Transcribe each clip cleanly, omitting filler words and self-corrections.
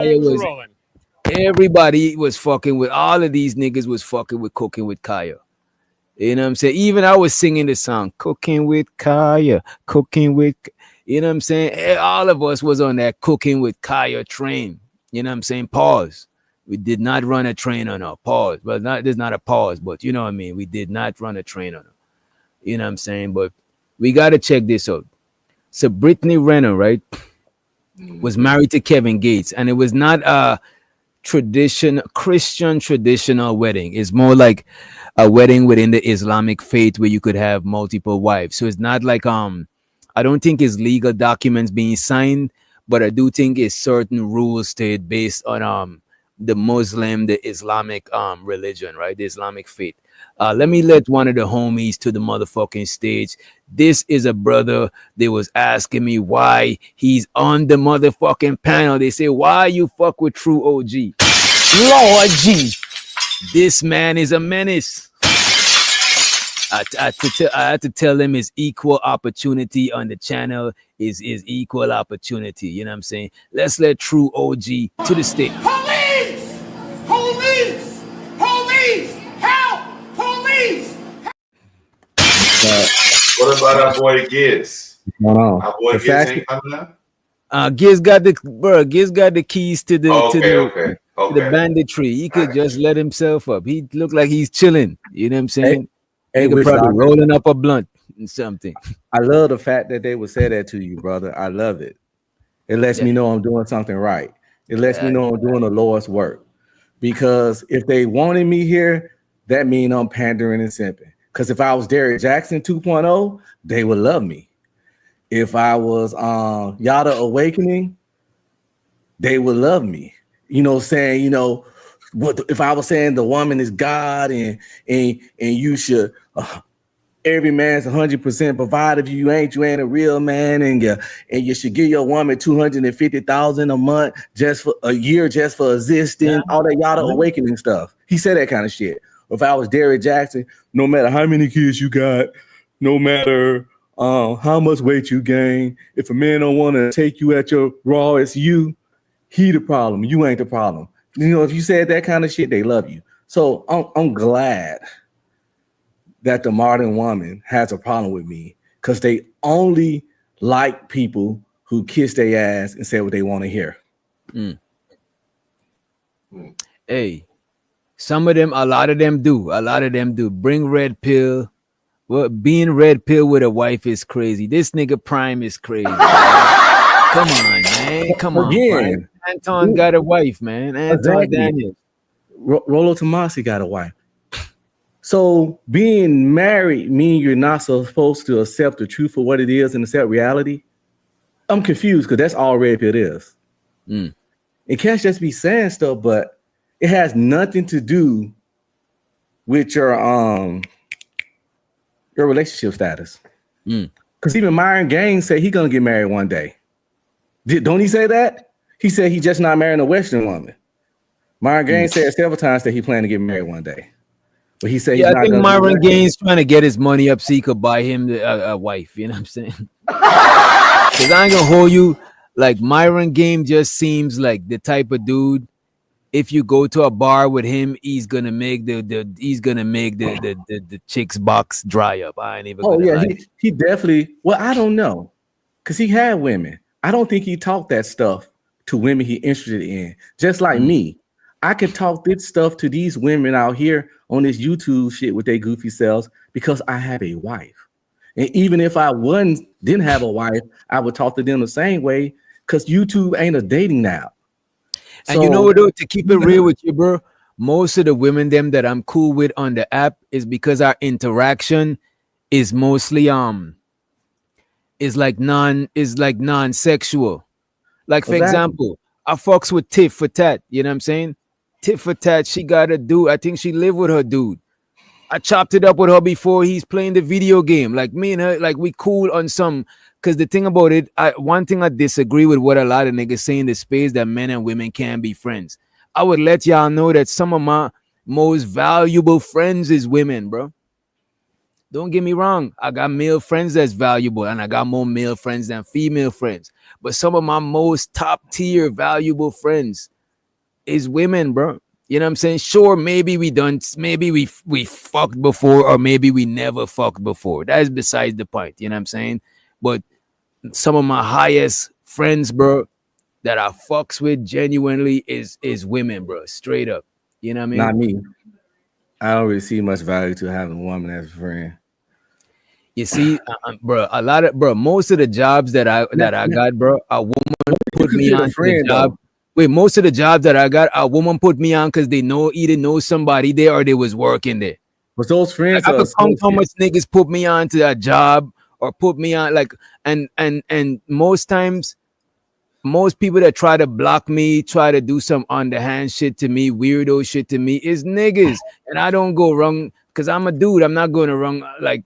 was everybody was fucking with all of these niggas was fucking with cooking with Kaya. You know what I'm saying? Even I was singing the song, cooking with Kaya, cooking with, you know what I'm saying? All of us was on that cooking with Kaya train. You know what I'm saying? Pause. We did not run a train on her. Pause. But not there's not a pause, but you know what I mean? We did not run a train on her. You know what I'm saying? But we gotta check this out. So Britney Renner, right, was married to Kevin Gates, and it was not a Christian traditional wedding. It's more like a wedding within the Islamic faith where you could have multiple wives. So it's not like I don't think it's legal documents being signed, but I do think it's certain rules stated based on the Muslim, the Islamic religion, right? The Islamic faith. Let me let one of the homies to the motherfucking stage. This is a brother. They was asking me why he's on the motherfucking panel. They say, why you fuck with True OG? Lord G. This man is a menace. I had to tell him his equal opportunity on the channel is equal opportunity. You know what I'm saying? Let's let True OG to the stage. Police! Police! Police! Help! Police! What about our boy Giz? Our boy Giz ain't coming up? Giz got the keys to the banditry. He could just let himself up. He look like he's chilling. You know what I'm saying? He could probably rolling up a blunt and something. I love the fact that they would say that to you, brother. I love it. It lets me know I'm doing something right. It lets me know I'm doing the Lord's work. Because if they wanted me here, that means I'm pandering and simping. Because if I was Derrick Jackson 2.0, they would love me. If I was Yada Awakening, they would love me. You know, saying, you know, what if I was saying the woman is God and you should every man's 100% provided. If you ain't a real man, and you should give your woman $250,000 a month just for a year, just for existing, all that Yada Awakening stuff. He said that kind of shit. If I was Derrick Jackson, no matter how many kids you got, no matter how much weight you gain, if a man don't want to take you at your raw, it's you. He the problem. You ain't the problem. You know, if you said that kind of shit, they love you. So I'm glad that the modern woman has a problem with me, because they only like people who kiss their ass and say what they want to hear. Hey, some of them, a lot of them do. Bring red pill. Well, being red pill with a wife is crazy. This nigga Prime is crazy. Come on, man. Come on. Prime. Anton got a wife, man. Anton Daniels. Rollo Tomasi got a wife. So being married means you're not supposed to accept the truth for what it is and accept reality? I'm confused, because that's all red pill is. It can't just be saying stuff, but it has nothing to do with your relationship status. Because even Myron Gaines said he's gonna get married one day. Don't he say that? He said he's just not marrying a Western woman. Myron Gaines said several times that he planned to get married one day. But he said I think Myron Gaines trying to get his money up so he could buy him a wife. You know what I'm saying? Because I ain't gonna hold you. Like, Myron Gaines just seems like the type of dude. If you go to a bar with him, he's gonna make the chick's box dry up. I ain't even. He definitely. Well, I don't know, because he had women. I don't think he talked that stuff to women he interested in. Just like me, I could talk this stuff to these women out here on this YouTube shit with their goofy selves because I have a wife. And even if I didn't have a wife, I would talk to them the same way, because YouTube ain't a dating app. And so, you know what, though, to keep it real with you, bro, most of the women them that I'm cool with on the app is because our interaction is mostly is like non-sexual. Like, for example, I fucks with Tiff for tat. You know what I'm saying? Tiff for tat, she got a dude. I think she live with her dude. I chopped it up with her before he's playing the video game. Like, me and her, like, we cool on some. Because the thing about it, one thing I disagree with what a lot of niggas say in the space, that men and women can't be friends. I would let y'all know that some of my most valuable friends is women, bro. Don't get me wrong. I got male friends that's valuable, and I got more male friends than female friends. but some of my most top tier valuable friends is women, bro. You know what I'm saying? Sure, maybe we fucked before, or maybe we never fucked before. That is besides the point. You know what I'm saying? But some of my highest friends, bro, that I fucks with genuinely is women, bro. Straight up. You know what I mean? Not me. I don't really see much value to having a woman as a friend. You see, bro, a lot of bro, most of the jobs that I got, bro, a woman You put me consider on to the friend job. though. Wait, most of the jobs that I got, a woman put me on because they either know somebody there or they was working there. But those Like friends I are could count how much associates. niggas put me on to that job or put me on like, and most times, most people that try to block me, try to do some underhand shit to me, weirdo shit to me, is niggas. And I don't go wrong because I'm a dude. I'm not going to wrong like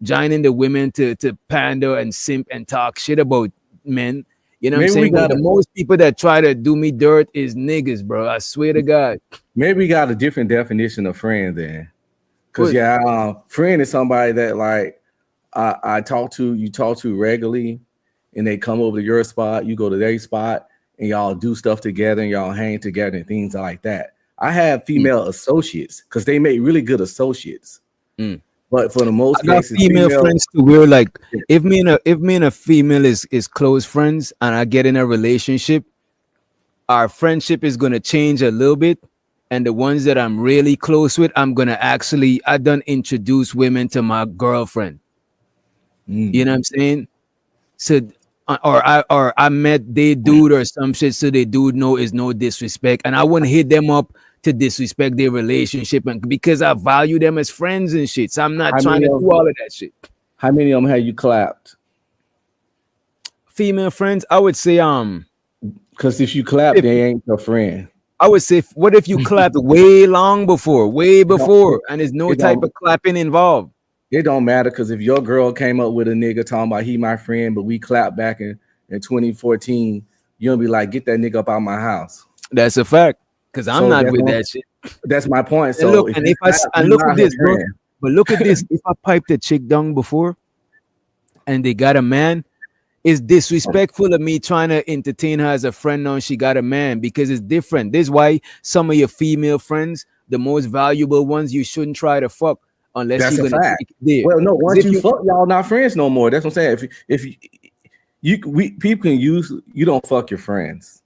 joining the women to pander and simp and talk shit about men. You know what I'm Maybe we saying? But got the a most people that try to do me dirt is niggas, bro. I swear to God. maybe we got a different definition of friend then. Cause What? yeah, friend is somebody that like I talk to, you talk to regularly, and they come over to your spot, you go to their spot, and y'all do stuff together and y'all hang together and things like that. I have Mm, female associates because they make really good associates. mm. But for the I most got cases, female female, friends too. We're like, if me and a female is close friends and I get in a relationship, our friendship is gonna change a little bit. And the ones that I'm really close with, I done introduce women to my girlfriend. You know what I'm saying? So or I met they dude or some shit, so they dude know is no disrespect. And I wouldn't hit them up to disrespect their relationship, and because I value them as friends and shit. So I'm not how trying many to of do all of that shit. how many of them have you clapped? Female friends, I would say Because if you clap, if they ain't your friend. I would say, what if you clapped way It don't it, before, and there's no it type don't of clapping involved? it don't matter because if your girl came up with a nigga talking about he my friend, but we clapped back in 2014, you'll be like, get that nigga up out my house. That's a fact. Cause I'm So not with that shit. that's my point. And So look, if and you if I clap, and you're look at not her this, bro. friend. But look at this. If I piped a chick down before and they got a man, it's disrespectful of me trying to entertain her as a friend now she got a man, because it's different. This is why some of your female friends, the most valuable ones, you shouldn't try to fuck unless That's you're a gonna fact. take it there. Well, no, Because once if you you fuck, y'all not friends no more. That's what I'm saying. If we people can use you don't fuck your friends.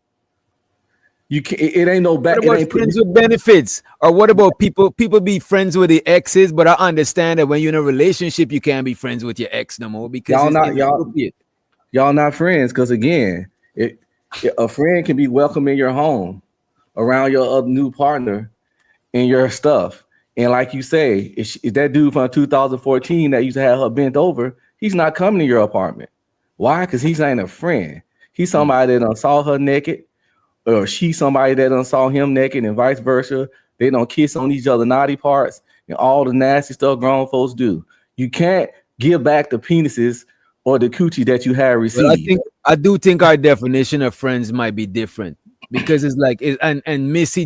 You can it ain't no what back. It about ain't put friends with benefits? Or what about people be friends with the exes? But I understand that when you're in a relationship, you can't be friends with your ex no more because y'all it's not y'all inappropriate. y'all not friends because again, a friend can be welcome in your home around your other new partner and your stuff. And like you say, if that dude from 2014 that used to have her bent over, he's not coming to your apartment. Why? Because he's not a friend. He's Mm. somebody that done saw her naked, or she somebody that done saw him naked, and vice versa. They don't kiss on each other naughty parts and all the nasty stuff grown folks do. You can't give back the penises or the coochie that you have Well, I received. think I do think our definition of friends might be different, because it's like and Missy,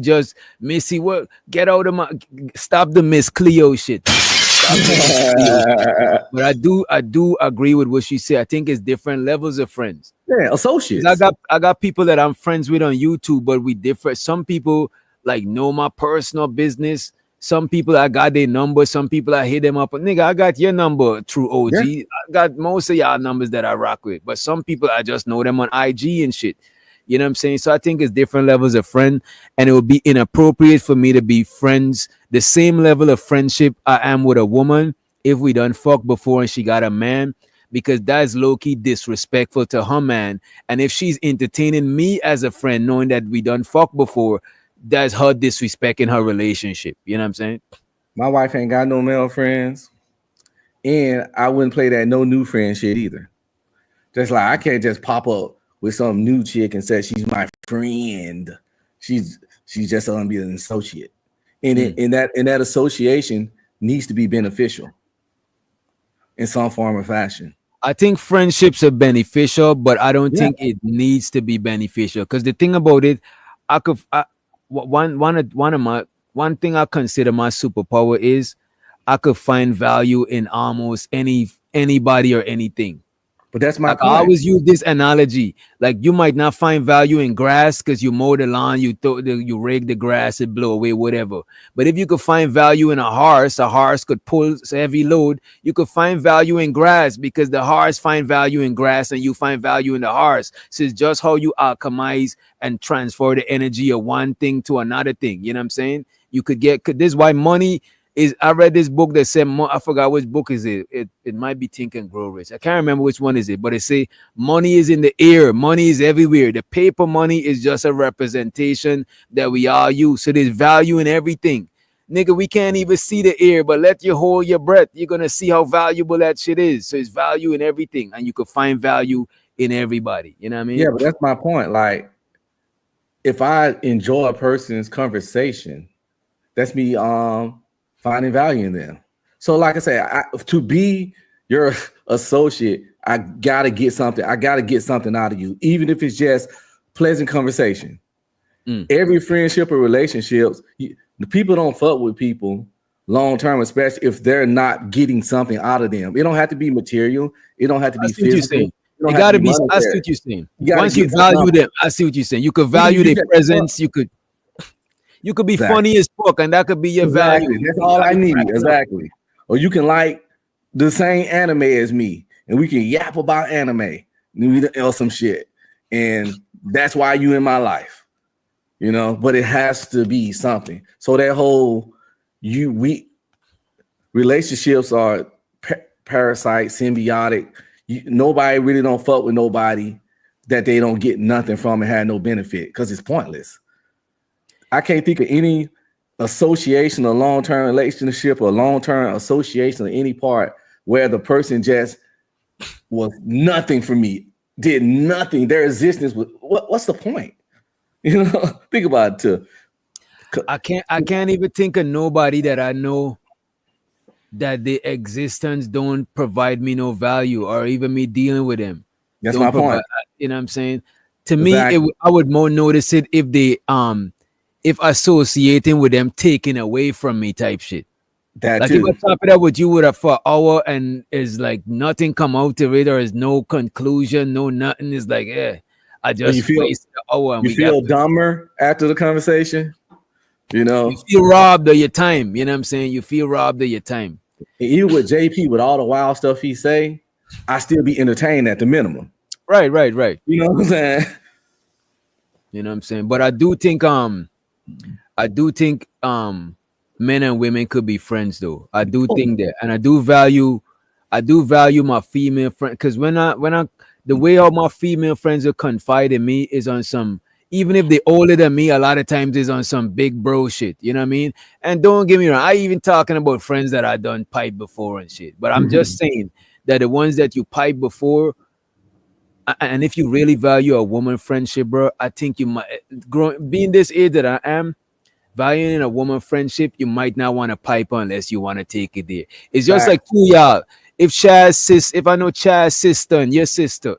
what, get out of my, stop the Miss Cleo shit. Stop the Miss Cleo shit. But I do agree with what she said. I think it's different levels of friends. Yeah, 'Cause I associates. got I got people that I'm friends with on YouTube, but we differ. Some people like know my personal business. Some people I got their number. Some people I hit them up. Nigga, I got your number through Yeah. OG. I got most of y'all numbers that I rock with. But some people I just know them on IG and shit. You know what I'm saying? So I think it's different levels of friend, and it would be inappropriate for me to be friends the same level of friendship I am with a woman if we done fuck before and she got a man, because that's low-key disrespectful to her man. And if she's entertaining me as a friend knowing that we done fuck before, that's her disrespecting her relationship. You know what I'm saying? My wife ain't got no male friends, and I wouldn't play that no new friend shit either. Just like I can't just pop up with some new chick and say she's my friend. She's just gonna be an associate, and Mm. that association needs to be beneficial in some form or fashion. I think friendships are beneficial, but I don't Yeah, think it needs to be beneficial. Because the thing about it, I could one thing I consider my superpower is I could find value in almost anybody or anything. But that's my Like I point. always use this analogy. Like you might not find value in grass because you mow the lawn, you rake the grass, it blow away, whatever. But if you could find value in a horse could pull a heavy load. You could find value in grass because the horse find value in grass and you find value in the horse. So it's just how you alchemize and transfer the energy of one thing to another thing. You know what I'm saying? You could get. This is why money is. I read this book that said, I forgot which book is it. It might be Think and Grow Rich. I can't remember which one is it, but it say money is in the air, money is everywhere. The paper money is just a representation that we all use. So there's value in everything. Nigga, we can't even see the air, but let you hold your breath. You're gonna see how valuable that shit is. So it's value in everything, and you could find value in everybody. You know what I mean? Yeah, but that's my point. Like, if I enjoy a person's conversation, that's me finding value in them. So, like I say, to be your associate, I gotta get something. I gotta get something out of you, even if it's just pleasant conversation. Every friendship or relationships, the people don't fuck with people long term, especially if they're not getting something out of them. It don't have to be material. It don't have to be physical. It gotta be. I see what you're saying. Once you value them, I see what you're saying. You could value their presence. You could be funny as fuck, and that could be your value. That's all I need. Exactly. Or you can like the same anime as me, and we can yap about anime or some shit, and that's why you in my life. You know, but it has to be something. So that whole relationships are parasite, symbiotic. Nobody really don't fuck with nobody that they don't get nothing from and have no benefit because it's pointless. I can't think of any association, a long-term relationship, or long-term association of any part where the person just was nothing for me, did nothing. Their existence was what's the point? You know, think about it too. I can't even think of nobody that I know that the existence don't provide me no value or even me dealing with them. That's my point. You know what I'm saying? To me, I would more notice it if they if associating with them taking away from me type shit. That like too. if I top it up with you for an hour and is like nothing come out of it or is no conclusion, no nothing, is like I just wasted an hour and you feel dumber after the conversation. You know, you feel robbed of your time. You know what I'm saying? You feel robbed of your time. And even with JP, with all the wild stuff he say, I still be entertained at the minimum. Right. You know what I'm saying? You know what I'm saying? But I do think men and women could be friends though. I do think that, and I do value my female friend, because when I the way all my female friends will confide in me is on some, even if they older than me, a lot of times is on some big bro shit. You know what I mean? And don't get me wrong, I even talking about friends that I done pipe before and shit. But I'm just saying that the ones that you pipe before, and if you really value a woman friendship, bro, I think you might, being this age that I am, valuing a woman friendship, you might not want to pipe unless you want to take it there. It's just like two y'all. If I know Chaz's sister and your sister,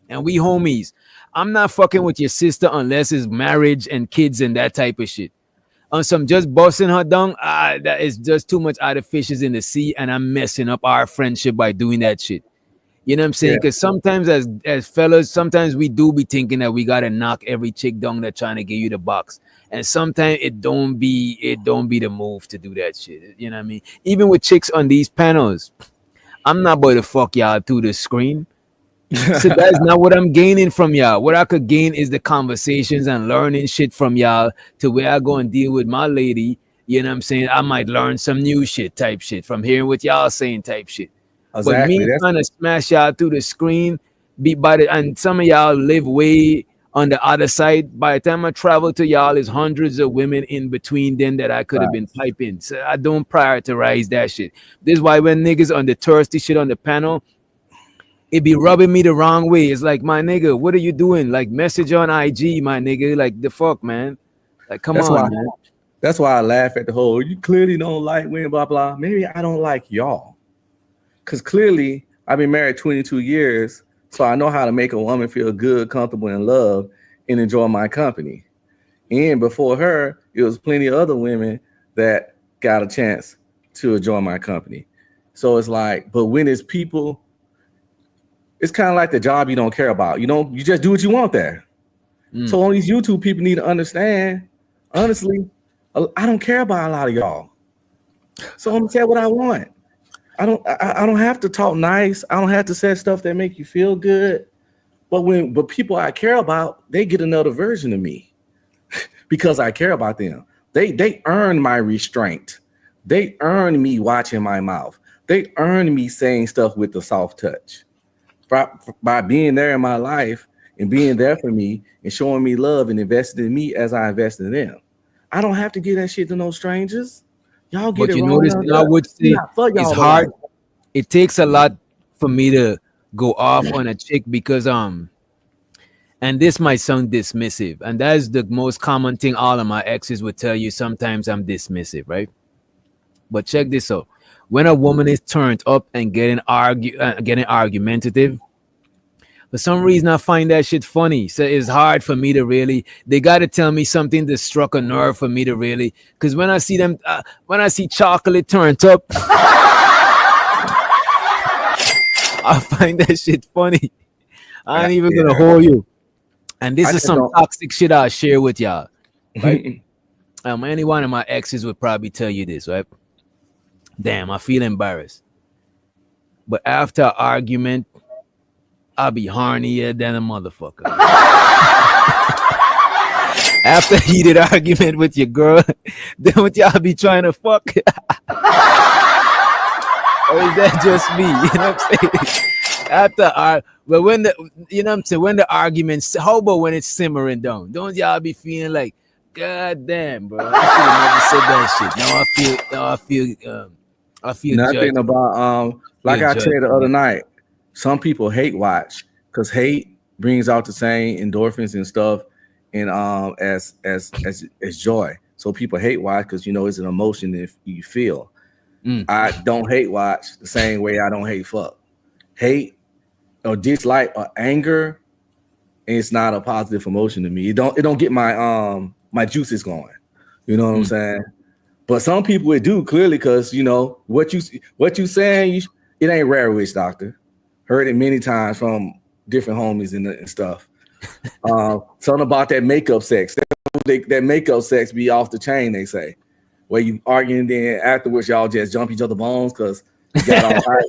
and we homies, I'm not fucking with your sister unless it's marriage and kids and that type of shit. On some just busting her down, that is just too much other fishes in the sea, and I'm messing up our friendship by doing that shit. You know what I'm saying? Because sometimes as fellas, sometimes we do be thinking that we gotta knock every chick down that trying to give you the box. And sometimes it don't be the move to do that shit. You know what I mean? Even with chicks on these panels, I'm not about to fuck y'all through the screen. So that's not what I'm gaining from y'all. What I could gain is the conversations and learning shit from y'all to where I go and deal with my lady. You know what I'm saying? I might learn some new shit type shit from hearing what y'all saying type shit. Exactly. But me trying to smash y'all through the screen, and some of y'all live way on the other side. By the time I travel to y'all, there's hundreds of women in between them that I could have been piping. So I don't prioritize that shit. This is why when niggas on the thirsty shit on the panel, it be rubbing me the wrong way. It's like, my nigga, what are you doing? Like, message on IG, my nigga. Like, the fuck, man. Like, come on, man. That's why I laugh at the whole, you clearly don't like women, blah, blah. Maybe I don't like y'all. Because clearly, I've been married 22 years, so I know how to make a woman feel good, comfortable, and loved, and enjoy my company. And before her, it was plenty of other women that got a chance to enjoy my company. So it's like, but when it's people, it's kind of like the job you don't care about. You just do what you want there. So all these YouTube people need to understand, honestly, I don't care about a lot of y'all. So I'm gonna say what I want. I don't have to talk nice. I don't have to say stuff that make you feel good. But people I care about, they get another version of me because I care about them. They earn my restraint. They earn me watching my mouth. They earn me saying stuff with the soft touch. By being there in my life and being there for me and showing me love and investing in me as I invest in them. I don't have to give that shit to no strangers. Y'all get But it you wrong. notice, I would say it's hard. It takes a lot for me to go off on a chick because and this might sound dismissive, and that is the most common thing all of my exes would tell you. Sometimes I'm dismissive, right? But check this out: when a woman is turned up and getting argumentative, for some reason I find that shit funny. So it's hard for me to really. They got to tell me something that struck a nerve for me to really. Because when I see them, when I see chocolate turned up, I find that shit funny. I ain't even gonna hold you. And this is some toxic shit I'll share with y'all. Right? Any one of my exes would probably tell you this, right? Damn, I feel embarrassed. But after an argument, I'll be hornier than a motherfucker. After a heated argument with your girl, then what y'all be trying to fuck? Or is that just me? You know what I'm saying? But when when the arguments, how about when it's simmering down? Don't y'all be feeling like, God damn, bro, I should have never said that shit. I feel nothing judged. about like I said the other night. Some people hate watch because hate brings out the same endorphins and stuff, and as joy. So people hate watch because it's an emotion that you feel. I don't hate watch the same way I don't hate fuck. Hate or dislike or anger, it's not a positive emotion to me. It don't get my juices going. You know what I'm saying? But some people it do clearly because what you saying. It ain't rare, witch doctor. Heard it many times from different homies and stuff. Something about that makeup sex. That makeup sex be off the chain. They say. Where you arguing, then afterwards y'all just jump each other bones because you got all right.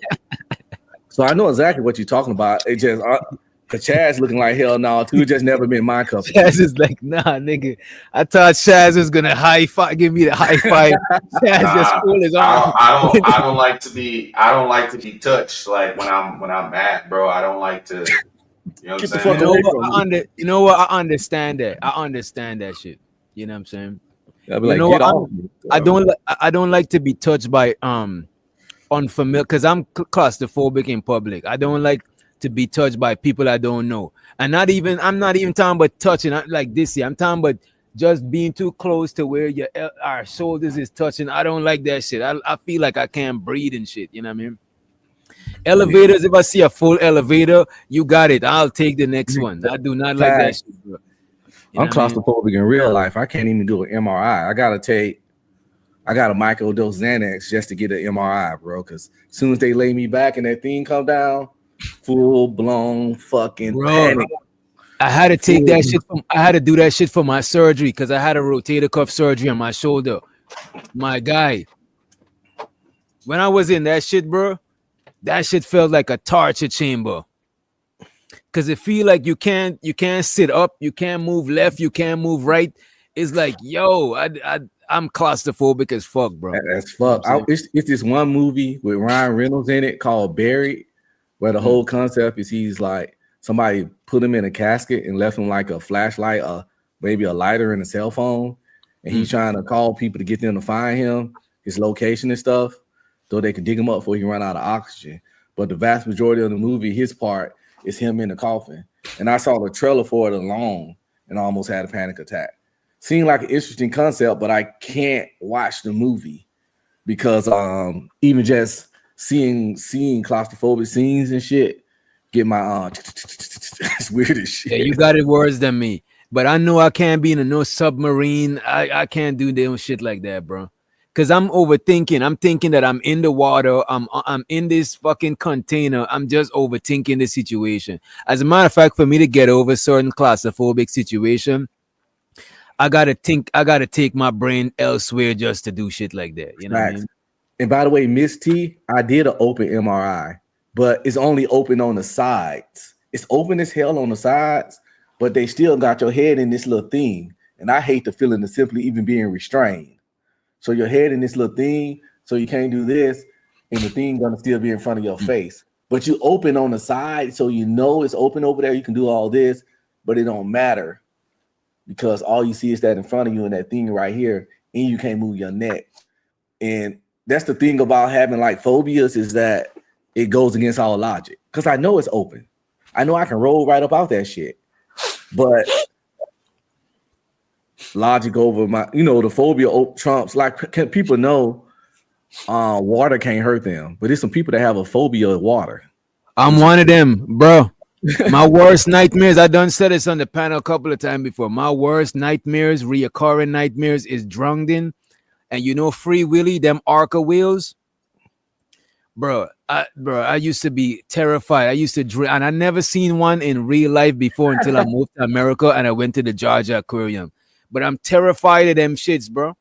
So I know exactly what you're talking about. It just cause Chaz looking like hell now too. Just never been my cup. Chaz is like, nah, nigga. I thought Chaz was gonna give me the high five. Chaz just pulled his arm. I don't like to be touched. Like when I'm mad, bro. I don't like to. You know what I'm saying? You know what? I understand that. I understand that shit. You know what I'm saying? I'll be like, I don't like to be touched by unfamiliar because I'm claustrophobic in public. I don't like to be touched by people I don't know. And I'm not even talking about touching like this here. I'm talking about just being too close to where our shoulders is touching. I don't like that shit. I feel like I can't breathe and shit. You know what I mean? Elevators, if I see a full elevator, you got it. I'll take the next one. I do not like that shit, bro. I'm claustrophobic in real life. I can't even do an MRI. I got a microdose Xanax just to get an MRI, bro. Because as soon as they lay me back and that thing come down, full blown fucking panic. I had to take that shit I had to do that shit for my surgery because I had a rotator cuff surgery on my shoulder. My guy, when I was in that shit, bro, that shit felt like a torture chamber. Cause it feel like you can't sit up, you can't move left, you can't move right. It's like, yo, I'm claustrophobic as fuck, bro. That's fuck. It's this one movie with Ryan Reynolds in it called Buried, where the whole concept is he's like somebody put him in a casket and left him like a flashlight, maybe a lighter and a cell phone, and he's trying to call people to get them to find him, his location and stuff, so they can dig him up before he run out of oxygen. But the vast majority of the movie, his part is him in the coffin. And I saw the trailer for it alone and almost had a panic attack. Seemed like an interesting concept, but I can't watch the movie because even just seeing claustrophobic scenes and shit get my it's weird as shit. Yeah, you got it worse than me. But I know I can't be in no submarine. I can't do no shit like that, bro. Because I'm overthinking. I'm thinking that I'm in the water. I'm in this fucking container. I'm just overthinking the situation. As a matter of fact, for me to get over certain claustrophobic situation, I gotta think. I gotta take my brain elsewhere just to do shit like that. You know what I Facts. mean? And by the way, Miss T, I did an open MRI, but it's only open on the sides. It's open as hell on the sides, but they still got your head in this little thing. And I hate the feeling of simply even being restrained. So your head in this little thing, so you can't do this, and the thing gonna still be in front of your face. But you open on the side, so you know it's open over there. You can do all this, but it don't matter because all you see is that in front of you and that thing right here, and you can't move your neck. And that's the thing about having like phobias is that it goes against all logic. Because I know it's open. I know I can roll right up out that shit. But logic over my, the phobia trumps. Like, can people know water can't hurt them? But there's some people that have a phobia of water. I'm one of them, bro. My worst nightmares, I done said this on the panel a couple of times before. My worst nightmares, reoccurring nightmares, is drowning. And Free Willy, them Arca wheels, bro. I used to be terrified. I used to dream, and I never seen one in real life before until I moved to America and I went to the Georgia Aquarium. But I'm terrified of them shits, bro.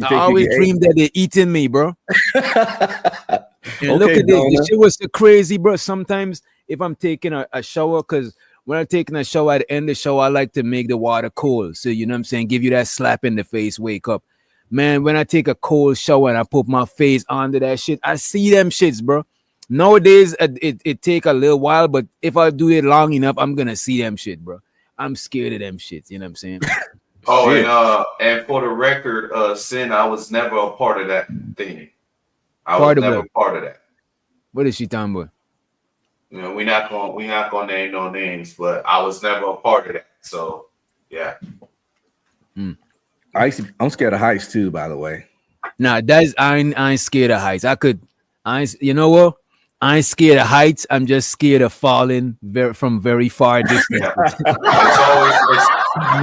I always dreamed that they're eating me, bro. And look at this. This shit was so crazy, bro. Sometimes if I'm taking a shower, because when I'm taking a shower at the end of the shower, I like to make the water cold. So, you know what I'm saying? Give you that slap in the face, wake up. Man, when I take a cold shower and I put my face under that shit, I see them shits, bro. Nowadays, it take a little while, but if I do it long enough, I'm going to see them shit, bro. I'm scared of them shits. You know what I'm saying? Oh, and for the record, Sin, I was never a part of that thing. I was never part of that. What is she talking about? We're not gonna name no names, but I was never a part of that. So yeah. I'm scared of heights too, by the way. Nah, I ain't scared of heights. You know what? I ain't scared of heights. I'm just scared of falling from very far distance. Yeah.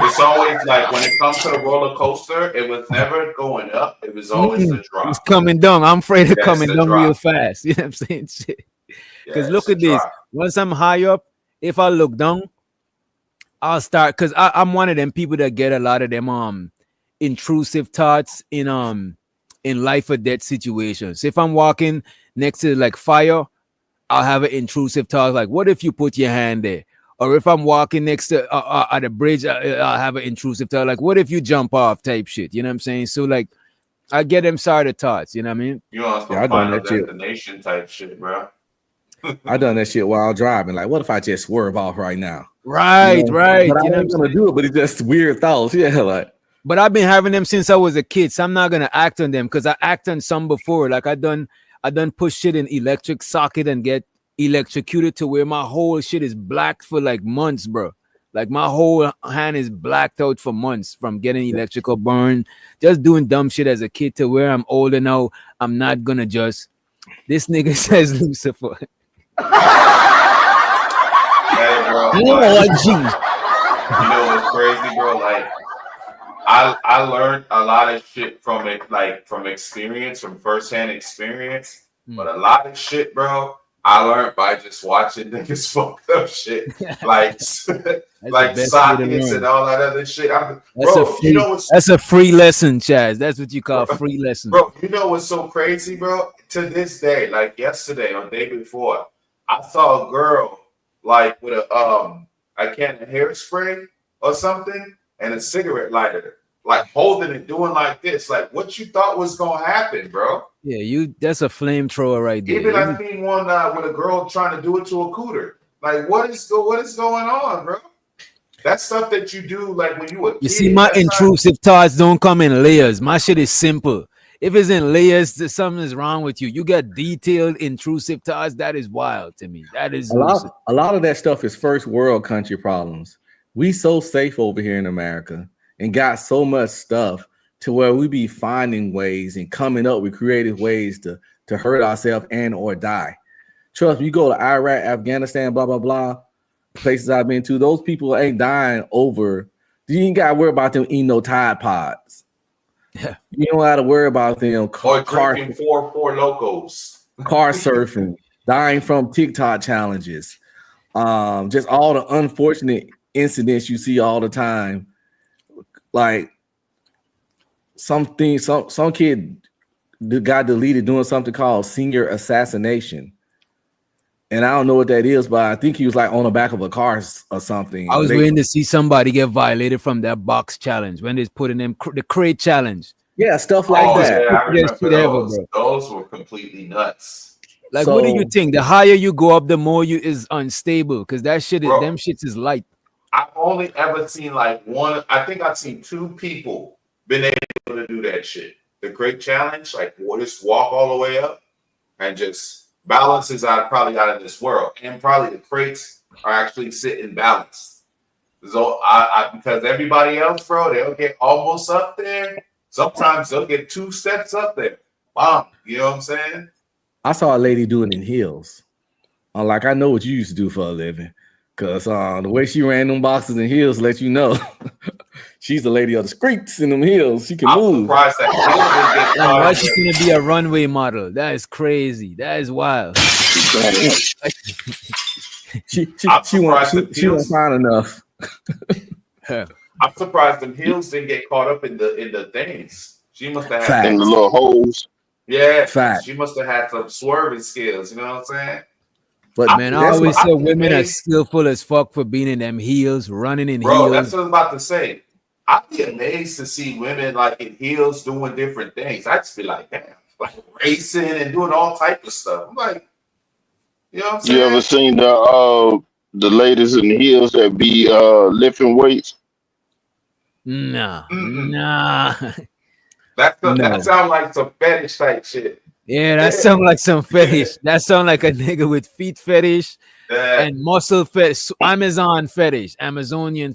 It's always like when it comes to the roller coaster, it was never going up. It was always the drop. It's coming down. I'm afraid of coming down real fast. You know what I'm saying? Shit. Because look at this. Once I'm high up, if I look down, I'll start. Because I'm one of them people that get a lot of them intrusive thoughts in life or death situations. If I'm walking next to like fire, I'll have an intrusive thought like, what if you put your hand there? Or if I'm walking next to at a bridge, I'll have an intrusive thought like, what if you jump off type shit? You know what I'm saying? So like, I get them side of thoughts. You know what I mean? You also Final Destination type shit, bro. I done that shit while driving. Like, what if I just swerve off right now? Right. But I ain't gonna do it. But it's just weird thoughts. Yeah, like. But I've been having them since I was a kid, so I'm not gonna act on them because I act on some before. Like I done push shit in electric socket and get electrocuted to where my whole shit is black for like months, bro. Like my whole hand is blacked out for months from getting electrical burn, just doing dumb shit as a kid to where I'm older now. I'm not gonna just. This nigga says Lucifer. Hey, bro, you know what's crazy, bro? Like I learned a lot of shit from it, like from experience, from firsthand experience. But a lot of shit, bro, I learned by just watching niggas fucked up shit, like sockets and all that other shit. That's a free lesson, Chaz. That's what you call free lesson, bro. You know what's so crazy, bro? To this day, like yesterday or the day before, I saw a girl like with a can of hairspray or something and a cigarette lighter, like holding it, doing like this. Like, what you thought was gonna happen, bro? Yeah, that's a flamethrower right there. Even I seen one with a girl trying to do it to a cooter. Like, what is going on, bro? That's stuff that you do like when you were a kid. You see, my intrusive thoughts don't come in layers. My shit is simple. If it's in layers, something is wrong with you. You got detailed intrusive thoughts. That is wild to me. That is a lot of that stuff is first world country problems. We so safe over here in America and got so much stuff to where we be finding ways and coming up with creative ways to hurt ourselves and or die. Trust me, you go to Iraq, Afghanistan, blah, blah, blah, places I've been to, those people ain't dying over. You ain't got to worry about them eating no Tide Pods. You don't have to worry about them Or drinking four locos. car surfing, dying from TikTok challenges, just all the unfortunate incidents you see all the time. Like some kid got deleted doing something called senior assassination. And I don't know what that is, but I think he was like on the back of a car or something. I was waiting to see somebody get violated from that box challenge when they put in them the crate challenge. Yeah, stuff like that. Yeah, I remember those. Those were completely nuts. Like, what do you think? The higher you go up, the more you is unstable because that shit is them shits is light. I've only ever seen like one. I think I've seen 2 people been able to do that shit. The crate challenge, like just walk all the way up and just balances probably out of this world, and probably the crates are actually sitting balanced. So because everybody else, bro, they'll get almost up there. Sometimes they'll get 2 steps up there. Wow, you know what I'm saying? I saw a lady do it in heels. Like I know what you used to do for a living, cause the way she ran them boxes in heels let you know she's a lady of the streets in them heels. She can move. Surprised that why she's gonna be a runway model? That is crazy. That is wild. she wasn't fine enough. I'm surprised them heels didn't get caught up in the things. She must have had in the little holes. Yeah, she must have had some swerving skills. You know what I'm saying? But man, I always say women are skillful as fuck for being in them heels, running in heels. Bro, that's what I was about to say. I'd be amazed to see women like in heels doing different things. I'd just be like, damn, like racing and doing all type of stuff. I'm like, you know what I'm saying? You ever seen the ladies in the heels that be lifting weights? Nah. That sounds like some fetish type shit. Yeah, that sounds like some fetish. That sounds like a nigga with feet fetish and muscle fetish, Amazonian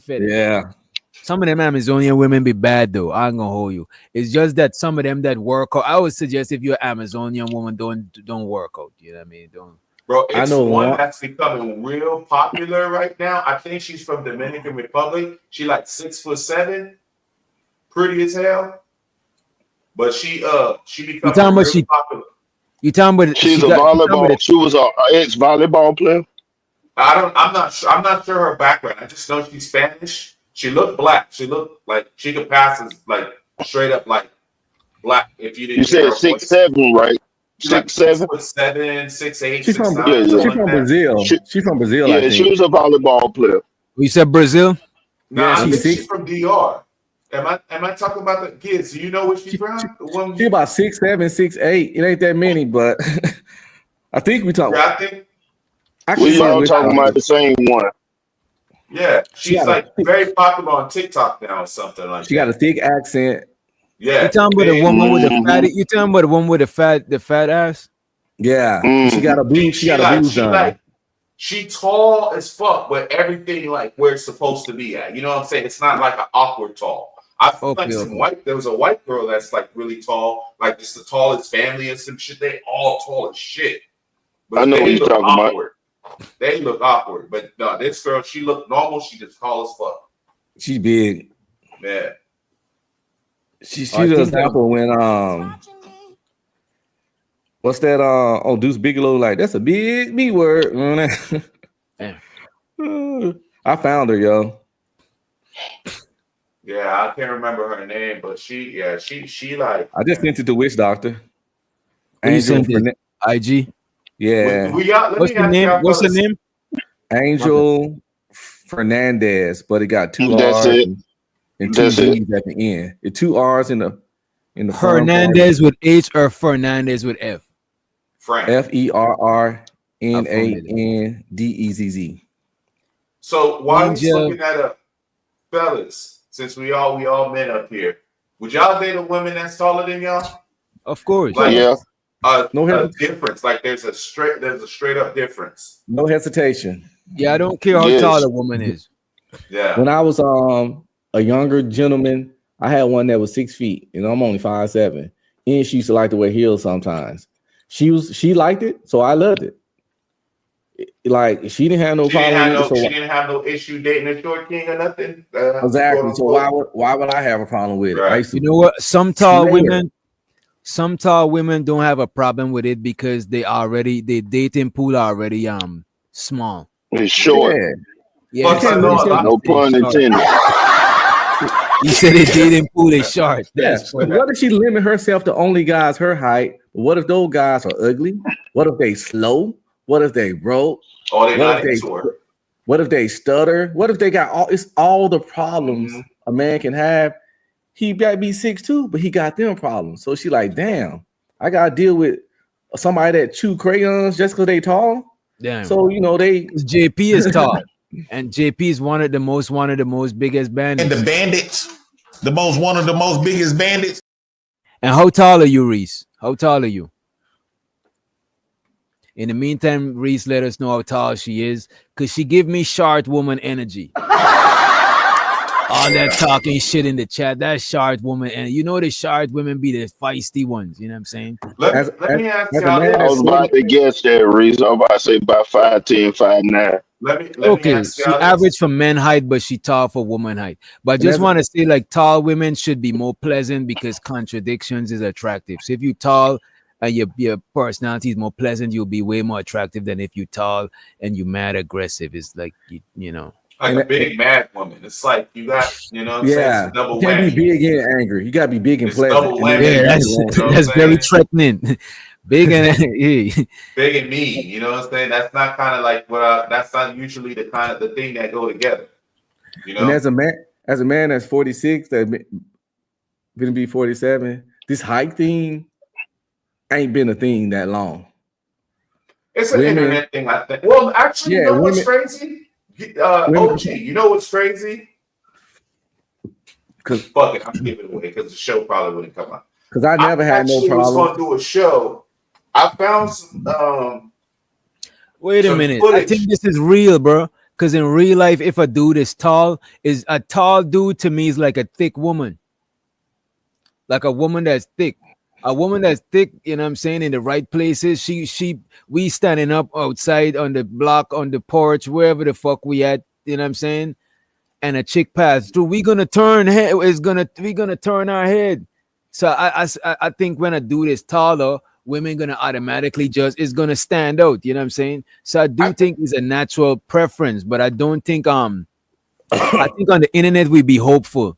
fetish. Yeah. Some of them Amazonian women be bad though. I ain't gonna hold you. It's just that some of them that work out. I would suggest if you're an Amazonian woman, don't work out. You know what I mean? Don't. Bro, it's one that's becoming real popular right now. I think she's from Dominican Republic. She like 6'7", pretty as hell. But she become really popular. You talking about she's a volleyball? She was an ex-volleyball player. I'm not sure her background. I just know she's Spanish. She looked black. She looked like she could pass as like straight up like black. If you didn't. You said 6'7", right? 6'7", 6'7", 6'8". She's from Brazil. She's from Brazil. Yeah, she was a volleyball player. You said Brazil? No, I think she's from DR. Am I talking about the kids? Do you know where she's from? She's about 6'7", 6'8". It ain't that many, but I think we talking. Yeah, we all talking about the same one. Yeah, she's like very popular on TikTok now or something like that. She got a thick accent. Yeah, you talking about the woman with the fatty? You talking about the woman with the fat ass? Yeah, she got a boob. She got a boob done. She tall as fuck, but everything like where it's supposed to be at. You know what I'm saying? It's not like an awkward tall. I feel like there was a white girl that's like really tall, like just the tallest family and some shit. They all tall as shit. But I know what you're talking about. They look awkward, but no, this girl, she looked normal. She just tall as fuck. She's big. Yeah. She does example when what's that on Deuce Bigelow, like that's a big B word. I found her, yo. Yeah, I can't remember her name, but she like I just sent it to Witch Doctor. Angel IG. Yeah. What's her name? What's her name? Angel Fernandez, but it got 2 R's and 2 Z's at the end. It's 2 R's in the Fernandez with H or Fernandez with F? FERRNANDEZZ. So while he's looking at a fellas, since we all men up here, would y'all date a woman that's taller than y'all? Of course. Like, yeah. No difference. Like there's a straight up difference. No hesitation. Yeah, I don't care how tall a woman is. Yeah. When I was a younger gentleman, I had one that was 6 feet, and I'm only 5'7", and she used to like to wear heels sometimes. She liked it, so I loved it. Like she didn't have no She didn't problem have with it. no. So She didn't have no issue dating a short king or nothing. Quote exactly. So unquote. why would I have a problem with it? I Right. used You to know what? slay her. Some tall women don't have a problem with it because they dating pool already small. It's short. Yeah. Yeah, You Plus, it's I can't know limit a short. lot. He No said it's pun short. intended. He said the dating pool is short. Yeah. That's funny. What if she limit herself to only guys her height? What if those guys are ugly? What if they slow? What if they broke? Oh, they're What if not they into her. what if they stutter? What if they got all the problems Mhm. a man can have? He might be 6'2", but he got them problems. So she like, damn, I gotta deal with somebody that chew crayons just because they tall. Damn. So they 'Cause JP is tall. And JP is one of the most biggest And the bandits. bandits, one of the most biggest bandits. And how tall are you, Reese? How tall are you? In the meantime, Reese let us know how tall she is, because she give me short woman energy. All that talking shit in the chat, that short woman, and the short women be the feisty ones. You know what I'm saying? as Let me ask as a y'all man I that's was this. about to guess that, Reese. I was about to say about 5'10", 5'9". Let me Okay, ask she y'all this. average for men height, but she tall for woman height. But I and just as want to say, like, tall women should be more pleasant because contradictions is attractive. So if you tall and your personality is more pleasant, you'll be way more attractive than if you tall and you mad aggressive. It's like you know. Like and, a and big mad woman. It's like you got, you know what I'm saying? It's a yeah, you double can't be whammy. big and angry. You gotta be big and It's pleasant, double and then whammy. Yeah, you get that's You know along. what I'm that's very saying? threatening. Big and yeah. Big and mean. You know what I'm saying? That's not kind of like that's not usually the kind of the thing that go together. You And know? as a man that's 46, that gonna be 47, this height thing ain't been a thing that long. It's an Women, internet thing, I think. Well, actually, you yeah, know what's crazy? women, OG, you know what's crazy? because Fuck it, I'm giving it away because the show probably wouldn't come out. I I never had no actually was problem. going to do a show. I found Wait a some minute. I think footage. this is real, bro. Because in real life, if a dude is a tall dude to me is like a thick woman. Like a woman that's thick. A woman that's thick, you know what I'm saying, in the right places. We standing up outside on the block, on the porch, wherever the fuck we at, you know what I'm saying? And a chick pass through, we gonna turn our head. So I think when a dude is taller, women gonna automatically just is gonna stand out. You know what I'm saying? So I do I, think it's a natural preference, but I don't think I think on the internet we be hopeful.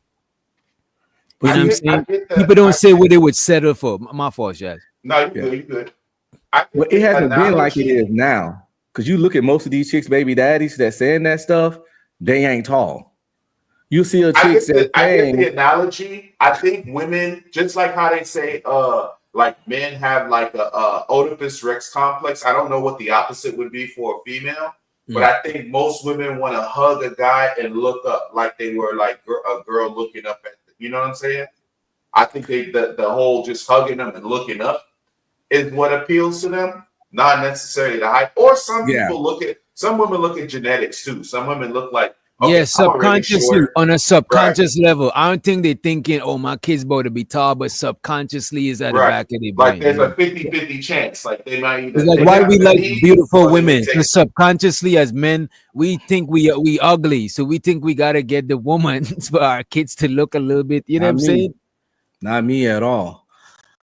But You know what I'm see, I saying? get People that. don't say what they would settle for. My fault, Jazz. No, you yeah, good, you good. I but get it the hasn't been like it is analogy. now. Because you look at most of these chicks, baby daddies that saying that stuff, they ain't tall. You see a chick that I get the saying, analogy. I think women, just like how they say, like men have like a Oedipus Rex complex. I don't know what the opposite would be for a female, but Mm. I think most women want to hug a guy and look up like they were like a girl looking up at. You know what I'm saying? I think the whole just hugging them and looking up is what appeals to them, not necessarily the height. Or yeah, some women look at genetics too. Some women look like, Yeah, okay, I'm already subconsciously, short. on a Right. subconscious level. I don't think they thinking, oh, my kid's about to be tall, but subconsciously is at the Right. back of their Like brain. there's You know? a 50-50 chance. Like they might It's either like take why we after like me beautiful or they may women. take Because subconsciously, as men, we think we ugly, so we think we gotta get the woman for our kids to look a little bit. You know what not I'm me, saying? not me at all.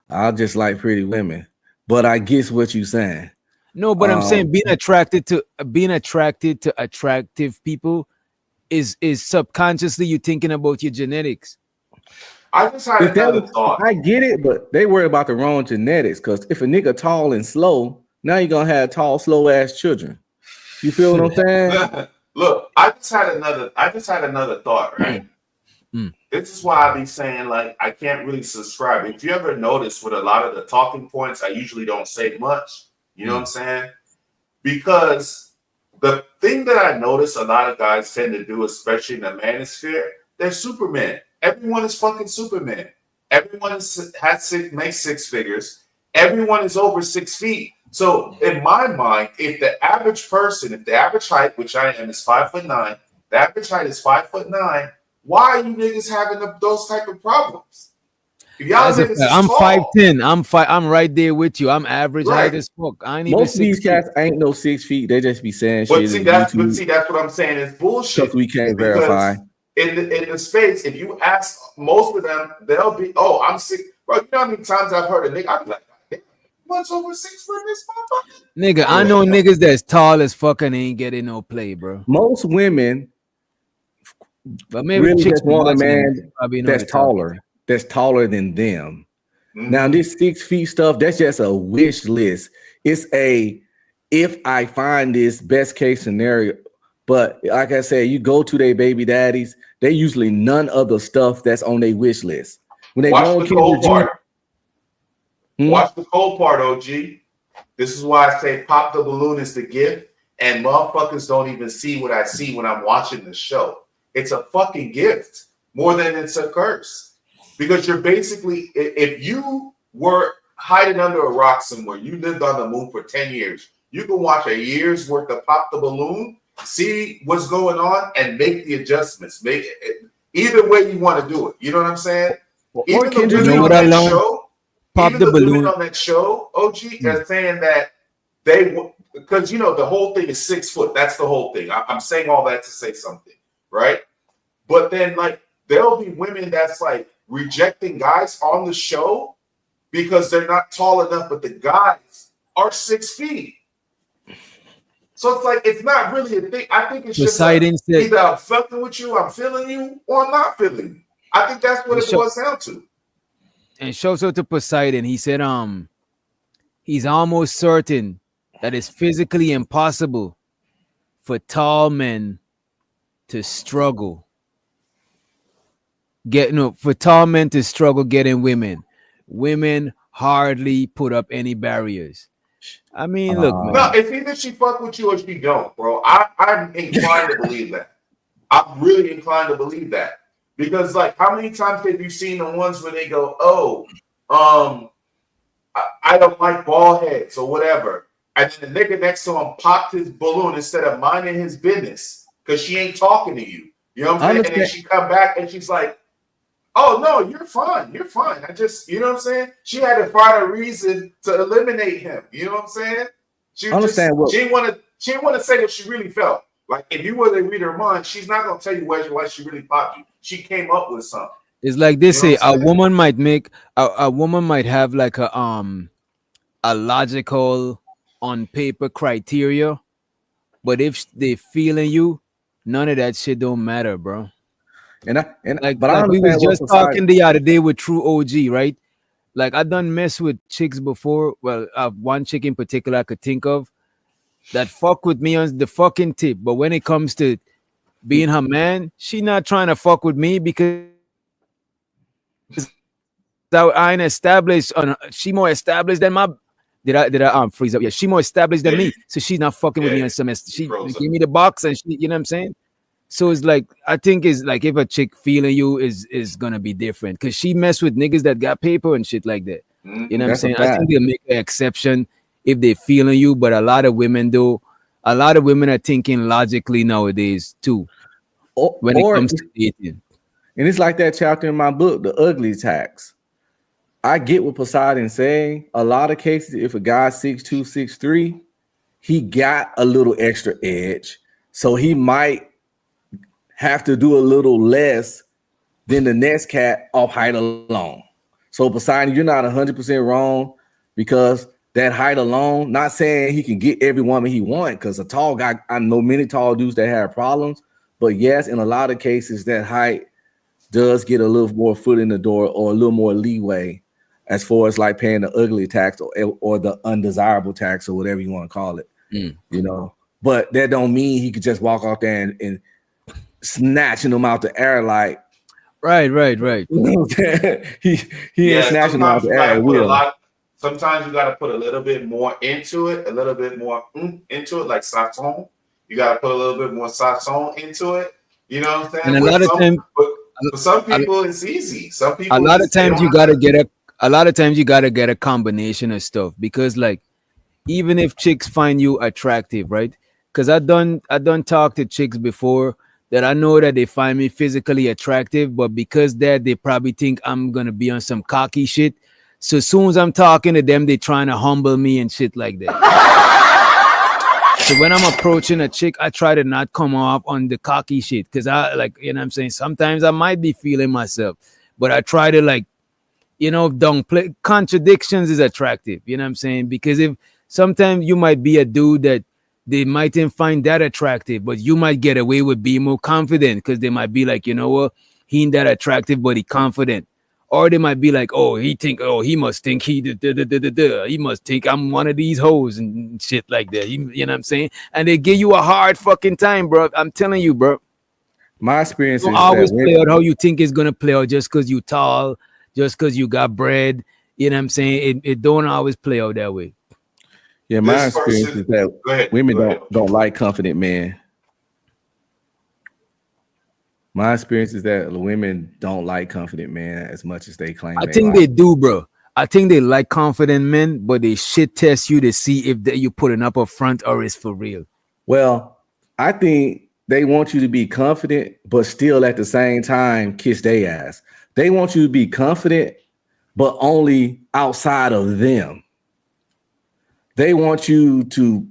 I just like pretty women. But I guess what you saying. No, but I'm Um, saying being attracted to attractive people is subconsciously you thinking about your genetics. I just had if that another was, thought. I get it, but they worry about the wrong genetics. Because if a nigga tall and slow, now you're gonna have tall, slow ass children. You feel what I'm saying? Look, I just had another thought, right? Mm. This is why I be saying like I can't really subscribe. If you ever notice with a lot of the talking points, I usually don't say much. You know what I'm saying? Because the thing that I notice a lot of guys tend to do, especially in the manosphere, they're Superman. Everyone is fucking Superman. Everyone makes six figures. Everyone is over 6 feet. So in my mind, if the average person, if the average height, which I am, is 5'9", the average height is 5'9". Why are you niggas having those type of problems? Y'all niggas is I'm tall. 5'10". I'm right there with you. I'm average height Right. as fuck. I ain't even Most of 6 these feet. cats ain't no 6 feet. They just be saying But shit see, in that's YouTube what I'm saying is because bullshit. we can't verify. Because in the States, if you ask most of them, they'll be, oh, I'm 6. Bro, you know how many times I've heard a nigga, I'd be like, "Damn, what's over 6 foot in this motherfucker?" Nigga, I know niggas that's tall as fuck and ain't getting no play, bro. Most women But maybe really chicks just want a watching and man probably know the that's taller than them. Mm-hmm. Now, this 6 feet stuff, that's just a wish list. It's a if I find this best case scenario. But like I said, you go to their baby daddies, they usually none of the stuff that's on their wish list. When they Watch go on the cold Kendra part. G, Watch the cold part, OG. This is why I say pop the balloon is the gift, and motherfuckers don't even see what I see when I'm watching the show. It's a fucking gift more than it's a curse. Because you're basically, if you were hiding under a rock somewhere, you lived on the moon for 10 years, you can watch a year's worth of Pop the Balloon, see what's going on, and make the adjustments. Make it either way you want to do it. You know what I'm saying? Even the women on that show, Pop the women balloon. on that show, OG, are saying that they, because you know the whole thing is 6 foot. That's the whole thing. I'm saying all that to say something, right? But then, like, there'll be women that's like rejecting guys on the show because they're not tall enough, but the guys are 6 feet. So it's like it's not really a thing. I think it's just either I'm fucking with you, I'm feeling you, or I'm not feeling you. I think that's what it boils down to. And shows out to Poseidon. He said, he's almost certain that it's physically impossible for tall men to struggle. For tall men to struggle getting women. Women hardly put up any barriers. I mean, look, man. No, it's either she fuck with you or she don't, bro. I'm inclined to believe that. I'm really inclined to believe that. Because, like, how many times have you seen the ones where they go, oh, I don't like bald heads or whatever. And then the nigga next to him popped his balloon instead of minding his business because she ain't talking to you. You know what I'm saying? And then she come back and she's like, oh, no, you're fine. You're fine. You know what I'm saying? She had to find a reason to eliminate him. You know what I'm saying? She didn't want to say what she really felt. Like, if you were to read her mind, she's not going to tell you why she really popped you. She came up with something. It's like they say a woman might have like a logical on paper criteria, but if they feeling you, none of that shit don't matter, bro. But we was just talking the other day with True OG, right? Like I done mess with chicks before. Well, one chick in particular I could think of that fuck with me on the fucking tip, but when it comes to being her man, she not trying to fuck with me because I ain't established on. She more established than my. Did I freeze up? Yeah, she more established than me, so she's not fucking with me on semester. She gave me the box, and you know what I'm saying. So it's like I think it's like if a chick feeling you is gonna be different because she mess with niggas that got paper and shit like that. You know what I'm saying? I think they'll make an exception if they feeling you, but a lot of women do. A lot of women are thinking logically nowadays too. When it comes to dating, and it's like that chapter in my book, The Ugly Tax. I get what Poseidon's saying. A lot of cases, if a guy's 6'2", 6'3", he got a little extra edge, so he might have to do a little less than the next cat off height alone. So Poseidon, you're not 100% wrong because that height alone, not saying he can get every woman he wants, because a tall guy, I know many tall dudes that have problems, but yes, in a lot of cases, that height does get a little more foot in the door or a little more leeway as far as like paying the ugly tax or the undesirable tax or whatever you want to call it, you know. But that don't mean he could just walk out there and snatching them out the air like right. he ain't snatching them out the air. Sometimes you got to put a little bit more into it, into it, like sazon. You got to put a little bit more sazon into it. You know what I'm saying? And a lot of times, for some people, it's easy. Some people, a lot of times you gotta get a combination of stuff because, like, even if chicks find you attractive, right? Because I done talked to chicks before that I know that they find me physically attractive, but because that they probably think I'm gonna be on some cocky shit. So as soon as I'm talking to them, they trying to humble me and shit like that. So when I'm approaching a chick, I try to not come off on the cocky shit because I like, you know what I'm saying? Sometimes I might be feeling myself, but I try to like, don't play contradictions is attractive, you know what I'm saying? Because if sometimes you might be a dude that they mightn't find that attractive, but you might get away with being more confident because they might be like, you know what, he ain't that attractive, but he confident. Or they might be like, oh, he must think he must think I'm one of these hoes and shit like that. You know what I'm saying? And they give you a hard fucking time, bro. I'm telling you, bro. My experience Don't is that always play out how you think it's gonna play out just because you tall, just because you got bread. You know what I'm saying? It don't always play out that way. yeah, my This experience person, is that go ahead. women Go ahead. don't like confident men. My experience is that women don't like confident men as much as they claim I they think like. they do, bro. I think they like confident men, but they shit test you to see if you putting up a front or it's for real. Well, I think they want you to be confident, but still at the same time kiss their ass. They want you to be confident, but only outside of them. They want you to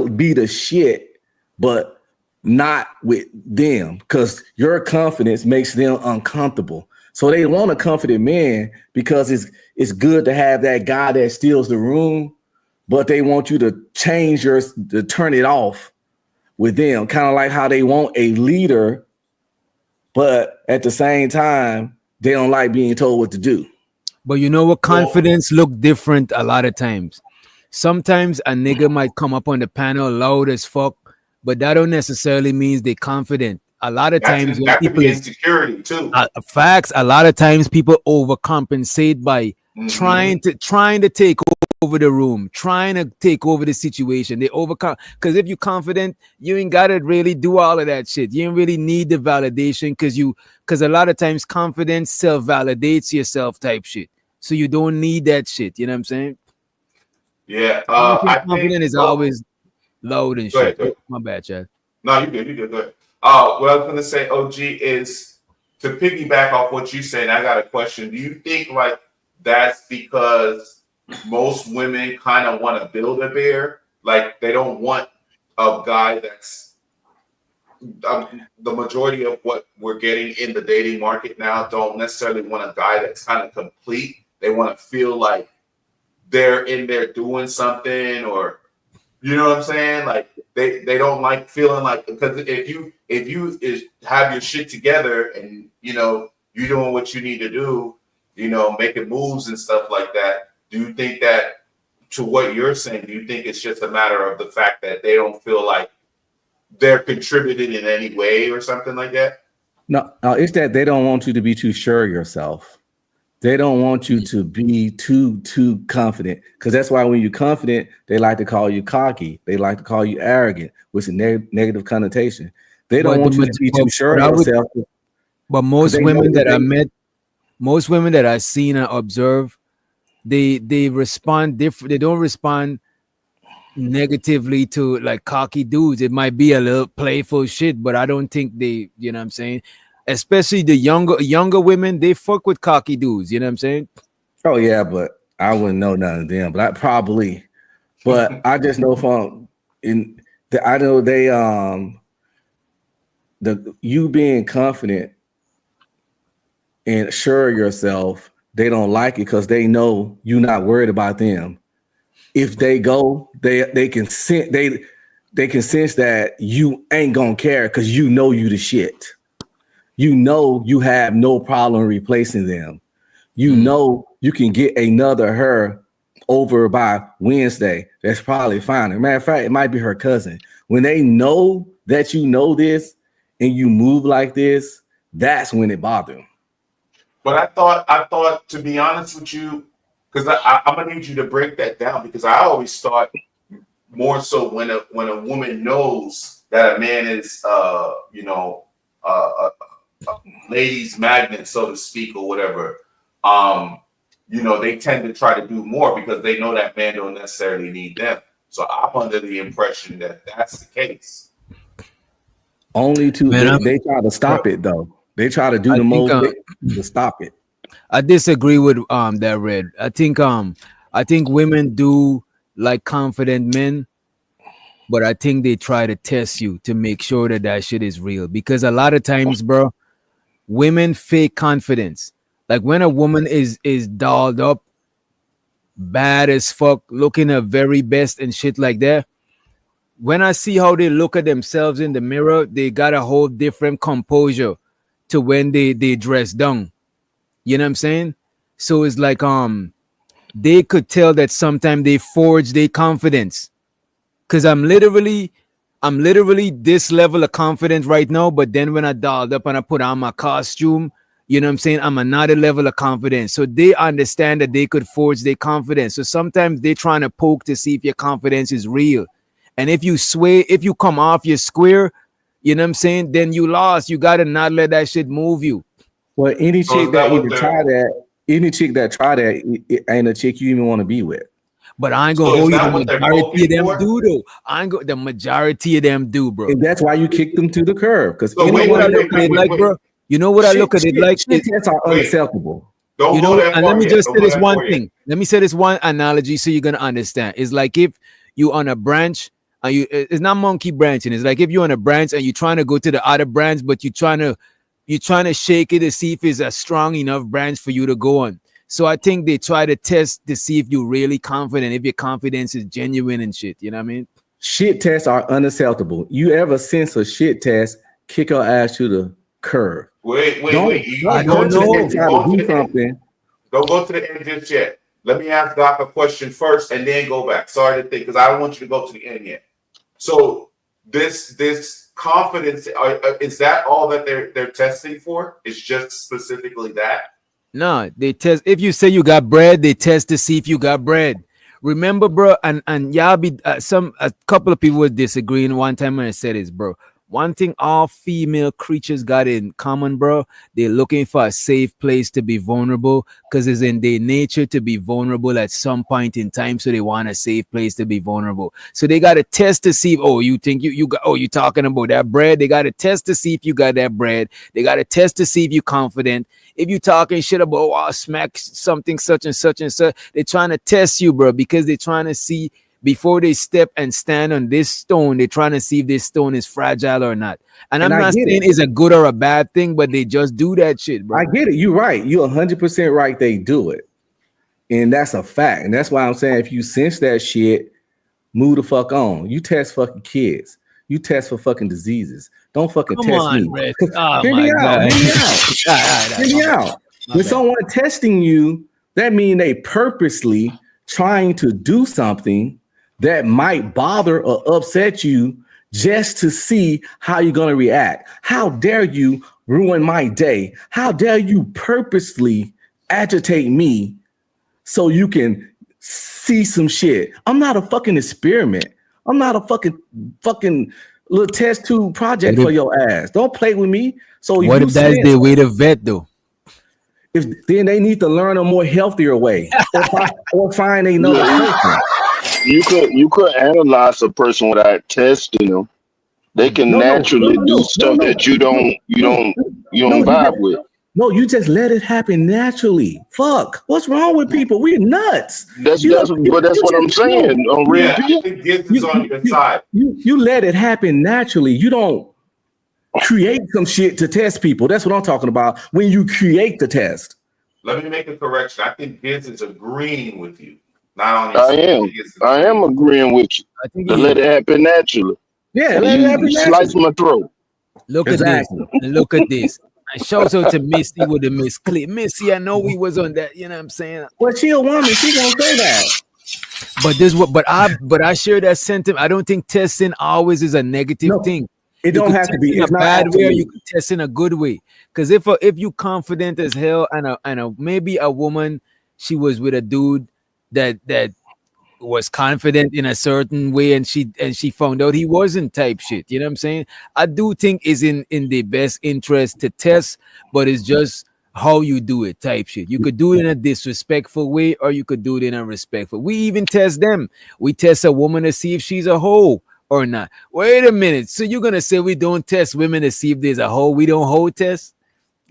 be the shit, but not with them because your confidence makes them uncomfortable. So they want a confident man because it's good to have that guy that steals the room, but they want you to to turn it off with them, kind of like how they want a leader, but at the same time, they don't like being told what to do. But you know what? Well, Confidence look different a lot of times. Sometimes a nigga might come up on the panel loud as fuck, but that don't necessarily means they confident. A lot of times when that could people be is insecurity too. facts, a lot of times people overcompensate by Mm-hmm. trying to take over the room, trying to take over the situation. They overcome because if you're confident, you ain't gotta really do all of that shit. You don't really need the validation because a lot of times confidence self-validates yourself type shit. So you don't need that shit. You know what I'm saying? Yeah. I don't think I think. confident is Oh, always loud and go shit. ahead. Go ahead. My bad, Chad. No, you good. You good. Go ahead. What I was gonna say, OG, is to piggyback off what you said. I got a question. Do you think like that's because most women kind of want to build a bear? Like they don't want a guy that's the majority of what we're getting in the dating market now don't necessarily want a guy that's kind of complete. They want to feel like they're in there doing something, or you know what I'm saying? Like they don't like feeling like, because if you have your shit together and you doing what you need to do, making moves and stuff like that. Do you think that, to what you're saying, do you think it's just a matter of the fact that they don't feel like they're contributing in any way or something like that? No, it's that they don't want you to be too sure of yourself. They don't want you to be too confident, because that's why when you're confident, they like to call you cocky. They like to call you arrogant, which is negative connotation. They don't But want you to be too sure of I would, yourself but because most they know women if that I met, most women that I've seen and observed, they respond different. They don't respond negatively to like cocky dudes. It might be a little playful shit, but I don't think they, you know what I'm saying? Especially the younger women, they fuck with cocky dudes, you know what I'm saying? oh yeah, but I wouldn't know none of them. But I probably, but I just know from I know they the you being confident and sure of yourself, they don't like it because they know you're not worried about them. If they go, they can sense they can sense that you ain't gonna care because you know you the shit. You know you have no problem replacing them. You know you can get another her over by Wednesday. That's probably fine. As a matter of fact, it might be her cousin. When they know that you know this and you move like this, that's when it bothers them. But I thought, to be honest with you, because I'm gonna need you to break that down, because I always thought more so when a woman knows that a man is a ladies magnet, so to speak, or whatever, they tend to try to do more because they know that man don't necessarily need them. So I'm under the impression that that's the case. Only to Man, they try to stop it though. They try to do I the think most to stop it. I disagree with that Red. I think women do like confident men, but I think they try to test you to make sure that that shit is real. Because a lot of times, bro, women fake confidence. Like when a woman is dolled up, bad as fuck, looking her very best and shit like that. When I see how they look at themselves in the mirror, they got a whole different composure to when they dress down. You know what I'm saying? So it's like they could tell that sometimes they forge their confidence. Cause I'm literally this level of confidence right now. But then when I dolled up and I put on my costume, you know what I'm saying? I'm another level of confidence. So they understand that they could forge their confidence. So sometimes they're trying to poke to see if your confidence is real. And if you sway, if you come off your square, you know what I'm saying? Then you lost. You gotta not let that shit move you. Well, any So chick is that that what even they're? try that, any chick that try that, it ain't a chick you even want to be with. But I ain't gonna So is hold you. The that what they're majority of poking them for? do though. I ain't go. The majority of them do, bro. And that's why you kick them to the curb. Because So You know wait, what I wait, look wait, at wait, it wait, like, wait, bro. You know what I look at it like? shit tests are wait. unacceptable. Don't You go know, that and let far me yet. just Don't say go this that one far yet. thing. Let me say this one analogy so you're gonna understand. It's like if you on a branch and it's not monkey branching. It's like if you're on a branch and you're trying to go to the other branch, but you're trying to shake it to see if it's a strong enough branch for you to go on. So I think they try to test to see if you're really confident, if your confidence is genuine and shit. You know what I mean? Shit tests are unacceptable. You ever sense a shit test, kick her ass to the curb. Wait, wait, Don't wait. You I ain't don't going to the know. end. purposely You're try to going to do the end. something. Don't go to the end just yet. Let me ask Doc a question first and then go back. Sorry to think, because I don't want you to go to the end yet. So this confidence is that all that they're testing for? It's just specifically that. No, they test if you say you got bread, they test to see if you got bread. Remember, bro, and y'all be a couple of people were disagreeing one time when I said this, bro. One thing all female creatures got in common, bro, they're looking for a safe place to be vulnerable because it's in their nature to be vulnerable at some point in time. So they want a safe place to be vulnerable. So they got to test to see if, oh, you think you got, oh, you talking about that bread? They got to test to see if you got that bread. They got to test to see if you're confident. If you talking shit about, oh, I'll smack something such and such and such, they're trying to test you, bro, because they're trying to see before they step and stand on this stone, they're trying to see if this stone is fragile or not. And And I'm I not get saying it. it's a good or a bad thing, but they just do that shit, bro. I get it. You're right. You're 100% right. They do it. And that's a fact. And that's why I'm saying if you sense that shit, move the fuck on. You test fucking kids. You test for fucking diseases. Don't fucking Come test on, me. Red. Oh Hear me my out. god. Hear me out. All Hear right, me my bad. out. My When bad. someone testing you, that means they purposely trying to do something that might bother or upset you just to see how you're going to react. How dare you ruin my day? How dare you purposely agitate me so you can see some shit? I'm not a fucking experiment. I'm not a fucking little test tube project What for if your ass. Don't play with me. So if what you if that's sense, their way to vet though? if then they need to learn a more healthier way, or find another Look, person. you could analyze a person without testing them. They Mm. can No, no, no, naturally no, do no, no, stuff no, that you no, don't you no, don't you no. don't You just vibe with. no, you just let it happen naturally. Fuck, what's wrong with people? We're nuts. That's You that's don't. but that's You what I'm just no. saying on real Yeah, I deal. think Gibbs is You on you your you side. you let it happen naturally. You don't create some shit to test people. That's what I'm talking about. When you create the test. Let me make a correction. I think Gibbs is agreeing with you, not on your I side. I am. think Gibbs is I am agreeing. agreeing with you I think to he let is. it happen naturally. Yeah, And let it you happen slice naturally. my throat. Look at this. Exactly. And look at this. And shouts out to Missy with the Miss Clip. Missy, I know we was on that, you know what I'm saying? Well, she a woman. She gonna say that. But this what but I share that sentiment. I don't think testing always is a negative No, thing. it You don't could have to test be. in a It's not bad way or you absolute. could test in a good way. Because if you confident as hell and maybe a woman she was with a dude that was confident in a certain way and she found out he wasn't type shit. You know what I'm saying? I do think is in the best interest to test, but it's just how you do it type shit. You could do it in a disrespectful way or you could do it in a respectful. We even test them. We test a woman to see if she's a hoe. or not? Wait a minute. So you're gonna say we don't test women to see if there's a hole? We don't hole test?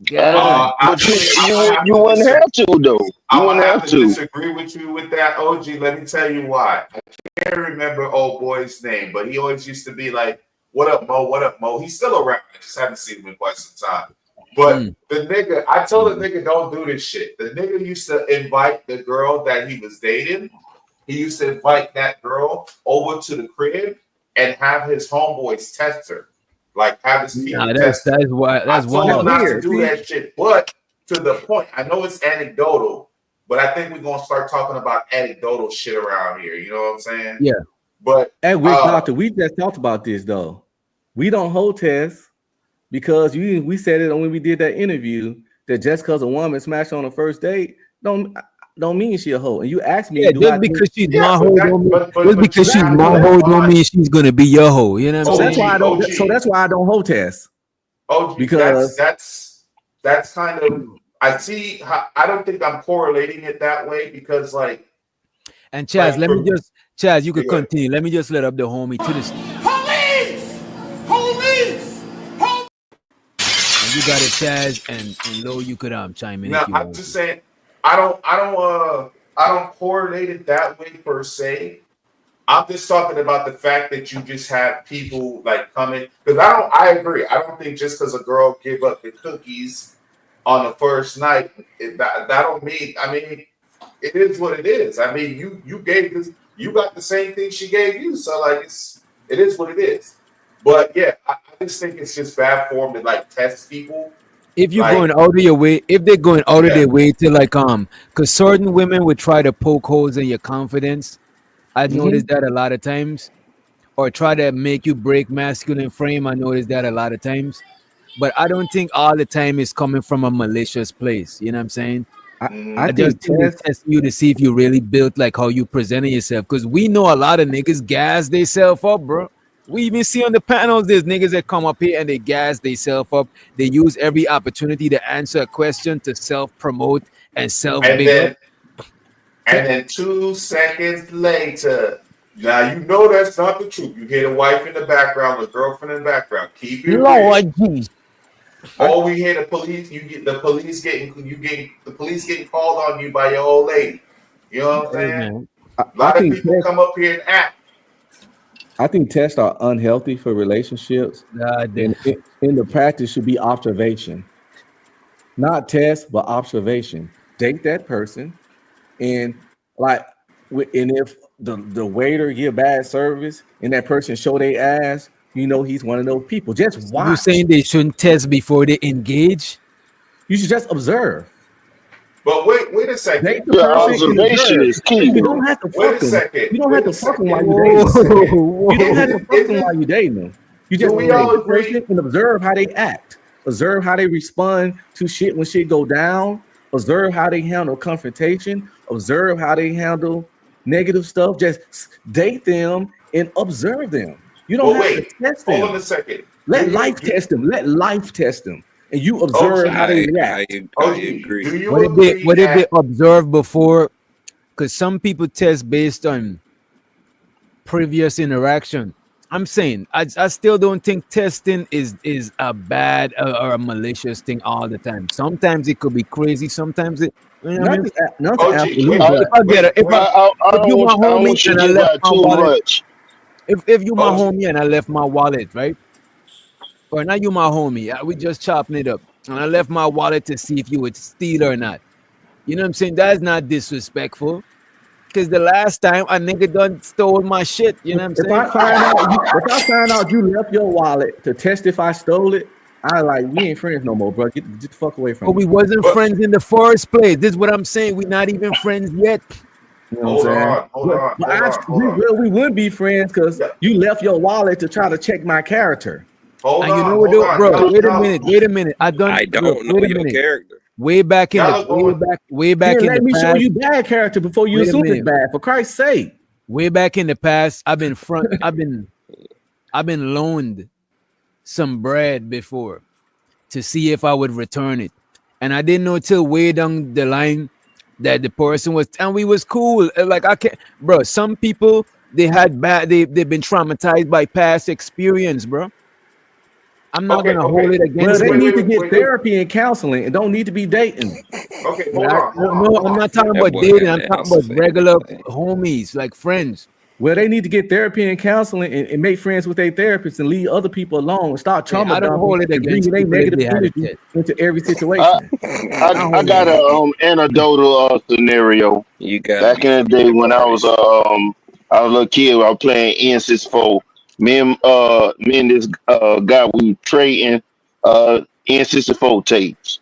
God. But I'm gonna have you to wouldn't have to though. You I'm gonna wouldn't have have to to. disagree with you with that, OG. Let me tell you why. I can't remember old boy's name, but he always used to be like, "What up, Mo? What up, Mo?" He's still around. I just haven't seen him in quite some time. But the nigga, I told the nigga, don't do this shit. The nigga used to invite the girl that he was dating. He used to invite that girl over to the crib and have his homeboys test her, like have his people Nah, test her. that's why I that's told him wild. not to do that shit, but to the point. I know it's anecdotal, but I think we're gonna start talking about anecdotal shit around here. You know what I'm saying? Yeah. But And with doctor, we just talked about this though. We don't hold tests because we said it when we did that interview that just because a woman smashed on a first date don't mean she a hoe. And you asked me, Yeah, do I just think because she's yeah, my but hoe that, don't mean just but you because she's have my to hoe don't define. mean she's gonna be your hoe. You know what I'm so that's saying? why I don't OG, so that's why I don't hold tests. OG, Because that's kind of. I see. I don't think I'm correlating it that way because, And Chaz, let me for just Chaz, you could yeah. continue. Let me just let up the homie to this. Police! Police! And you got it, Chaz, and Lo, you could chime in if No, you I'm want just to. saying. I don't correlate it that way per se. I'm just talking about the fact that you just have people like coming because I agree. I don't think just because a girl give up the cookies on the first night, that don't mean. I mean, it is what it is. I mean, you gave this, you got the same thing she gave you, so like it is what it is. But yeah, I just think it's just bad form to like test people. If you're going Like out of your way, if they're going out of yeah, their way to because certain women would try to poke holes in your confidence. I've noticed that a lot of times, or try to make you break masculine frame. I noticed that a lot of times, but I don't think all the time it's coming from a malicious place. You know what I'm saying? I I mm-hmm. just think think they tests testing you to see if you really built like how you presenting yourself. Because we know a lot of niggas gas themselves up, bro. We even see on the panels there's niggas that come up here and they gas themselves up. They use every opportunity to answer a question to self promote and self and big up. then and then 2 seconds later, now you know that's not the truth. You hear the wife in the background, the girlfriend in the background. Keep it real. Lord jeez. All we hear the police, you get the police getting called on you by your old lady. You know what I'm Hey saying? man. A I lot of think people come up here and act. I think tests are unhealthy for relationships, God damn. and in the practice should be observation, not test, but observation. Date that person, and like, and if the waiter give bad service and that person show their ass, you know he's one of those people. Just You watch. saying they shouldn't test before they engage? You should just observe. But wait a second. Date the Yeah, person and observation observe. is key And you though. don't have to Wait a fuck them. second. You don't have Wait a to fuck them while second. you Wait dating a them. second. You don't Whoa, have to whoa. fuck them while Isn't you dating them. You do just we date all the agree? person and observe how they act. Observe how they respond to shit when shit go down. Observe how they handle confrontation. Observe how they handle negative stuff. Just date them and observe them. You don't But have to wait, test hold on a them. second. Let life test them. Let life test them. And you observe how OG, they I react. I OG, agree. do What you if they agree what if they that observe before? Because some people test based on previous interaction. I'm saying I still don't think testing is a bad or a malicious thing all the time. Sometimes it could be crazy. Sometimes it, you know what I mean. Not to OG, absolute, wait, but If I get wait, a, if I wait. I if you my I don't homie want you to and I get left by my too wallet, much. if you my OG, homie and I left my wallet, right? Or not you my homie, we just chopping it up, and I left my wallet to see if you would steal or not. You know what I'm saying? That's not disrespectful. Cause the last time a nigga done stole my shit, you know what I'm if saying? if I find out you left your wallet to test if I stole it, I like we ain't friends no more, bro. Get the fuck away But from we me. wasn't but friends in the first place. This is what I'm saying. We're not even friends yet. You know what I'm hold saying? on, hold on, But hold on, hold on. we wouldn't be friends because Yeah, you left your wallet to try to check my character. hold And you know on, what, hold though, on. bro? Y'all, Wait a y'all, minute. Wait a minute. I done, I bro. don't know Wait a your minute. character. Way back in the y'all are going. way back Then in let the me show past. you bad character before you Wait a assume it's minute. bad. For Christ's sake. Way back in the past, I've been loaned some bread before to see if I would return it, and I didn't know till way down the line that the person was, and we was cool. Like I can't, bro. Some people They had bad. They've been traumatized by past experience, bro. I'm not Okay, gonna hold okay. it Well, against they them. need to get Wait. therapy and counseling and don't need to be dating. Okay, Yeah, no, I'm not talking That about boy got dating. I'm the talking answer about for regular everything. homies, like friends. Well, they need to get therapy and counseling and make friends with their therapists and leave other people alone and start Hey, trauma I don't dumping hold it and bringing against their people if negative they had a energy test. into every I situation. I don't I hold it got against a them. anecdotal scenario You gotta back be in the friends day with when parties. I was a little kid. I was playing N64. Me and this guy, we were trading N64 tapes.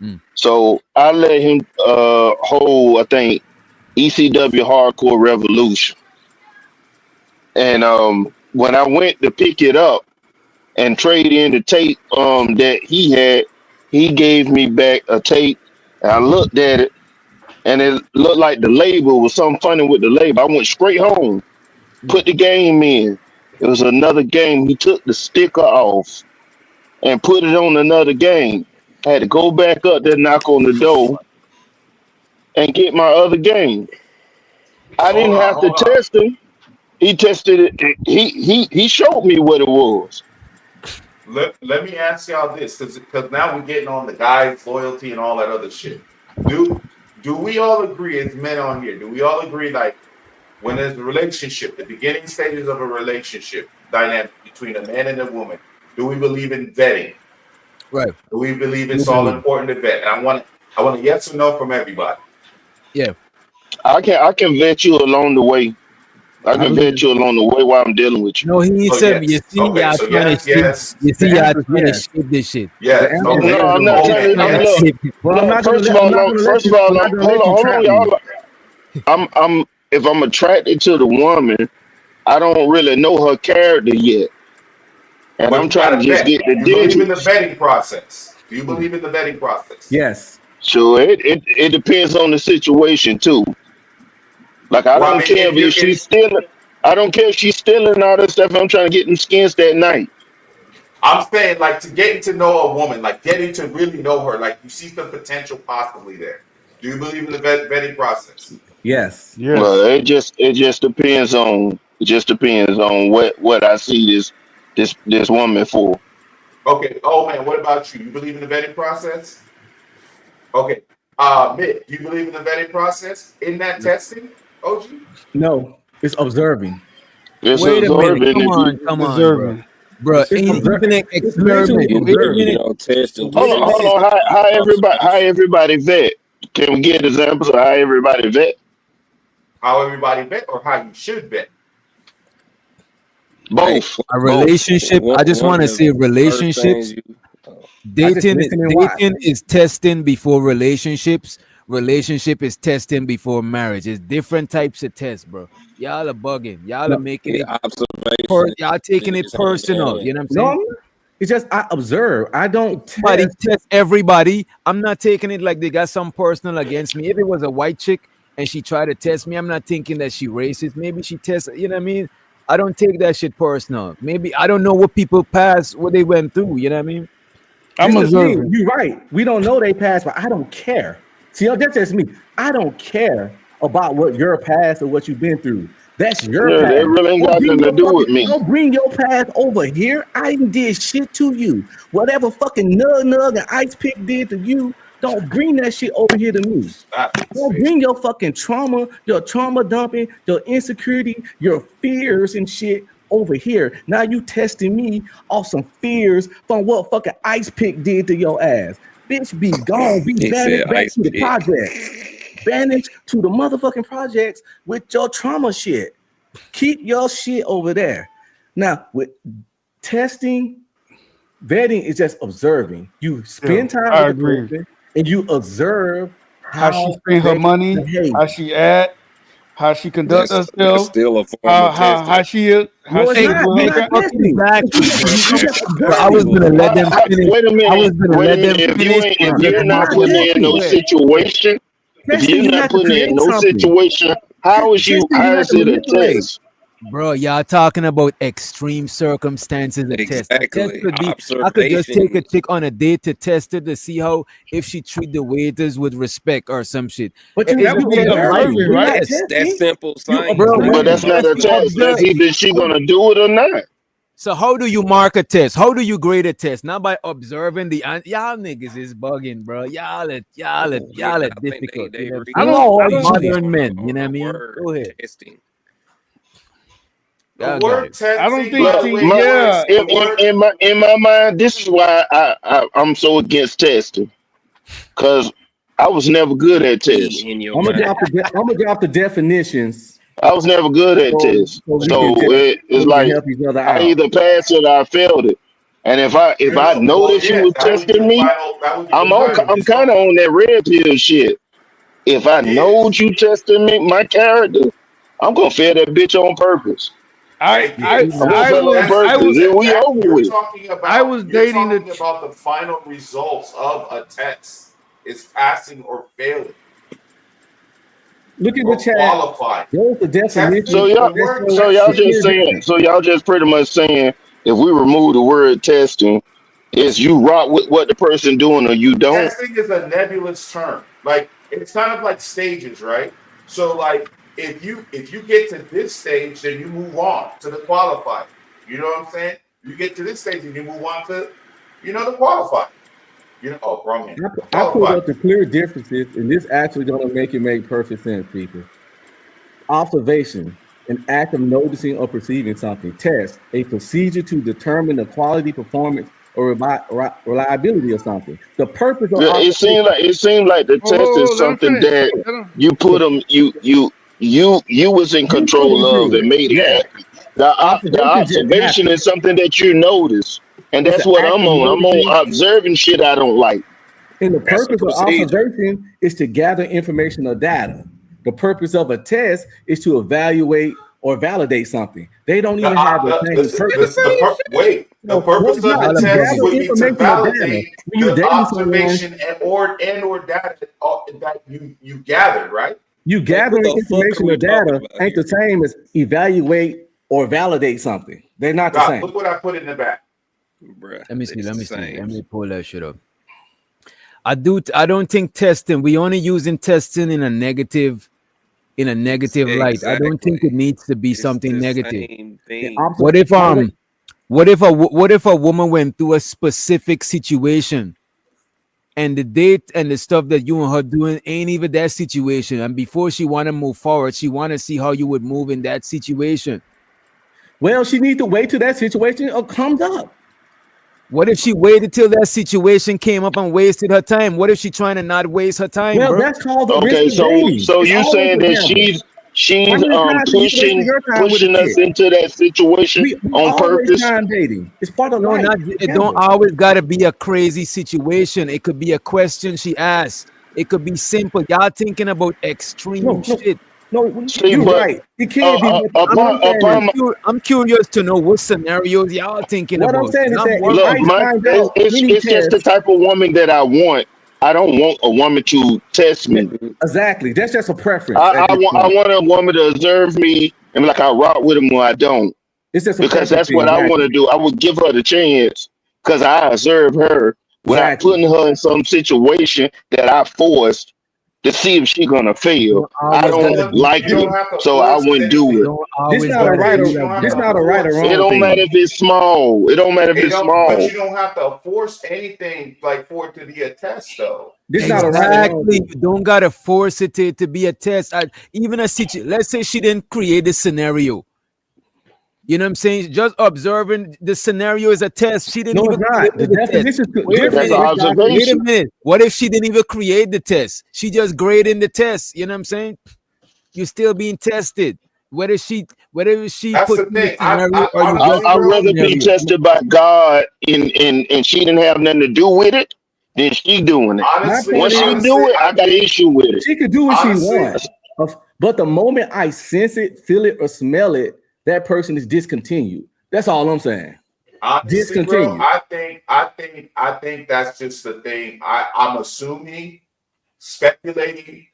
Mm. So I let him hold, I think, ECW Hardcore Revolution. And when I went to pick it up and trade in the tape that he had, he gave me back a tape. And I looked at it, and it looked like the label was something funny with the label. I went straight home, put the game in. It was another game. He took the sticker off and put it on another game. I had to go back up there, knock on the door, and get my other game. I didn't have to Hold on. test him. He tested it. He showed me what it was. Let me ask y'all this, because now we're getting on the guy's loyalty and all that other shit. Do we all agree as men on here? Do we all agree like when there's a relationship, the beginning stages of a relationship dynamic between a man and a woman, do we believe in vetting? Right. Do we believe We it's all believe. important to vet? And I want a yes or no from everybody. Yeah. I can vet you along the way. I I can believe vet it. you along the way while I'm dealing with you. No, he So said. You yes. see, Okay, y'all so trying to yes, shape. yes, You see, The y'all answer is trying to yes. shape this shit. The yes. answer is No, Okay. yes. I'm not Y'all trying to. trying Okay. to Look. shape it. Well, I'm Look. not gonna First of let. I'm all, not gonna let first of you. I'm all, not gonna hold let on, you hold on, trap me. y'all. I'm. If I'm attracted to the woman, I don't really know her character yet, and But I'm you trying got to to just vet. get the You believe in the digits. vetting process. Do you believe in the vetting process? Yes. Sure, it depends on the situation too. Like I Well, I don't mean, care if she's stealing. I don't care if she's stealing all that stuff. I'm trying to get them skins that night. I'm saying like to getting to know a woman, like getting to really know her, like you see some potential possibly there. Do you believe in the vetting process? Yes. Well, Yes. it just depends on what I see this woman for. Okay. Oh man, what about you? You believe in the vetting process? Okay. Mick, do you believe in the vetting process in that testing? OG? No. It's observing. It's Wait a minute. absorbing if you Come on, bro. Deserving. Bro, It's ain't observe. even an It's literally experiment. You Wait a observing. minute. don't test and Wait hold a on, hold just minute. on. How observation. everybody vet? Can we get examples of how everybody vet? How everybody vet or how you should vet? Like Both, A both. relationship. I just one want of to the say first things relationships. you oh, I just Dating, listen and watch. dating is testing before relationships. Relationship is testing before marriage. It's different types of tests, bro. Y'all are bugging. Y'all are No, making yeah, it observation y'all taking it is hand in personal. hand. You know what I'm no, saying? I'm not. It's just I observe. I don't Somebody test. test everybody. I'm not taking it like they got some personal against me. If it was a white chick and she tried to test me, I'm not thinking that she racist. Maybe she tests, you know what I mean? I don't take that shit personal. Maybe I don't know what people passed, what they went through, you know what I mean? I'm This is me. observing. You're right. We don't know they past, but I don't care. See, that's just me. I don't care about what your past or what you've been through. That's your Yeah, past. that really ain't Don't got bring nothing to your do with fucking me. don't bring your past over here. I ain't did shit to you. Whatever fucking nug and ice pick did to you, don't bring that shit over here to me. Stop this Don't face. bring your trauma dumping, your insecurity, your fears and shit over here. Now you testing me off some fears from what fucking Ice Pick did to your ass. Bitch, be gone. Be He said banished back ice to the pick. projects. Banished to the motherfucking projects with your trauma shit. Keep your shit over there. Now, with testing, vetting is just observing. You Yeah, spend time with I the agree. person and you observe How she how spend her they money, behave. how she act, how she conduct That's herself, still a form how of how testing. how she is, how No, it's she Hey, is not. with You're her hey, not fucking testing. exactly, bro. You're That's just But I was observing. still a gonna let form them of finish. Wait a I minute. was gonna Wait a let them minute. If you finish ain't, and if let you're them not have Not their putting little in shit. no Go testing. ahead. situation, if Testing, you're you not have to putting in create no something. situation, how is Testing, you have it to a manipulate. test? Bro, y'all talking about extreme circumstances to test. A test Exactly. could be, I could just take a Observation. chick on a date to test her to see how if she treat the waiters with respect or some shit. But you That If you would be get a light, observing, you're right? not That's testing. simple You science, bro. man. But What That's you that's all not it a test to test. is. That's observe? either she How, gonna do it or not. so how do you mark a test? How do you grade a test? Not by observing y'all niggas is bugging, bro. Yeah, Y'all are I think they difficult. You they know what I'm I saying? reading too don't. I much don't. Modern men, you on know what I the mean? word Go ahead. testing. The Y'all got word it. I don't testing, think by Look, the she. way, my Yeah. the word in my mind, this is why I'm so against testing. Cause I was never good The at key tests. in your I'm gonna mind. drop the definitions I was never good at tests. so we can So test, so it's we can like help each other I out. either passed it or I failed it. And if I no. know Well, that she yeah, was testing me, that would be the final I'm kind of result. on that red pill shit. If I know Is you testing me, my character, I'm gonna fail that bitch on purpose. I. Hey, I. is I'm gonna I fail on was. I purpose. was. Then we that over with. I was you're dating the. talking about the final results of a test is passing or failing Look at the or chat. qualifying. There's the definition. Testing, the word So y'all testing, just Clear saying, difference. so y'all just pretty much saying, if we remove the word testing, is you rock with what the person doing or you don't. testing is a nebulous term. Like it's kind of like stages, right? So like if you get to this stage, then you move on to the qualifier. You know what I'm saying? You get to this stage and you move on to, the qualifier. Wrong hand. I pulled Qualifier. up the clear differences, and this actually gonna make it make perfect sense, people. Observation, an act of noticing or perceiving something. Test, a procedure to determine the quality, performance, or reliability of something. The purpose of Yeah, observation. it seemed like the Oh, test is let him something finish. that Let him. you put The, them, you was in you put them control of through and it. made it Yeah. happen. The Observation just observation happened. is something that you notice, and It's that's an what act I'm of on. I'm noticing. on observing shit I don't like. And the That's a purpose of procedure. observation is to gather information or data. The purpose of a test is to evaluate or validate something. They don't The, even have the same purpose. wait. The So what purpose is of not the Y'all are to test bugging. gather would be to information or data validate when you're the dating someone. observation and or data that you gathered, right? You Like, what gathering the fuck are information or we talking data about ain't the here? same as evaluate or validate something. They're not the God, same. look what I put in the back. Bruh, Let me see. it's Let the me see. Let same. me pull that shit up. I don't think testing. We only using testing in a negative light. I don't think it Exactly. needs to be It's something the negative. same And thing. What if by the way, what if a woman went through a specific situation and the date and the stuff that you and her doing ain't even that situation, and before she want to move forward, she want to see how you would move in that situation. well, she needs to wait till that situation comes up. What if she waited till that situation came up and wasted her time? What if she trying to not waste her time, Well, bro? that's called the risk Okay, of dating. so It's you always saying a that gamble. How she's many times have you wasted your time with a pushing us chick? into that situation We on all waste purpose? time dating. It's part of No, life. not It's a it. Don't gamble. always gotta be a crazy situation. It could be a question she asked. It could be simple. Y'all thinking about extreme No, no, shit. no. See, You're but right. It can't be. But what I'm saying is, upon I'm curious to know what scenarios y'all thinking what I'm about. saying 'Cause is I'm that if working look, I with my find out any it's just the test, type of woman that I want. I don't want a woman to test that, me. exactly, that's just a preference at this I point. want a woman to observe me and be like I rock with him or I don't, It's just a because preference that's thing. what I want to Exactly. do. I would give her the chance because I observe her without Exactly. putting her in some situation that I forced to see if she gonna fail. don't I always It don't gotta doesn't. be like You it, don't have to so I force wouldn't do it it. anything. don't This always not a What gotta it right be is, or you don't like have this that, to not a bro. right or force. It wrong don't matter thing. if it's small. It don't matter if It it's don't. But small. you don't have to force anything like for it to be a test, though. This not a right or wrong Exactly. thing. You don't gotta force it to be a test. Even a situation. Let's say she didn't create the scenario. You know what I'm saying? Just observing the scenario is a test. She didn't No, even it's create not. The the test. definition is Wait a That's different. an minute. Which I can. Wait a observation. minute. What if she didn't even create the test? She just grading the test. You know what I'm saying? You're still being tested. Whether she That's put the in the thing. scenario I or you just honestly, I'd put the bro. rather be scenario. tested by God and she didn't have nothing to do with it than she doing it. My Honestly, point Once she is, do it, I I got an think issue with it. she can do what she honestly, wants. But the moment I sense it, feel it, or smell it, that person is discontinued. That's all I'm saying. honestly, bro. Discontinued. I think that's just the thing. I'm assuming, speculating,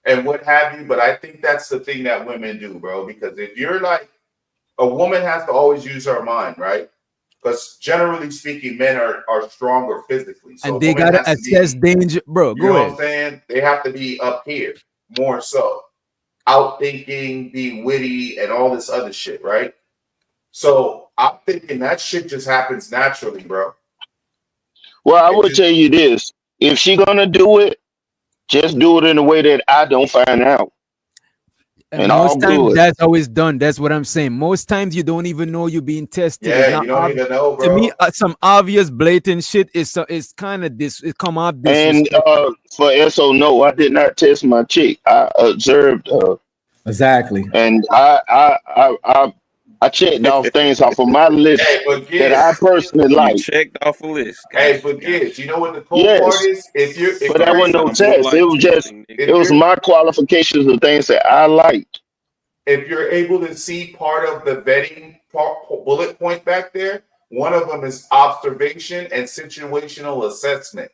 and what have you. But I think that's the thing that women do, bro. Because if you're like a woman has to always use her mind, right? Because generally speaking, men are stronger physically. So And a they woman gotta has to assess be, danger, bro. you know Go what ahead. I'm saying? They have to be up here more so. Outthinking, be witty, and all this other shit, right? So I'm thinking that shit just happens naturally, bro. Well, I It will just tell you this: if she gonna do it, just do it in a way that I don't find out, And and all most times good. that's how it's done. That's what I'm saying. Most times you don't even know you're being tested. It's yeah, not you don't even know, to me. bro. Some obvious blatant shit is it's kind of this. It come off And disrespectful. for SO, no, I did not test my chick. I observed her, Exactly. and I checked off things off of my list Hey, but that I Giz, personally You like. checked off a list. hey, Gotcha. but Gotcha. Giz, you know what the cool part Yes, is? but If that you're wasn't no Some people test. It like was just testing, it if nigga. was you're my qualifications of things that I liked. if you're able to see part of the vetting bullet point back there, one of them is observation and situational assessment.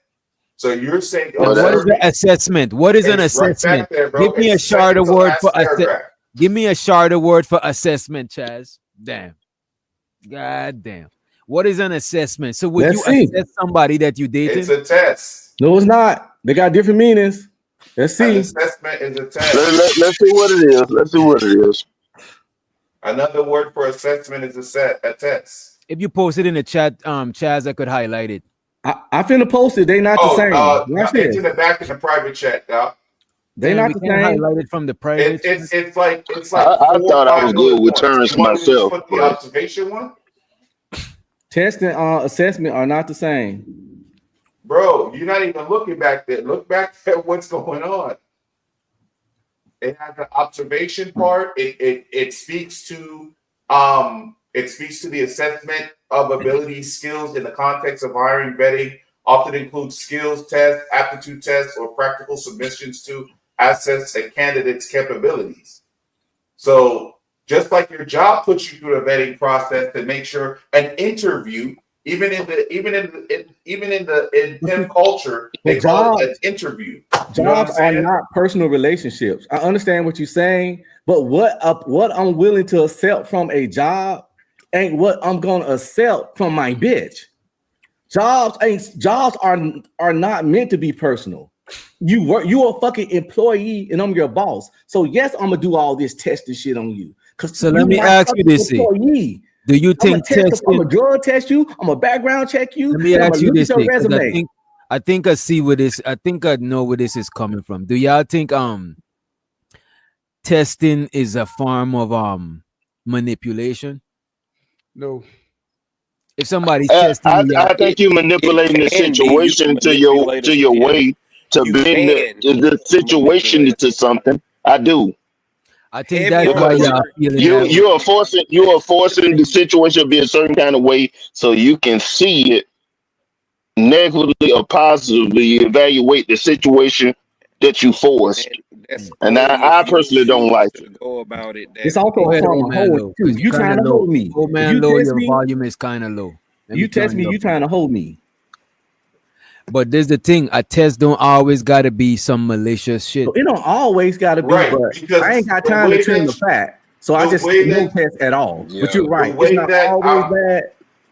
So you're saying Well, And what is that's the observing. assessment? What is an It's right back assessment? there, bro. Give me It's a the second shorter to word for last paragraph. Give me a shorter word for assessment, Chaz. Damn. God damn. What is an assessment? So would you Let's see. assess somebody that you It's dating? a test. No, it's not. They got different meanings. Let's An see. assessment is a let, test. let's see what it is. Let's see what it is. Another word for assessment is a test. If you post it in the chat, Chaz, I could highlight it. I finna post it. They not the Oh, same. no, Watch it's this. in the back in the private chat, dog. They Damn, not we the can't same. highlight it from the private chat. It's like I 4 or thought I was 5 good bullet with points. terms You want me to just myself, put the but observation one? Test and assessment are not the same. Bro, you're not even looking back there. Look back at what's going on. It has an observation part. It speaks to the assessment of abilities, skills in the context of hiring, vetting, often includes skills tests, aptitude tests, or practical submissions to assess a candidate's capabilities. So just like your job puts you through a vetting process to make sure an interview, in pimp culture, they But call it jobs, an interview. You know what I'm jobs are saying? not personal relationships. I understand what you're saying, but what I'm willing to accept from a job ain't what I'm gonna accept from my bitch. Jobs are not meant to be personal. You're a fucking employee and I'm your boss. So yes, I'm gonna do all this testing shit on you because So let you me my ask you fucking this: employee. do you I'm gonna think test. I'm testing? gonna drug test you. I'm gonna background check you, Let me and I'm ask gonna you look at this your because resume. I think I see where this. I think I know where this is coming from. Do y'all think testing is a form of manipulation? No. If somebody's testing you, I think you It manipulating the can be. You can situation manipulate to us. your Yeah, way to you bend can the situation manipulate us. into something. I do. I think Heavy that's on why Because y'all work. feeling You that way. you are forcing the situation to be a certain kind of way so you can see it negatively or positively evaluate the situation that you forced. and that's And only I if you personally don't choose like to it. go about it It's that also Go a way. ahead, form old of man, hold low, too. because you You kind trying of to low. hold me. Old If man, you low, test your me, volume is kind of low. Let me you test turn me. it up You for trying you. to hold me. But there's the thing: a test don't always gotta be some malicious So shit. it don't always got to be, Right, but I ain't because got time to trim the fat. So I the just say way no that test at all. But Yeah. you're the right. It's way not that always bad,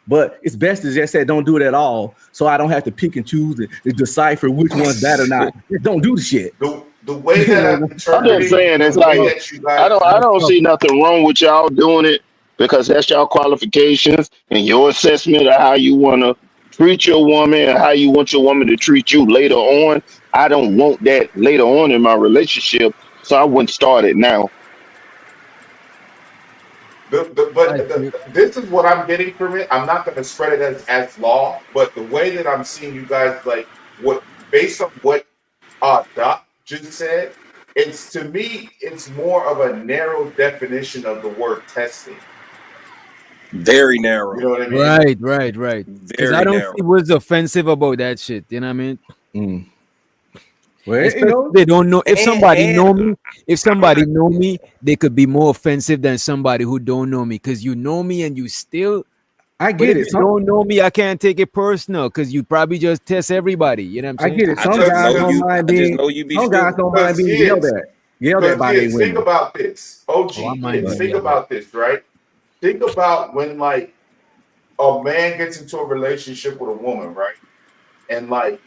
but it's best to just say don't do it at all. So I don't have to pick and choose and decipher which one's bad or not. Just don't do the shit. the way that I'm I'm just interpreting saying the it's way like that you guys I That's don't tough. see nothing wrong with y'all doing it because that's y'all qualifications and your assessment of how you want to treat your woman and how you want your woman to treat you later on. I don't want that later on in my relationship, so I wouldn't start it now. That's it. this is what I'm getting from it. I'm not going to spread it as law, but the way that I'm seeing you guys like what based on what Doc just said, it's to me it's more of a narrow definition of the word testing. Very You narrow. know what I mean? Right. Because I Very don't see narrow. what's offensive about that shit. You know what I mean? Mm. Well, Especially if they don't know. And If I'm somebody not. know me, they could be more offensive than somebody who don't know me. Because you know me and you still. I But get if it. you don't know me, I can't take it personal. Because you probably just test everybody. You know what I'm I saying? get it. I just know you. I just know you be Some guys stupid. don't mind Because being kids, yelled at because by their kids, think women. about this. OG Oh, I mind kids, being think yelled at. about this, right? think about when like a man gets into a relationship with a woman, right? And like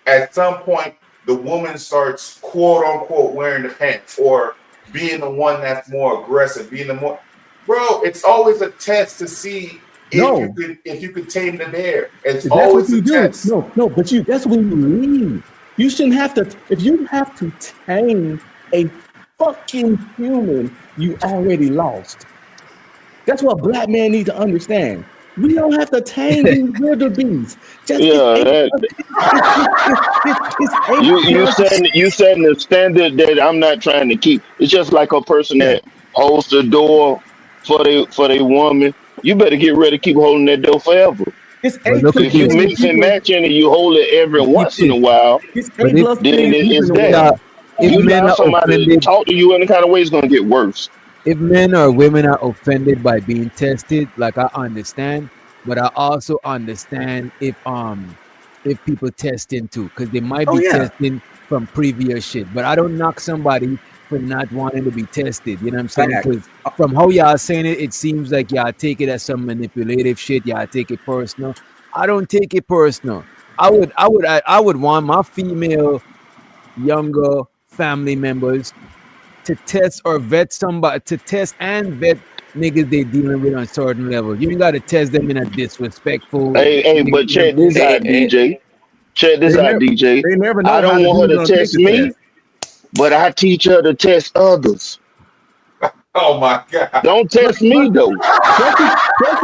at some point, the woman starts quote unquote wearing the pants or being the one that's more aggressive, being the more bro. It's always a test to see No, if you could tame the bear. It's that's what always a you do. test. No, but that's when you leave. You shouldn't have to. If you have to tame a fucking human, you already lost. That's what black men need to understand. We don't have to tame these wildebeests. Just Yeah, it's a you setting the standard that I'm not trying to keep. It's just like a person yeah. that holds the door for they woman. You better get ready to keep holding that door forever. It's But A look plus at If you this. 10 mix and people. match and you hold it every But keep once in this. a while, It's A But if plus 10 then people it's in the if, that. uh, world. if You men allow are somebody to offended, talk to you any kind of way, it's gonna get worse. if men or women are offended by being tested, like I understand, but I also understand if people testing too, because they might Oh be yeah, testing from previous shit. But I don't knock somebody for not wanting to be tested. You know what I'm saying? facts. Because from how y'all saying it, it seems like y'all take it as some manipulative shit. Y'all take it personal. I don't take it personal. I would want my female younger family members to test or vet somebody, to test and vet niggas they dealing with on certain levels. You ain't gotta test them in a disrespectful. Hey, You but know what I'm check this saying? out, DJ. Check They this out, never DJ. they never I know how don't the want dude's her to gonna take test the test. me, but I teach her to test others. Oh my god! Don't Plus, test plus, me though. plus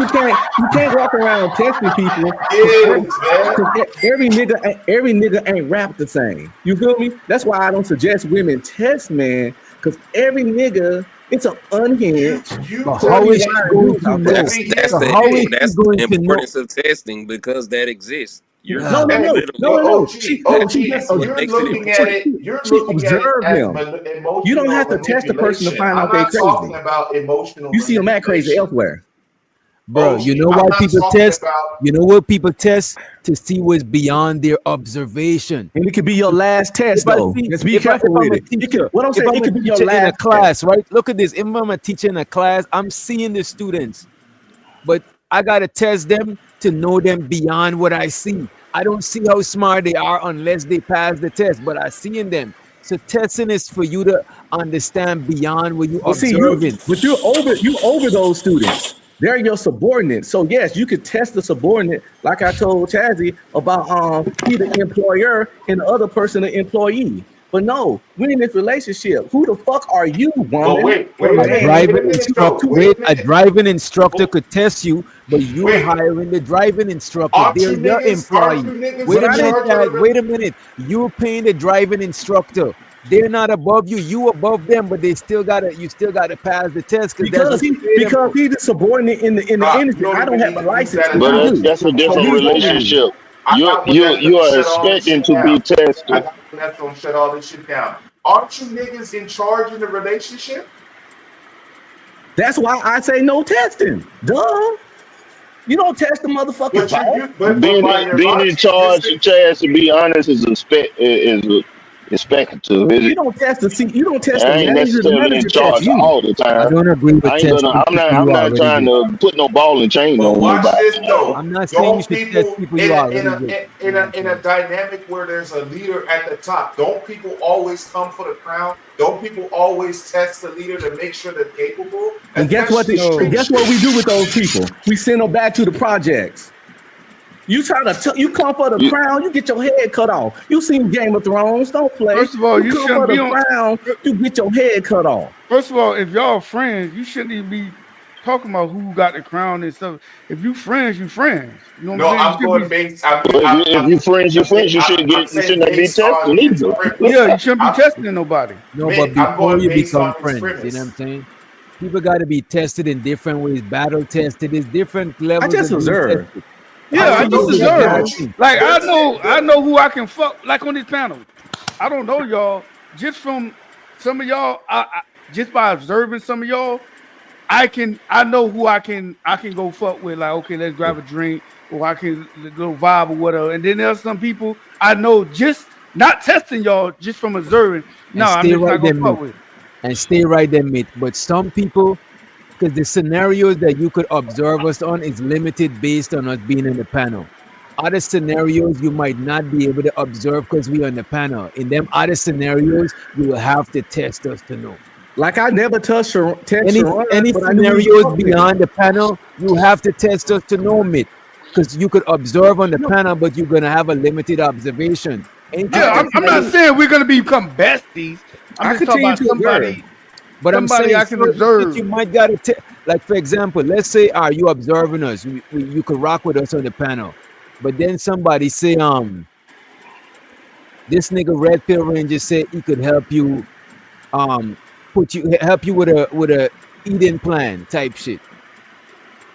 you can't walk around testing people because Yes, man. every nigga ain't rap the same. You feel me? That's why I don't suggest women test man because every nigga it's an unhinged, You But tell how me is dirty she that. going dude to out there. know? That's See, that's here's So the the how is thing. she that's the going to know? importance of testing because that exists. You're No, not no, Yeah. no, no, literally no, no. OG, that's She just that's what you're makes it looking at important. it. You're she looking at it observed as him. You don't emotional have to test the person to manipulation. find I'm out they not talking crazy. about emotional You see them act crazy manipulation. elsewhere. Bro, you OG, know why I'm not people talking test? about. You know what people test? To see what's beyond their observation. And it could be your last If test I though. see, Just be if careful I'm with a it. It could teacher, what I'm if saying, I'm it a could be your teacher in a last test. class, right? Look at this. If I'm a teacher in a class, I'm seeing the students, but I gotta test them to know them beyond what I see. I don't see how smart they are unless they pass the test, but I see in them. So testing is for you to understand beyond what you But see, observing. you're over those students. They're your subordinates. So yes, you could test the subordinate, like I told Chazzy about he the employer and the other person the employee. But no, we're in this relationship. Who the fuck are you, But woman wait or a A minute, man? wait a driving minute, instructor, though. Wait wait, a a minute. driving instructor Oh, could test you, but you're wait, hiring the driving instructor. aren't They're you your niggas? Aren't you employee. niggas Wait But a in I minute, didn't. charge of Chad. the? Wait a minute. You're paying the driving instructor. They're not above you. You above them, but you still gotta pass the test because that's Because what he you pay them because for. he's the subordinate in the Rock, you industry. don't I don't even have need a to use license, that but But you that's do. analogy. that's a So different he's over That you. relationship. I You got one you that's you gonna are shut all this expecting shit to down. be I tested. got one that's gonna shut all this shit down. Aren't you niggas in charge in the relationship? That's why I say no testing. Duh. You don't test the motherfucking But boss. but by your Being in logic, this charge, nigga, Chaz, to be honest, is speculative. You don't test the seat. You don't test the I ain't manager. The necessarily in manager tests charge you. all the I time. don't agree with I ain't gonna. testing people I'm you not already trying with. to put no ball and chain but on watch nobody. this though. I'm not saying you Don't should test people people you already with. You know what I'm in a saying? dynamic where there's a leader at the top, don't people always come for the crown? Don't people always test the leader to make sure they're capable? And guess That's what? just And street No. guess what shit. we do with those people? We send them back to the projects. You try to you come for the You, crown, you get your head cut off. You seen Game of Thrones? Don't play. First of all, You you come for shouldn't be the on. crown, you get your head cut off. First of all, if y'all friends, you shouldn't even be talking about who got the crown and stuff. If you friends, you friends. You know what I'm No, saying? You I'm should going be. based. if you friends, you should I'm get. You saying should not be based on testing his either. Yeah, premise. you shouldn't be I'm, testing nobody. No, but I'm before going you based become on his friends, you know what I'm premise. saying? People got to be tested in different ways, battle tested. There's different I levels just of being observe. tested. Yeah, I'm I I not just gonna know say you, a bad observe. OG. thing. Like Doesn't I it? know who I can fuck. Like on this panel, I don't know y'all. Just from some of y'all, just by observing some of y'all, I know who I can go fuck with. Like okay, let's grab a drink, or I can go vibe or whatever. And then there's some people I know just not testing y'all, just from observing. No, And I'm stay just right not gonna there, fuck mate. with. And stay right there, mate. But some people because the scenarios that you could observe us on is limited based on us being in the panel. Other scenarios you might not be able to observe because we're on the panel. In them other scenarios, you will have to test us to know. Like I never test Sharon, Any but I knew he was scenarios fucking. beyond the panel, you have to test us to know it. Because you could observe on the panel, but you're gonna have a limited observation. Yeah, I'm not saying we're gonna become besties. I'm just talking about somebody. But I'm Somebody saying I can observe. you might gotta like for example, let's say are you observing us? You could rock with us on the panel, but then somebody say this nigga Red Pill Ranger said he could help you help you with a eating plan type shit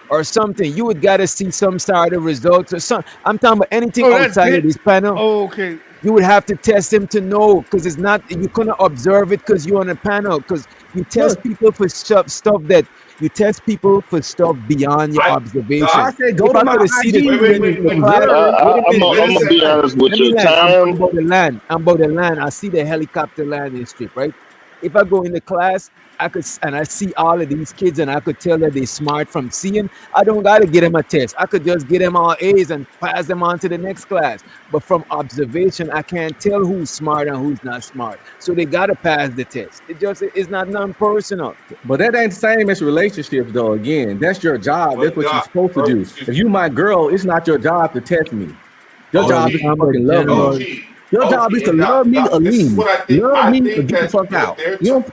or something. You would gotta see some sort of results or something. I'm talking about anything outside of this panel. Oh, okay. You would have to test him to know because it's not you couldn't observe it because you're on a panel because you test people for stuff that you test people for stuff beyond your observation. I said go to my IG. I'm gonna be honest with you. I'm about the land. I see the helicopter landing strip, right? If I go in the class, I see all of these kids and I could tell that they're smart from seeing. I don't gotta get them a test. I could just get them all A's and pass them on to the next class. But from observation, I can't tell who's smart and who's not smart. So they gotta pass the test. It's not non-personal. But that ain't the same as relationships, though. Again, that's your job. That's what you're supposed to do. If you my girl, it's not your job to test me. Your job is to fucking love me. Your job is to love me or leave. Love me or get the fuck out.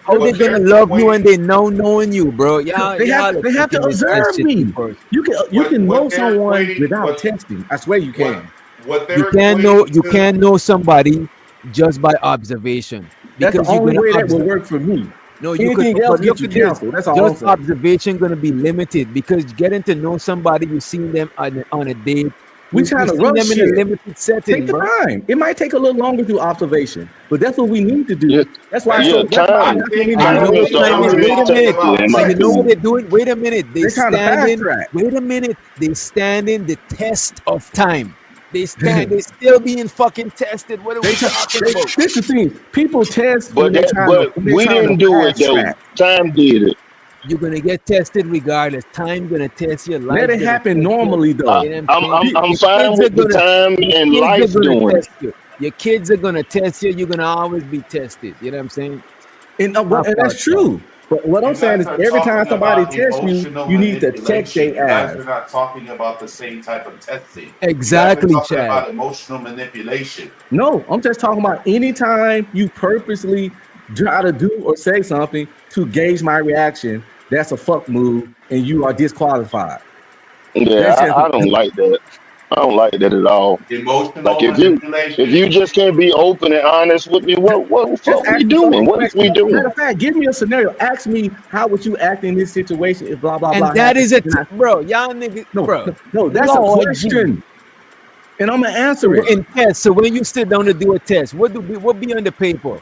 How they gonna love you when they know knowing you, bro? They have to observe me. You can know someone without testing. I swear you can. You can't know somebody just by observation. That's the only way that will work for me. No, anything else you could cancel. That's all. Just observation gonna be limited because getting to know somebody, you've seen them on a date. We trying to rush them in a limited setting. Take the time. It might take a little longer through observation, but that's what we need to do. That's why. You know what they're doing? Wait a minute. They standing the test of time. They still being fucking tested. What are we talking about? This is the thing. People test, but we didn't do it though. Time did it. You're gonna get tested regardless. Time gonna test your life. Let it happen normally though. I'm fine with the time and life doing it. Your kids are gonna test you. You're gonna always be tested. You know what I'm saying? And that's true. But what I'm saying is every time somebody tests you need to check their ass. We're not talking about the same type of testing. Exactly, Chad. About emotional manipulation. No, I'm just talking about anytime you purposely try to do or say something to gauge my reaction, that's a fuck move and you are disqualified. Yeah, I don't like that. I don't like that at all. Emotional like if you just can't be open and honest with me, what the fuck are we doing? What is we doing? Matter of fact, give me a scenario. Ask me how would you act in this situation if blah blah blah. And that is bro, y'all niggas, no, that's a question. And I'm gonna answer it. In test. So when you sit down to do a test, what be on the paper?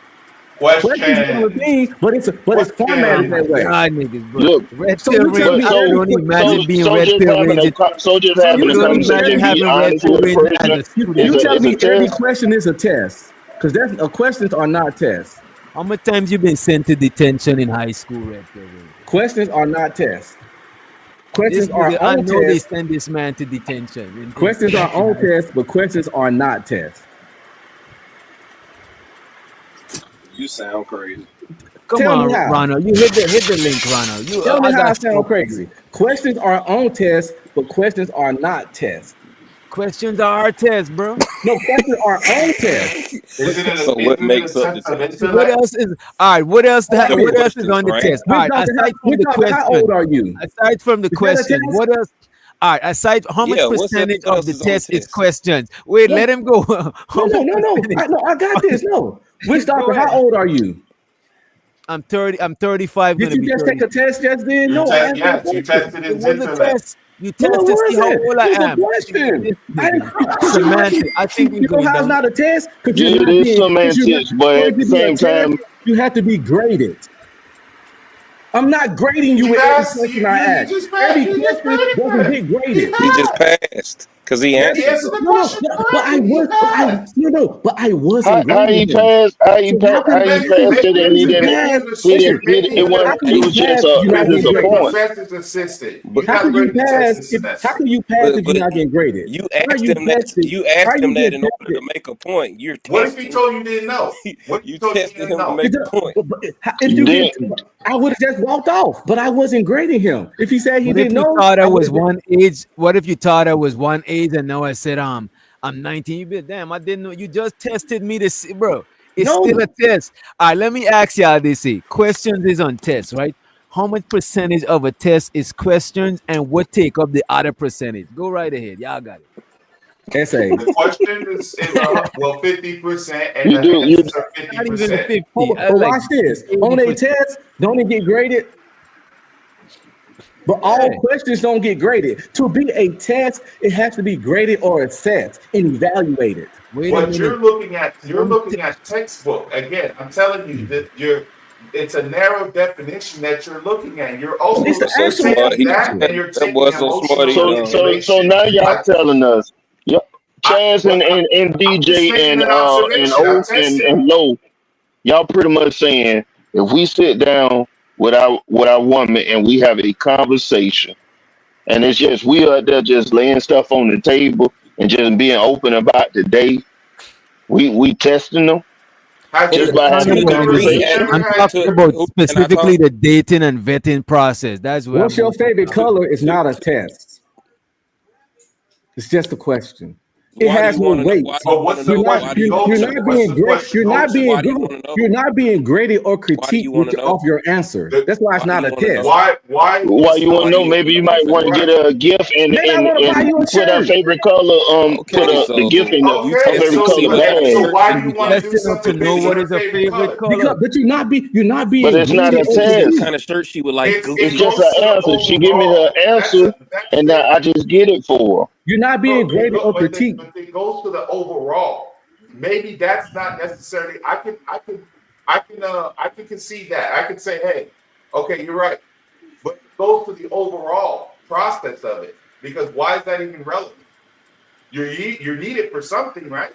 Question. But it's formatted that way. God, niggas, bro. Look, Red Pill Ranger. Don't imagine being Red Pill Ranger. So just having a conversation. You tell me every question is a test, because questions are not tests. How many times you been sent to detention in high school, Red Pill Ranger? Questions are not tests. Questions are I on know they tests. send this man to detention. Questions are on tests, but questions are not tests. You sound crazy. Come on, Ronald. You hit the link, Ronald. Tell me how I sound crazy. Questions are on tests, but questions are not tests. Questions are our tests, bro. No, questions are on tests. So what makes up the test? What else is all right? What else is on the test? All right, aside from the question, how old are you? Aside from the question, what else? All right, aside how much percentage of the test is questions? Wait, let him go. No, I got this. No, which doctor? How old are you? I'm 30. I'm 35. Did you just take a test just then? No, yes, you tested it. You test to see how old I am. Semantics. I think you know how it's not a test. Yeah, it is semantics, but at the same time, you have to be graded. I'm not grading you You with every passed. question I ask. You just passed. Every You just question doesn't get graded. He just passed because he He answered. answered the No, question but I correctly. He was, passed. but I How wasn't how he grading him. passed? So how How can he Maybe, passed maybe, it and he maybe, didn't. maybe he was an He didn't. assistant. He Maybe didn't. It he wasn't. was. how can It you was just pass if a. you're not It was Maybe getting just he a was a graded? point. professor's assistant. But You How got to can you grade the test pass if semester. how can you pass if you're but not getting graded? you How are asked you him that. tested? You How are asked you him that getting in order to tested? make a point. You're What if he testing. told you didn't know? What if he You told you tested didn't him to know? make a point. If you get, Then I would have just walked off, but I wasn't grading him. If he said he What if didn't you know, thought I I would was have just. one age? What if you thought I was one age and now I said I'm 19? You be damn, I didn't know. You just tested me to see, bro. It's still No, a test. All right, let me ask y'all this. See, questions is on tests, right? How much percentage of a test is questions and what take up the other percentage? Go right ahead. Y'all got it. essay. The question is 50%, and you the do. You answers are Not even 50%. 50. I But like watch this. On a 80%. test, don't it get graded? But all Yeah. questions don't get graded. To be a test, it has to be graded or assessed and evaluated. Wait a What minute. you're Some looking at textbook. Again, I'm telling you that it's a narrow definition that you're looking at. You're But it's also the Was so actual smart. taking He that question. and you're that taking was so smart. He emotional done. so information. now y'all telling us, yeah, I, Chaz what, and I'm just DJ making an and observation. I'm O testing. and Low, y'all pretty much saying if we sit down with our woman and we have a conversation and it's just we are there just laying stuff on the table and just being open about the day, we testing them Have To just you by kind having of a a what we degree, do. you at conversation. ever I'm had talking to about who can I specifically talk? the dating and vetting process. That's where I'm What's your mostly favorite talking To, about. color is to, not a to, test. It's just a question. It why do has you no want to know? weight. Why do you but want to what's the know? You're not Why do question you you're, want go to you're to? know? not What's being the great. question You're go not to? being Why do you want to know? you're not being graded or Why do you critiqued want to know? off your answer. The, That's why it's Why do not you a want to know? test. why Why is you want to Why the do know? you want Maybe to you know, might want to fam? get right? a gift Maybe I want to buy you a and put our shirt. favorite color put Okay, the gift so in you Okay, her testing favorite to so see color what kind of so bag. shirt why You do you be want to do testing them to something know based on what her is a favorite favorite color? color. But you're not But being it's not graded a or to see what test. critiqued. kind of shirt she would like It It's Gucci. just goes to an the answer. She give me her overall. answer, That's and it. I just get it for her. You're not being No, graded or critiqued. but it goes to the overall. Maybe that's not necessarily. I can concede that. I can say, hey, okay, you're right. But it goes to the overall process of it because why is that even relevant? You're needed for something, right?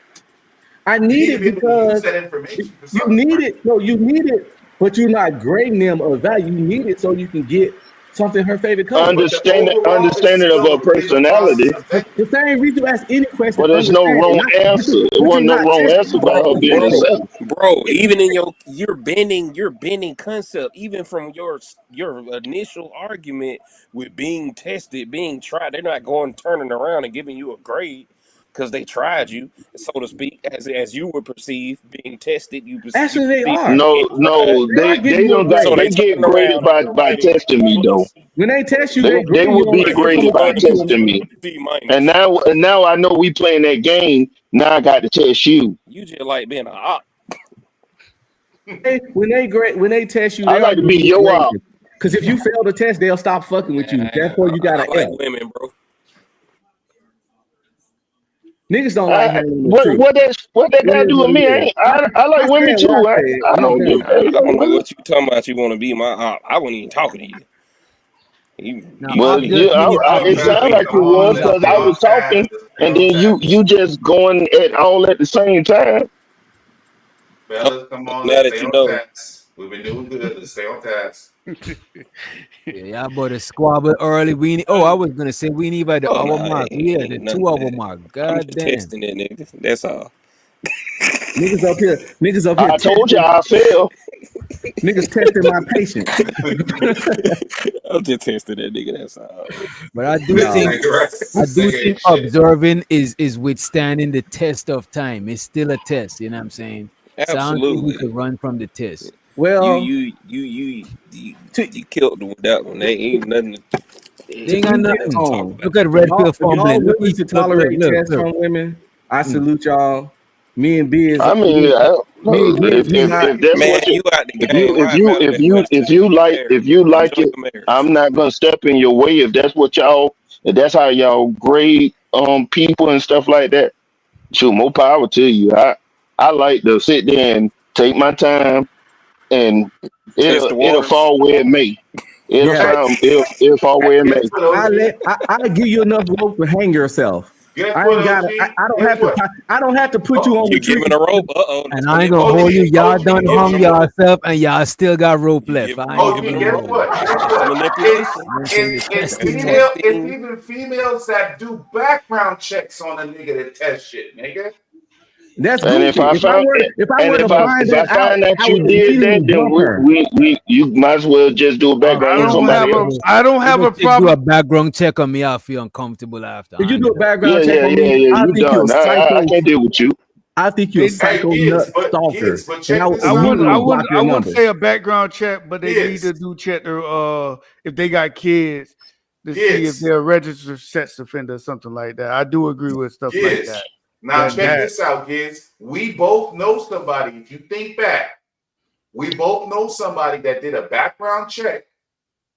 I You need need to it be able to use because that information for you something, need right? it. No, you need it, but you're not grading them or value. You need it so you can get something her favorite color. But the overall is Understanding of still her in the process personality, of The vetting. same reason you ask any question, but there's no understand it. wrong answer. It But you're wasn't no not wrong testing answer them about off her of being Bro, herself. information. bro, even in you're bending concept, even from your initial argument with being tested, being tried. They're not going turning around and giving you a grade because they tried you, so to speak, as you would perceive being tested. You Actually, they perceive are. being No, tried. no, They are giving they you a don't got So grade. they they get turn graded around and they're by writing testing me though. When they test you, they They grading you would on be like based you on graded the by learning questions you testing answer. me. C minus. And now I know we playing that game. Now I got to test you. You just like being a op. When they test you, I they are like to be giving you your grades. op. Because if you fail the test, they'll stop fucking with you. Man, Therefore, you got I an like F. women, bro. Niggas don't like handling the truth. What that It got to is do what with it me? is. I I like women said what I too. said, I and I'm don't give done. a I fuck. don't know what you talking about. You want to be my op? I wasn't even talking to you. Now, You Well, op yeah, just means Come on, it observation. sounded family. like Come it Op on. was means Let's because stay I on was observation. task. talking, Let's stay and on then task. you just going at all at the same time. Fellas, come on. now Let's that stay you on know. task. We've been doing good. Let's stay on task. Yeah, y'all better squabble early. I was gonna say we need by the Oh hour no, mark. We at the ain't nothing to 2 hour that. mark. I'm God just damn. testing that nigga. That's all. Niggas up here I told you testing, I failed. niggas testing my patience. I'm just testing that nigga. That's all. But I do This No, think nigga, right? I This do nigga think ain't shit. observing is withstanding the test of time. It's still a test, you know what I'm saying? So I don't think we Absolutely. could run from the test. You well, you you you you, to you killed them with that one. They ain't nothing. They Ain't ain't got each nothing their to nothing. talk own. about. Look at If Red Pill y'all fumbling. willing to tolerate tests Look. from women, I Mm. salute y'all. Me and B is I mean, me, me and B is we not. if that's Man, what you you out the game. Why it matter that much to you? You married. if you like Enjoy it, your marriage. I'm not gonna step in your way. If that's how y'all grade people and stuff like that. Shoot, more power to you. I like to sit there and take my time, and Test the it'll waters. fall where it may. It'll Yeah, sound if all way Guess make. what, OG? I give you enough rope to hang yourself. Guess I what, ain't got OG? to. I don't Guess have to. what? I don't have to put you Oh, on the You tree. giving a rope? That's And when I ain't it gonna moves. hold you. Y'all OG, done You hung giving them rope. yourself, and y'all still got rope You left. give I ain't OG, giving them them guess rope. rope. what? Guess That's what? manipulation. Mention the It's That's testing. female. It's testing. even females that do background checks on a nigga that test shit, nigga. That's And if goofy. I If I found were to find if I that out, find out I you would did that, immediately then bump her. we you might as well just do a Okay, background on somebody else. I don't if have a a chick do a problem. background check on me, I feel uncomfortable after. If I you ain't do a gonna. background check on me, Yeah. I You think you're a done. I psycho. can't deal with you. I think you're a They, Hey, psycho nut kids, stalker, but and I check would this out immediately though. block I your wouldn't number. say a background check, but they need to Kids, do check their if they got kids to see if kids, they're a registered sex offender or something like that. I do agree with stuff like kids. that. Now check That this out, kids. We both know somebody. If you think back, we both know somebody that did a background check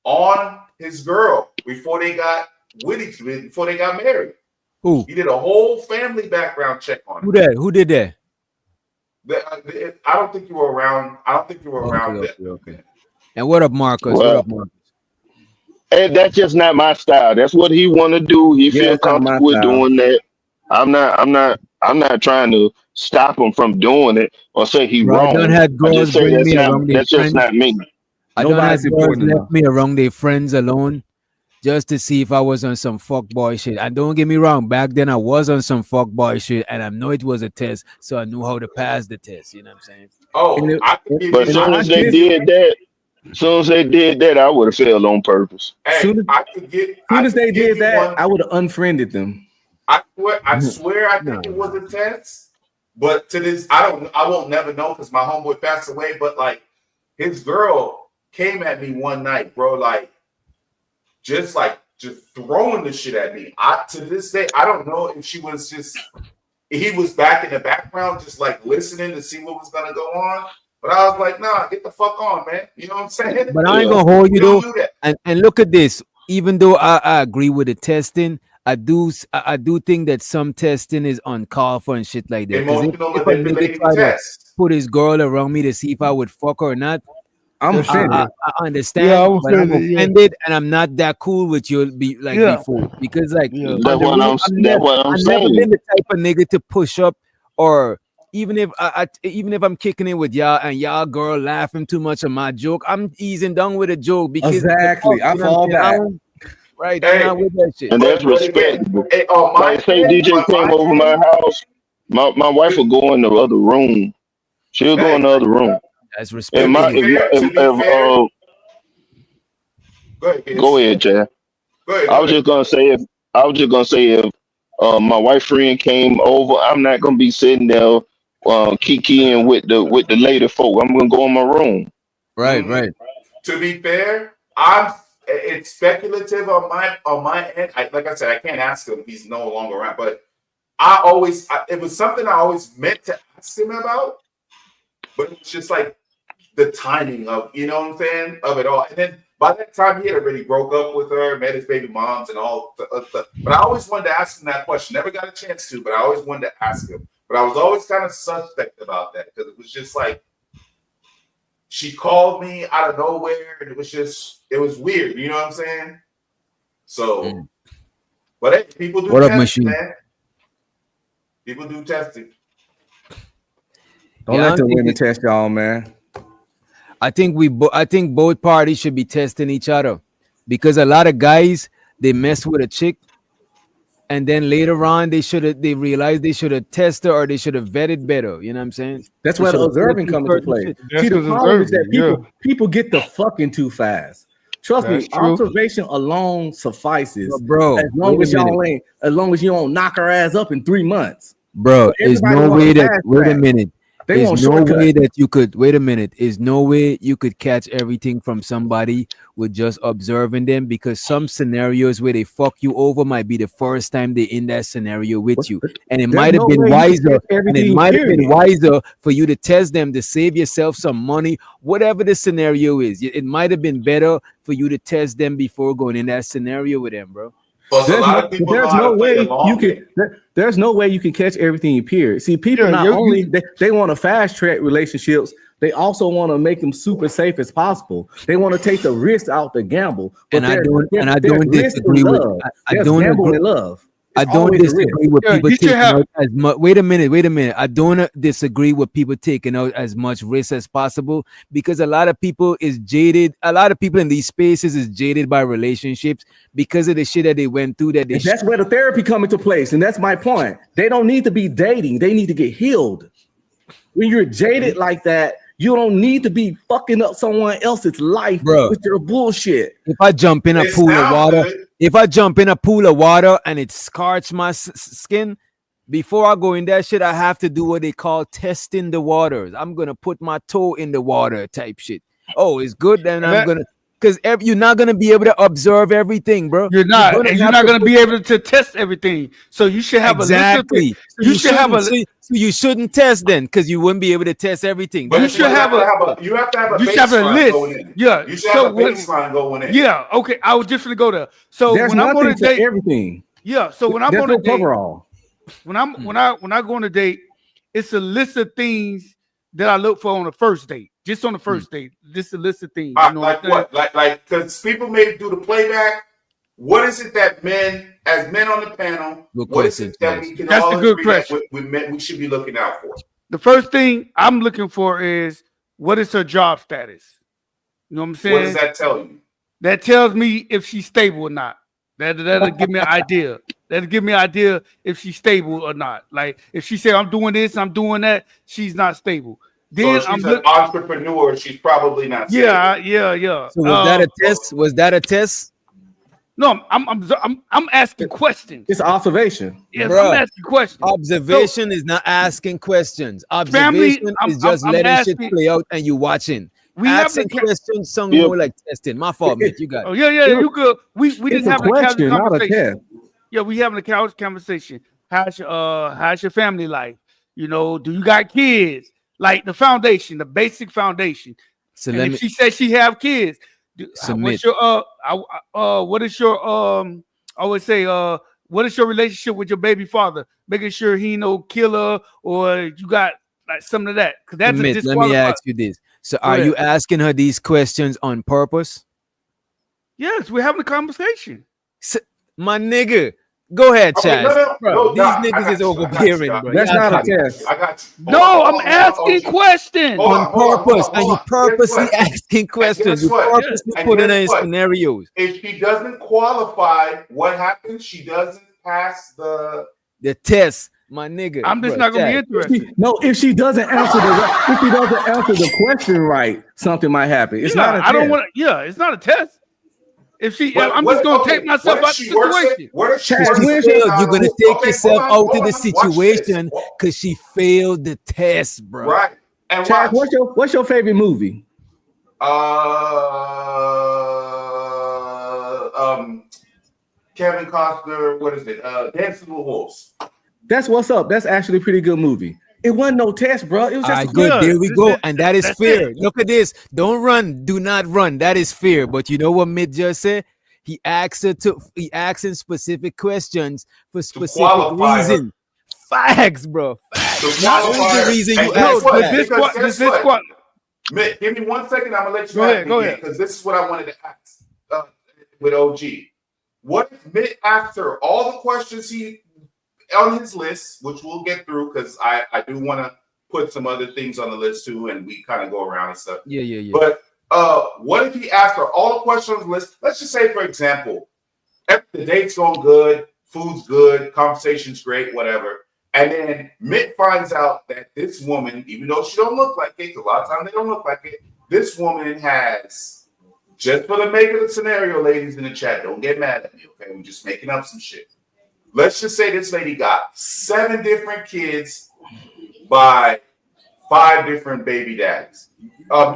on his girl before they got before they got married. Who? He did a whole family background check on Who her. that? Who did that? I don't think you were around. I don't think you were Okay, around that. okay. And what up, Marcus? What Well, up, Marcus? and that's just not my style. That's what he want to do. He Yeah, feel it's not my comfortable with style. doing that. I'm not trying to stop him from doing it or say he Bro, I done wrong. had I girls just say bring me around their that's just friends. not me. I done had Nobody's girls important left enough. me around their friends alone just to see if I was on some fuck boy shit. And don't get me wrong, back then I was on some fuck boy shit, and I know it was a test, so I knew how to pass the test. You know what I'm saying? And Oh, it, I could give But you. and I I as could give just you. soon as they did that, I would have failed on purpose. Hey, soon as, I could get. soon I as could they give did you that, one. I would have unfriended them. I swear, I think it No. was a test. But to this, I don't. I won't never know because my homeboy passed away. But like, his girl came at me one night, bro. Like just throwing the shit at me. To this day, I don't know if she was just. He was back in the background, just like listening to see what was gonna go on. But I was like, nah, get the fuck on, man. You know what I'm saying? But I ain't Yeah. gonna hold you You don't though. do that. And look at this. Even though I agree with the testing, I do think that some testing is uncalled for and shit like that. Because Emotional if a nigga manipulating try to test. put his girl around me to see if I would fuck her or not, I'm that's true. offended. I Yeah, I understand, was but I'm saying yeah. offended and I'm not that cool with you Yeah. before. Because like Yeah. on the real, That's what I'm I've never saying. been the type of nigga to push up or even if I'm kicking it with y'all and y'all girl laughing too much at my joke, I'm easing down with a joke because it's a Exactly. fuck, I you know what fall I'm saying? back. Right, I'm not Hey, with that shit. And that's but again, respectable. hey, Like say DJ came over my house, my wife would go in the other room. She'll go in hey, the other room. That's And to be my respectable. fair, to be fair, go ahead, go kids. ahead, Chad. Go ahead, I go was ahead. just gonna say if my wife friend came over, I'm not gonna be sitting there kikiing with the lady folk. I'm gonna go in my room. Right, Mhm. right. To be fair, it's speculative on my end. Like I said, I can't ask him; he's no longer around. But it was something I always meant to ask him about, but it was just like the timing of, you know what I'm saying, of it all. And then by that time, he had already broke up with her, met his baby moms, and all. But I always wanted to ask him that question. Never got a chance to, but I always wanted to ask him. But I was always kind of suspect about that because it was just like she called me out of nowhere, and it was weird. You know what I'm saying? So, Mm. but hey, people do What up, testing, machine? man. People do testing. Don't Yeah, let the women test y'all, man. I think I think both parties should be testing each other because a lot of guys they mess with a chick and then later on they realize they should have tested or they should have vetted better. You know what I'm saying? That's They where the should have thought observing through come into certain play. shit. That's See, the because problem is that observing. Yeah. people get the fucking too fast. Trust That's me, true. observation alone But suffices bro, as wait long a as minute. as long as you don't knock her ass up in 3 months. Bro, But is everybody no want a way that fast wait a track. minute. They Is want no shortcut. way that you could wait a minute. Is no way you could catch everything from somebody with just observing them because some scenarios where they fuck you over might be the first time they in that scenario with you. And it There's might have no been way you can wiser, catch and it everything, might have been period. wiser for you to test them to save yourself some money, whatever the scenario is. It might have been better for you to test them before going in that scenario with them, bro. Plus, a lot of people know There's how no to play the way you long game. can there's no way you can catch everything, period. See, people Yeah, not only they want to fast track relationships, they also want to make them super safe as possible. They want to take the risk out the gamble. But And I there's don't risk in disagree with. love. I There's don't gamble agree. in love. I It's don't always a risk. disagree with people You should taking have. out as much. Wait a minute. I don't disagree with people taking out as much risk as possible because a lot of people is jaded. A lot of people in these spaces is jaded by relationships because of the shit that they went through. That they And that's where the therapy come into place. And that's my point. They don't need to be dating. They need to get healed. When you're jaded like that, you don't need to be fucking up someone else's life Bro. with your bullshit. If I jump in a It pool of sounds water, good. if I jump in a pool of water and it scorched my skin, before I go in that shit, I have to do what they call testing the waters. I'm gonna put my toe in the water type shit. Oh, it's good, then I'm gonna because you're not gonna be able to observe everything, bro. You're not, and you're not going to put- be able to test everything. So you should have exactly. a list of, you should have a. So you shouldn't test then because you wouldn't be able to test everything. But You should have a you have to have a you should have a baseline going list. in. Yeah. You should have a baseline going in. Yeah. Okay. I was just gonna go there. So There's when I'm on nothing a to date, everything. yeah. So when I'm There's on no a date, coverall. when I go on a date, it's a list of things that I look for on the first date. Just on the first date, just a list of things. You know Like what? what? Like because people may do the playback. What is it that men, as men on the panel, Good what is question, it that Chaz. we can That's all a good agree that question. we men we should be looking out for? The first thing I'm looking for is what is her job status. You know what I'm saying? What does that tell you? That tells me if she's stable or not. That'll give me an idea. That'll give me an idea if she's stable or not. Like if she say I'm doing this, I'm doing that, she's not stable. Then So if she's an entrepreneur, she's probably not. yeah. So was that a test? Was that a test? No, I'm asking questions. It's observation. Yes, Bruh. I'm asking questions. Observation is not asking questions. Family, Observation I'm- is just I'm letting asking- shit play out and you watching. We have Asking the questions sound Yeah. more like testing. My fault, mate. You got Oh it. yeah, you good. We It's didn't a have a couch question, not a conversation. test. Yeah, we having a couch conversation. How's your family life? You know, do you got kids? Like the foundation, the basic foundation. So And let if me she says she have kids, submit. what's your what is your I always say what is your relationship with your baby father? Making sure he no killer or you got like some of that because that's a Submit. Let me disqualifier. ask you this. So Go are you ahead. asking her these questions on purpose? Yes, we're having a conversation. My nigga, go ahead, Okay, Chaz. Bro, these I niggas got is you, I got overbearing, you, bro. That's Y'all not a got it. test. I got you. No, I'm asking questions. On purpose, and you purposely Guess what? asking questions. You guess what? purposely And putting guess her in what? scenarios. If she doesn't qualify, what happens? She doesn't pass the. The test, my nigga. I'm just Bro, not gonna be Chaz. interested. No, if she doesn't answer the question right, something might happen. It's not a test. I don't want to. Yeah, it's not a test. If she, What- I'm what- just gonna okay, take myself what out if the she works situation. What if she Chaz, works when at she- You're gonna McDonald's? take Okay, yourself hold on, out hold of the on, watch this. situation because she failed the test, bro. Right. And Chad, watch. what's your favorite movie? Kevin Costner, what is it? Dancing with Wolves. That's what's up. That's actually a pretty good movie. It wasn't no test, bro. It was All just right, a good. Yeah, There we this go. is- And that is that's fair. it. Look at this. Don't run. Do not run. That is fair. But you know what Mitt just said? He asked asking specific questions for specific qualify her. reason. Facts, bro. Facts. To That qualify was the her. reason And you guess asked what? that. Because guess what? This Mitt, give me 1 second. I'm gonna let you Go ahead, go ahead. because this is what I wanted to ask with OG. What if Mitt asked her all the questions he on his list, which we'll get through because I do want to put some other things on the list too, and we kind of go around and stuff. Yeah. But what if he asked her all the questions on the list? Let's just say, for example, the date's going good, food's good, conversation's great, whatever. And then Mitt finds out that this woman, even though she don't look like it, a lot of times they don't look like it, this woman has, just for the make of the scenario, ladies in the chat, don't get mad at me, okay? We're just making up some shit. Let's just say this lady got 7 different kids by 5 different baby daddies.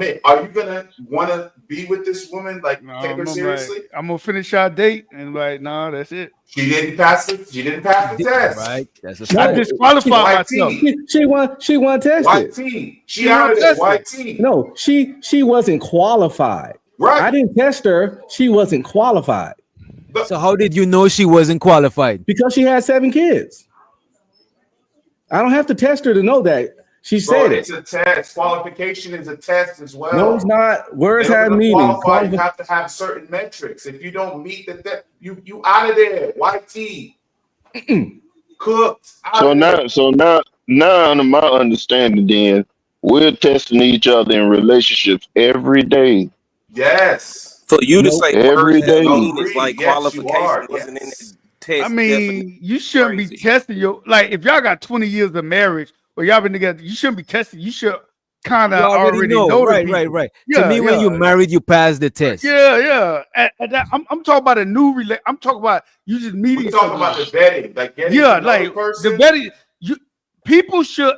Mitt, are you gonna want to be with this woman? Like, take her seriously? I'm gonna finish our date and like, no, that's it. She didn't pass it. She didn't pass the test. Right? That's a No, I fact. disqualify White myself. team. She wasn't tested. White team. She She out of wasn't the white team. No, she wasn't qualified. Right. I didn't test her. She wasn't qualified So how did you know she wasn't qualified? because she had 7 kids. I don't have to test her to know that. She Bro, said it. it's a test. Qualification is a test as well. No, it's not. Words In order have to meaning. qualify, you have to have certain metrics. If you don't meet you out of there. YT cooked out So of there. now, under my understanding, then we're testing each other in relationships every day, Yes, For you to Nope. say every words have day. meaning is agree. like Yes, you qualification are. wasn't in that Yes. I test definition. mean, you shouldn't be Crazy. testing your like if y'all got 20 years of marriage or y'all been together, you shouldn't be testing. You should kind You of already already know. know the Right, right, people. right. To Yeah, me, when yeah, you're married, you pass the test. yeah. And that, I'm talking about a new I'm talking about you just We're meeting talking about someone. the vetting, like getting Yeah, to know the like the person. better you people should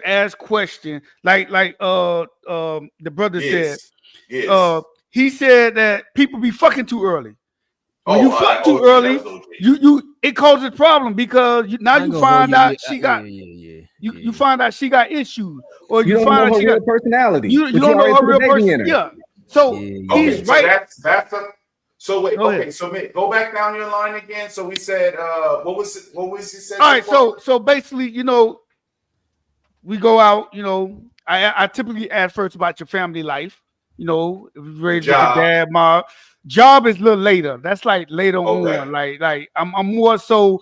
ask questions the brother said. Yes. Yes. He said that people be fucking too early. When you Oh, fuck too OG. That early, was OG. it causes problem because now I ain't you gonna hold find you. Yeah, out she got yeah. you find out she got issues, or You you don't find know out her she real got personality, you but you don't know already her put a real baby person. in her. Yeah. So Okay, he's so right. that's a. So wait, Go okay, ahead. so go back down your line again. So we said, what was it? What was you said All so right, far? so basically, we go out, I typically ask first about your family life, if you're The raised with your job. dad, mom. Job is a little later. That's like later Okay, on. Like I'm more so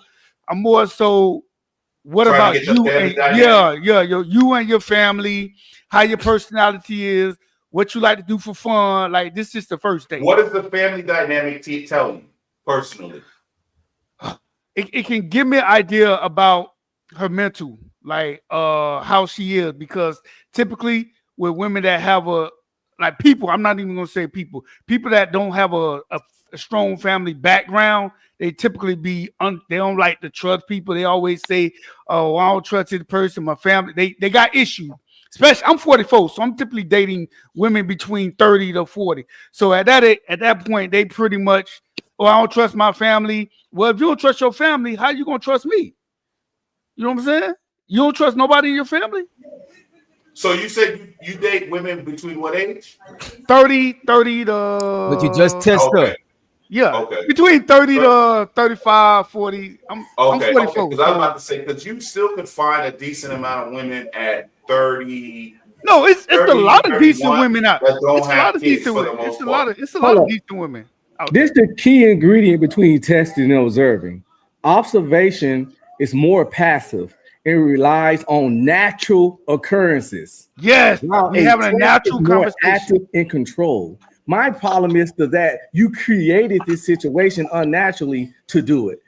what trying to about get the you family and dynamic. you and your family, how your personality is, what you like to do for fun. Like this is the first date. What does the family dynamic tell you personally? It can give me an idea about her mental, like how she is, because typically with women that have people, I'm not even gonna say people that don't have a strong family background, they typically they don't like to trust people. They always say, oh, I don't trust this person, my family, they got issues. Especially, I'm 44, so I'm typically dating women between 30 to 40. So at that point, they pretty much, oh, I don't trust my family. Well, if you don't trust your family, how you gonna trust me? You know what I'm saying? You don't trust nobody in your family? So you said you date women between what age? 30 But you just to test her. Okay, yeah, okay, between 30 but to 35, 40. I'm okay. 44. Because I was So about to say, because you still could find a decent amount of women at 30, no, it's a 30, lot of decent 31 women out. that don't It's a lot have of kids decent for women. the It's most a lot part. of it's a lot Hold of up. decent women out This there. the key ingredient between testing and observing. Observation is more passive and relies on natural occurrences, Yes, while we a having a test is natural more conversation. active and controlled. My problem is that you created this situation unnaturally to do it.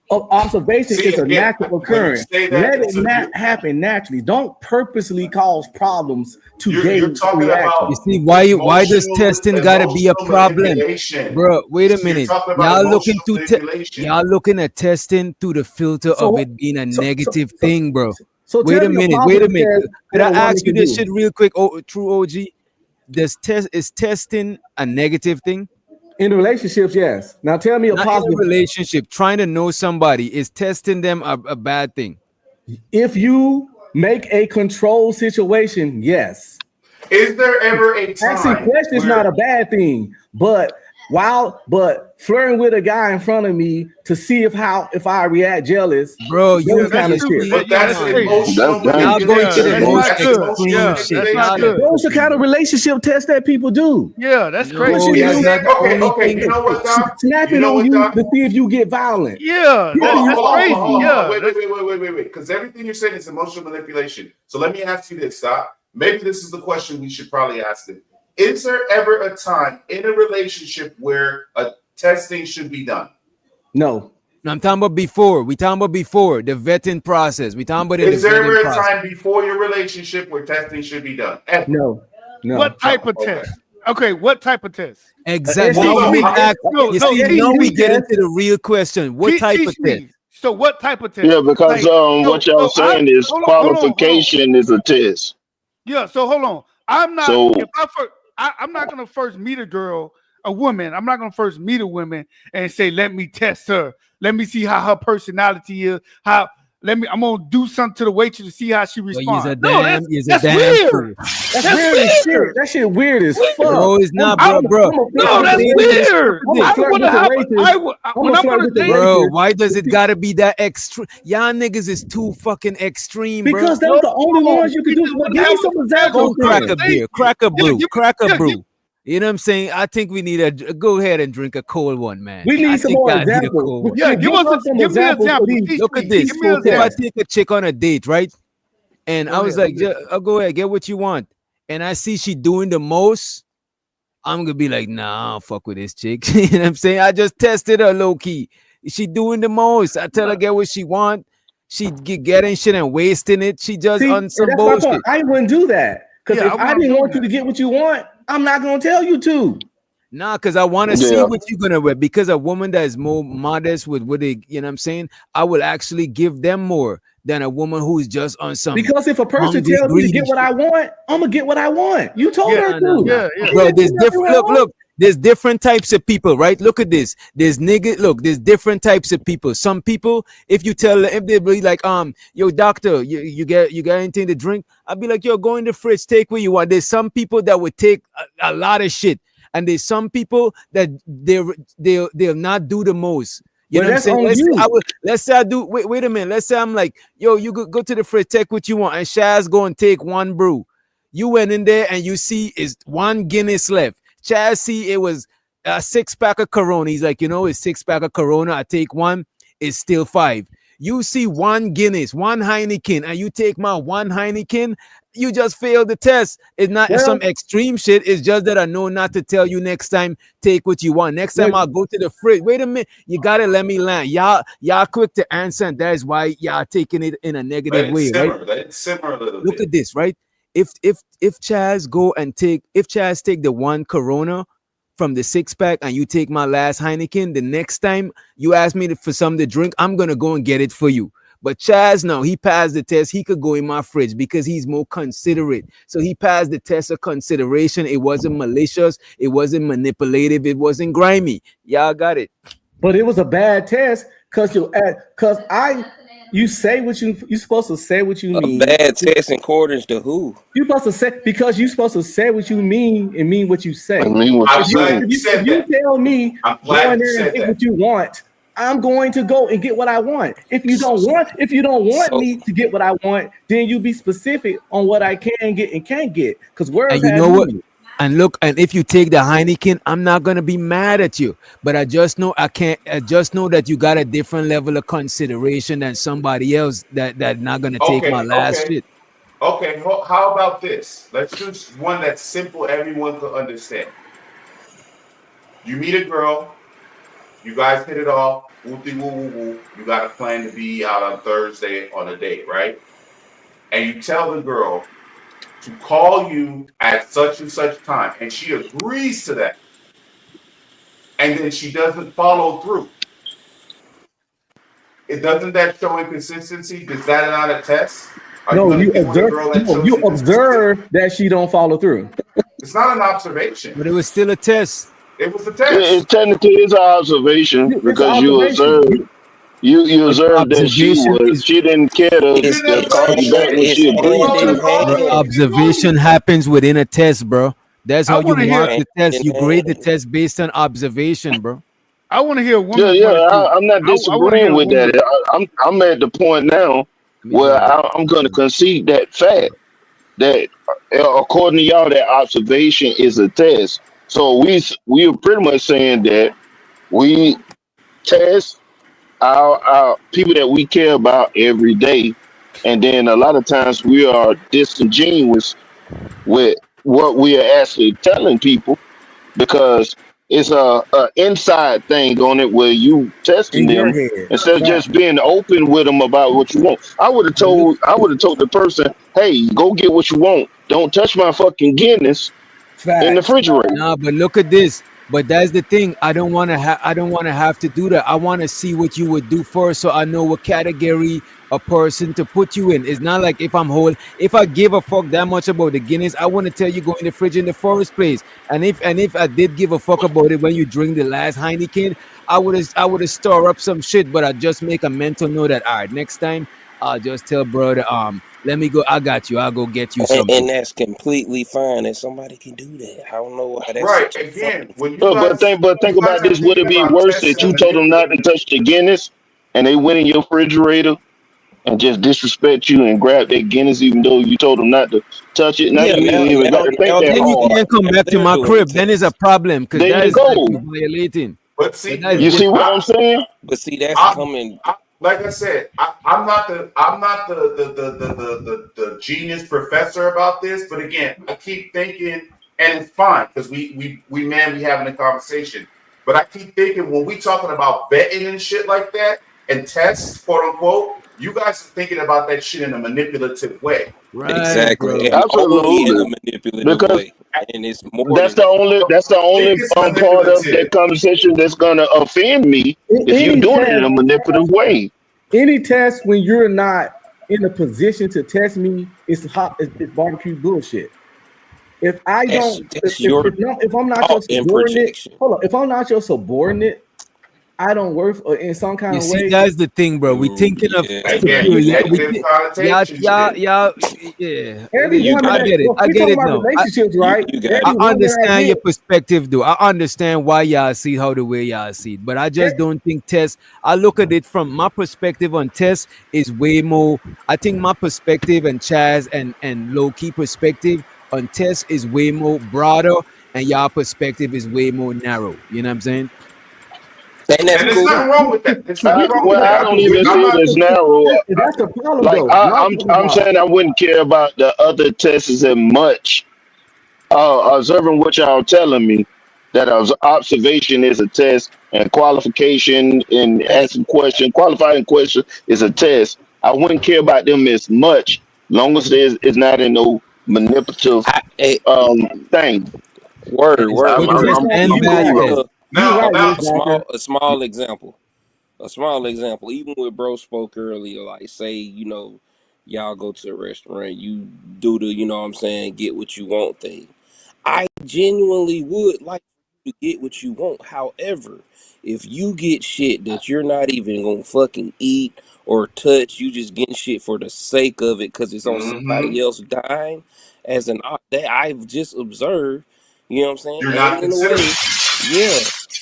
Observation See, is a again, natural when you occurrence. say that, Let it not happen naturally. Don't purposely cause problems to you're gain talking You reaction. about see why does emotional testing gotta be a emotional problem, manipulation. bro? Wait a You're minute. talking about Y'all looking emotional manipulation. y'all looking at testing through the filter of So, it being a so, so, negative so, thing, bro. so Wait tell a me a minute. Wait a positive minute. test Could that I a woman ask you can this do. shit real quick? Oh, true OG. Is testing a negative thing? In relationships, yes. Now tell me a Not in a positive. relationship. Trying to know somebody is testing them a bad thing. If you make a control situation, yes. Is there ever a Asking time questions not a where bad thing, but flirting with a guy in front of me to see if I react jealous, Bro, Yeah, those that's kind of stupid. shit. see, but Yeah, come that's that's on, crazy. man. That's emotional Y'all dangerous. going Yeah, to the manipulation? that's most not That's good. emotional extreme Yeah, shit. that's not Y'all manipulation. good. Those are kind of relationship tests that people do. Yeah, that's no, crazy. Pushing that's Is you, not there the only okay, thing. you know what, Doc? You snapping know on what, you Doc? to see if you get violent. Yeah, Hold Giving on, you that's hold on, hold on, crazy. hold on, hold on. Yeah, that's Wait. Because everything you're saying is emotional manipulation. So let me ask you this, Doc. Maybe this is the question we should probably ask it. Is there ever a time in a relationship where a testing should be done? No, No, I'm talking about before. We talking about before the vetting process. We talking about in the Is there vetting ever a process. time before your relationship where testing should be done? Ever? no, no. what type No. of Okay. test? Okay, what type of test? Exactly. Well, Now we look, make Teach me. act. No, You no, see, teach now we STD me. get into test. the real question. What type Teach of test? me. So what type of test? Yeah, because Like what y'all I saying is hold on. qualification is a test. Yeah, so hold on. I'm not So if I first I'm not gonna first meet a woman. I'm not gonna first meet a woman and say, let me test her. Let me see how her personality is. How I'm gonna do something to the waitress to see how she Well, he's a responds. No, damn, he's a that's damn weird. fool. That's That's weird as shit. weird. That shit weird as fuck. Bro, it's not, I'm, bro, bro. no, Look at that's this. weird. Look I at this. would have. When I'm gonna date, Bro, why does it gotta be that extreme? Y'all niggas is too fucking extreme, bro. Because those the only ones you can we do. just But wanna give have me a some casual examples. Go crack a Then. beer, crack a brew, crack a yeah, brew. You know what I'm saying? I think we need a go ahead and drink a cold one, man. We I need some think more y'all need a examples. cold one. yeah. Give us some Give me an examples of example. these. Teach Look me. at this. Give me an If I example. take a chick on a date, right? And I Go was ahead. like, I'll go ahead, get what you want. And I see she doing the most, I'm gonna be like, nah, I don't fuck with this chick. You know what I'm saying? I just tested her low key. She doing the most. I tell her get what she want. She getting shit and wasting it. She just See, on and some that's my point. bullshit. I wouldn't do that. Because Yeah, if I I wouldn't didn't do want you to that. get what you want, I'm not gonna tell you to. Nah, because I want to see Yeah. what you're gonna wear. Because a woman that is more modest with what they, you know what I'm saying, I will actually give them more than a woman who's just on some Because if a person hungry, tells me to greedy get what shit. I want, I'm gonna get what I want. You told Yeah, her No, no, to. no. yeah. Bro, there's Exactly different what I want. look, there's different types of people, right? Look at this. There's nigga, look, there's different types of people. Some people, if you tell them, if they be like, yo, doctor, you got anything to drink? I'll be like, yo, go in the fridge, take what you want. There's some people that would take a lot of shit, and there's some people that they'll not do the most. You Well, know what I'm that's saying? on you. Let's say I do. Wait a minute. Let's say I'm like, yo, you go to the fridge, take what you want, and Shaz go and take one brew. You went in there and you see is one Guinness left. Chaz see it was a 6-pack of Corona. He's like, it's 6-pack of Corona. I take one, it's still 5. You see one Guinness, one Heineken, and you take my one Heineken, you just failed the test. It's not some Well, extreme shit. It's just that I know not to tell you next time. Take what you want. Next time well, I'll go to the fridge. Wait a minute. You gotta let me land. Y'all quick to answer, and that is why y'all taking it in a Let negative it way, right? simmer. Let it simmer a little Look bit. at this, right? If Chaz go and if Chaz take the one Corona from the 6-pack and you take my last Heineken, the next time you ask me for something to drink, I'm gonna go and get it for you. But Chaz, no, he passed the test. He could go in my fridge because he's more considerate. So he passed the test of consideration. It wasn't malicious. It wasn't manipulative. It wasn't grimy. Y'all got it. but it was a bad test because you say what you're supposed to say what you A mean. bad test in accordance to who? You're supposed to say because you're supposed to say what you mean and mean what you say. I mean, what I'm you glad saying? you said If you that. tell me I'm go glad in you there and said get that. what you want, I'm going to go and get what I want. If you don't want So me to get what I want, then you be specific on what I can get and can't get. Because words And you have know what? meaning. And look, and if you take the Heineken, I'm not gonna be mad at you. But I just know I can't. I just know that you got a different level of consideration than somebody else that not gonna take my Okay, last okay, shit. okay. How about this? Let's choose one that's simple, everyone can understand. You meet a girl, you guys hit it off, woo woo woo woo. You got a plan to be out on Thursday on a date, right? And you tell the girl to call you at such and such time, and she agrees to that, and then she doesn't follow through. It doesn't that show inconsistency? Is that not a test? Are you No, going to you get with a observe. girl that No, shows you inconsistency? observe that she don't follow through. It's not an observation. But it was still a test. It was a It test. technically is an observation It's an because you observation. observed you But observed that observation is she didn't care You to it's didn't call observe you shit. back when it's she You agreed hand called in her to. calling bro, her. hand. You didn't call observation me. happens within a test, bro. That's I how you want to hear. mark Hand the test. in You grade the hand. test based on observation, bro. I want to hear a Yeah, woman's yeah, point of view. I'm not I want to hear disagreeing a with woman's. that. I'm at the point now Let me where drink this. I'm going to concede that fact that according to y'all, that observation is a test. So we are pretty much saying that we test our people that we care about every day, and then a lot of times we are disingenuous with what we are actually telling people because it's a inside thing on it where you testing In your them head. instead of Fact. just being open with them about what you want. And look, I would have told the person, hey, go get what you want. Don't touch my fucking Guinness in the Facts. refrigerator. nah, but look at this. But that's the thing. I don't want to have. I don't want to have to do that. I want to see what you would do first, so I know what category a person to put you in. It's not like if I'm whole. If I give a fuck that much about the Guinness, I want to tell you go in the fridge in the first place. And if I did give a fuck about it when you drink the last Heineken, I would have store up some shit. But I just make a mental note that all right, next time I'll just tell brother, let me go. I got you. I'll go get you And, something. and that's completely fine that somebody can do that. I don't know why that's Right. such a Again, fucking. when But you think guys about are this. Would thinking it be about worse testing that and you told them not to manipulating. touch the Guinness and they went in your refrigerator and just disrespect you and grab that Guinness even though you told them not to touch it? Now Yeah, you ain't even got to think now that Then they're you hard. can't come now back to they're my doing the crib. Then it's a test. problem because There that you is like you go. violating. But So see, that's You see what different. I'm saying? But see, that's I, coming. like I said, I'm not the genius professor about this. But again, I keep thinking, and it's fine because we having a conversation. But I keep thinking when we talking about betting and shit like that and tests, quote unquote, you guys are thinking about that shit in a manipulative way. Right, Exactly, bro. and only in a Absolutely. manipulative Because way, and it's more that's than the that. only Biggest part of that manipulative. conversation that's gonna offend me if you Any doing it in test, a manipulative way. any test when you're not in a position to test me, it's barbecue bullshit. If I That's don't, that's your if I'm not your thought and subordinate, projection. hold on. If I'm not your subordinate, I don't work in some kind You of see, way. that's the thing, bro. We thinking of Yeah, Again, superior. We negative think, yeah, connotation yeah, shit. yeah, yeah. It Every is. you woman I got that, it. get it. well, I we get talking it. about No, relationships, right? You got I Every it. woman I understand your get, perspective, though. I understand why y'all see how the way y'all see it, but I just eh, don't think test. I look at it from my perspective on test is way more. I think my perspective and Chaz and low key perspective on test is way more broader, and y'all perspective is way more narrow. You know what I'm saying? And that's And there's cool. nothing wrong with that. There's we nothing wrong talking with Well, I that. about don't even I'm see it not. as narrow. that's the problem, Like though. Y'all talking I'm about saying I wouldn't care about the other tests as much. Observing what y'all telling me that observation is a test and qualification and Hey, answering question, qualifying question is a test. I wouldn't care about them as much, long as it's not in no manipulative hey, thing. word, It's word. good I'm, test I'm, exactly. and I'm You gonna bad give right. test. You Now, right, now, Miss Walker. a small example. A small example. Even with bro spoke earlier, like say, y'all go to a restaurant, you do the, what I'm saying, get what you want thing. I genuinely would like to get what you want. However, if you get shit that you're not even gonna fucking eat or touch, you just getting shit for the sake of it because it's on hmm somebody else dime, as an that I've just observed, you know what I'm saying? you're And not in a considering. way, yeah,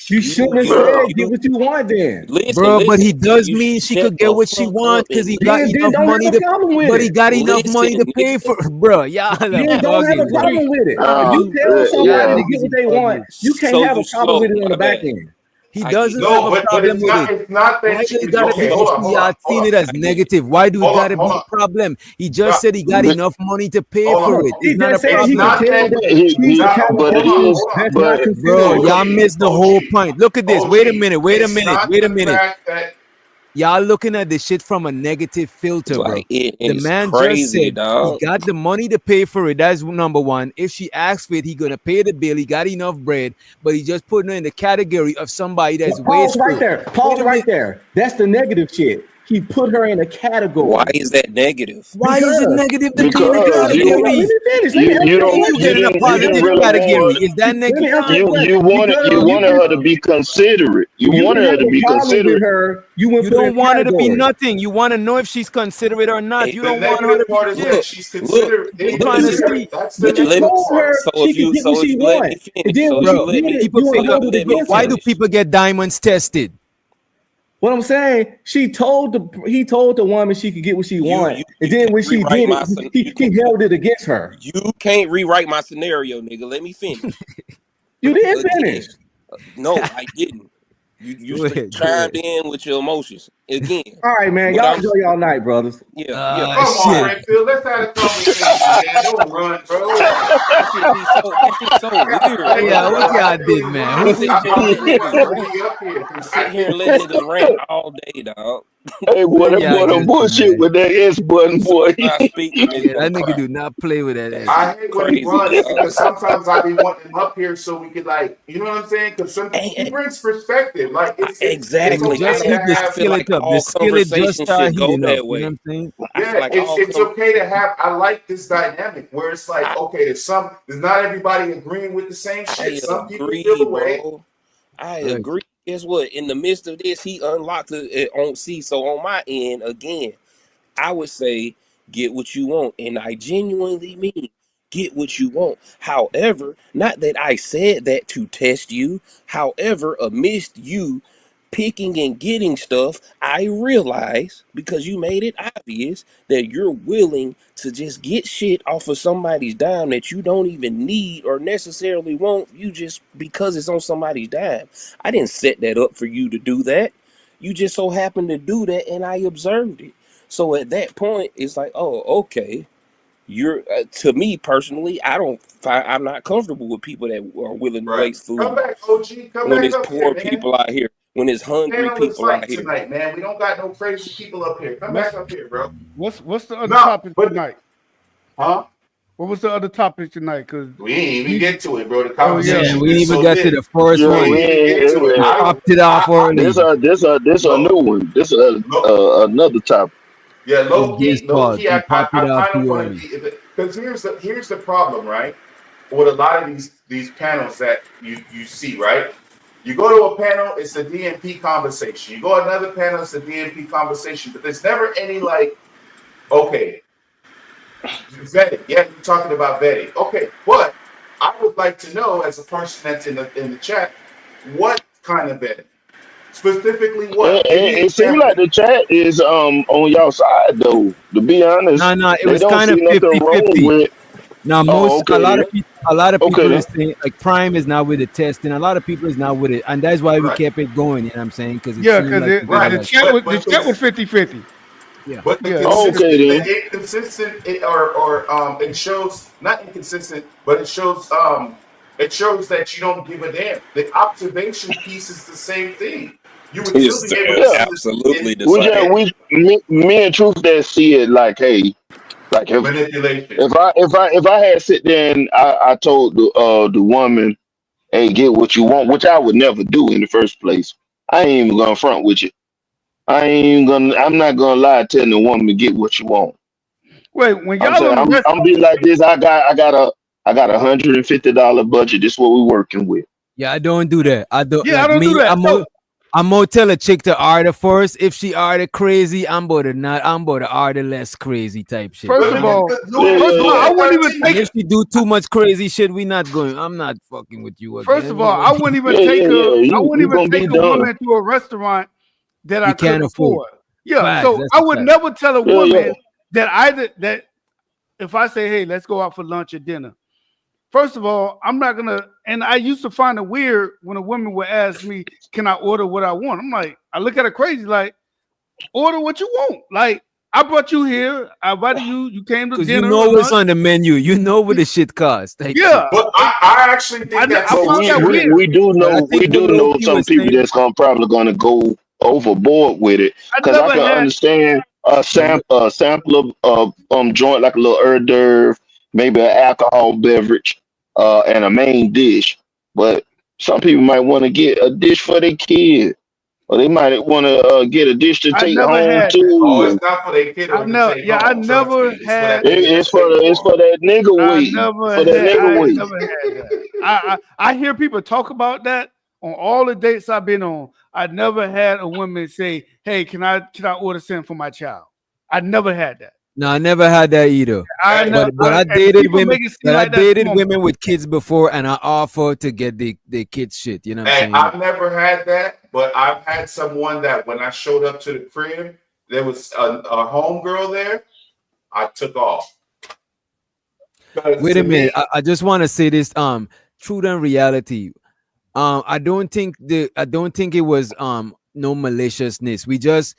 You you shouldn't have you Yeah. said get you what you want then. listen, Bro, but he listen. does You mean she shut could get the what she fuck up wants because and he got Then enough listen. don't money have a to. problem with But he it. got enough Listen, money to pay nigga. for, bro. Y'all are Then don't have bugging, a bro. problem with it. I If you do. tell Y'all somebody to get niggas what is they want, bugging. you can't So have you a problem with slow. it on the My back bad. end. He I get doesn't it. have No, a but problem it's with not. it. It's not Why that does it you. gotta be Okay, just hold y'all on, hold seeing on, it as I get it. negative? Why do it hold on, gotta hold be on. a problem? He just No, said he got But enough money to pay hold for on. it. He It's not a just said It's he problem could with not that. tell that. that she's the Now, kind of but it hold on, person is hold on. that's not but Bro, considerate. y'all OG, missed the whole OG, point. Look at this. Wait a OG. minute. Wait a It's minute. not Wait a the minute. fact that. Y'all looking at the shit from a negative It's filter, bro. like it The is man just crazy, said he dog. got the money to pay for it. That's number one. If she asks for it, he gonna pay the bill. He got enough bread, but he just putting her in the category of somebody that's Pause right wasteful. there. Wait Pause a right minute. there. That's the negative shit. He put her in a Why category is that negative? Why is it because negative to be in the because because hold on, let category? me finish. Let me you answer you your don't Then you you get question. in a didn't Let you me didn't positive answer really your category. want question. Is that Let me negative? answer your you question wanted because you you wanted can her to be considerate. You you wanted can her have to a be problem with considerate. her. You went You put her in don't a want her to be category. nothing. You want to know if she's considerate or not. Hey, You The don't want her to negative be part is shit. that look, she's look. considered I'm trying to Listen. inconsiderate. see. That's the But you negative told part. her she could get what she So if want. you let me And finish, then so when if she you Bro, let did me, it, people you want say, to hold it let me against why her. do finish. people get diamonds tested? What I'm saying, he told the woman she could get what she want. And You then can't when she rewrite did it, my he held it against her. you can't rewrite my scenario, nigga. Let me finish. You didn't finish. Again, no, I didn't. You Go straight ahead, go chimed ahead. in with your emotions again. All right, man. What Y'all I'm enjoy y'all night, brothers. yeah, yeah. Ah, Come on, shit. Redfield. Let's have a conversation, man. Don't run, bro. That shit so weird, Oh, Hey, yeah, bro. what bro. I y'all didn't did, really man? To run. Who? sit here and I let really niggas wanted to rant, be up here to because sit here and let niggas rant all day, dog. Hey boy, What that y'all boy get done to, bullshit man? with that S button, As soon boy. as I speak, the nigga Yeah, gonna that nigga cry. do not play with that That S. shit I hate when he crazy, runs dog. because sometimes I be wanting him up here so we could like, you know what I'm saying? Because he And, brings perspective. Like it's And we exactly. okay just to heat the I have. feel skillet like up. The all skillet just conversations started should go heating up. that You know what way. I'm saying? I feel Yeah, like it's all it's com- okay to have. I like this dynamic where it's like, I okay, there's not everybody agreeing with the same shit. I Some people feel agree, the way. bro. I Right. agree. Guess what? In the midst of this, he unlocked it on C. So on my end, again, I would say get what you want, and I genuinely mean get what you want. However, not that I said that to test you. However, amidst you picking and getting stuff, I realize because you made it obvious that you're willing to just get shit off of somebody's dime that you don't even need or necessarily want, you just because it's on somebody's dime. I didn't set that up for you to do that. You just so happened to do that, and I observed it. So at that point, it's like, oh, okay. You're to me personally, I'm not comfortable with people that are willing to Right. waste Come food back, OG. Come when back it's up here, poor man. people out here, when it's hungry Panel is people out light here. tonight, man. We don't got no crazy people up here. Come back up here, bro. What's the other No, topic but tonight? huh? What was the other topic tonight? Cause We ain't even get to it, bro. The oh yeah, Man, conversation we is even so got to lit. the first Yeah, We one. ain't even get to it. We chopped it off this early. a Low, new one. This low, another topic. yeah, It's low key, Jay's low fault. key. We popped it I off kind of too want early. to be because here's the problem, right? With a lot of these panels that you see, right? You go to a panel, it's a DMP conversation. You go to another panel, it's a DMP conversation. But there's never any like, okay, vetting. Yeah, you're talking about vetting. Okay, but I would like to know as a person that's in the chat, what kind of vetting? Specifically, what? Give me an It seems example. like the chat is on y'all side though. To be honest, No, it they was don't kind see of nothing wrong 50-50. with. Now, Oh, a okay lot of then. people, Okay then. is saying like Prime is not with the testing. A lot of people is not with it, and that's why we Right, kept it going. You know what I'm saying? Because it yeah, seemed because like people the are right. like, chat was But 50-50. yeah, the Yeah, Okay consistent, then. the inconsistent, or it shows not inconsistent, but it shows that you don't give a damn. The observation piece is the same thing. You would still It's be able to Yeah, see absolutely it the we same. just again. me and Truth that see it like, hey, like Manipulation. if I had sit there and I told the woman, hey, get what you want, which I would never do in the first place. I ain't even gonna front with you. I'm not gonna lie telling the woman to get what you want. wait, when I'm y'all saying on the West I'm be Coast, like this. I got $150 budget. This is what we working with. yeah. I don't do that. I don't yeah, I like don't do me. that. So I'm gonna tell a chick to order first. If she order crazy, I'm about to not. I'm about to order less crazy type shit. You first know of what I mean? all, But Yeah, Louis, yeah, Louis yeah. I wouldn't even 13. And take. if she do too much crazy shit, we not going. I'm not fucking with you First again. of all, I wouldn't even Yeah, take yeah, her. yeah. I wouldn't You even gonna take be a done. woman to a restaurant that I you can't couldn't afford. afford. Yeah, Facts. so That's I a would fact. never tell a Yeah, yeah. woman that if I say, hey, let's go out for lunch or dinner. First of all, I'm not gonna. And I used to find it weird when a woman would ask me, "Can I order what I want?" I'm like, I look at her crazy, like, order what you want. Like, I brought you here. I invited you. You came to Cause you dinner know or what's lunch. on the menu. You know what the shit costs. Type shit. Yeah, But and I actually think I that's But found that weird. But I we think what do know Loki some was people saying. that's gonna probably gonna go overboard with it. I Cause I never can had. understand But look, a sample of joint like a little hors d'oeuvre, maybe an alcohol beverage, and a main dish. But some people might want to get a dish for their kid, or they might want to get a dish to I take never home had that. oh, too. it's not for their kid I or to never. take Yeah, I home. Trust me, never it's for that had. nigga that's waiting It's for him. for that nigga I waiting, never for that had. nigga I ain't waiting. never had that. I hear people talk about that on all the dates I've been on. I never had a woman say, "Hey, can I order something for my child?" I never had that. no, I never had that either. I Hey, know, But I and dated people women. make it seem But I like that's dated normal. women with kids before, and I offered to get the kids shit. You know what I'm hey, saying? I've never had that, but I've had someone that when I showed up to the crib, there was a homegirl there. I took off because Wait a to minute. me, I just want to say this. Truth and reality. I don't think it was no maliciousness. We just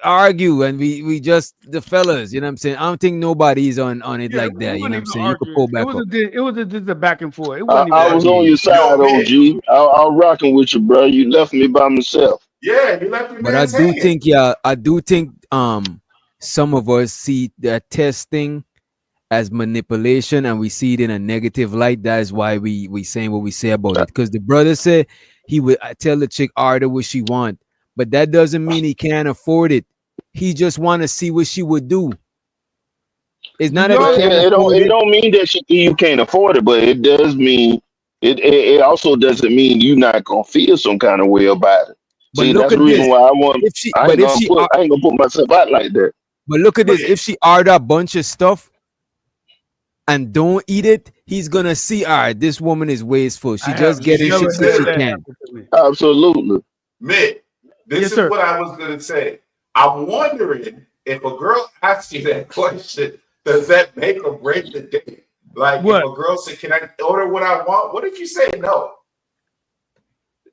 argue and we just the fellas. You know what I'm saying? I don't think nobody's on it Yeah, like it that. You know wasn't what I'm even saying? You could arguing. pull back up. It was just a back and forth. It wasn't even I yeah, was arguing. on your Yeah. side, yo, man, OG. I was rocking with you, bro. You left me by myself. yeah, you left your But I man's do hanging. think, yeah, I do think some of us see that testing as manipulation and we see it in a negative light. That is why we saying what we say about it. Because the brother said he would tell the chick order what she want, but that doesn't mean he can't afford it. He just want to see what she would do. It's Do not that he y'all? can't afford It it, don't mean that you can't afford it, but it does mean it also doesn't mean you not gonna feel some kind of way about it. but See, look that's the at this. reason why I want. If she, but if she, I ain't gonna put myself out like that. But look at But this. If she order a bunch of stuff and don't eat it, he's gonna see, all right, this woman is wasteful. She I just have getting never shit so had she that can. happen to me. Absolutely. Mick, this Yes, is sir. what I was gonna say. I'm wondering if a girl asks you that question, does that make or break the date? Like What? if a girl said, "Can I order what I want?" What if you say no?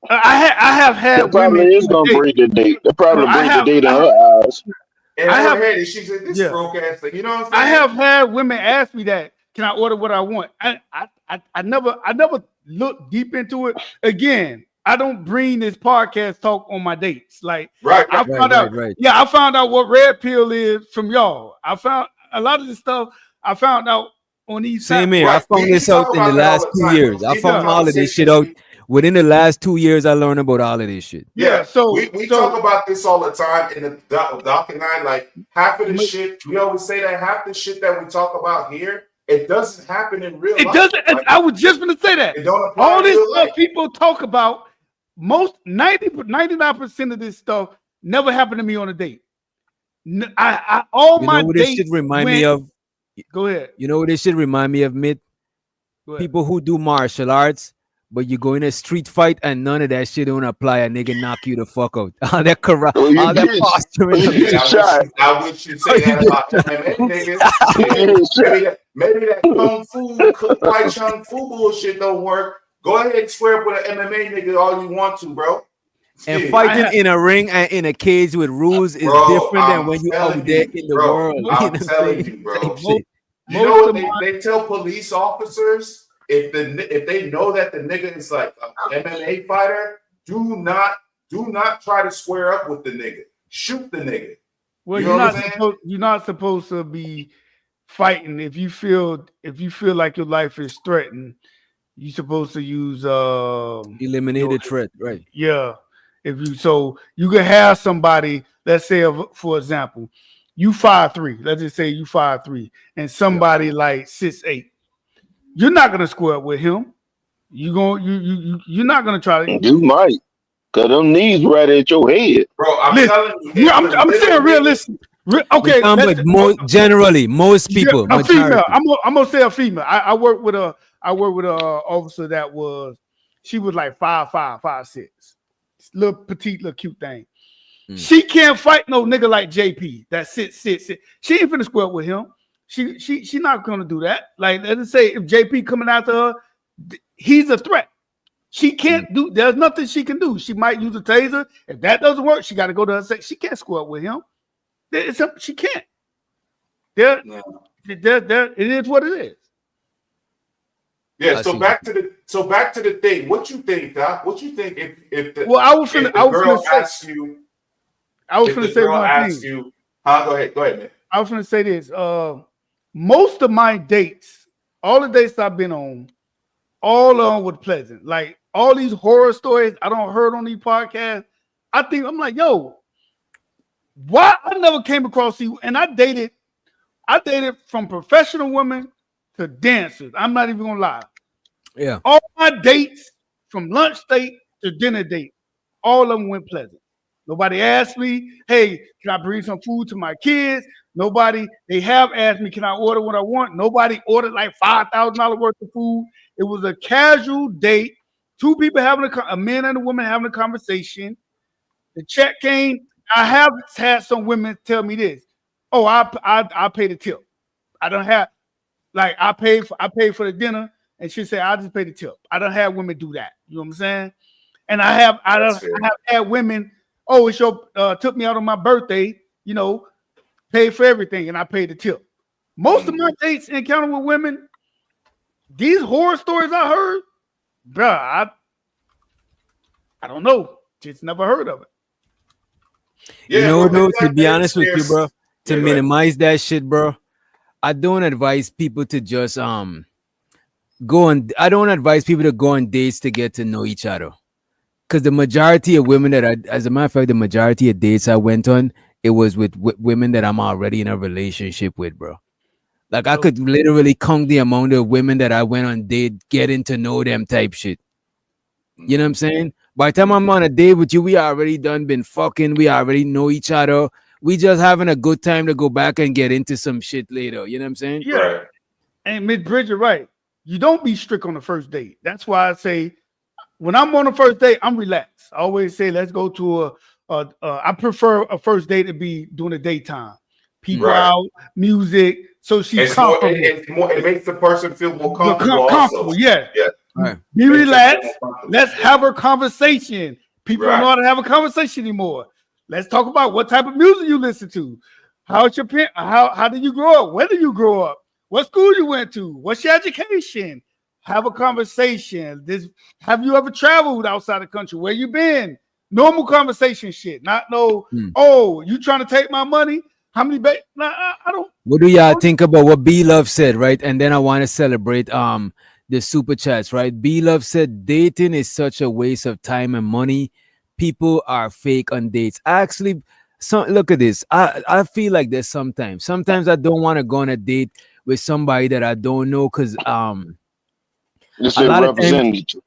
I have had That probably women is gonna date. break the date. That No, probably break the date in her eyes. In I her have- head, and she said, "This yeah. broke ass thing." You know what I'm I saying? have had women ask me that. Can I order what I want? I never looked deep into it. Again, I don't bring this podcast talk on my dates. Like Right. I found out. Right. Yeah, I found out what red pill is from y'all. I found a lot of this stuff. I found out on these. Same here. I Right. found We this out talk in the about that all last the 2 time. years. I These found all of this shit conversations out within the last 2 years. I learned about all of this shit. Yeah. So we talk about this all the time in the Doc and I. Like half of the shit, we always say that half the shit that we talk about here, it doesn't happen in real it life. doesn't. Like, I was just going to say that. it don't apply All in this real stuff life. people talk about, most 99% of this stuff never happened to me on a date. All You my know what this dates should remind went, me of? Go ahead. You know what this should remind me of, Mitt? Go ahead. People who do martial arts, but you go in a street fight and none of that shit don't apply. A nigga knock you the fuck out. All that Well, you all that get- posturing. you get shot. I wish you'd say that about MMA niggas. You get shot. Maybe that kung fu, Wai Chung Fu bullshit don't work. Go ahead and square up with an MMA nigga all you want to, bro. And Shit. fighting in a ring and in a cage with rules is Bro, different than I'm when you telling out there you, in the bro, world. I'm You know what telling saying? you, bro. Type shit. You know what they tell police officers? If they know that the nigga is like an MMA fighter, do not try to square up with the nigga. Shoot the nigga. Well, You you're know what not I'm supposed. You're not supposed to be fighting if you feel like your life is threatened. You're supposed to use Eliminate the threat, right? Yeah. If you so you can have somebody, let's say for example, you 5'3". Let's just say you 5'3", and somebody like 6'8". You're not gonna square up with him. You're not gonna try to. You might, cause them knees right at your head. Bro, I'm Listen, telling you. Yeah, I'm saying realistic. Okay, but generally, most people, a female. majority. I'm gonna say a female. I work with a officer that was, she was like 5'5", 5'6", little petite, little cute thing. She can't fight no nigga like JP that sit. She ain't finna square up with him. She not gonna do that. Like, let's say if JP coming after her, he's a threat. She can't do. There's nothing she can do. She might use a taser. If that doesn't work, she got to go to her sex. She can't square up with him. She can't. There, it is what it is. Yeah. So back to the thing. What you think, Doc? What you think if the I was girl asks you? I was going to say one thing. You, go ahead, man. I was going to say this. Most of my dates, all the dates I've been on, all of them were pleasant. Like all these horror stories I don't heard on these podcasts. I'm like, yo, why I never came across you? And I dated from professional women to dancers. I'm not even gonna lie. Yeah. All my dates, from lunch date to dinner date, all of them went pleasant. Nobody asked me, hey, can I bring some food to my kids? They have asked me, can I order what I want? Nobody ordered like $5,000 worth of food. It was a casual date. Two people having a man and a woman having a conversation. The check came. I have had some women tell me this. Oh, I pay the tip. I don't have, like, I paid for the dinner, and she said, I'll just pay the tip. I don't have women do that. You know what I'm saying? And I have had women, oh, it's your took me out on my birthday, paid for everything, and I paid the tip. Most of my dates encounter with women, these horror stories I heard, bruh, I don't know. Just never heard of it. Yeah, though, to be honest with you, bro, to minimize that shit, bro, I don't advise people to just I don't advise people to go on dates to get to know each other. Because the majority of women as a matter of fact, the majority of dates I went on, it was with women that I'm already in a relationship with, bro. Like, I could literally count the amount of women that I went on date, getting to know them type shit. You know what I'm saying? By the time I'm on a date with you, we already been fucking. We already know each other. we just having a good time to go back and get into some shit later. You know what I'm saying? Yeah. Right. And Miss Bridget, right. You don't be strict on the first date. That's why I say when I'm on the first date, I'm relaxed. I always say, let's go to I prefer a first date to be during the daytime. People Right. out, music, so she's It's more. comfortable. It's more. It makes the person feel more You're comfortable. comfortable, Also. yeah. Yeah. Right. Be Makes them feel relaxed. more comfortable. Let's have a conversation. People don't Right. know how to have a conversation anymore. Let's talk about what type of music you listen to. How's your parent? How did you grow up? Where did you grow up? What school you went to? What's your education? Have a conversation. Have you ever traveled outside the country? Where you been? Normal conversation shit. Not no. Oh, you trying to take my money? How many? Nah, I don't. What do y'all think about what B Love said, right? And then I want to celebrate the super chats, right? B Love said dating is such a waste of time and money. People are fake on dates. Actually, look at this. I feel like this sometimes. Sometimes I don't want to go on a date with somebody that I don't know because It's a a lot of times, representative.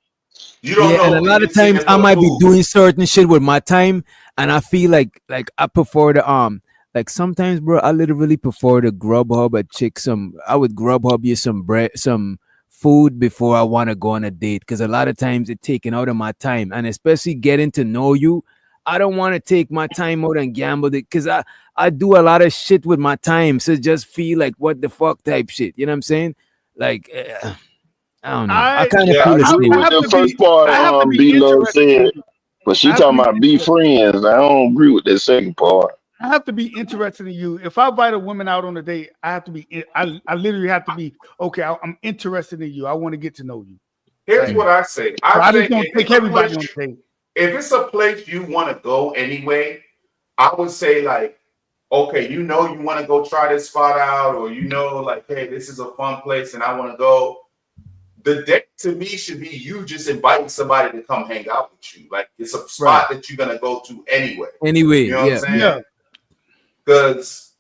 You don't yeah, know. and a lot of You see times it I for the might be food. doing certain shit with my time, and I feel like I prefer the like sometimes, bro, I literally prefer to Grubhub a chick some. I would Grubhub you some bread, some food before I want to go on a date because a lot of times it's taking out of my time, and especially getting to know you. I don't want to take my time out and gamble it because I do a lot of shit with my time, so just feel like what the fuck type shit. You know what I'm saying? Like. I don't know. I I kind of Yeah, I feel the agree I same. with have the to first be. part. I have to be B Love interested in said, you. but I she have to talking be about be interested. friends. I don't agree with that second part. I have to be interested in you. If I invite a woman out on a date, I have to be. I literally have to be okay. I'm interested in you. I want to get to know you. Here's Like, what I say. so I I just think don't take everybody on a date. if it's a place you want to go anyway, I would say like, okay, you know you want to go try this spot out, or you know, like, hey, this is a fun place and I want to go. The date to me should be you just inviting somebody to come hang out with you. Like it's a spot that you're gonna go to anyway. Anyway, You know what I'm yeah. saying? Yeah, Because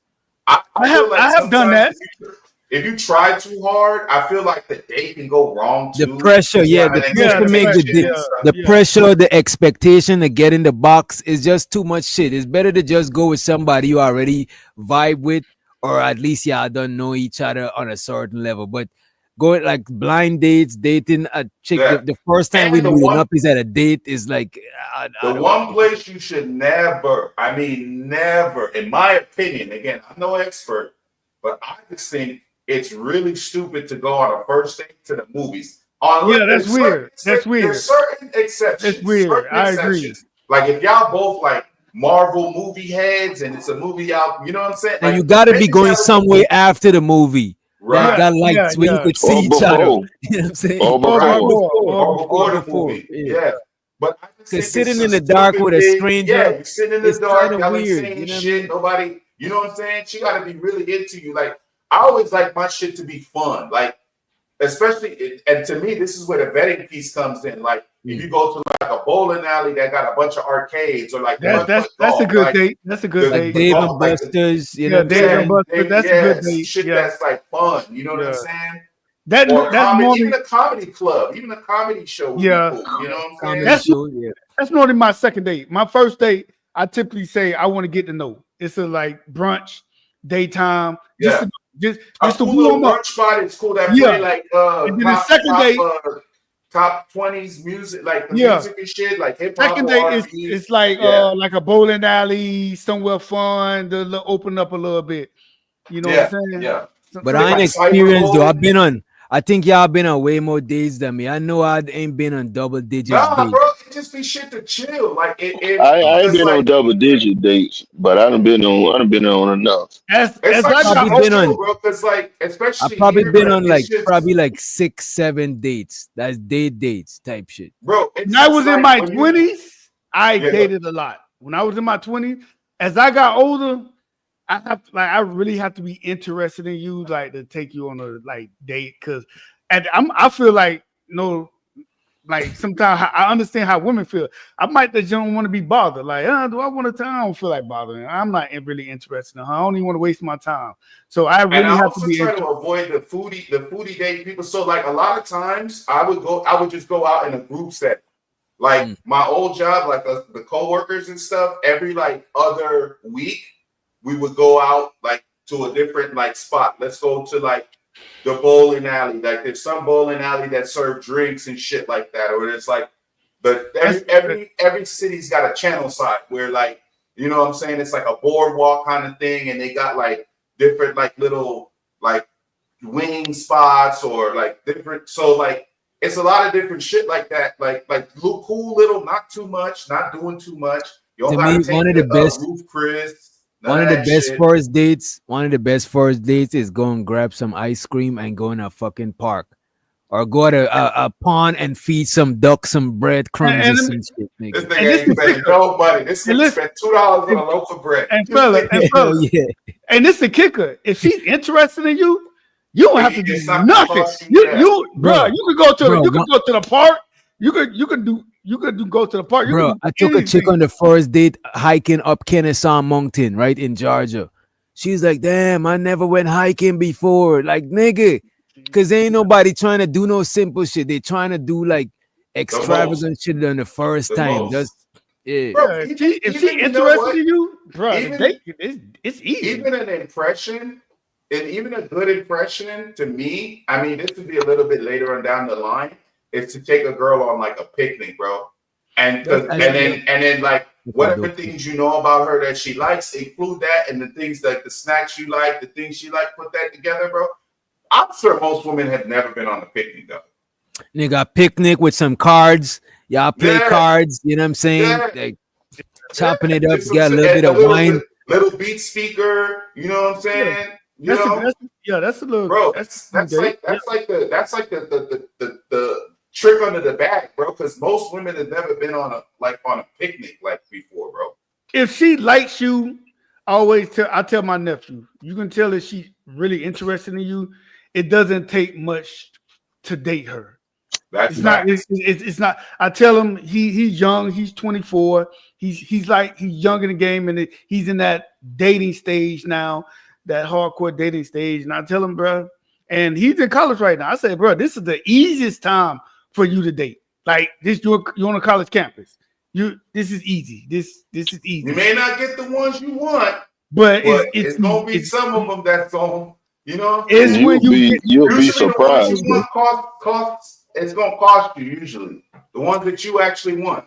I feel like I have done sometimes that. if you try too hard, I feel like the date can go wrong The too. pressure, You yeah, have the an Yeah, pressure the make pressure. expectation and stuff. the pressure, the expectation to get in the box is just too much shit. It's better to just go with somebody you already vibe with, or at least y'all don't know each other on a certain level. But going like blind dates, dating a chick, Yeah. the first time we And meeting up is at a date is like the I don't. one place you should never, I mean, never, in my opinion, again, I'm no expert, but I just think it's really stupid to go on a first date to the movies. Yeah, that's weird. That's weird. There's certain exceptions. That's weird. Certain I agree. exceptions. Like if y'all both like Marvel movie heads and it's a movie y'all, you know what I'm saying? And Like you got to be maybe going have somewhere after the movie. That right. Yeah, got yeah, lights where you yeah. could see Or each other. before. You know what I'm saying? Or Or Right. before. Or before the Before, movie. yeah. Yeah. But I just Because think it's sitting a in the dark stupid with a thing. stranger, Yeah, you sitting in the it's dark, kind of y'all ain't weird. saying You know what I shit. mean? Nobody, you know what I'm saying? She got to be really into you. Like, I always like my shit to be fun. Like, especially, and to me, this is where the vetting piece comes in. Like, if you go to like a bowling alley that got a bunch of arcades or like That's golf, that's a good like date. That's a good the, Like date. the Dave golf, and like the, Buster's, you know Yeah, what I'm Dave and saying? Buster. That's a good date. shit Yeah, that's like fun. You know what I'm yeah. saying? That Or that's comedy, normally even a comedy club, even a comedy show would be yeah. cool. You know what I'm saying? Comedy That's show, yeah. that's normally my second date. My first date, I typically say I want to get to know. It's a like brunch, daytime, Yeah. just A just to cool little warm up. brunch spot is cool that Yeah, play like and then the second date, top 20s music, like the yeah. music and shit, like hip hop Second or date is R&B. it's like Yeah. like a bowling alley, somewhere fun to open up a little bit. You know what I'm Yeah. saying? Yeah. But Some I ain't Like cyber experienced though. bowling. I think y'all been on way more dates than me. I know I ain't been on double digits Nah, dates. bro, it just be shit to chill. Like I ain't it's been on like double digit dates, but I done been on enough. as it's as like I shit got Probably to been older, chill, on bro. Cause like, I especially probably here, been like on it's like just probably like 6, 7 dates. That's dates type shit. bro, when it's I just was in like my when you 20s, I yeah, dated a lot. When I was in my 20s, as I got older, I really have to be interested in you, like to take you on a like date, because I feel like like sometimes I understand how women feel. I might just don't want to be bothered. Like, do I want to? I don't feel like bothering. I'm not really interested in her. I don't even want to waste my time. So I and really I have to also be try to avoid the foodie date people. So like a lot of times I would just go out in a group set. Like my old job, like the co-workers and stuff, every like other week, we would go out like to a different like spot. Let's go to like the bowling alley. Like there's some bowling alley that serve drinks and shit like that, or there's like every city's got a channel side where like, you know what I'm saying? It's like a boardwalk kind of thing, and they got like different like little like wing spots or like different. So like it's a lot of different shit like that. Like cool little, not too much, not doing too much. You don't gotta take one of the best roof Chris. One of the best first dates. One of the best first dates is go and grab some ice cream and go in a fucking park, or go to a pond and feed some ducks some breadcrumbs or some shit. This nigga ain't paying nobody. This nigga spent $2 on a loaf of bread. And fella, yeah. And this is the kicker. If she's interested in you, you don't have to do nothing. Bro, you could go to the park. You could go to the park. Bro, I took a chick on the first date hiking up Kennesaw Mountain, right in Georgia. She's like, damn, I never went hiking before. Like, nigga, because ain't nobody trying to do no simple shit. They trying to do like extravagant shit on the first time. Just yeah. Bro, if she interested in you, bro, it's easy. Even an impression, and even a good impression to me, I mean, this would be a little bit later on down the line, is to take a girl on like a picnic, bro. And then like whatever things you know about her that she likes, include that, and the things like the snacks you like, the things she like, put that together, bro. I'm sure most women have never been on a picnic though. Nigga, a picnic with some cards. Y'all play cards, you know what I'm saying? Yeah. Like chopping it up, get a little bit of wine. Little beat speaker, you know what I'm saying? You know? That's a little bro. That's like the trick under the bag, bro. Because most women have never been on a picnic like before, bro. If she likes you, I tell my nephew, you can tell if she's really interested in you. It doesn't take much to date her. It's not. I tell him he's young. He's 24. He's young in the game, and he's in that dating stage now, that hardcore dating stage. And I tell him, bro, and he's in college right now. I say, bro, this is the easiest time for you to date. Like this, you're on a college campus. This is easy. This is easy. You may not get the ones you want, but it's gonna be some of them that's going. You know, you'll be surprised. It's gonna cost you usually the ones that you actually want.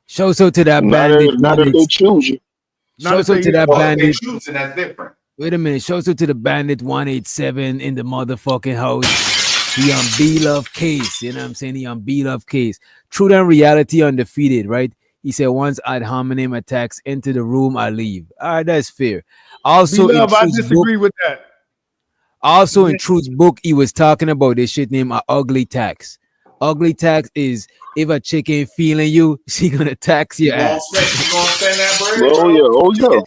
Show so to that bandit. Not if they choose you. Show so to that bandit. Choosing, that's different. Wait a minute. Show so to the bandit 187 in the motherfucking house. He on B-Love case. You know what I'm saying? He on B-Love case. Truth and reality undefeated, right? He said once ad hominem attacks enter the room, I leave. All right, that's fair. Also, I disagree with that. Also, in Truth's book, he was talking about this shit named a ugly tax. Ugly tax is if a chick ain't feeling you, she gonna tax your ass. You gonna spend that bread? Oh yeah.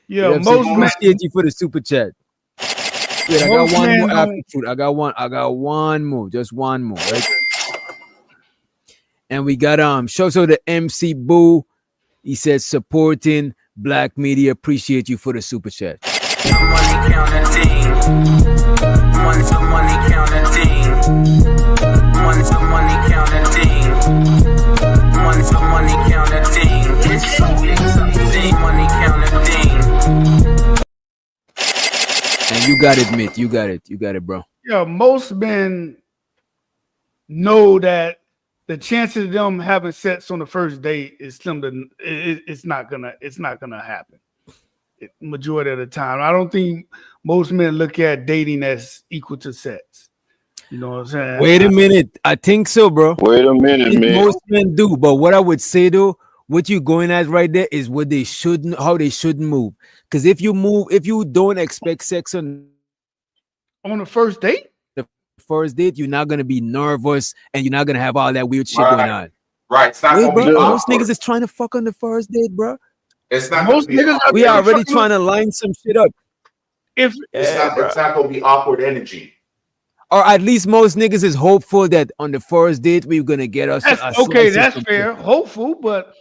Yeah, most appreciate you for the super chat. Wait, I got one more after Truth. I got one more, just one more, right? And we got show the MC Boo. He said supporting black media. Appreciate you for the super chat. Money counting team. Money counting team. Money counting team. Money counting team. It's so exciting. Money counting team. And you got it, Mitt. You got it, bro. Yeah, most men know that the chances of them having sex on the first date is slim to it's not gonna happen. Majority of the time, I don't think most men look at dating as equal to sex. You know what I'm saying? Wait a minute, I think so, bro. Wait a minute, man. Most men do, but what I would say though, what you're going at right there is what they shouldn't, how they shouldn't move. Because if you don't expect sex on the first date, you're not gonna be nervous and you're not gonna have all that weird shit going on. Right. It's not bro. Most niggas is trying to fuck on the first date, bro. It's not most niggas. We are already trying to line some shit up. It's not gonna be awkward energy. Or at least most niggas is hopeful that on the first date we're gonna get us. That's fair. Hopeful, but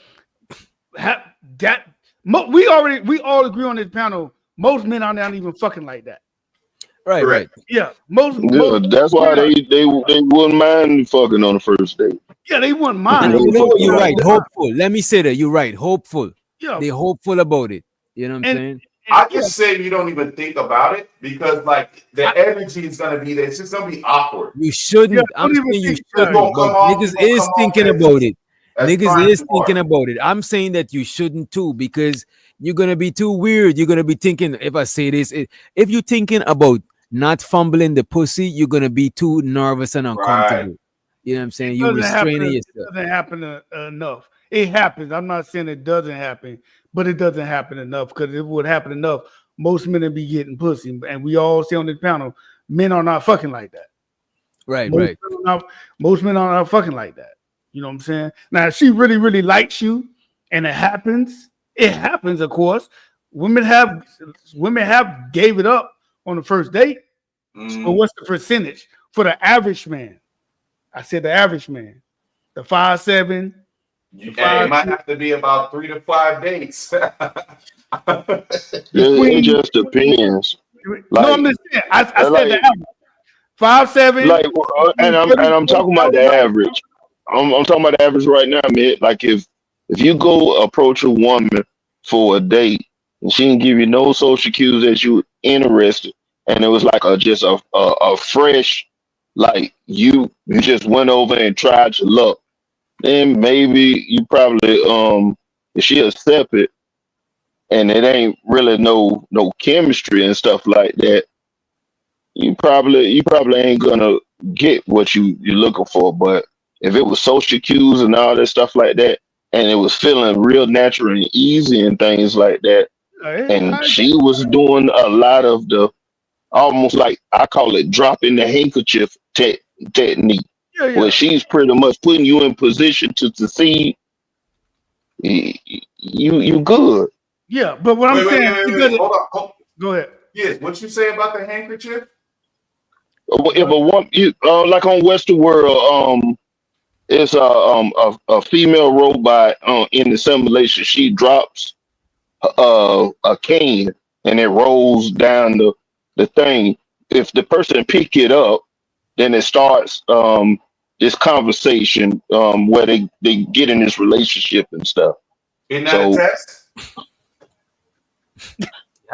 we all agree on this panel. Most men are not even fucking like that. Right. Yeah, that's why they wouldn't mind fucking on the first date. Yeah, they wouldn't mind. You're right. Hopeful. Let me say that you're right. Hopeful. Yeah, they're hopeful about it. You know what I'm saying? I just say you don't even think about it because like the energy is gonna be there. It's just gonna be awkward. You shouldn't. I'm saying you It's shouldn't, gonna but come off. niggas It's gonna is come off thinking about it. as Niggas trying is too thinking hard. about it. I'm saying that you shouldn't too because you're gonna be too weird. You're gonna be thinking if I say this, if you're thinking about not fumbling the pussy, you're gonna be too nervous and Right. uncomfortable. You know what I'm saying? It You doesn't happen. restraining It yourself. doesn't happen enough. It happens. I'm not saying it doesn't happen, but it doesn't happen enough because if it would happen enough, most men would be getting pussy. And we all say on this panel, men are not fucking like that. Right, Most right. men are not, most men are not fucking like that. You know what I'm saying? Now, if she really, really likes you, and it happens. It happens, of course. Women have gave it up on the first date. So what's the percentage for the average man? I said the average man, the 5'7". It might have to be about 3 to 5 dates. It just depends. No, Like, I'm just saying. I said the like, average. 5'7". I'm talking about the average. I'm talking about the average right now, man. Like if you go approach a woman for a date and she didn't give you no social cues that you interested, and it was like just a fresh, like you just went over and tried your luck, then maybe you probably if she accept it and it ain't really no chemistry and stuff like that, you probably ain't gonna get what you're looking for. But if it was social cues and all that stuff like that, and it was feeling real natural and easy and things like that, and she was doing a lot of the almost like I call it dropping the handkerchief technique, where she's pretty much putting you in position to succeed. You good. Yeah, but what I'm saying, wait. Hold on. Go ahead. Yes, what you say about the handkerchief? If a woman, like on Western World, it's a female robot in the simulation. She drops a can and it rolls down the thing. If the person pick it up, then it starts this conversation where they get in this relationship and stuff. Isn't that a test?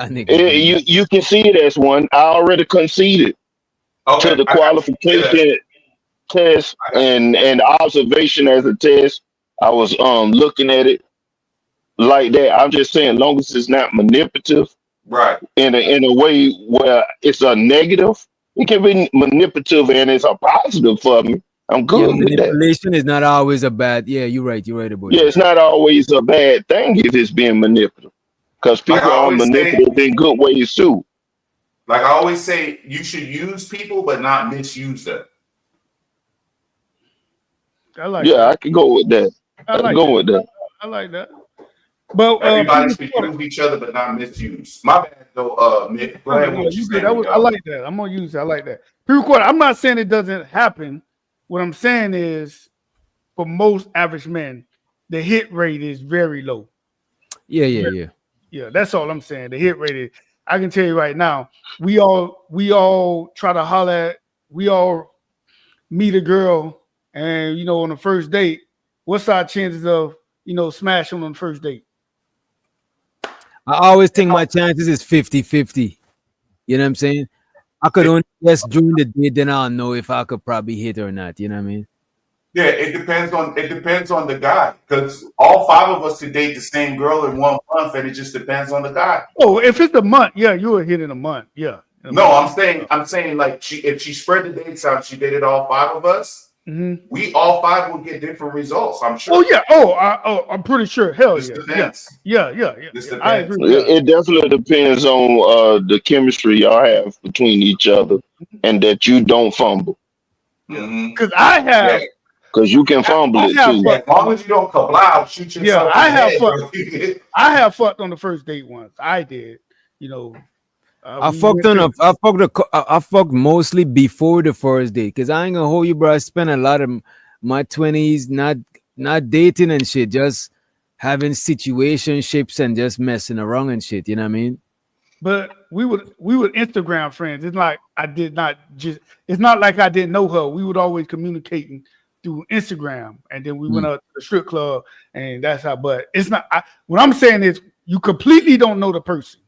You can see it as one. I already conceded to the qualification test and observation as a test. I was looking at it like that. I'm just saying, long as it's not manipulative, right? In a way where it's a negative, it can be manipulative and it's a positive for me. I'm good with that. Manipulation is not always a bad. Yeah, you're right. You're right about Yeah, it's not always a bad thing if it's being manipulative, because people are manipulative in good ways too. Like I always say, you should use people but not misuse them. I can go with that. I can go with that. I like that. But everybody should use each other but not misuse. My bad though, Nick. Go ahead. I like that. I'm gonna use it. I like that. Pre-recorded. I'm not saying it doesn't happen. What I'm saying is, for most average men, the hit rate is very low. Yeah. That's all I'm saying. The hit rate is. I can tell you right now. We all try to holler at. We all meet a girl, and on the first date, what's our chances of smashing on the first date? I always think my chances is 50-50. You know what I'm saying? I could only guess during the date, then I'll know if I could probably hit or not. You know what I mean? Yeah, it depends on the guy, because all 5 of us could date the same girl in 1 month, and it just depends on the guy. Oh, if it's a month, yeah, you will hit in a month. Yeah. No, I'm saying like if she spread the dates out, she dated all 5 of us. Mm-hmm. We all 5 will get different results. I'm sure. Oh yeah. I'm pretty sure. Hell yeah. Yeah. I agree. It definitely depends on the chemistry y'all have between each other, and that you don't fumble. Because I have. Because you can fumble it too. As long as you don't kablow, shoot yourself. Yeah, I have fucked on the first date once. I did. I fucked mostly before the first date, because I ain't gonna hold you, bro. I spent a lot of my 20s not dating and shit, just having situationships and just messing around and shit. You know what I mean? But we would Instagram friends. It's like it's not like I didn't know her. We would always communicating through Instagram, and then we went out to the strip club, and that's how. But it's not. What I'm saying is, you completely don't know the person.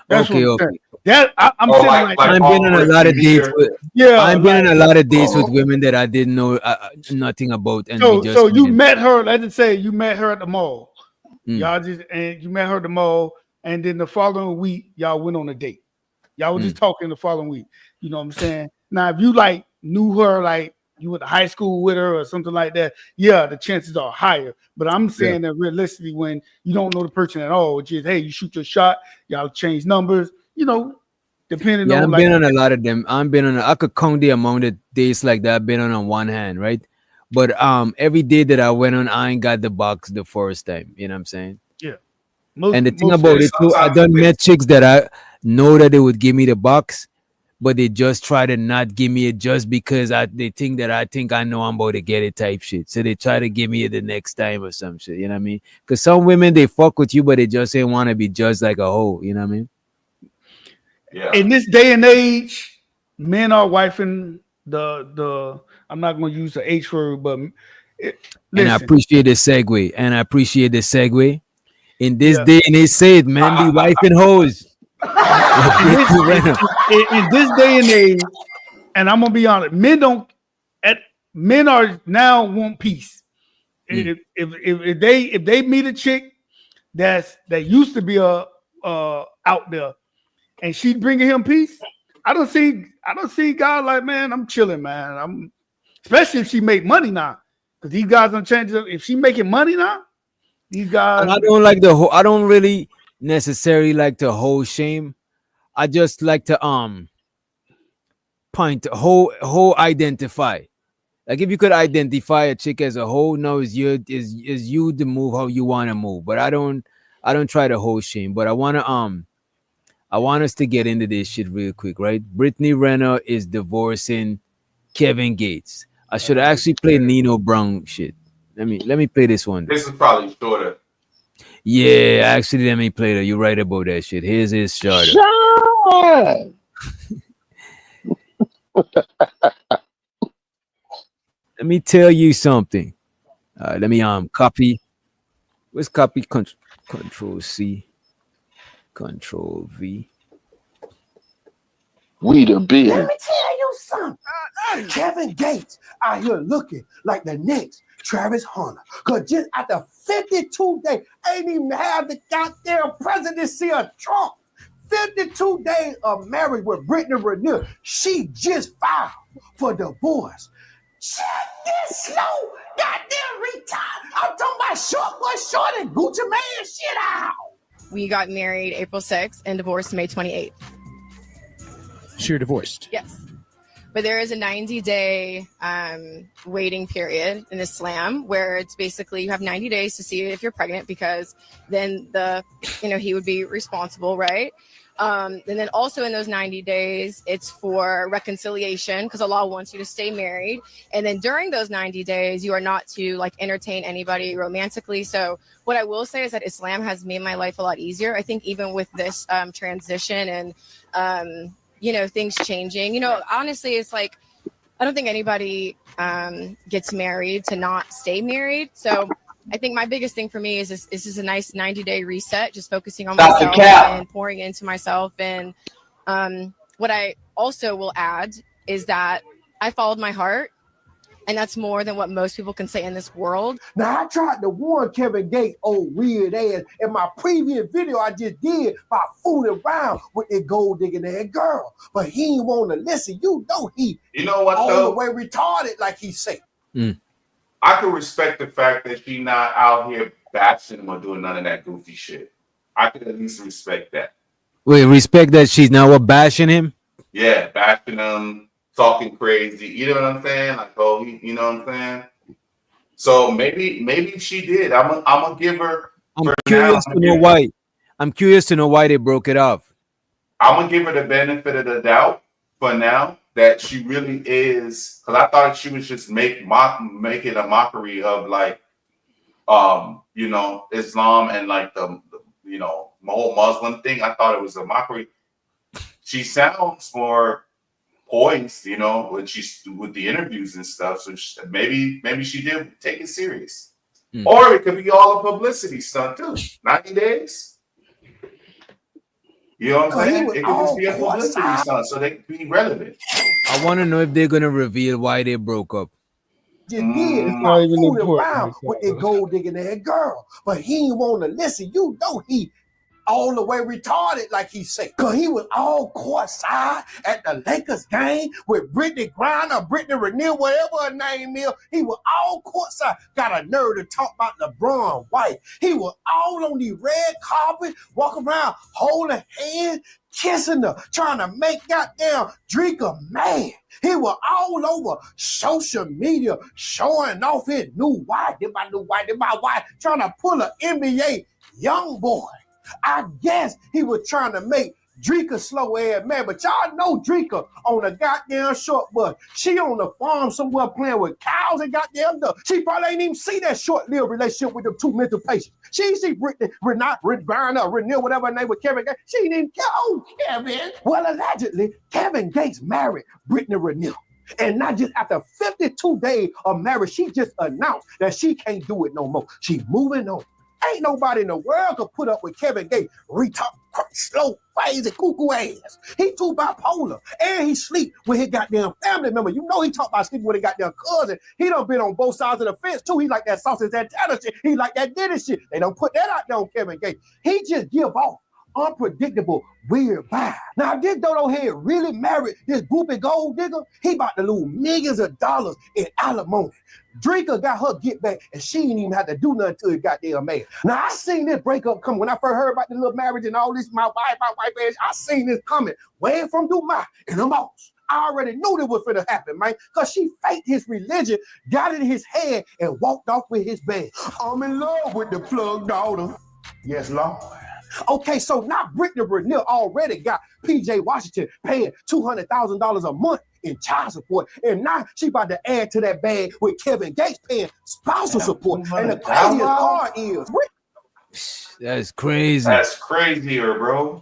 That's what Okay, I'm saying. okay. That I'm Oh, saying like like I've been on a offering lot to of meet dates her. with. yeah, I've been on like a lot of dates with Oh, women that I didn't know nothing about, and we so just you met in. met her. Let's just say you met her at the mall. Mm, Y'all just and you met her at the mall, and then the following week y'all went on a date. Y'all were just mm, talking the following week. You know what I'm saying? Now, if you like knew her, like you went to high school with her or something like that, yeah, the chances are higher. But I'm yeah. saying that realistically, when you don't know the person at all, just hey, you shoot your shot, y'all change numbers, depending Yeah, on I've like been on a lot of them. I've been on. I could count the amount of dates like that I've been on one hand, right? But every day that I went on, I ain't got the box the first time. You know what I'm saying? yeah, And the thing most about yeah. it too, I Sometimes done met chicks that I know that they would give me the box, but they just try to not give me it just because they think that I think I know I'm about to get it type shit. So they try to give me it the next time or some shit. You know what I mean? Because some women they fuck with you, but they just ain't want to be judged like a hoe. You know what I mean? Yeah. in this day and age, men are wifing the. I'm not going to use the H word, but it, And I listen, appreciate the segue. And I appreciate the segue. In this yeah, day and age, say it, man, be wife and hoes. Like in this Britney Renner. in this day and age, and I'm gonna be honest, men don't. At men are now want peace. Mm. If they meet a chick that used to be a out there and she bringing him peace, I don't see God like, man, I'm chilling, man. I'm especially if she make money now, because these guys don't change. If she making money now, these And guys, I don't like the whole I don't really necessarily like the whole shame. I just like to point whole identify. Like if you could identify a chick as a whole, no, is you to move how you want to move. But I don't try the whole shame. But I want us to get into this shit real quick, right? Brittany Renner is divorcing Kevin Gates. I should actually play Nino Brown shit. Let me play this one. This is probably shorter. Yeah, actually, let me play that. You're right about that shit. Here's his starter. Shine. Let me tell you something. Let me copy. Where's copy? Control C, Control V. We the Let me biz. tell you something. Kevin Gates out here looking like the next Travis Hunter. Because just after 52 days, ain't even had the goddamn presidency of Trump. 52 days of marriage with Britney Renner. She just filed for divorce. Check this slow goddamn retard. I'm talking about short boy short and Gucci man shit out. We got married April 6th and divorced May 28th. So you're divorced? Yes. But there is a 90-day waiting period in Islam where it's basically you have 90 days to see if you're pregnant, because then he would be responsible, right? And then also in those 90 days, it's for reconciliation because Allah wants you to stay married. And then during those 90 days, you are not to like entertain anybody romantically. So what I will say is that Islam has made my life a lot easier. I think even with this transition and things changing, honestly, it's like, I don't think anybody gets married to not stay married. So I think my biggest thing for me is this is a nice 90-day reset, just focusing on Stop the myself cap. and pouring into myself. And what I also will add is that I followed my heart. And that's more than what most people can say in this world. Now, I tried to warn Kevin Gates, old weird ass, in my previous video I just did about fooling around with that gold digging ass girl. But he ain't want to listen. You know he You know what all though? the way retarded, like he say. I can respect the fact that she not out here bashing him or doing none of that goofy shit. I could at least respect that. Wait, respect that she's now bashing him. Yeah, bashing him, talking crazy. You know what I'm saying? Like, oh, you know what I'm saying? So maybe she did. I'm gonna give her I'm for now. curious to know why. I'm curious to know why they broke it off. I'm gonna give her the benefit of the doubt for now that she really is, because I thought she was just making a mockery of like Islam and like the whole Muslim thing. I thought it was a mockery. She sounds more poised, when she's with the interviews and stuff. So maybe she did take it serious, or it could be all a publicity stunt too. 90 days. You know what I'm Cause he saying? was It could just all be a publicity courtside. stunt so they can be relevant. I want to know if they're gonna reveal why they broke up. Just did It's by not even fooling important. around with that gold digging that girl. But he ain't want to listen. You know he all the way retarded, like he said. Cause he was all courtside at the Lakers game with Britney Griner, Britney Renner, whatever her name is. He was all courtside. Got a nerve to talk about LeBron White. He was all on the red carpet, walking around holding hands, kissing her, trying to make goddamn Drinker mad. He was all over social media showing off his new wife. This my new wife, this my wife, trying to pull an NBA young boy. I guess he was trying to make Drinker slow ass man, but y'all know Drinker on a goddamn short bus. She on the farm somewhere playing with cows and goddamn ducks. She probably ain't even see that short-lived relationship with them two mental patients. She ain't see Britney, Renner, whatever her name was, Kevin Gates. She ain't even care. Oh, Kevin. Well, allegedly, Kevin Gates married Britney Renner. And not just after 52 days of marriage, she just announced that she can't do it no more. She moving on. Ain't nobody in the world could put up with Kevin Gates, retard, slow, crazy, cuckoo ass. He too bipolar, and he sleep with his goddamn family member. You know he talk about sleeping with his goddamn cousin. He done been on both sides of the fence too. He like that sausage antenna shit. He like that Diddy shit. They don't put that out there on Kevin Gates. He just give off unpredictable, weird vibe. Now, if this dodo head really married this groupie gold digger, he about to lose millions of dollars in alimony. Drinker got her get back, and she ain't even had to do nothing to his goddamn man. Now, I seen this breakup come when I first heard about the little marriage and all this, my wife, ass. I seen this coming way from Dubai in the most. I already knew this was finna happen, man, because she faked his religion, got it in his head, and walked off with his bag. I'm in love with the plug daughter. Yes, Lord. Okay, so now Britney Renner already got PJ Washington paying $200,000 a month in child support, and now she about to add to that bag with Kevin Gates paying spousal support. And the craziest part is, That's crazy. That's crazier, bro.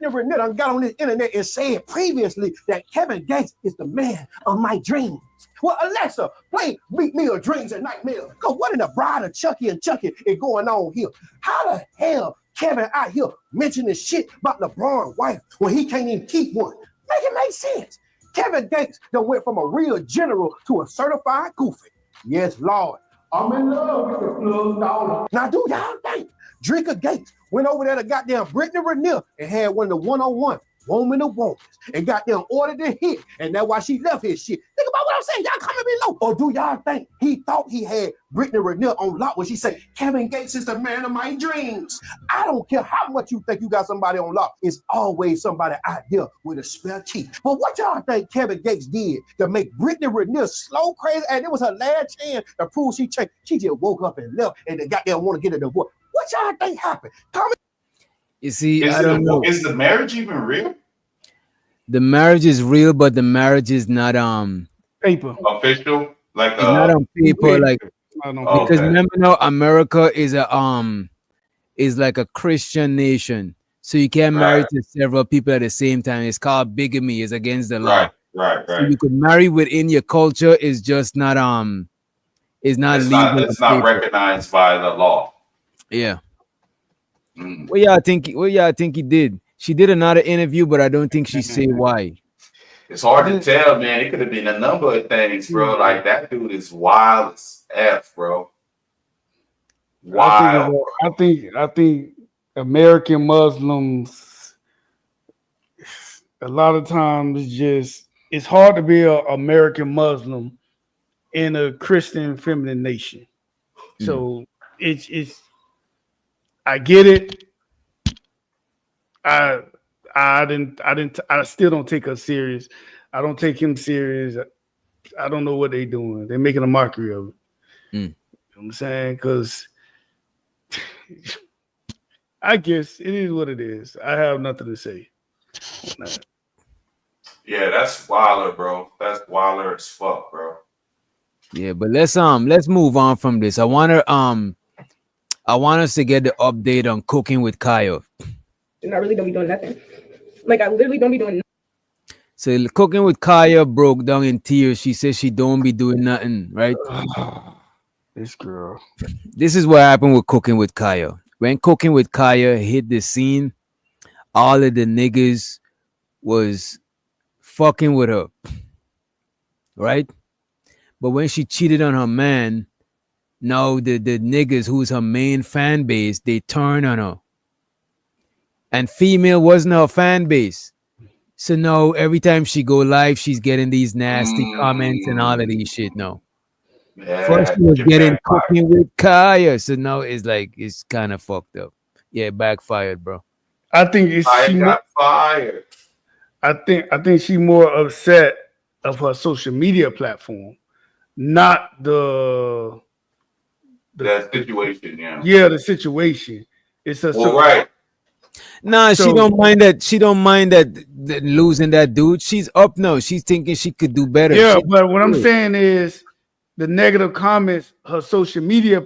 Renner done got on the internet and said previously that Kevin Gates is the man of my dreams. Well, Alexa, play Meet Me or Dreams and Nightmares. Because what in the bride of Chucky and Chucky is going on here? How the hell Kevin out here mentioning shit about LeBron's wife when he can't even keep one? Make it make sense. Kevin Gates done went from a real general to a certified goofy. Yes, Lord. I'm in love with the plug dollar. Now, do y'all think Drinker Gates went over there to goddamn Britney Renner and had one of the one-on-one woman of woman and goddamn ordered the hit, and that's why she left his shit. Think about what I'm saying. Y'all coming below. Or do y'all think he thought he had Britney Renner on lock when she said, Kevin Gates is the man of my dreams? I don't care how much you think you got somebody on lock. It's always somebody out there with a spare key. But what y'all think Kevin Gates did to make Britney Renner slow crazy? And it was her last chance to prove she changed. She just woke up and left and they goddamn want to get a divorce. What y'all think happened? You see, Is I don't know. Is the marriage even real? The marriage is real, but the marriage is not paper official. Like it's not on paper, like because remember now America is is like a Christian nation, so you can't marry to several people at the same time. It's called bigamy. It's against the law. Right. So you could marry within your culture. Is just not it's not legal. It's not recognized by the law. Yeah. Well, yeah, I think he did. She did another interview, but I don't think she said why. It's hard to tell, man. It could have been a number of things, bro. Like that dude is wild as F, bro. Wild. I think American Muslims, a lot of times it's hard to be an American Muslim in a Christian feminine nation. So it's I get it. I still don't take her serious. I don't take him serious. I don't know what they're doing. They're making a mockery of it. You know what I'm saying? Because I guess it is what it is. I have nothing to say. Yeah, that's wilder, bro. That's wilder as fuck, bro. Yeah, but let's move on from this. I want us to get the update on Cooking with Kyle. And I really don't be doing nothing. Like I literally don't be doing nothing. So Cooking with Kaya broke down in tears. She says she don't be doing nothing, right? This girl. This is what happened with Cooking with Kaya. When Cooking with Kaya hit the scene, all of the niggas was fucking with her, right? But when she cheated on her man, now the niggas who's her main fan base, they turn on her. And female wasn't her fan base. So now every time she go live, she's getting these nasty comments and all of these shit now. Yeah, First she was shit getting backfired. cooking with Kaya. So now it's like it's kind of fucked up. Yeah, backfired, bro. I think it's I she. got fired. I think she more upset of her social media platform, not the That situation, yeah. the situation. It's a Well, right. Nah, she So- don't mind that. She don't mind that losing that dude. She's up now. She's thinking she could do better. yeah. She- But what I'm saying is the negative comments, her social media,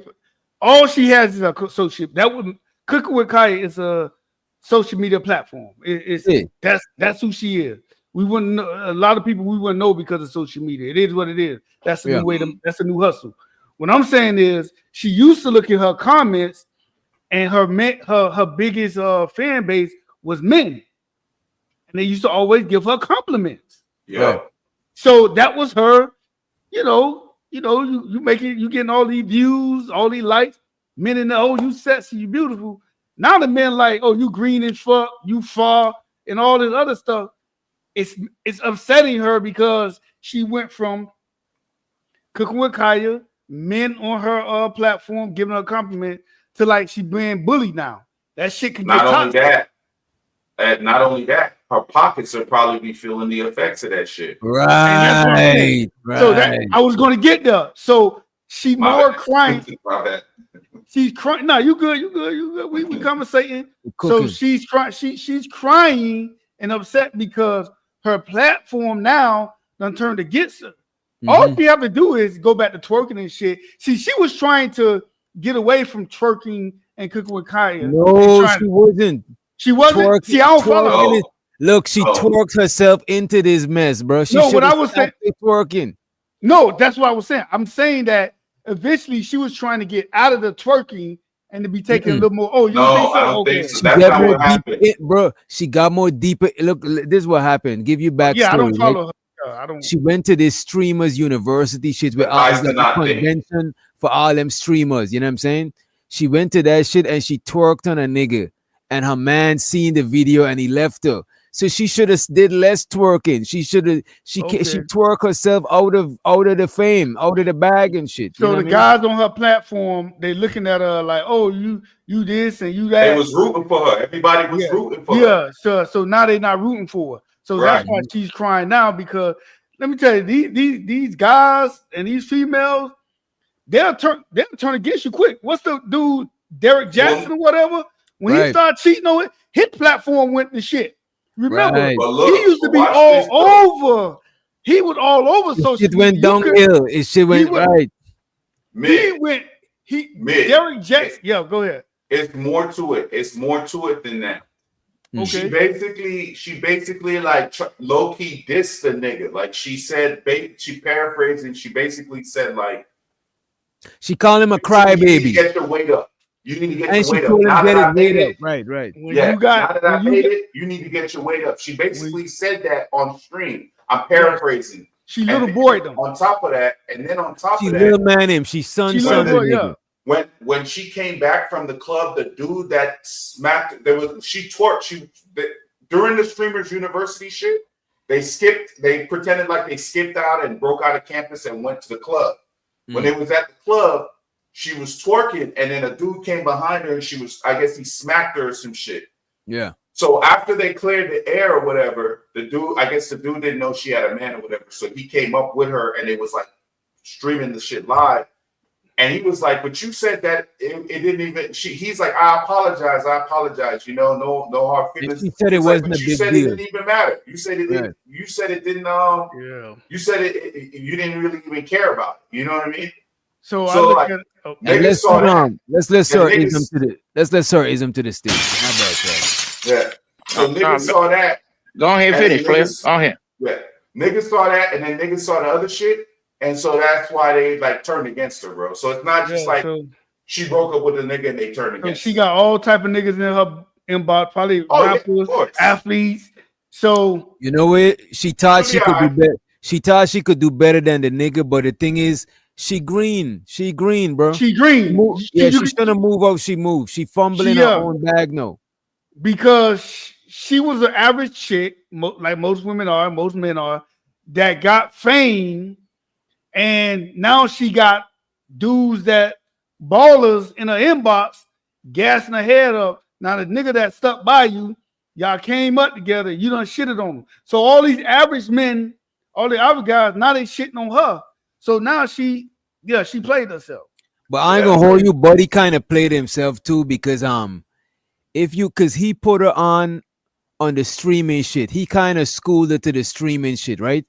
all she has is a social. That would Cooking with Kaya is a social media platform. It's Yeah. that's who she is. We wouldn't know, a lot of people we wouldn't know because of social media. It is what it is. That's the Yeah. new way. That's a new hustle. What I'm saying is she used to look at her comments, and her biggest fan base was men, and they used to always give her compliments. Yeah. Right. So that was her. You making you getting all these views, all these likes. Men in the you sexy, you beautiful. Now the men like, oh, you green as fuck, you far, and all this other stuff. It's upsetting her because she went from Cooking with Kaya, men on her platform giving her a compliment, to like she being bullied now. That shit can get toxic. Not only that, her pockets will probably be feeling the effects of that shit. Right. So that I was going to get there. So she more crying. My bad. She's crying. No, you good. You good. You good. We conversating. So Cooking. she's crying. She's crying and upset because her platform now done turned against her. All she have to do is go back to twerking and shit. See, she was trying to get away from twerking and Cooking with Kaya. No, she wasn't. She wasn't. Twerking- See, I don't follow. twerking her. is- Look, she twerked herself into this mess, bro. She No, what should've I was saying- stopped twerking. No, that's what I was saying. I'm saying that eventually she was trying to get out of the twerking and to be taking a little more. Oh, you No, think so? I don't Okay. think so. She That's got not more what happened. deeper, bro. She got more deeper. Look, this is what happened. Give you backstory. Yeah, I don't right? follow her. I don't. She went to this streamers university shit where all Nice like to not a think. convention for all them streamers. You know what I'm saying? She went to that shit and she twerked on a nigga, and her man seen the video and he left her. So she should have did less twerking. She should have. She twerk herself out of the fame, out of the bag and shit. You So know the what I mean? guys on her platform, they looking at her like, oh, you this and you that. They was rooting for her. Everybody was rooting for her. Yeah. So now they're not rooting for her. So that's why she's crying now, because let me tell you, these guys and these females, they'll turn against you quick. What's the dude, Derek Jackson or whatever? When he started cheating on it, his platform went to shit. Remember, Right. But look, he used to be watch all this, though. over. He was all over social It went media. You could- downhill. It shit went right. Mid. Derek Jackson. Yeah, go ahead. It's more to it. It's more to it than that. Okay. She basically like low key dissed the nigga. Like she said, she paraphrased and she basically said like, She called him a you need to crybaby, get your weight up. You need to get and your she weight up. told him Now get that I his made weight it, up. Right. When yeah. you got, Now that I when you made got- it, you need to get your weight up. She basically said that on stream. I'm paraphrasing. She little boy them. On top of that, and then on top She of that, little man him. She son She son little of boy, nigga. yeah. when she came back from the club, the dude that smacked she twerked. During the streamers university shit, they pretended like they skipped out and broke out of campus and went to the club. When they was at the club, she was twerking, and then a dude came behind her and I guess he smacked her or some shit. Yeah. So after they cleared the air or whatever, the dude didn't know she had a man or whatever. So he came up with her and it was like streaming the shit live. And he was like, but you said that it didn't even, he's like, I apologize. You know, no hard feelings. She said it wasn't a you big said deal. it didn't even matter. You said it didn't, Right. you said it didn't, Yeah. you said you didn't really even care about it. You know what I mean? So I So look like, at And niggas saw that. let's And Sir niggas- Ism to the stage. My bad, sir. Yeah. So niggas saw that. Go ahead, and finish, player. niggas- Go ahead. Yeah. Niggas saw that, and then niggas saw the other shit. And so that's why they like turned against her, bro. So it's not just like so she broke up with a nigga and they turned against she her. got all type of niggas inbox, probably Oh yeah, of rappers, course. athletes. So You know what? She thought She'll she be could do alright. better. She thought she could do better than the nigga, but the thing is, she green. She green, bro. she green. Yeah, she's trying to move out. She moved. She fumbling She her own bag. No, because she was an average chick, like most women are, most men are, that got fame, and now she got dudes that ballers in her inbox, gassing her head up. Now the nigga that stuck by you, y'all came up together, you done shitted on him. So all these average men, all the average guys, now they shitting on her. So now she played herself. but I ain't Yeah. gonna hold you. Buddy kind of played himself too because if you because he put her on the streaming shit. He kind of schooled her to the streaming shit, right?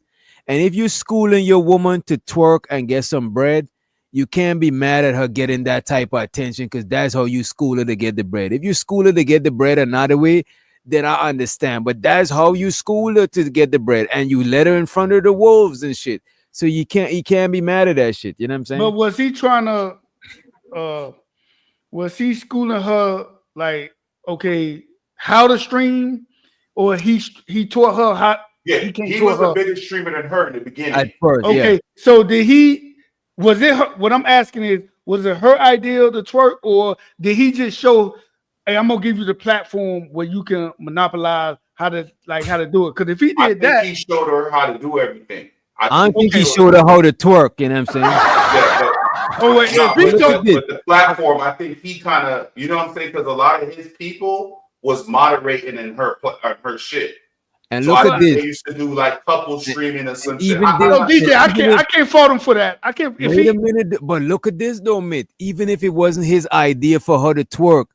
And if you schooling your woman to twerk and get some bread, you can't be mad at her getting that type of attention because that's how you school her to get the bread. If you school her to get the bread another way, then I understand. But that's how you school her to get the bread, and you let her in front of the wolves and shit. So you can't be mad at that shit. You know what I'm saying? But was he trying to was he schooling her like, okay, how to stream, or he taught her how? Yeah, he was the biggest streamer than her in the beginning. At first, okay, yeah. so did he? Was it her? What I'm asking is, was it her idea to twerk, or did he just show, hey, I'm gonna give you the platform where you can monopolize how to do it? Because if he did that, he showed her how to do everything. I don't think he showed her how to twerk. You know what I'm saying? Yeah, but oh wait, no, if he but the platform, I think he kind of, you know what I'm saying, because a lot of his people was moderating in her shit. And So look I at think this. they used to do like couple streaming or some shit. Even no, DJ, I can't fault him for that. I can't. If Wait he, a minute, but look at this though, Mitt. Even if it wasn't his idea for her to twerk,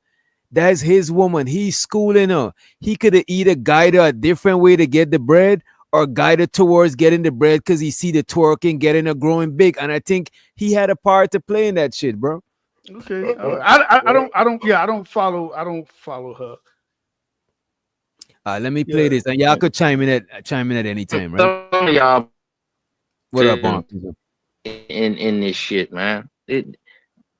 that's his woman. He's schooling her. He could have either guided her a different way to get the bread or guide her towards getting the bread because he see the twerking, getting her growing big. And I think he had a part to play in that shit, bro. okay, I don't follow her. Let me play this, and y'all could chime in at any time, right? Some of y'all What up, in this shit, man. Do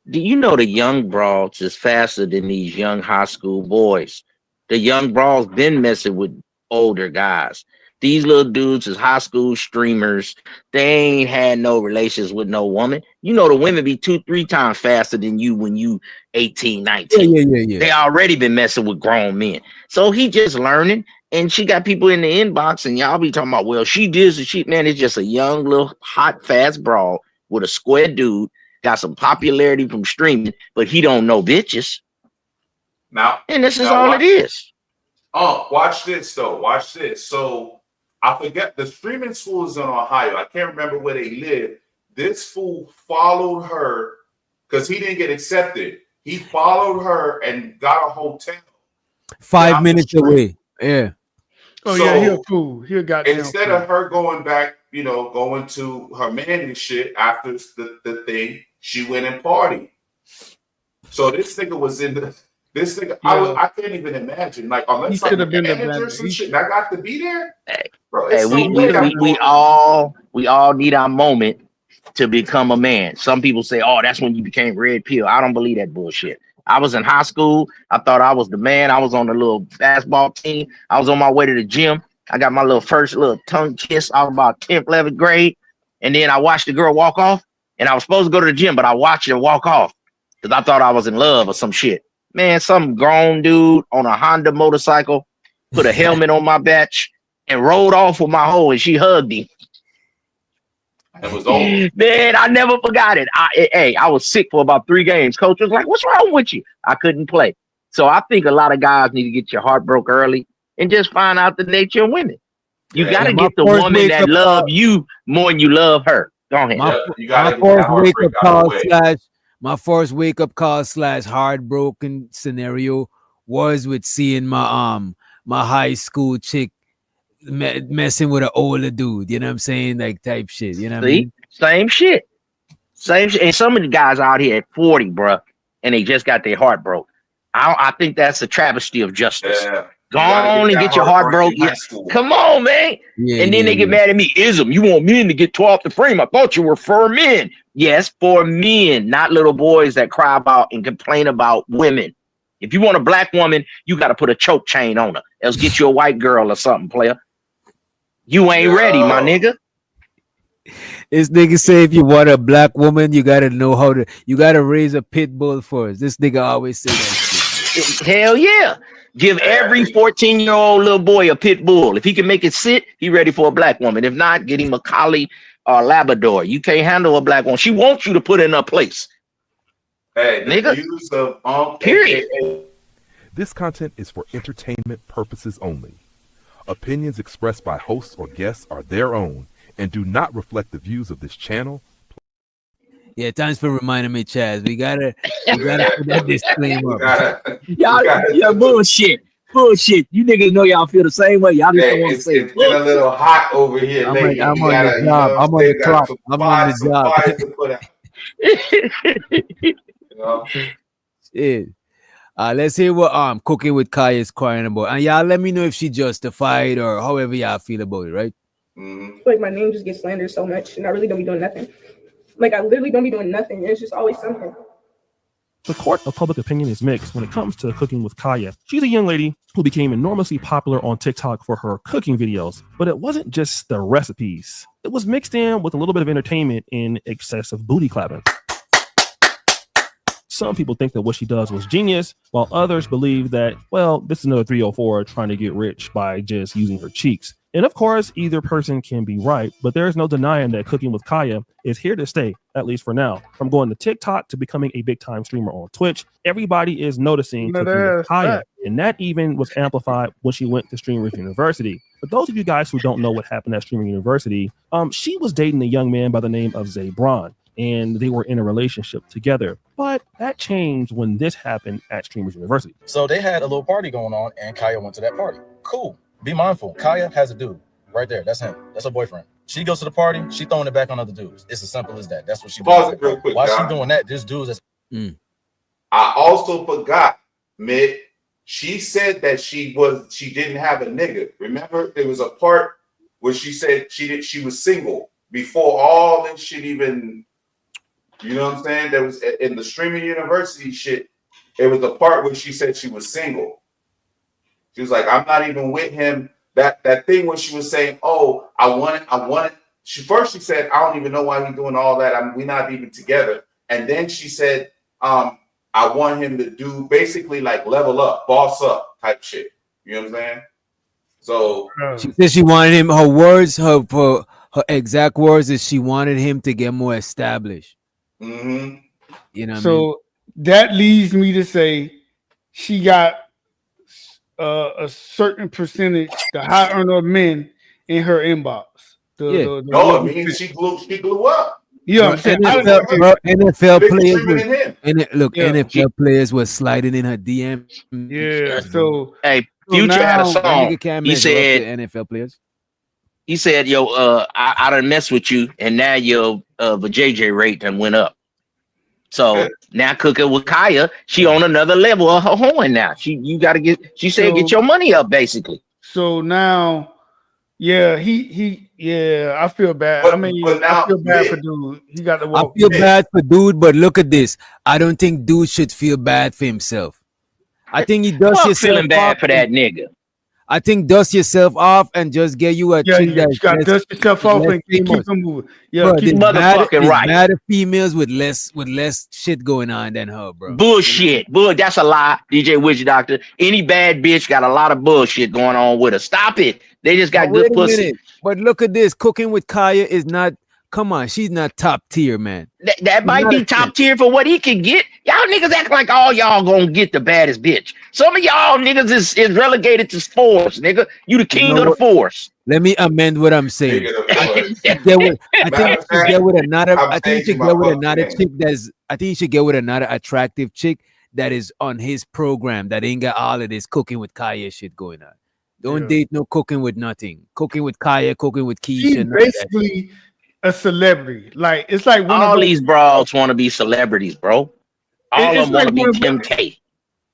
you know the young broads is faster than these young high school boys? The young broads been messing with older guys. These little dudes is high school streamers. They ain't had no relations with no woman. You know the women be 2-3 times faster than you when you 18, 19. Yeah. They already been messing with grown men. So he just learning, and she got people in the inbox, and y'all be talking about, well, she did the shit. Man, it's just a young little hot, fast broad with a square dude, got some popularity from streaming, but he don't know bitches. Now, and this is all it is. Oh, watch this though. Watch this. So I forget the streaming school is in Ohio. I can't remember where they live. This fool followed her because he didn't get accepted. He followed her and got a hotel 5 minutes away. Yeah. Oh yeah, he a fool. He a goddamn instead fool. of her going back, going to her man and shit after the thing, she went and partied. So this nigga was in the. This nigga, Yeah. I can't even imagine. Like, He unless should I'm have been the manager or some shit, and I got to be there. Bro, Hey, it's no we way I'm going. all need our moment to become a man. Some people say, "Oh, that's when you became red pill." I don't believe that bullshit. I was in high school. I thought I was the man. I was on the little basketball team. I was on my way to the gym. I got my first little tongue kiss. I was about 10th, 11th grade, and then I watched the girl walk off. And I was supposed to go to the gym, but I watched her walk off because I thought I was in love or some shit. Man, some grown dude on a Honda motorcycle put a helmet on my back and rode off with my hoe, and she hugged him. It was over. Man, I never forgot it. I was sick for about 3 games. Coach was like, "What's wrong with you?" I couldn't play. So I think a lot of guys need to get your heart broke early and just find out the nature of women. You got to get the woman that love you more than you love her. Go ahead. My first wake up call / heartbroken scenario was with seeing my high school chick messing with an older dude. You know what I'm saying? Like type shit. You know what I mean? Same shit. And some of the guys out here at 40, bro, and they just got their heart broke. I think that's a travesty of justice. Yeah. Go on and get your heart broke. Yeah. Come on, man. And then they get mad at me. Ism, you want men to get tore off the frame. I thought you were for men. Yes, for men, not little boys that cry about and complain about women. If you want a black woman, you got to put a choke chain on her. Else get you a white girl or something, player. You ain't ready, my nigga. This nigga say if you want a black woman, you gotta know how to. You gotta raise a pit bull first. This nigga always say that shit. Hell yeah. Give every 14-year-old little boy a pit bull. If he can make it sit, he ready for a black woman. If not, get him a collie or a Labrador. You can't handle a black woman. She wants you to put in her place. Hey, nigga. Views of Period. This content is for entertainment purposes only. Opinions expressed by hosts or guests are their own and do not reflect the views of this channel. Yeah, thanks for reminding me, Chaz. We gotta put that disclaimer. Y'all bullshit. Bullshit. You niggas know y'all feel the same way. Y'all just don't want to say it's been a little hot over here lately. I'm on the job. I'm on the clock. I'm on the job. Fires to put out. Shit. Let's hear what Cooking with Kaya is crying about. And y'all let me know if she justified or however y'all feel about it, right? Like my name just gets slandered so much and I really don't be doing nothing. Like I literally don't be doing nothing. It's just always something. The court of public opinion is mixed when it comes to Cooking with Kaya. She's a young lady who became enormously popular on TikTok for her cooking videos, but it wasn't just the recipes. It was mixed in with a little bit of entertainment and excessive booty clapping. Some people think that what she does was genius, while others believe that, well, this is another 304 trying to get rich by just using her cheeks. And of course, either person can be right, but there is no denying that Cooking with Kaya is here to stay, at least for now. From going to TikTok to becoming a big-time streamer on Twitch, everybody is noticing Cooking with Kaya, and that even was amplified when she went to Streamers University. For those of you guys who don't know what happened at Streamer University, she was dating a young man by the name of Zabron, and they were in a relationship together. But that changed when this happened at Streamers University. So they had a little party going on, and Kaya went to that party. Cool. Be mindful. Kaya has a dude right there. That's him. That's her boyfriend. She goes to the party. She throwing it back on other dudes. It's as simple as that. That's what she does. Pause it real quick. While she doing that, this dude's. I also forgot, Mitt. She said that she didn't have a nigga. Remember, there was a part where she said she was single before all this shit even. You know what I'm saying? There was in the Streaming University shit. It was a part where she said she was single. She was like, I'm not even with him. That thing when she was saying, oh, I want it. She said, I don't even know why he's doing all that. We're not even together. And then she said, I want him to do basically like level up, boss up type shit. You know what I'm saying? So she said she wanted him. Her words, her exact words is she wanted him to get more established. Mm-hmm. You know. So that leads me to say she got a certain percentage, the high earner of men in her inbox. No, it means she blew up. Yeah, I'm saying NFL players were sliding in her DM. Yeah, so hey, Future had a song. He said NFL players. He said, "Yo, I done mess with you, and now your JJ rate done went up." So now Cooking with Kaya, she on another level of her horn now. She said get your money up, basically. So now, yeah, I feel bad. I feel bad for dude. He got to walk. I feel bad for dude, but look at this. I don't think dude should feel bad for himself. I think he does yourself feeling bad for that nigga. I think dust yourself off and just get you a chick that's got dust yourself off and keep them moving. Yeah, bro, keep motherfucking right. Mad at females with less shit going on than her, bro. Bullshit. That's a lie, DJ Witch Doctor. Any bad bitch got a lot of bullshit going on with her. Stop it. They just got good pussy. But look at this. Cooking with Kaya is not. Come on, she's not top tier, man. That might be top tier for what he can get. Y'all niggas act like all y'all gonna get the baddest bitch. Some of y'all niggas is relegated to force, nigga. You the king of the force. Let me amend what I'm saying. I think you should get with another attractive chick that is on his program that ain't got all of this Cooking with Kaya shit going on. Don't date no Cooking with nothing. Cooking with Kaya, Cooking with Keisha. She's basically a celebrity. Like it's like all these broads want to be celebrities, bro. All of them want to be Kim K.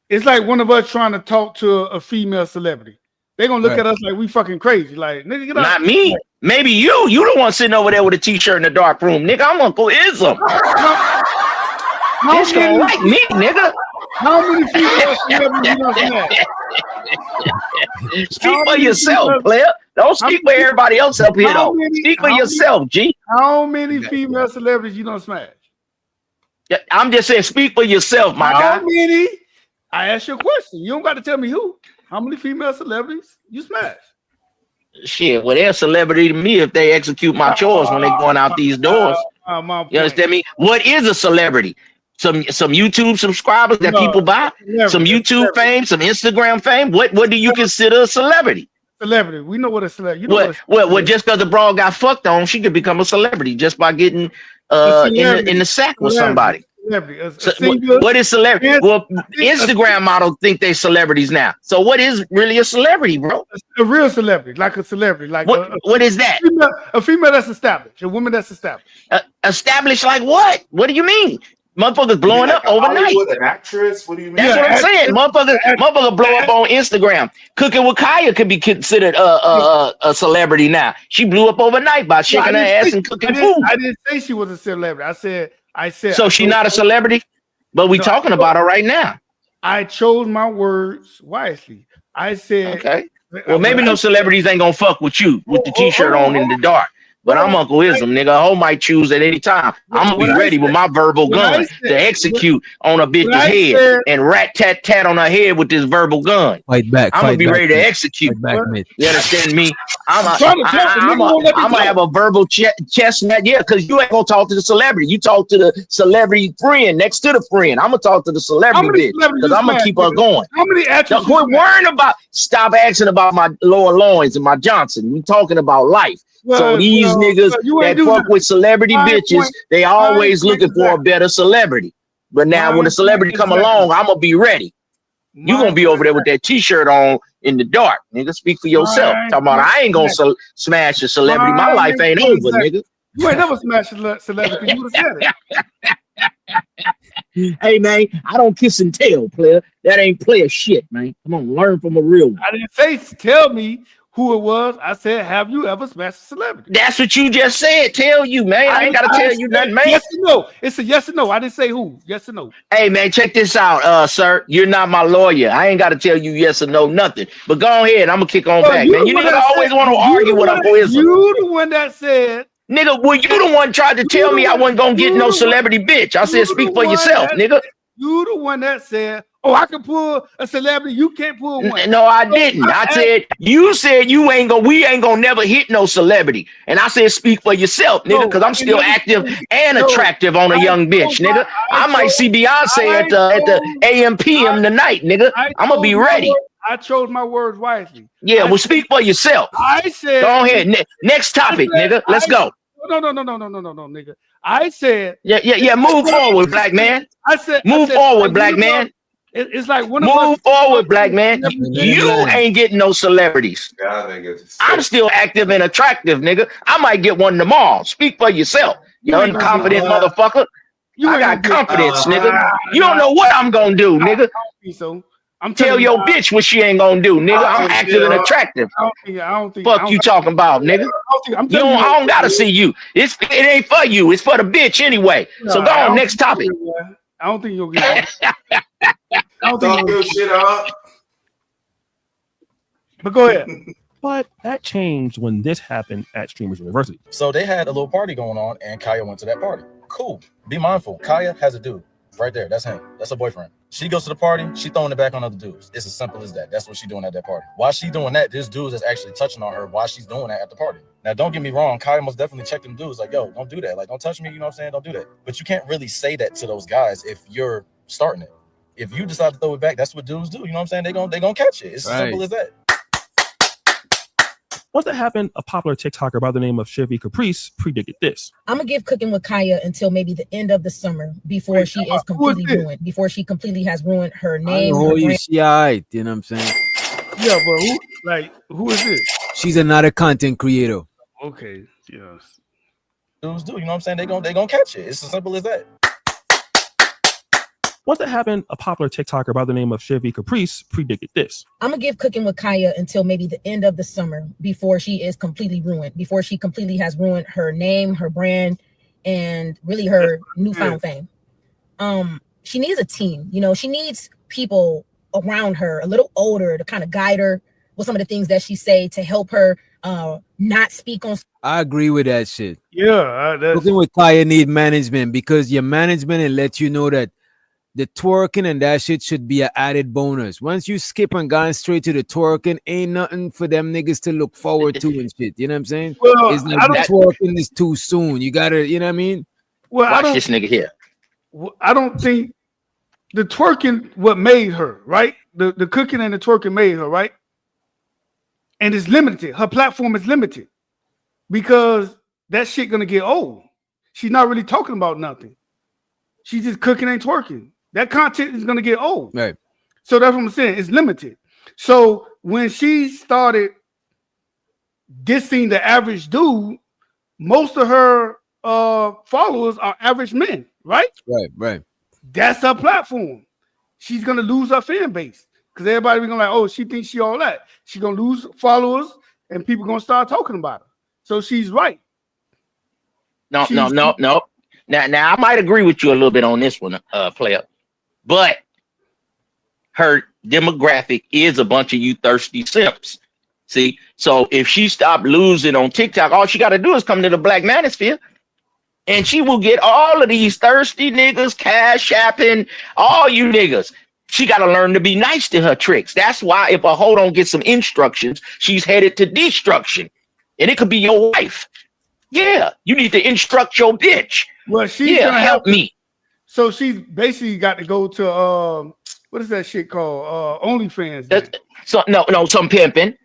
It's like one of us trying to talk to a female celebrity. They're gonna look at us like we fucking crazy. Like, nigga, get not me. Maybe you the one sitting over there with a t-shirt in the dark room. Nigga, I'm Uncle Ism. Bitch gonna like me, nigga. How many female celebrities you done smashed? Speak for yourself, player. Don't speak for everybody else up here, though. Speak for yourself, G. How many female celebrities you done smash? Yeah, I'm just saying, speak for yourself, my guy. How many? I asked you a question. You don't got to tell me who. How many female celebrities you smash? Shit, well, they're a celebrity to me if they execute my chores when they're going out these doors. You understand me? What is a celebrity? Some YouTube subscribers that people buy, some YouTube fame, some Instagram fame. What do you consider a celebrity? Celebrity. We know what a celebrity. You know well, just because the broad got fucked on, she could become a celebrity just by getting in the sack with somebody. What is celebrity? Well, Instagram models think they celebrities now. So what is really a celebrity, bro? A real celebrity, like a celebrity, like what is that? A female that's established, a woman that's established. Established like what? What do you mean? Motherfuckers blowing up overnight. Hollywood, an actress? What do you mean? That's what I'm saying. Motherfucker blow up on Instagram. Cooking with Kaya could be considered a celebrity now. She blew up overnight by shaking her ass and cooking food. I didn't say she was a celebrity. I said. So she's not a celebrity, but we talking about her right now. I chose my words wisely. I said. Okay. Well, maybe no celebrities ain't gonna fuck with you with the t-shirt on in the dark. But I'm Uncle Ism, nigga. A hoe might choose at any time. I'm gonna be ready with my verbal gun to execute on a bitch's head and rat-tat-tat on her head with this verbal gun. Fight back. I'm gonna be ready to execute. You understand me? I'm gonna have a verbal chest match. Yeah, because you ain't gonna talk to the celebrity. You talk to the celebrity friend next to the friend. I'm gonna talk to the celebrity bitch because I'm gonna keep her going. How many actresses? Quit worrying about. Stop asking about my lower loins and my Johnson. We talking about life. So these niggas that fuck with celebrity bitches, they always looking for a better celebrity. But now when a celebrity come along, I'm gonna be ready. You gonna be over there with that t-shirt on in the dark, nigga. Speak for yourself. Talking about I ain't gonna smash a celebrity. My life ain't over, nigga. You ain't never smashed a celebrity. You would have said it. Hey man, I don't kiss and tell, player. That ain't player shit, man. Come on, learn from a real one. I didn't say tell me who it was. I said, have you ever smashed a celebrity? That's what you just said. Tell you, man. I ain't gotta tell you nothing, man. Yes or no. It's a yes or no. I didn't say who. Yes or no. Hey man, check this out, sir. You're not my lawyer. I ain't gotta tell you yes or no, nothing. But go ahead. I'm gonna kick on back, man. You niggas always want to argue with Uncle Ism. You the one that said. Nigga, well, you the one tried to tell me I wasn't gonna get no celebrity bitch. I said, speak for yourself, nigga. You the one that said, oh, I can pull a celebrity. You can't pull one. No, I didn't. I said, you said we ain't gonna never hit no celebrity. And I said, speak for yourself, nigga, because I'm still active and attractive on a young bitch, nigga. I might see Beyonce at the AM PM tonight, nigga. I'm gonna be ready. I chose my words wisely. Yeah, well, speak for yourself. I said, go ahead. Next topic, nigga. Let's go. No, nigga. I said, yeah. Move forward, black man. I said, move forward, black man. It's like move forward, black man. You ain't getting no celebrities. I'm still active and attractive, nigga. I might get one tomorrow. Speak for yourself, you unconfident motherfucker. I got confidence, nigga. You don't know what I'm gonna do, nigga. Tell your bitch what she ain't gonna do, nigga. I'm active and attractive. Fuck you talking about, nigga. I don't gotta see you. It ain't for you. It's for the bitch anyway. So go on, next topic. I don't think you'll get it. Don't give shit up. But go ahead. But that changed when this happened at Streamers University. So they had a little party going on, and Kaya went to that party. Cool. Be mindful. Kaya has a dude. Right there, that's him. That's her boyfriend. She goes to the party, she throwing it back on other dudes. It's as simple as that. That's what she's doing at that party. While she's doing that, this dude is actually touching on her while she's doing that at the party. Now, don't get me wrong, Kaya most definitely checked them dudes like, yo, don't do that. Like, don't touch me, you know what I'm saying? Don't do that. But you can't really say that to those guys if you're starting it. If you decide to throw it back, that's what dudes do. You know what I'm saying? They gonna catch it. It's as simple as that. Once that happened, a popular TikToker by the name of Chevy Caprice predicted this. I'm gonna give Cooking with Kaya until maybe the end of the summer before she is completely ruined, before she completely has ruined her name. You know what I'm saying? Yeah, but who is this? She's another content creator. Okay, yes. Dudes do, you know what I'm saying? They gonna catch it. It's as simple as that. Once that happened, a popular TikToker by the name of Chevy Caprice predicted this. I'm gonna give Cooking with Kaya until maybe the end of the summer before she is completely ruined, before she completely has ruined her name, her brand, and really her newfound fame. she needs a team. You know, she needs people around her, a little older, to kind of guide her with some of the things that she say, to help her not speak on. I agree with that shit. Yeah, Looking with Kaya need management, because your management will let you know that the twerking and that shit should be an added bonus. Once you skip and gone straight to the twerking, ain't nothing for them niggas to look forward to and shit. You know what I'm saying? Well, It's like the twerking is too soon. You gotta, you know what I mean? Well, Watch this nigga here. I don't think the twerking what made her, right? The cooking and the twerking made her, right? And it's limited. Her platform is limited because that shit gonna get old. She's not really talking about nothing. She's just cooking and twerking. That content is gonna get old. Right. So that's what I'm saying. It's limited. So when she started dissing the average dude, most of her followers are average men, right? Right. That's her platform. She's gonna lose her fan base because everybody gonna like, oh, she thinks she all that. She's gonna lose followers and people gonna start talking about her. So she's right. No. Now I might agree with you a little bit on this one, player, but her demographic is a bunch of you thirsty simps. See, so if she stopped losing on TikTok, all she got to do is come to the Black Manosphere, and she will get all of these thirsty niggas cash apping, all you niggas. She got to learn to be nice to her tricks. That's why if a hoe don't get some instructions, she's headed to destruction, and it could be your wife. Yeah, you need to instruct your bitch. Well, she's gonna help me. So she's basically got to go to what is that shit called? OnlyFans. Some pimping,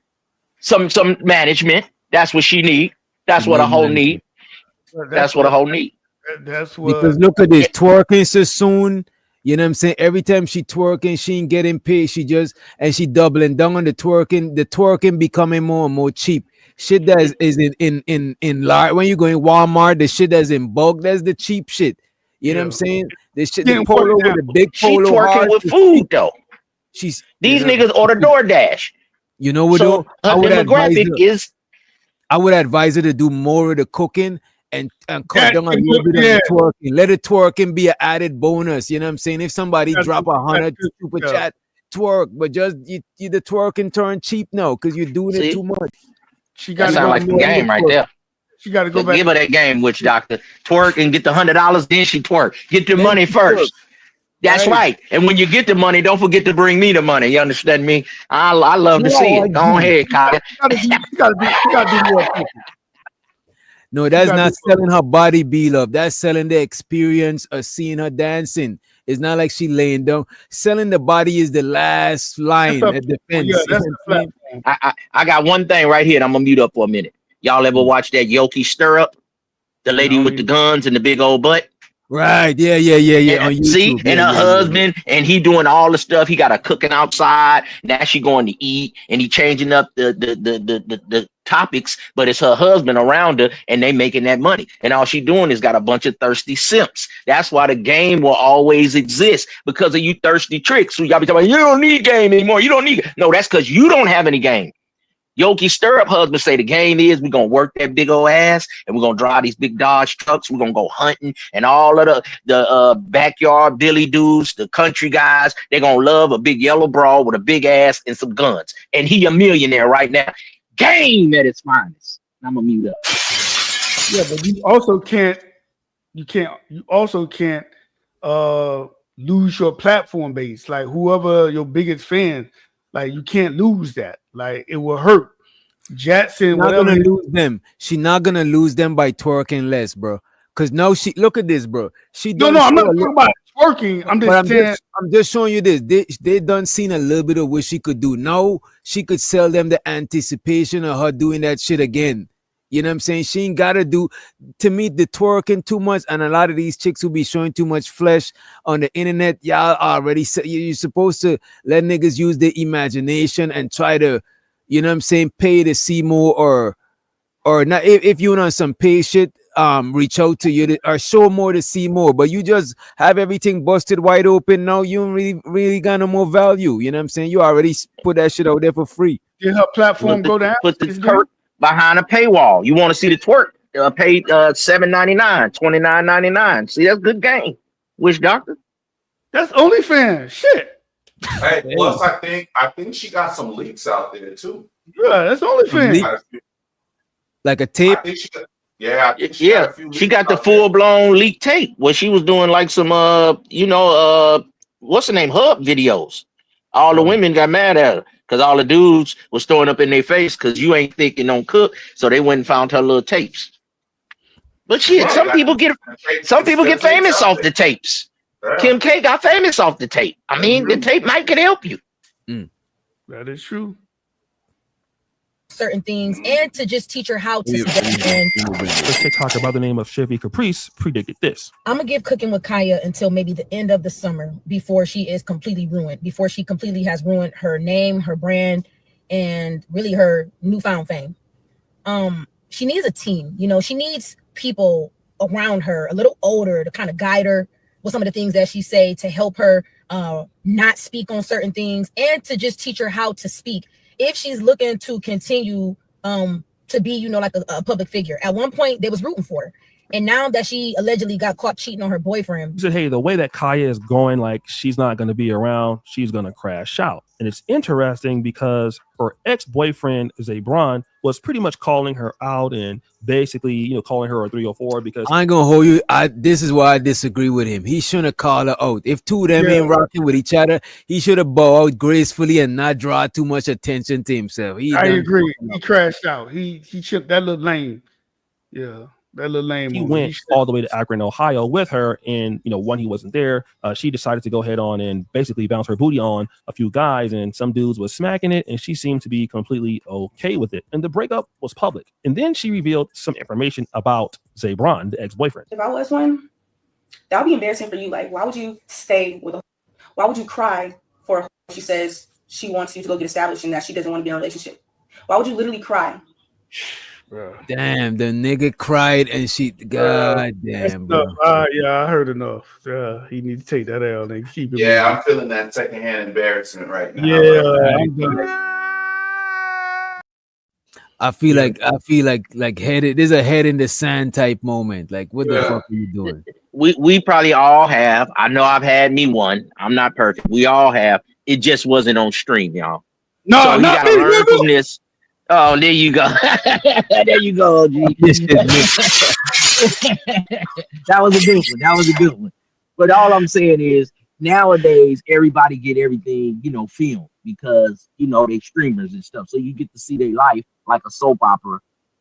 some management. That's what she need. That's what a whole need. That's what a whole need. That's what. Because look at this, twerking so soon. You know what I'm saying? Every time she twerking, she ain't getting paid. She doubling down on the twerking. The twerking becoming more and more cheap. Shit that is in large. When you go in Walmart, the shit that's in bulk, that's the cheap shit. You know what I'm saying? The shit, the polo with the big polo. She twerking with food though. These niggas order DoorDash. You know what? So her demographic is. I would advise her to do more of the cooking and cut down a little bit of the twerking. Let the twerking be an added bonus. You know what I'm saying? If somebody drop 100 super chat, twerk, but just you the twerking turn cheap now because you're doing it too much. She got to sound like the game right there. She got to go back. Give her that game, witch doctor. Twerk and get the $100. Then she twerk. Get the money first. That's right. And when you get the money, don't forget to bring me the money. You understand me? I love to see it. Go ahead, Kyle. She got to do more. No, that's not selling her body, B-Love. That's selling the experience of seeing her dancing. It's not like she laying down. Selling the body is the last line of defense. I got one thing right here, and I'm gonna mute up for a minute. Y'all ever watch that Yoki Stir Up? The lady with the guns and the big old butt? Right, yeah. And, see, and her husband, and he doing all the stuff. He got her cooking outside. Now she going to eat, and he changing up the topics. But it's her husband around her, and they making that money. And all she doing is got a bunch of thirsty simps. That's why the game will always exist, because of you thirsty tricks. So y'all be talking about, you don't need game anymore. You don't need it. No, that's because you don't have any game. Yoki Stirrup husband say the game is we're gonna work that big old ass and we're gonna drive these big Dodge trucks. We're gonna go hunting, and all of the backyard Billy dudes, the country guys, they're gonna love a big yellow broad with a big ass and some guns. And he a millionaire right now. Game at its finest. I'm gonna mute up. Yeah, but you also can't lose your platform base. Like whoever your biggest fan, like you can't lose that. Like it will hurt. Jackson, not gonna lose them. She's not gonna lose them by twerking less, bro. Cause now she look at this, bro. She no, I'm not talking about twerking. I'm just showing you this. They done seen a little bit of what she could do. Now she could sell them the anticipation of her doing that shit again. You know what I'm saying? She ain't gotta do to me the twerking too much, and a lot of these chicks who be showing too much flesh on the internet. Y'all already you're supposed to let niggas use their imagination and try to, you know what I'm saying, pay to see more or not. If you on some pay shit, reach out to you or show more to see more. But you just have everything busted wide open. Now you don't really got no more value. You know what I'm saying? You already put that shit out there for free. Did her platform go down? Put the perk behind a paywall. You want to see the twerk? Pay $7.99, $29.99. See, that's good game. Which doctor? That's OnlyFans. Shit. Hey, plus I think she got some leaks out there too. Yeah, that's OnlyFans. Like a I tape. think she got, yeah, I think she Yeah, got a few she leaks got the out there. full blown leak tape where she was doing like some what's the name, hub videos. All the women got mad at her because all the dudes was throwing up in their face because you ain't thick and don't cook, so they went and found her little tapes. But shit, Yeah, some people get famous off the tape. tapes. Yeah. Kim K got famous off the tape. I mean, the tape might could help you. That is true. Certain things and to just teach her how to speak. And This TikToker by the name of Chevy Caprice predicted this. I'm gonna give Cooking with Kaya until maybe the end of the summer before she is completely ruined, before she completely has ruined her name, her brand, and really her newfound fame. She needs a team, you know, she needs people around her, a little older, to kind of guide her with some of the things that she say, to help her not speak on certain things and to just teach her how to speak. If she's looking to continue to be, you know, like a public figure. At one point they was rooting for her. And now that she allegedly got caught cheating on her boyfriend. He said, hey, the way that Kaya is going, like she's not going to be around, she's going to crash out. And it's interesting because her ex-boyfriend, Zabron, was pretty much calling her out and basically, you know, calling her a 304 because I ain't gonna hold you. This is why I disagree with him. He shouldn't have called her out. If two of them ain't rocking with each other, he should have bow out gracefully and not draw too much attention to himself. I agree. He crashed out. He chipped that little lane. Yeah. That little lame. He went all the way to Akron, Ohio with her. And, you know, when he wasn't there, she decided to go ahead on and basically bounce her booty on a few guys. And some dudes was smacking it. And she seemed to be completely okay with it. And the breakup was public. And then she revealed some information about Zabron, the ex-boyfriend. If I was one, that would be embarrassing for you. Like, why would you stay with a, why would you cry for her? She says she wants you to go get established and that she doesn't want to be in a relationship. Why would you literally cry? Damn, the nigga cried and she, god damn, bro. Yeah, I heard enough. He need to take that out and keep it. Yeah, moving. I'm feeling that secondhand embarrassment right now. Yeah, I'm done. I feel like headed. There's a head in the sand type moment. Like, what the fuck are you doing? We probably all have. I know I've had me one. I'm not perfect. We all have. It just wasn't on stream, y'all. No, so you not gotta me, learn nigga. from this. Oh, there you go. There you go, G. That was a good one. That was a good one. But all I'm saying is nowadays everybody get everything, you know, filmed because, you know, they streamers and stuff. So you get to see their life like a soap opera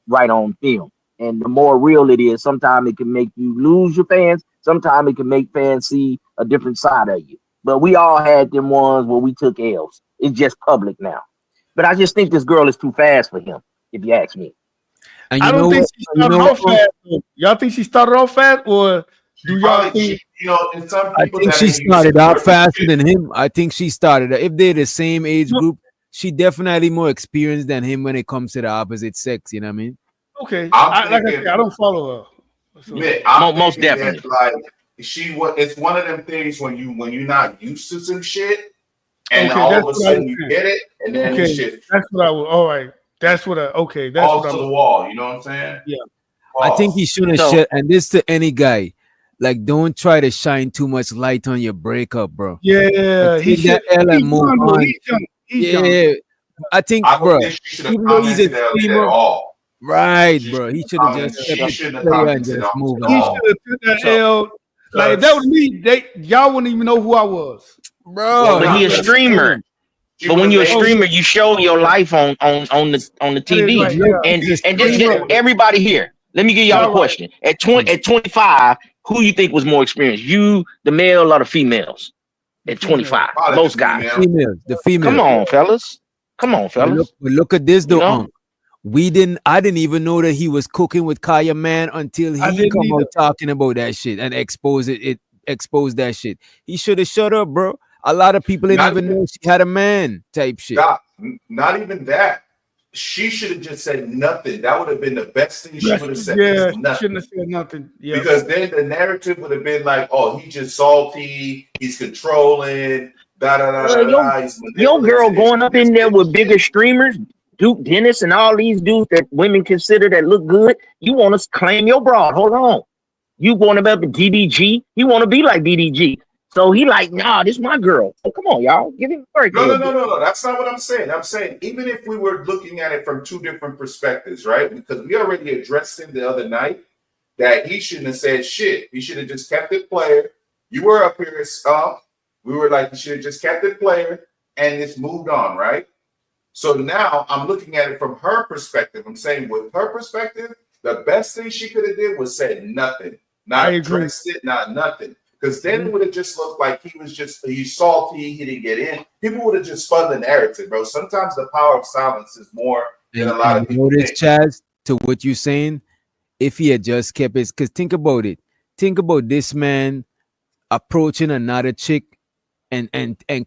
right on film. And the more real it is, sometimes it can make you lose your fans. Sometimes it can make fans see a different side of you. But we all had them ones where we took L's. It's just public now. But I just think this girl is too fast for him, if you ask me. And I don't think she started off fast. Y'all think she started off fast, or do y'all think? You know, in some I people think that she ain't used started to out it. faster than him. I think she started. If they're the same age group, she definitely more experienced than him when it comes to the opposite sex. You know what I mean? Okay, I'm like I thinking- said, I don't follow her. So- Man, I'm Most thinking that, definitely. like it's one of them things when you're not used to some shit, and Okay, all that's of a what I sudden was you saying. get it, and then this Okay, shit that's what I was. All right, that's what I. Okay, that's falls what to I'm. the wall. You know what I'm saying? Yeah. I think he shouldn't So- shut. And this to any guy, like, don't try to shine too much light on your breakup, bro. Yeah, Like, he take that should. L and He's move young, though. on. He's young. He's Yeah, young. I think, I don't bro. think she should have Even though he's a commented on it at streamer, all. right, She bro? He shouldn't should have comment- just she kept shouldn't it have player and commented just on move it at He all. should have took that So- L. Like that was me. Y'all wouldn't even know who I was, bro. But he a streamer. But when you're a streamer, you show your life on the TV. right, yeah. And He's a just streamer. everybody here. Let me give y'all All a right. question. At 25, who you think was more experienced? You, the male, or the females? At 25, Probably most the guys. female. The female. Come on, fellas. Come on, But fellas. look at this though, You know? I didn't even know that he was cooking with Kaya Man until I he didn't come either. out talking about that shit and exposed that shit. He should have shut up, bro. A lot of people didn't Not even even- know she had a man type shit. Not even that. She should have just said nothing. That would have been the best thing she would have said. Yeah, Just she nothing. shouldn't have said nothing. Yeah, Because then the narrative would have been like, "Oh, he's just salty. He's controlling." Da da da da. da. He's Your girl manipulative. going up in there with bigger streamers, Duke Dennis and all these dudes that women consider that look good. You want to claim your broad. Hold on. You want to be up at DDG. You want to be like DDG. So he like, nah, this my girl. Oh, come on, y'all, give him a break a little bit. No. That's not what I'm saying. I'm saying even if we were looking at it from two different perspectives, right? Because we already addressed him the other night that he shouldn't have said shit. He should have just kept it player. You were up here, we were like, you should have just kept it player and just moved on, right? So now I'm looking at it from her perspective. I'm saying with her perspective, the best thing she could have did was said nothing, not addressed it, not nothing. Because then it would have just looked like he's salty, he didn't get in. People would have just spun the narrative, bro. Sometimes the power of silence is more than a lot of people notice, think. Chaz, to what you're saying, if he had just kept his, because think about it. Think about this man approaching another chick and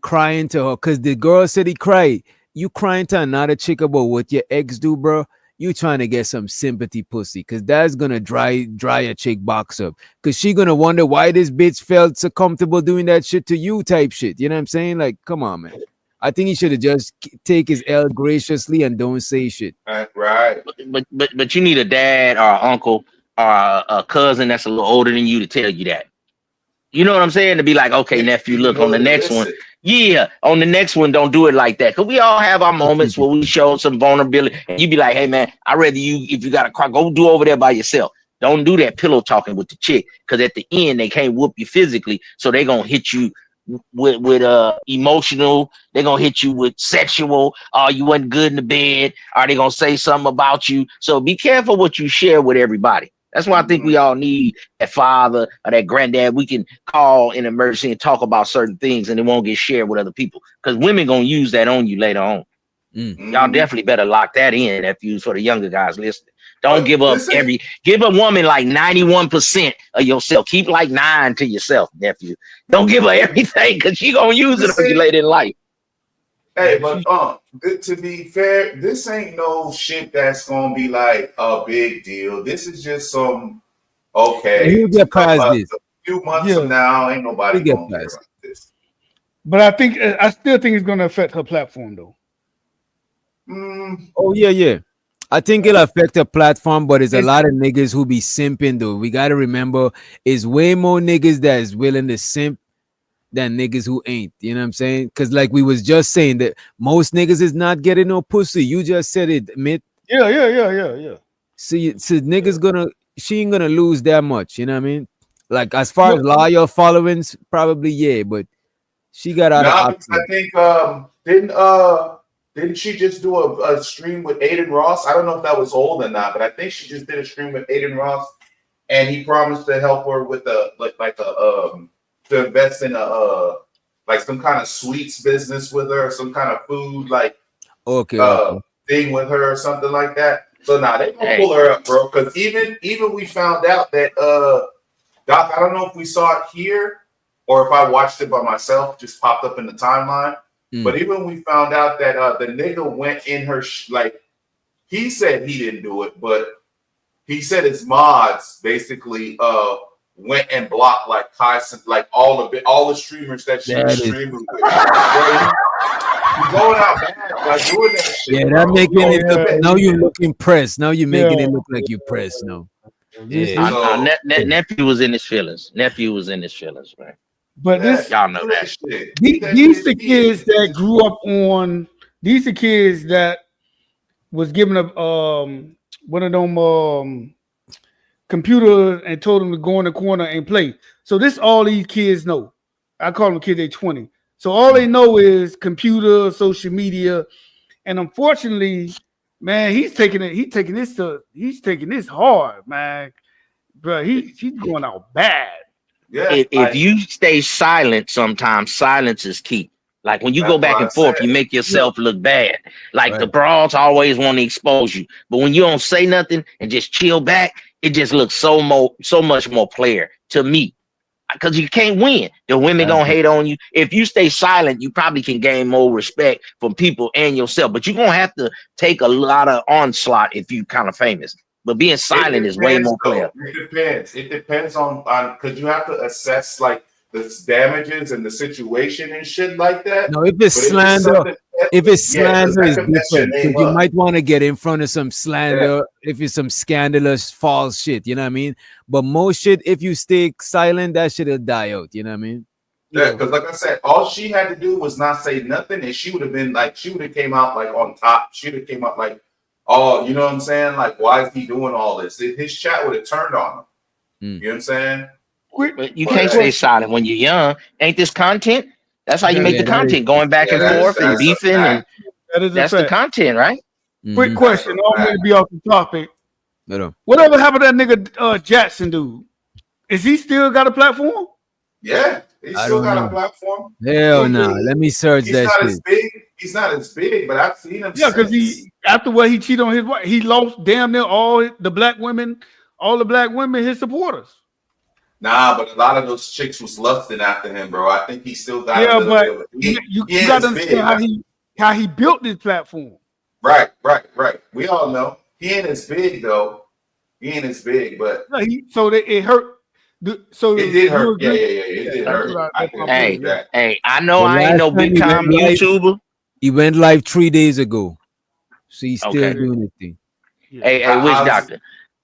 crying to her, because the girl said he cried. You crying to another chick about what your ex do, bro? You trying to get some sympathy pussy, because that's gonna dry a chick box up, because she gonna wonder why this bitch felt so comfortable doing that shit to you type shit. You know what I'm saying? Like, come on, man. I think he should have just take his L graciously and don't say shit. Right. But you need a dad or an uncle or a cousin that's a little older than you to tell you that. You know what I'm saying? To be like, okay, nephew, look, on the next one, on the next one, don't do it like that. Because we all have our moments where we show some vulnerability. And you be like, hey, man, I'd rather you, if you got to cry, go do over there by yourself. Don't do that pillow talking with the chick. Because at the end, they can't whoop you physically. So they're going to hit you with emotional. They're going to hit you with sexual. Oh, you wasn't good in the bed. Are they going to say something about you? So be careful what you share with everybody. That's why I think we all need that father or that granddad we can call in emergency and talk about certain things, and it won't get shared with other people. Because women gonna use that on you later on. Y'all definitely better lock that in if you for the younger guys listening. Don't give up give a woman like 91% of yourself. Keep like 9 to yourself, nephew. Don't give her everything because she gonna use it on you later in life. Hey, but to be fair, this ain't no shit that's gonna be like a big deal. This is just some He'll get past this. A few months from now, ain't nobody He'll gonna get care past about this. But I still think it's gonna affect her platform though. Oh yeah. I think it'll affect the platform, but it's a lot of niggas who be simping though. We gotta remember, it's way more niggas that is willing to simp than niggas who ain't. You know what I'm saying? Because like we was just saying that most niggas is not getting no pussy. You just said it, Mitt. Yeah. So niggas she ain't gonna lose that much. You know what I mean? Like as far as loyal followings, probably yeah, but she got out of Because I think didn't she just do a stream with Aiden Ross? I don't know if that was old or not, but I think she just did a stream with Aiden Ross, and he promised to help her with to invest in like some kind of sweets business with her, some kind of food thing with her or something like that. So now they gonna pull her up, bro. Because even we found out that Doc, I don't know if we saw it here or if I watched it by myself, just popped up in the timeline. But even we found out that the nigga went in her he said he didn't do it, but he said his mods basically went and blocked like Kyson, like all the streamers that she was streaming with. He's going out bad by doing that shit. Yeah, that making it look. Now you look impressed. Now you're making it look like you're pressed. No. Yeah. Nephew was in his feelings. Nephew was in his feelings, man. But this, y'all know that. These the kids that grew up on. These the kids that was given a one of them computers and told them to go in the corner and play. So this all these kids know. I call them kids. They 20. So all they know is computer, social media, and unfortunately, man, he's taking this hard, man. Bro, he's going out bad. Yeah. If you stay silent, sometimes silence is key. Like when you go back and forth, you make yourself look bad. Like the brawls always want to expose you, but when you don't say nothing and just chill back, it just looks so much more player to me. Because you can't win. The women gonna hate on you. If you stay silent, you probably can gain more respect from people and yourself. But you're gonna have to take a lot of onslaught if you kind of famous. But being silent is way more player. It depends on because you have to assess like the damages and the situation and shit like that. No, if it's slander, it's different. Because you might want to get in front of some slander if it's some scandalous false shit. You know what I mean? But most shit, if you stay silent, that shit'll die out. You know what I mean? Yeah, because like I said, all she had to do was not say nothing, and she would have been like, she would have came out like on top. She would have came out like, oh, you know what I'm saying? Like, why is he doing all this? His chat would have turned on him. You know what I'm saying? But you can't stay silent when you're young. Ain't this content? That's how you make the content, going back and forth and beefing, and that's the content, right? Quick question, I'm gonna be off the topic. Whatever happened to that nigga Jackson dude? Is he still got a platform? Yeah, he still got a platform. Hell no. Let me search He's that not shit. as big. He's not as big, but I've seen him. Yeah, because he after what he cheated on his wife, he lost damn near all the black women, his supporters. Nah, but a lot of those chicks was lusting after him, bro. I think he still got Yeah, a little but bit of it. you got to understand how he built this platform. Right. We all know he ain't as big though. He ain't as big, but it hurt. So it did hurt. Yeah, it did hurt. Hey, I know I ain't no big time YouTuber. He went live 3 days ago, so he's still doing his thing. Hey, Witch Doctor.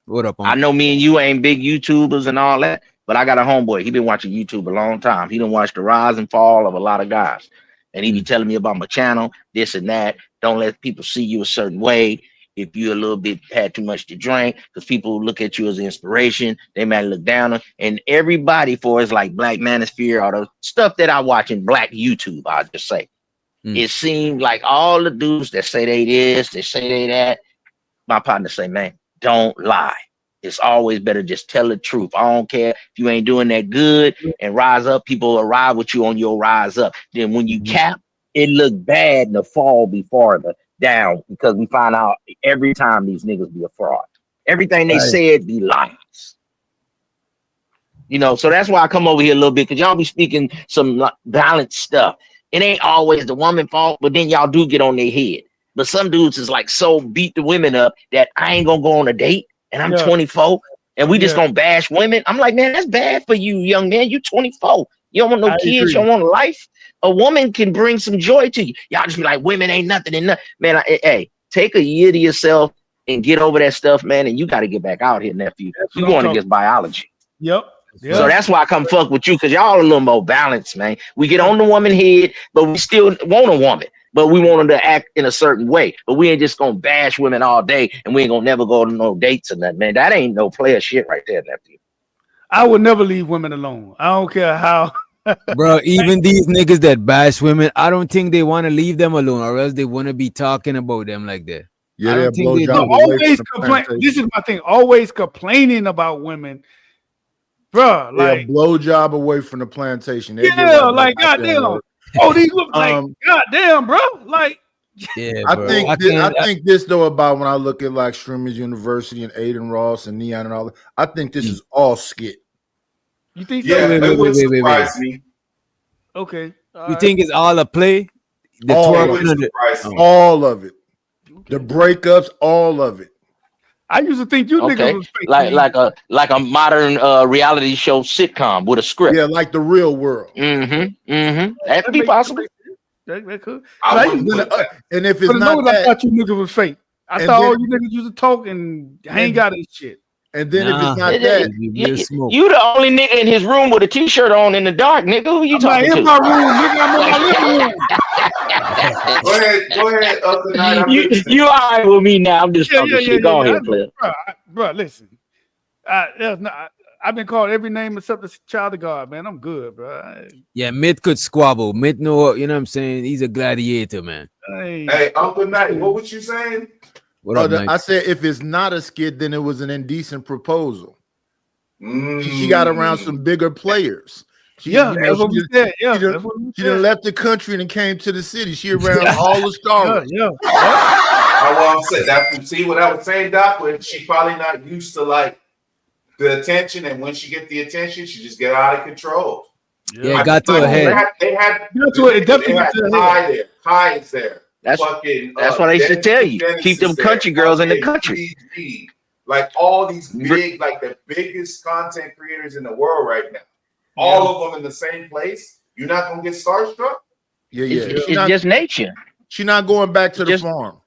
What up? I know me and you ain't big YouTubers and all that, but I got a homeboy. He been watching YouTube a long time. He done watched the rise and fall of a lot of guys, and he be telling me about my channel, this and that. Don't let people see you a certain way. If you a little bit had too much to drink, because people look at you as an inspiration, they might look down on. And everybody for is like Black Manosphere, all the stuff that I watch in Black YouTube, I'll just say. It seemed like all the dudes that say they this, they say they that. My partner say, man, don't lie. It's always better just tell the truth. I don't care if you ain't doing that good and rise up. People will ride with you on your rise up. Then when you cap, it look bad and the fall be farther down, because we find out every time these niggas be a fraud. Everything they said be lies. You know, so that's why I come over here a little bit, because y'all be speaking some balanced stuff. It ain't always the woman fault, but then y'all do get on their head. But some dudes is like so beat the women up that I ain't gonna go on a date and I'm 24 and we just gonna bash women. I'm like, man, that's bad for you, young man. You 24. You don't want no kids. You don't want a life. A woman can bring some joy to you. Y'all just be like, women ain't nothing and nothing. Man, hey, take a year to yourself and get over that stuff, man. And you got to get back out here, nephew. You going against biology. Yep. So that's why I come fuck with you, because y'all a little more balanced, man. We get on the woman head, but we still want a woman. But we want them to act in a certain way. But we ain't just gonna bash women all day, and we ain't gonna never go to no dates or nothing, man. That ain't no player shit right there, nephew. I would never leave women alone. I don't care how. Bro, even these niggas that bash women, I don't think they want to leave them alone, or else they want to be talking about them like that. Yeah, I don't think they do. Always complain. This is my thing. Always complaining about women, bro. Like blowjob away from the plantation. They like goddamn. Oh, these look like goddamn, bro. Like, yeah, bro. I think this though about when I look at like Streamers University and Aiden Ross and Neon and all that. I think this is all skit. You think? Yeah, so? it would surprise me. Okay. You think it's all a play? All of it. The breakups, all of it. I used to think you niggas was fake. Like a modern reality show sitcom with a script. Yeah, like The Real World. That could be possible. That could. And if it's not that, I thought you niggas was fake. I thought all you niggas used to talk and hang out and shit. And then if it's not that, you the only nigga in his room with a t-shirt on in the dark, nigga. Who you talking to? In my room, nigga. I'm in my living room. Go ahead. You all right with me now? I'm just talking shit. Go ahead, Cliff. Bro, listen. I've been called every name except the child of God, man. I'm good, bro. Yeah, Myth could squabble. Myth know, you know what I'm saying? He's a gladiator, man. Hey, Uncle Knight, what was you saying? I said if it's not a skit, then it was an indecent proposal. She got around some bigger players. She done left the country and came to the city. She around all the stars. See what I was saying, Doc? When she probably not used to like the attention, and when she get the attention, she just get out of control. Yeah, it got to her head. They had Kai is there. That's what I should tell you. Keep them country girls in the country. Like all these big, like the biggest content creators in the world right now. All of them in the same place. You're not gonna get starstruck. Yeah. It's just nature. She's not going back to the farm.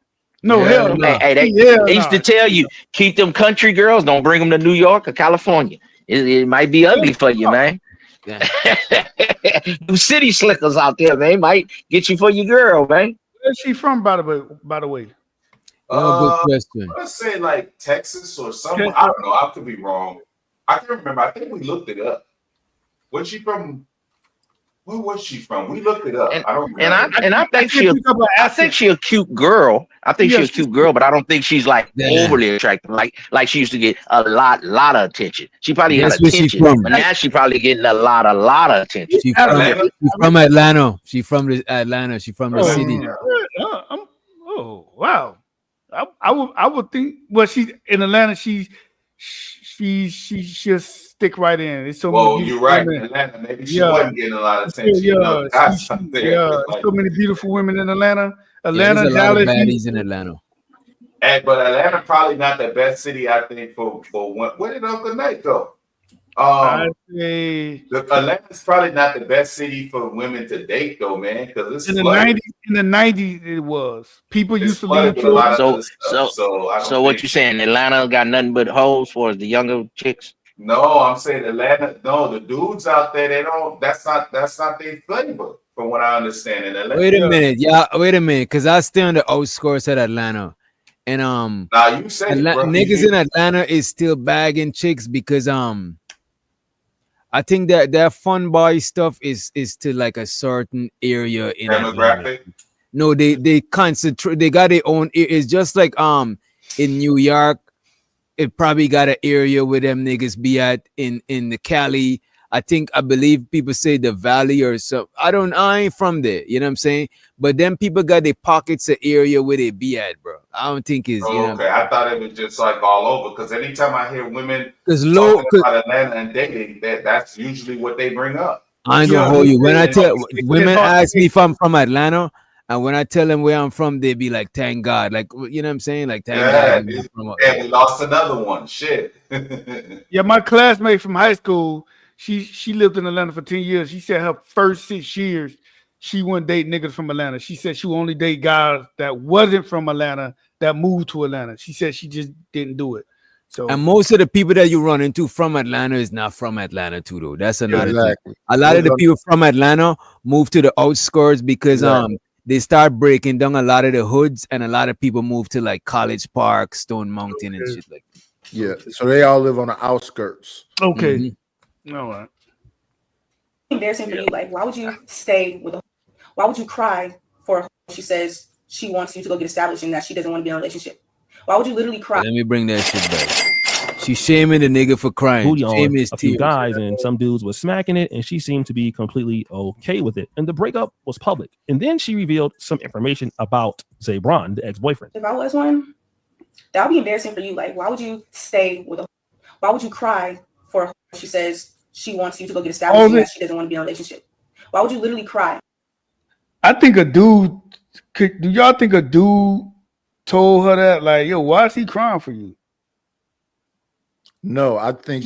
No, hell no. Hey, they used to tell you, keep them country girls. Don't bring them to New York or California. It might be ugly for you, man. Them city slickers out there, man, might get you for your girl, man. Where's she from, by the way? Good question. Let's say like Texas or somewhere. I don't know. I could be wrong. I can't remember. I think we looked it up. Was she from? Where was she from? We looked it up. I don't remember. And I think she's a cute girl. I think she's a cute girl, but I don't think she's like overly attractive. Like she used to get a lot of attention. She probably got attention, but now she probably getting a lot of attention. She's from Atlanta. She's from Atlanta. She's from the city. Oh wow! I would think. Well, she's in Atlanta. She'll stick right in. It's so you're right. In Atlanta, maybe she wasn't getting a lot of attention. So many beautiful women in Atlanta. There's a lot Dallas, of baddies in Atlanta. But Atlanta probably not the best city, I think, for where did Uncle Nate go? Atlanta's probably not the best city for women to date, though, man. Because it's in the '90s. In the '90s, it was. People used to leave. So what you saying? Atlanta got nothing but hoes for the younger chicks? No, I'm saying Atlanta. No, the dudes out there, they don't. That's not their flavor, from what I understand. In Atlanta. Wait a minute, because I stay on the outskirts at Atlanta, and now you said niggas in Atlanta is still bagging chicks because I think that their fun boy stuff is to like a certain area in demographic. No, they concentrate. They got their own. It's just like in New York, it probably got an area where them niggas be at in the Cali. I believe people say the Valley or so. I ain't from there. You know what I'm saying? But then people got their pockets of area where they be at, bro. I don't think it's. Okay, I thought it was just like all over. Because anytime I hear women talking about Atlanta and dating, that's usually what they bring up. I ain't gonna hold you. When I tell women ask me if I'm from Atlanta, and when I tell them where I'm from, they be like, "Thank God!" Like, you know what I'm saying? Like, thank God. And we lost another one. Shit. Yeah, my classmate from high school. She lived in Atlanta for 10 years. She said her first 6 years, she wouldn't date niggas from Atlanta. She said she would only date guys that wasn't from Atlanta that moved to Atlanta. She said she just didn't do it. So, and most of the people that you run into from Atlanta is not from Atlanta too, though. That's another thing. A lot of the people from Atlanta move to the outskirts because they start breaking down a lot of the hoods, and a lot of people move to like College Park, Stone Mountain, and shit like that. Yeah, so they all live on the outskirts. Okay. Mm-hmm. All right. Embarrassing for you. Like, why would you stay with why would you cry for a she says she wants you to go get established and that she doesn't want to be in a relationship? Why would you literally cry? Let me bring that shit back. She's shaming the nigga for crying. Booty on Shame his a few tears. guys, and some dudes was smacking it, and she seemed to be completely okay with it. And the breakup was public. And then she revealed some information about Zabron, the ex-boyfriend. If I was one, that would be embarrassing for you. Like, why would you stay with why would you cry for a she says she wants you to go get established and that she doesn't want to be in a relationship? Why would you literally cry? I think a dude do y'all think a dude told her that? Like, yo, why is he crying for you? No, I think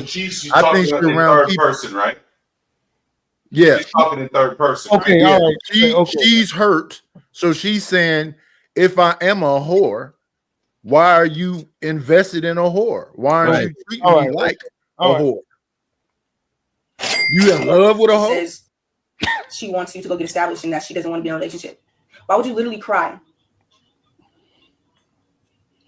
she's talking in third person, right? Yeah, she's talking in third person. Okay, right? all right. She's hurt, so she's saying, "If I am a whore, why are you invested in a whore? Why aren't you treating me like a whore? You in love with a whore?" Says she wants you to go get established and that she doesn't want to be in a relationship. Why would you literally cry?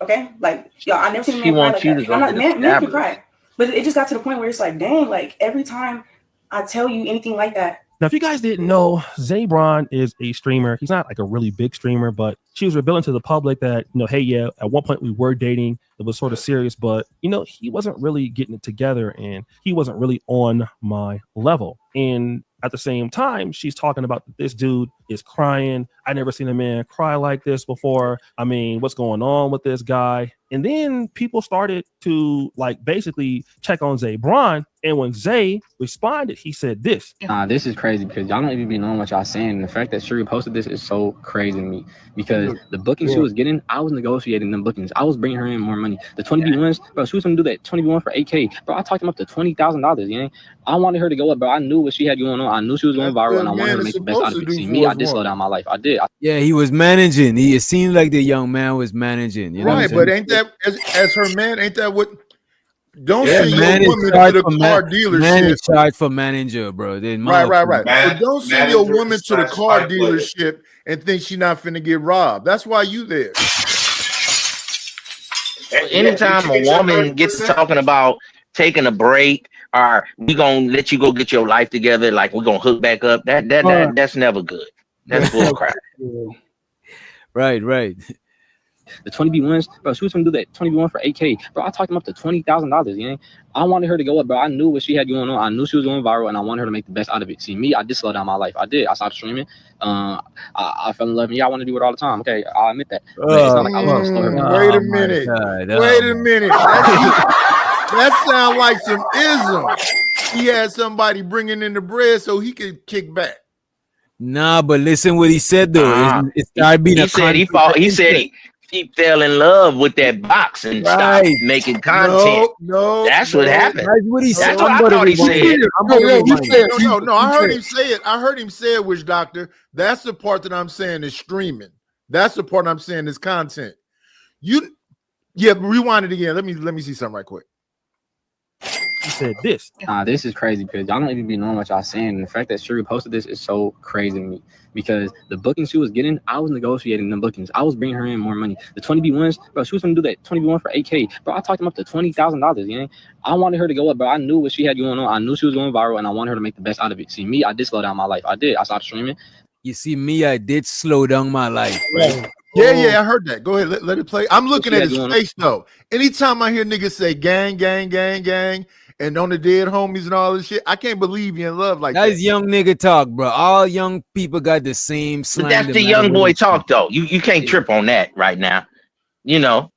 Okay, like y'all, I never seen a man cry like that. I'm not men can cry, but it just got to the point where it's like, dang, like every time I tell you anything like that. Now, if you guys didn't know, Zabron is a streamer. He's not like a really big streamer, but she was revealing to the public that, hey, yeah, at one point we were dating. It was sort of serious, but, he wasn't really getting it together and he wasn't really on my level. And at the same time, she's talking about this dude is crying. I never seen a man cry like this before. I mean, what's going on with this guy? And then people started to basically check on Zabron. And when Zay responded, he said this. This is crazy because y'all don't even be knowing what y'all saying. And the fact that Shuri posted this is so crazy to me because the bookings she was getting, I was negotiating them bookings. I was bringing her in more money. The 20B1s, bro, she was going to do that 20B1 for $8K. Bro, I talked him up to $20,000, yeah? I wanted her to go up, bro. I knew what she had going on. I knew she was going viral, and I wanted her to make the best out of it. See, me, I did slow down my life. I did. Yeah, he was managing. It seemed like the young man was managing. You know right, but ain't that as her man? Ain't that what Don't Yeah, send your man is woman to charged the for car man dealership. is charged for manager, bro. They Right. So Man, don't send your manager woman to the slash car pipe player. dealership and think she's not finna get robbed. That's why you there. Anytime a woman gets talking about taking a break or we gonna let you go get your life together, like we're gonna hook back up, that's never good. That's bull crap. Right. The 20B1s, bro, she was gonna do that 20B1 for 8K. Bro, I talked him up to $20,000, yeah. I wanted her to go up, bro. I knew what she had going on. I knew she was going viral, and I wanted her to make the best out of it. See, me, I did slow down my life. I did. I stopped streaming. I fell in love, and yeah, I want to do it all the time. Okay, I'll admit that. But it's not like I was gonna slow her down. Wait a minute. Wait a minute. That sounds like some ism. He had somebody bringing in the bread so he could kick back. Nah, but listen what he said though. It started being He said he fell in love with that box and stopped making content. That's what happened. That's what he said. That's what I thought he said. No, I heard him say it. I heard him say it, Witch Doctor. That's the part that I'm saying is streaming. That's the part I'm saying is content. Rewind it again. Let me see something right quick. He said this. This is crazy because y'all don't even be knowing what y'all saying. And the fact that Shuri posted this is so crazy to me because the bookings she was getting, I was negotiating them bookings. I was bringing her in more money. The 20B1s, bro, she was gonna do that 20B1 for 8K. Bro, I talked him up to $20,000, yeah. I wanted her to go up, bro. I knew what she had going on. I knew she was going viral, and I wanted her to make the best out of it. See, me, I did slow down my life. I did. I stopped streaming. You see, me, I did slow down my life. Right? Yeah, I heard that. Go ahead, let it play. I'm looking at his face though. Anytime I hear niggas say gang, gang, gang, gang, and on the dead homies and all this shit, I can't believe you in love like that. That's young nigga talk, bro. All young people got the same slang. But that's the young boy talk, though. You can't trip on that right now. You know.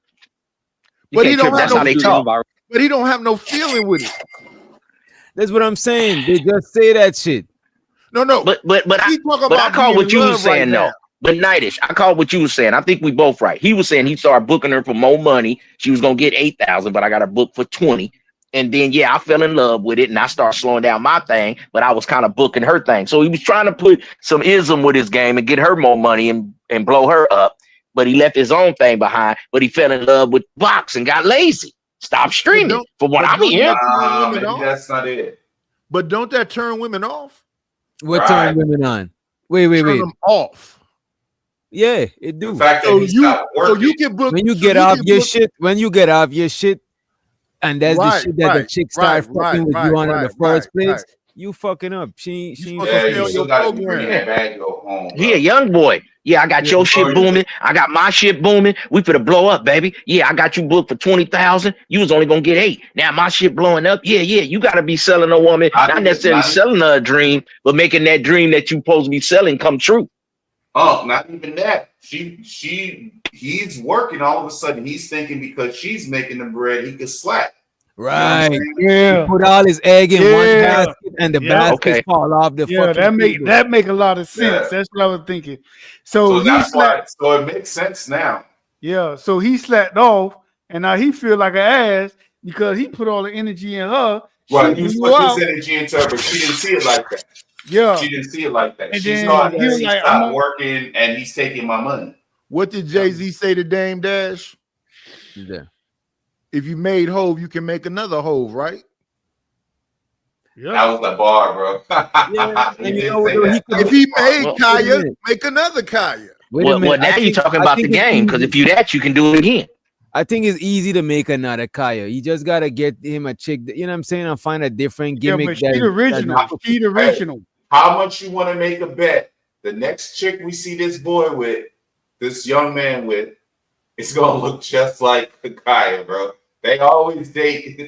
But he don't have no feeling. But he don't have no feeling with it. That's what I'm saying. They just say that shit. No. But I call what you was saying though. But Nightish, I call what you was saying. I think we both right. He was saying he started booking her for more money. She was gonna get 8,000, but I got her booked for 20. And then I fell in love with it, and I started slowing down my thing. But I was kind of booking her thing. So he was trying to put some ism with his game and get her more money and blow her up. But he left his own thing behind. But he fell in love with box and got lazy. Stop streaming. From what I'm hearing, that's not it. But don't that turn women off? What turn women on? Wait. Turn them off. Yeah, it do. The fact that you can book when you get off your shit. When you get off your shit, and that's the shit that the chick start fucking with you on in the first place. You fucking up. She He a young boy. Yeah, I got your shit booming. I got my shit booming. We finna blow up, baby. Yeah, I got you booked for 20,000. You was only gonna get 8. Now my shit blowing up. Yeah. You gotta be selling a woman, not necessarily selling her a dream, but making that dream that you supposed to be selling come true. Oh, not even that. He's working. All of a sudden, he's thinking because she's making the bread, he could slack. Right. You know he put all his egg in one basket, and the baskets fall off the fucking. that make a lot of sense. That's what I was thinking. So he slacked. So it makes sense now. Yeah. So he slacked off, and now he feel like an ass because he put all the energy in her. Right. He put his energy into her, but she didn't see it like that. Yeah. She didn't see it like that. And She then saw he that was he like, stopped working and he's taking my money. What did Jay-Z say to Dame Dash? Yeah. If you made Hove, you can make another Hove, right? Yeah. That was a bar, bro. If he made Kaya, make another Kaya. Well, now you're talking about the game, because if you that, you can do it again. I think it's easy to make another Kaya. You just gotta get him a chick, you know what I'm saying, and find a different gimmick. But she the original. How much you want to make a bet? The next chick we see this boy with, this young man with, it's gonna look just like Kaya, bro. They always date. They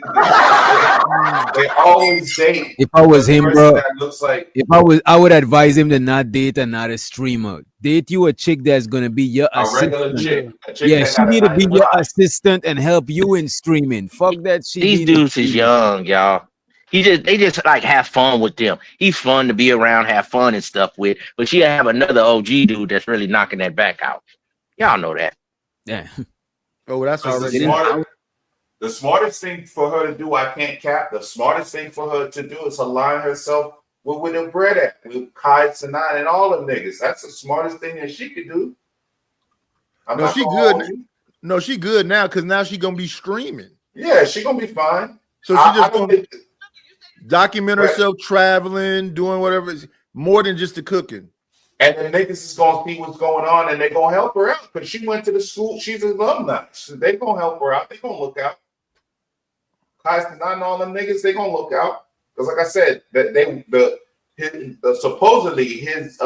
always date. If I was him, bro, looks like I would advise him to not date another streamer. Date you a chick that's gonna be your assistant. Yeah, she need to be your assistant and help you in streaming. Fuck that shit. These dudes is young, y'all. They just like have fun with them. He's fun to be around, have fun and stuff with. But she have another OG dude that's really knocking that back out. Y'all know that. Yeah. Oh, that's already. The smartest thing for her to do, I can't cap. The smartest thing for her to do is align herself with where the bread at, with Kai Sanai and all them niggas. That's the smartest thing that she could do. No, she good. No, she good now because now she gonna be streaming. Yeah, she gonna be fine. So she just gonna document herself traveling, doing whatever, more than just the cooking. And the niggas is gonna see what's going on, and they gonna help her out because she went to the school. She's an alumni, so they gonna help her out. They gonna look out. Tyson and all them niggas, they gonna look out because, like I said, that supposedly his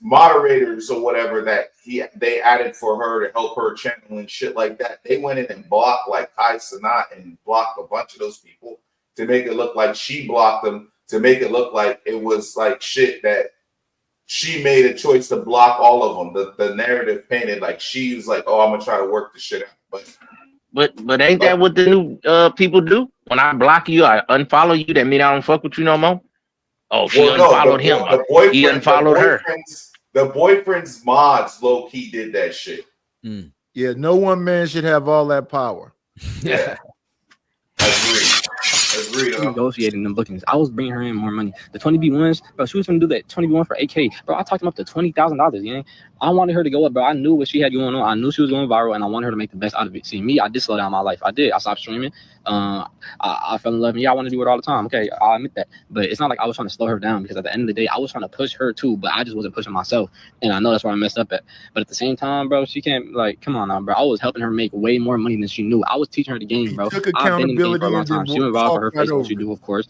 moderators or whatever that they added for her to help her channel and shit like that. They went in and blocked like Kai Sanat and blocked a bunch of those people to make it look like she blocked them, to make it look like it was like shit that she made a choice to block all of them. The narrative painted like she was like, oh, I'm gonna try to work the shit out. But ain't that what the new people do? When I block you, I unfollow you. That mean I don't fuck with you no more. Oh, she unfollowed him. He unfollowed her. The boyfriend's mods low key did that shit. Yeah, no one man should have all that power. Yeah, agreed. Negotiating them bookings. I was bringing her in more money. The 20B1s, bro, she was gonna do that 20B1 for AK. Bro, I talked him up to $20,000, you know? I wanted her to go up, bro. I knew what she had going on. I knew she was going viral, and I wanted her to make the best out of it. See, me, I did slow down my life. I did. I stopped streaming. I fell in love. Yeah, I want to do it all the time. Okay, I'll admit that. But it's not like I was trying to slow her down because at the end of the day, I was trying to push her too, but I just wasn't pushing myself. And I know that's where I messed up at. But at the same time, bro, she can't, like, come on now, bro. I was helping her make way more money than she knew. I was teaching her the game, bro. I've been in the game for a long time. She went viral for her face, what she do, of course.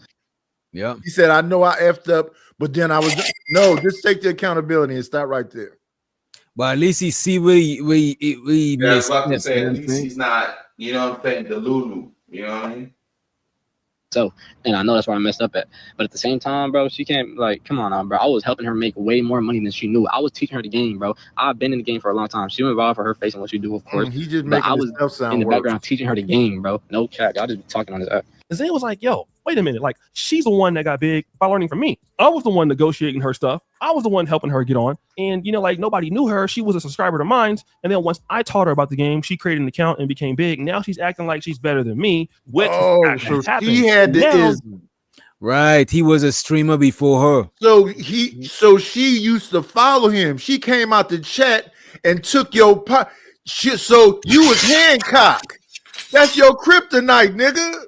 Yeah. He said, I know I effed up, but then I was just take the accountability and stop right there. But at least he see we I was about to say, at least he's not, you know what I'm saying, the Lulu. You know what I mean? So, and I know that's where I messed up at. But at the same time, bro, she can't, like, come on now, bro. I was helping her make way more money than she knew. I was teaching her the game, bro. I've been in the game for a long time. She went viral for her face and what she do, of course. He just but making I was in the background teaching her the game, bro. No cap. Y'all just be talking on this app. Zane was like, yo, wait a minute. Like, she's the one that got big by learning from me. I was the one negotiating her stuff. I was the one helping her get on. And, you know, like, nobody knew her. She was a subscriber to mine. And then once I taught her about the game, she created an account and became big. Now she's acting like she's better than me, which actually happened. He had the ism. Right. He was a streamer before her. So she used to follow him. She came out the chat and took your shit. So you was Hancock. That's your kryptonite, nigga.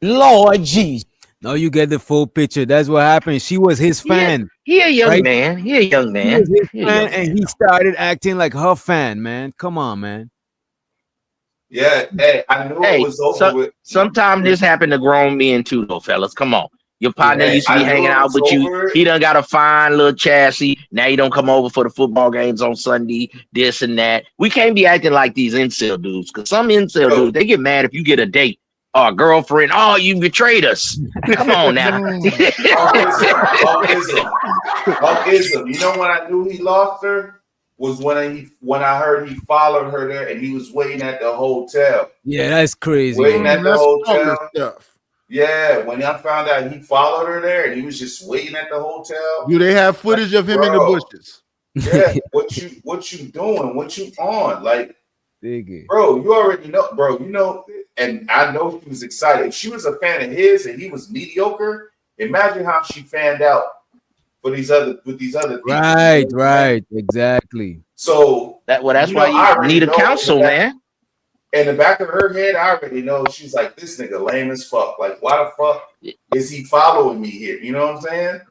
Lord jeez. Now you get the full picture. That's what happened. She was his fan. He a young man. He a young man. He was his fan, and he started acting like her fan, man. Come on, man. Yeah, hey, I knew it was over with. Sometimes this happened to grown men too, though, fellas. Come on. Your partner used to be hanging out with you. He done got a fine little chassis. Now you don't come over for the football games on Sunday, this and that. We can't be acting like these incel dudes, because some incel dudes, they get mad if you get a date or a girlfriend. Oh, you betrayed us. Come on now. Ism. You know when I knew he lost her? Was when I heard he followed her there and he was waiting at the hotel. Yeah, that's crazy. Waiting at the hotel. Stuff. Yeah, when I found out he followed her there and he was just waiting at the hotel. Do they have footage of him in the bushes? Yeah, what you doing? What you on? Like, bro, you already know, bro. You know, and I know she was excited. If she was a fan of his and he was mediocre, imagine how she fanned out with these other people. Right, exactly. So that's why you need a counsel, man. In the back of her head, I already know she's like, this nigga lame as fuck. Like, why the fuck is he following me here? You know what I'm saying?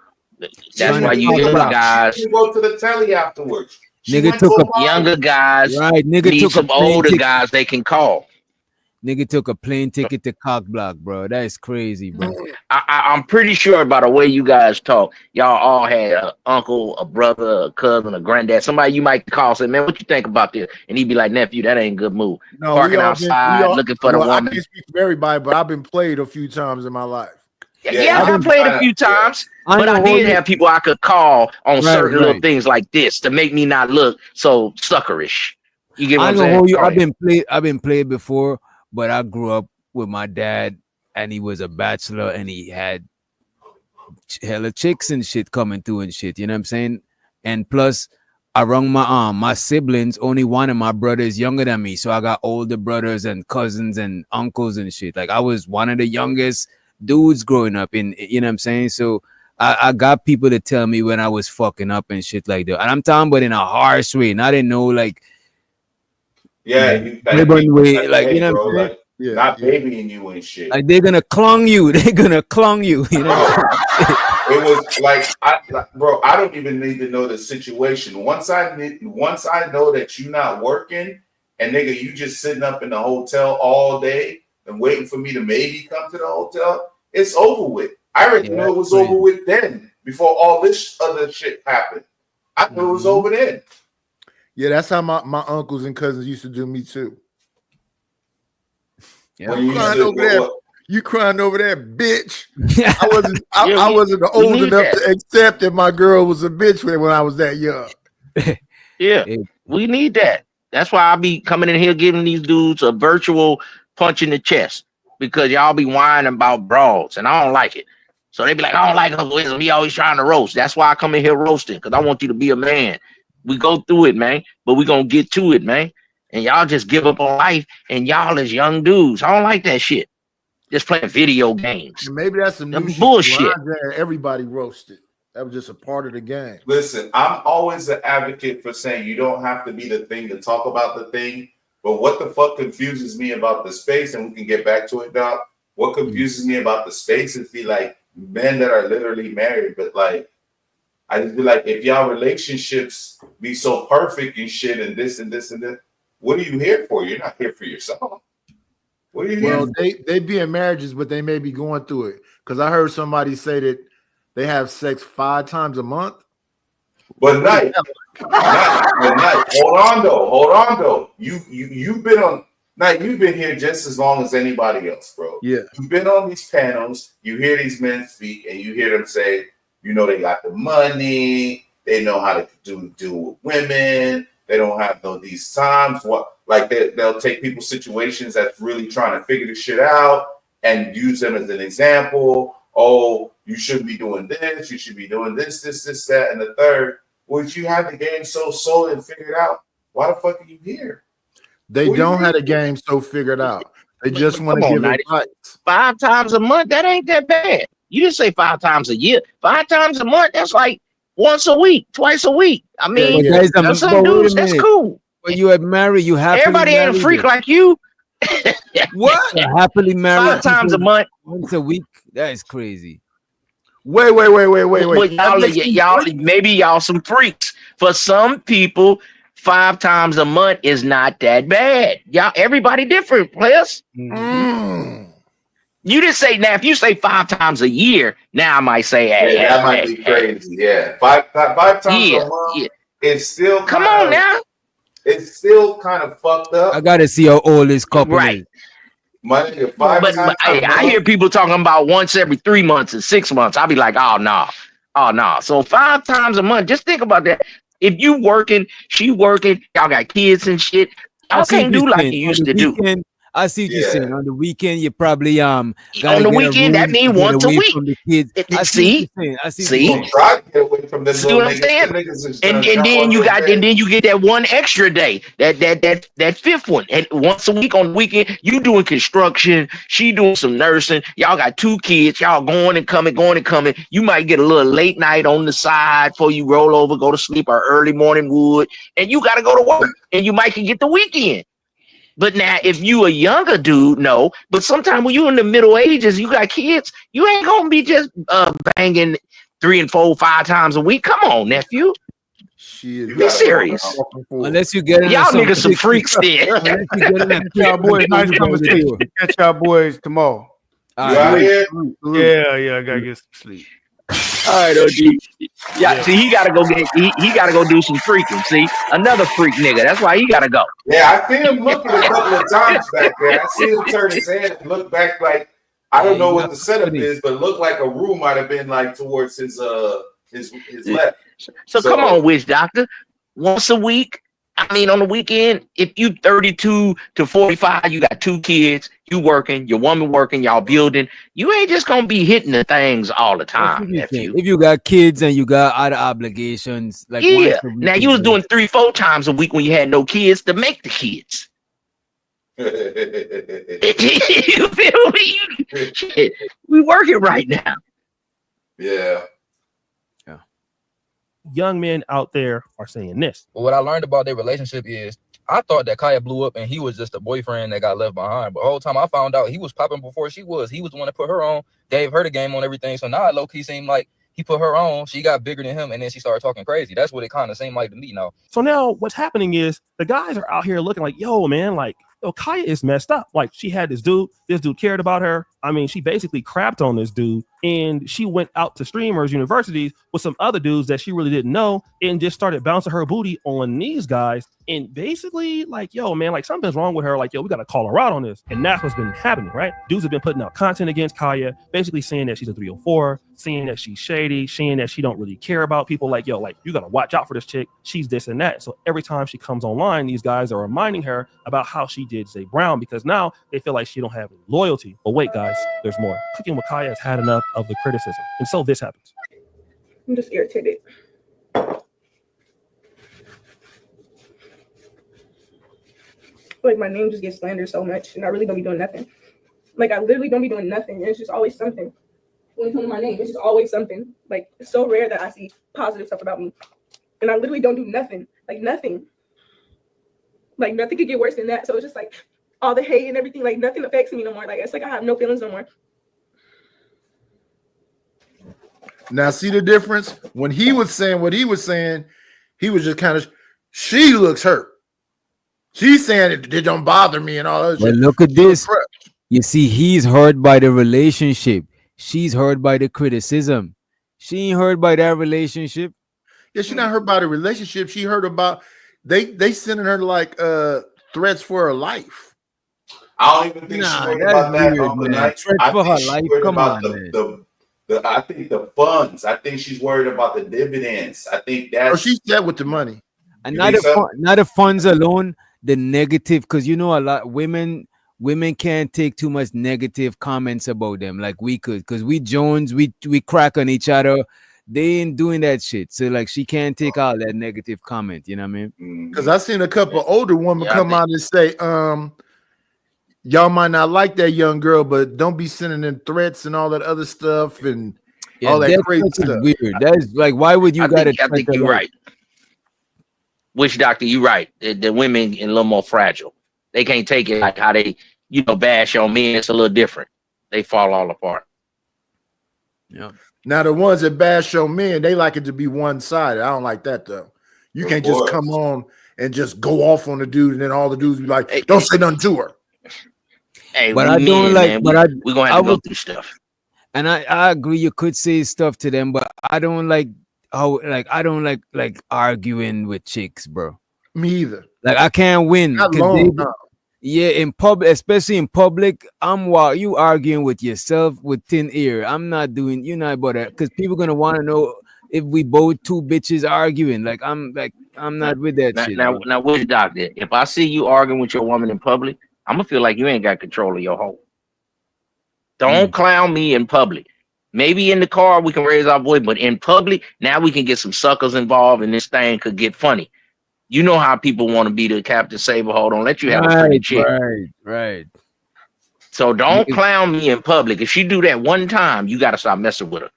That's why you younger guys she go to the telly afterwards. Nigga took a younger guys, right? Nigga need took some older guys they can call. Nigga took a plane ticket to Cock Block, bro. That is crazy, bro. I'm pretty sure by the way you guys talk, y'all all had an uncle, a brother, a cousin, a granddad, somebody you might call, say, man, what you think about this? And he'd be like, nephew, that ain't a good move. No, parking outside, looking for the woman. I can't speak for everybody, but I've been played a few times in my life. Yeah, I've played a few times, but I did have people I could call on certain little things like this to make me not look so suckerish. You get what I'm saying? I've been played before. But I grew up with my dad, and he was a bachelor, and he had hella chicks and shit coming through and shit. You know what I'm saying? And plus, around my siblings, only one of my brothers younger than me, so I got older brothers and cousins and uncles and shit. Like I was one of the youngest dudes growing up. In you know what I'm saying? So I got people to tell me when I was fucking up and shit like that. And I'm talking about in a harsh way, not in no like. Yeah, you know what I'm saying? not babying you and shit. Like they're gonna clong you. They're gonna clong you. You know. It was like, bro, I don't even need to know the situation. Once I know that you're not working, and nigga, you just sitting up in the hotel all day and waiting for me to maybe come to the hotel, it's over with. I already know it was over with then, before all this other shit happened. I knew it was over then. Yeah, that's how my uncles and cousins used to do me too. Yeah. You crying over that bitch. I wasn't old enough to accept that my girl was a bitch when I was that young. Yeah, we need that. That's why I be coming in here giving these dudes a virtual punch in the chest, because y'all be whining about brawls and I don't like it. So they be like, I don't like Uncle Wisdom. He always trying to roast. That's why I come in here roasting, because I want you to be a man. We go through it, man, but we gonna get to it, man. And y'all just give up on life, and y'all as young dudes, I don't like that shit. Just playing video games. And maybe that's some new bullshit. Everybody roasted. That was just a part of the game. Listen, I'm always an advocate for saying you don't have to be the thing to talk about the thing. But what the fuck confuses me about the space, and we can get back to it, Doc. What confuses me about the space is the like men that are literally married, but like I just feel like if y'all relationships be so perfect and shit and this and this and this, what are you here for? You're not here for yourself. What are you here for? They be in marriages, but they may be going through it. Because I heard somebody say that they have sex 5 times a month. But night. Hold on though. You've been on night. You've been here just as long as anybody else, bro. Yeah. You've been on these panels. You hear these men speak, and you hear them say, you know, they got the money. They know how to do with women. They don't have these times. They'll take people's situations that's really trying to figure the shit out and use them as an example. Oh, you shouldn't be doing this. You should be doing this, that, and the third. Well, if you have the game so sold and figured out, why the fuck are you here? They don't have the game so figured out. They just want to give advice. 5 times a month, that ain't that bad. You didn't say 5 times a year. 5 times a month, that's like once a week, twice a week. I mean, some dudes, that's cool. But you are married, you happily everybody ain't a freak like you. What? Happily married 5 times a month, once a week. That is crazy. Wait. But y'all, maybe y'all some freaks. For some people, 5 times a month is not that bad. Y'all, everybody different, players. You didn't say now. If you say 5 times a year, now I might say, hey, that might be crazy. Yeah, five times a month. Yeah. It's still come on now. It's still kind of fucked up. I gotta see how old this couple is. Money, but I hear people talking about once every 3 months and 6 months. I'll be like, oh no. So 5 times a month. Just think about that. If you working, she working, y'all got kids and shit. Y'all can't do like you used to do. I see what you're saying. On the weekend, you probably on the weekend that means once a week. From the kids. I see try to get away from them. See what I'm saying? And then you get that one extra day, that fifth one, and once a week on the weekend you doing construction, she doing some nursing. Y'all got 2 kids. Y'all going and coming. You might get a little late night on the side before you roll over, go to sleep, or early morning wood, and you got to go to work, and you might can get the weekend. But now, if you a younger dude, no. But sometimes when you in the middle ages, you got kids, you ain't gonna be just banging 3 and 4, 5 times a week. Come on, nephew. Be serious. Unless you get y'all niggas some freaks there. Y'all boys, nice conversation. Catch y'all boys tomorrow. Yeah, I gotta get some sleep. All right, OG. Yeah, see, he gotta go do some freaking. See, another freak nigga. That's why he gotta go. Yeah, I see him looking a couple of times back there. I see him turn his head and look back like I don't know what the setup is, but it looked like a room might have been like towards his left. So come on, Witch Doctor. Once a week. I mean, on the weekend, if you 32 to 45, you got 2 kids, you working, your woman working, y'all building, you ain't just gonna be hitting the things all the time. If you got kids and you got other obligations, like now you was doing 3-4 times a week when you had no kids to make the kids. You feel me? Shit, we working right now. Yeah. Young men out there are saying this. But what I learned about their relationship is I thought that Kaya blew up and he was just a boyfriend that got left behind. But the whole time I found out he was popping before she was. He was the one that put her on, gave her the game on everything. So now it low-key seemed like he put her on, she got bigger than him, and then she started talking crazy. That's what it kind of seemed like to me now. So now what's happening is the guys are out here looking like, yo, man, like, yo, Kaya is messed up. Like, she had this dude cared about her. I mean, she basically crapped on this dude, and she went out to streamers, universities with some other dudes that she really didn't know, and just started bouncing her booty on these guys. And basically, like, yo, man, like, something's wrong with her. Like, yo, we got to call her out on this. And that's what's been happening, right? Dudes have been putting out content against Kaya, basically saying that she's a 304, saying that she's shady, saying that she don't really care about people. Like, yo, like, you got to watch out for this chick. She's this and that. So every time she comes online, these guys are reminding her about how she did Zay Brown, because now they feel like she don't have any loyalty. But wait, guys, there's more. Cooking with Kaya has had enough of the criticism. And so this happens. I'm just irritated. Like, my name just gets slandered so much, and I really don't be doing nothing. Like, I literally don't be doing nothing. It's just always something. When it comes to my name, it's just always something. Like, it's so rare that I see positive stuff about me. And I literally don't do nothing. Like, nothing. Like, nothing could get worse than that. So it's just like all the hate and everything, like, nothing affects me no more. Like, it's like I have no feelings no more. Now, see the difference? When he was saying what he was saying, he was just kind of, she looks hurt. She's saying it don't bother me and all that. But shit. look at this. You see, he's hurt by the relationship. She's hurt by the criticism. She ain't hurt by that relationship. Yeah, she's not hurt by the relationship. She heard about they sending her like threats for her life. I don't even think she's worried about that. I think she's worried about I think the funds. I think she's worried about the dividends. I think that's. Oh, she's set with the money. And not the funds alone, the negative, because you know a lot women can't take too much negative comments about them like we could, because we Jones, we crack on each other. They ain't doing that shit. So like she can't take all that negative comment, you know what I mean? Because I seen a couple older women come out and say, y'all might not like that young girl, but don't be sending in threats and all that other stuff and all that crazy stuff. Weird. That's like, why would you I think you're right. Witch doctor, you're right. The women a little more fragile. They can't take it like how they, bash on men. It's a little different. They fall all apart. Yeah. Now the ones that bash on men, they like it to be one-sided. I don't like that though. You can't just come on and just go off on the dude, and then all the dudes be like, hey, "Don't say nothing to her." Hey, but I don't like. Man, we're gonna have to go through stuff. And I agree. You could say stuff to them, but I don't like how I don't like arguing with chicks, bro. Me either. Like I can't win. Not long, no. Yeah, in public, especially in public, you arguing with yourself with thin ear. I'm not doing, but because people gonna want to know if we both two bitches arguing. I'm not with that shit. Now, which doctor? If I see you arguing with your woman in public, I'm gonna feel like you ain't got control of your home. Don't clown me in public. Maybe in the car we can raise our voice, but in public, now we can get some suckers involved, and this thing could get funny. You know how people want to be the Captain Saberhold. Don't let you have a pretty chick. Right. So don't clown me in public. If she do that one time, you got to stop messing with her.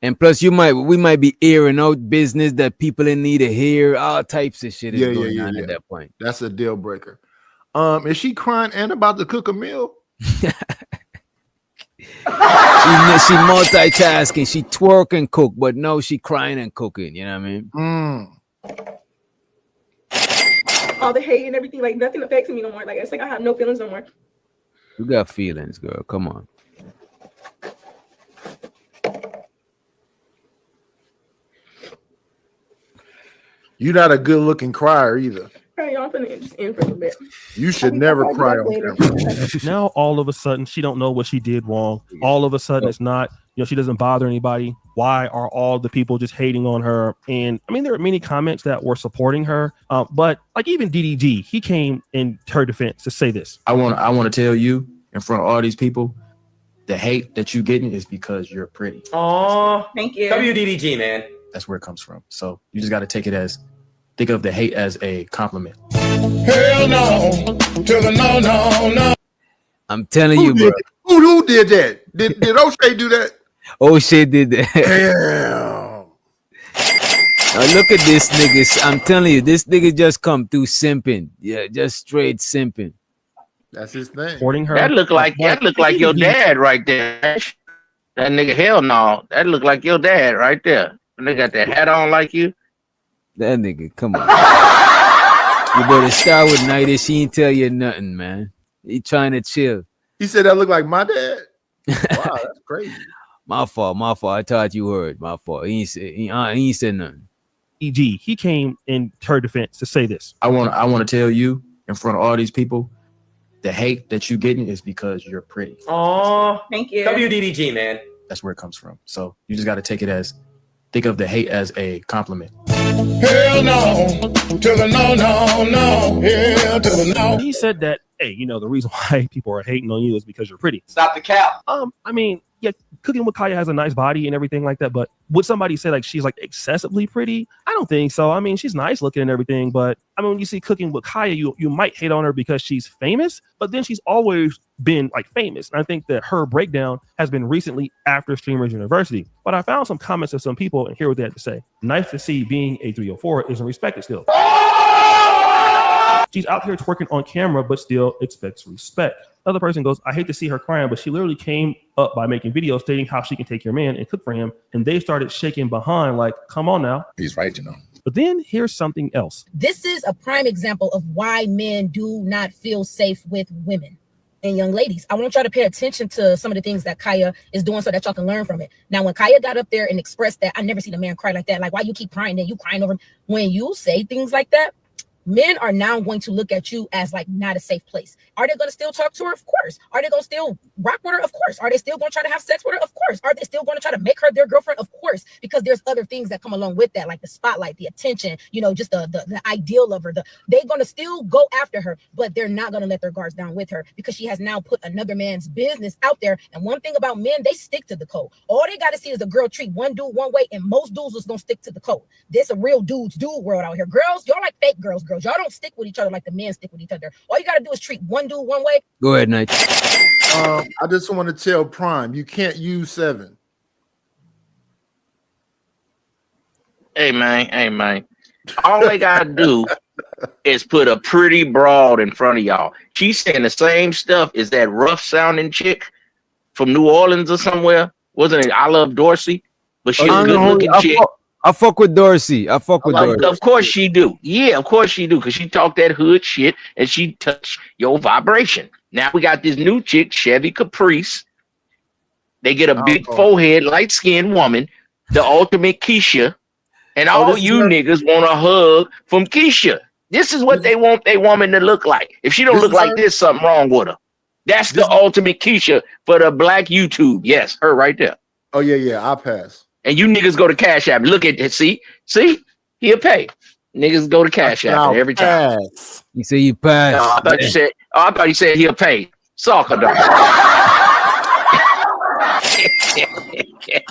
And plus, we might be airing out business that people in need to hear. All types of shit is going on at that point. That's a deal breaker. Is she crying and about to cook a meal? She multitasking. She twerk and cook, but no, she crying and cooking. You know what I mean? All the hate and everything, like nothing affects me no more. Like it's like I have no feelings no more. You got feelings, girl. Come on. You're not a good looking crier either. Right, y'all finna just end for a little bit. You should never cry on camera. Now all of a sudden she don't know what she did wrong. All of a sudden it's not, she doesn't bother anybody. Why are all the people just hating on her? And I mean, there are many comments that were supporting her, but like even DDG, he came in her defense to say this. I want to tell you in front of all these people, the hate that you getting is because you're pretty. Oh, thank you. WDDG, man. That's where it comes from. So you just got to think of the hate as a compliment. Hell no to the no. I'm telling you, bro. Who did that? Did O'Shea do that? O'Shea did that. Damn. Look at this nigga. I'm telling you, this nigga just come through simping. Yeah, just straight simping. That's his thing. Supporting her. That look like your dad right there. That nigga, hell no. That look like your dad right there. And they got that hat on like you. That nigga, come on. You better start with Nighty. She ain't tell you nothing, man. He trying to chill. He said that look like my dad. Wow, that's crazy. My fault. I thought you heard. My fault. He ain't said nothing. E.g., he came in her defense to say this. I want to tell you in front of all these people, the hate that you getting is because you're pretty. Oh, thank you. WDDG, man. That's where it comes from. So you just got to think of the hate as a compliment. Hell no, to the no, hell to the no. He said that, hey, the reason why people are hating on you is because you're pretty. Stop the cap. I mean, yeah, Cooking with Kaya has a nice body and everything like that, but would somebody say like she's like excessively pretty? I don't think so. I mean, she's nice looking and everything, but I mean, when you see Cooking with Kaya, you might hate on her because she's famous, but then she's always been like famous. And I think that her breakdown has been recently after Streamers University. But I found some comments of some people and hear what they had to say. Nice to see being a 304 isn't respected still. She's out here twerking on camera, but still expects respect. Other person goes, I hate to see her crying, but she literally came up by making videos stating how she can take your man and cook for him. And they started shaking behind like, come on now. He's right, But then here's something else. This is a prime example of why men do not feel safe with women and young ladies. I want y'all to pay attention to some of the things that Kaya is doing so that y'all can learn from it. Now, when Kaya got up there and expressed that, I never seen a man cry like that. Like, why you keep crying? Then you crying over him. When you say things like that, men are now going to look at you as like not a safe place. Are they going to still talk to her? Of course. Are they going to still rock with her? Of course. Are they still going to try to have sex with her? Of course. Are they still going to try to make her their girlfriend? Of course. Because there's other things that come along with that, like the spotlight, the attention, just the ideal of her. They're going to still go after her, but they're not going to let their guards down with her because she has now put another man's business out there. And one thing about men, they stick to the code. All they got to see is a girl treat one dude one way, and most dudes is going to stick to the code. This a real dude world out here. Girls, y'all like fake girls. Y'all don't stick with each other like the men stick with each other. All you got to do is treat one dude one way. Go ahead, Knight. I just want to tell Prime, you can't use 7. Hey, man. All they got to do is put a pretty broad in front of y'all. She's saying the same stuff as that rough sounding chick from New Orleans or somewhere. Wasn't it I Love Dorsey? But she's a good looking chick. I fuck with Dorsey. Dorsey. Of course she do. Yeah, of course she do. Because she talked that hood shit and she touched your vibration. Now we got this new chick, Chevy Caprice. They get a big forehead, light-skinned woman, the ultimate Keisha. And all you niggas want a hug from Keisha. This is what they want their woman to look like. If she don't look like this, something wrong with her. That's the ultimate Keisha for the black YouTube. Yes, her right there. Oh, yeah, I'll pass. And you niggas go to Cash App. Look at it. See, he'll pay. Niggas go to Cash App every time. You say you pass. No, I thought you said he'll pay. Soccer dog.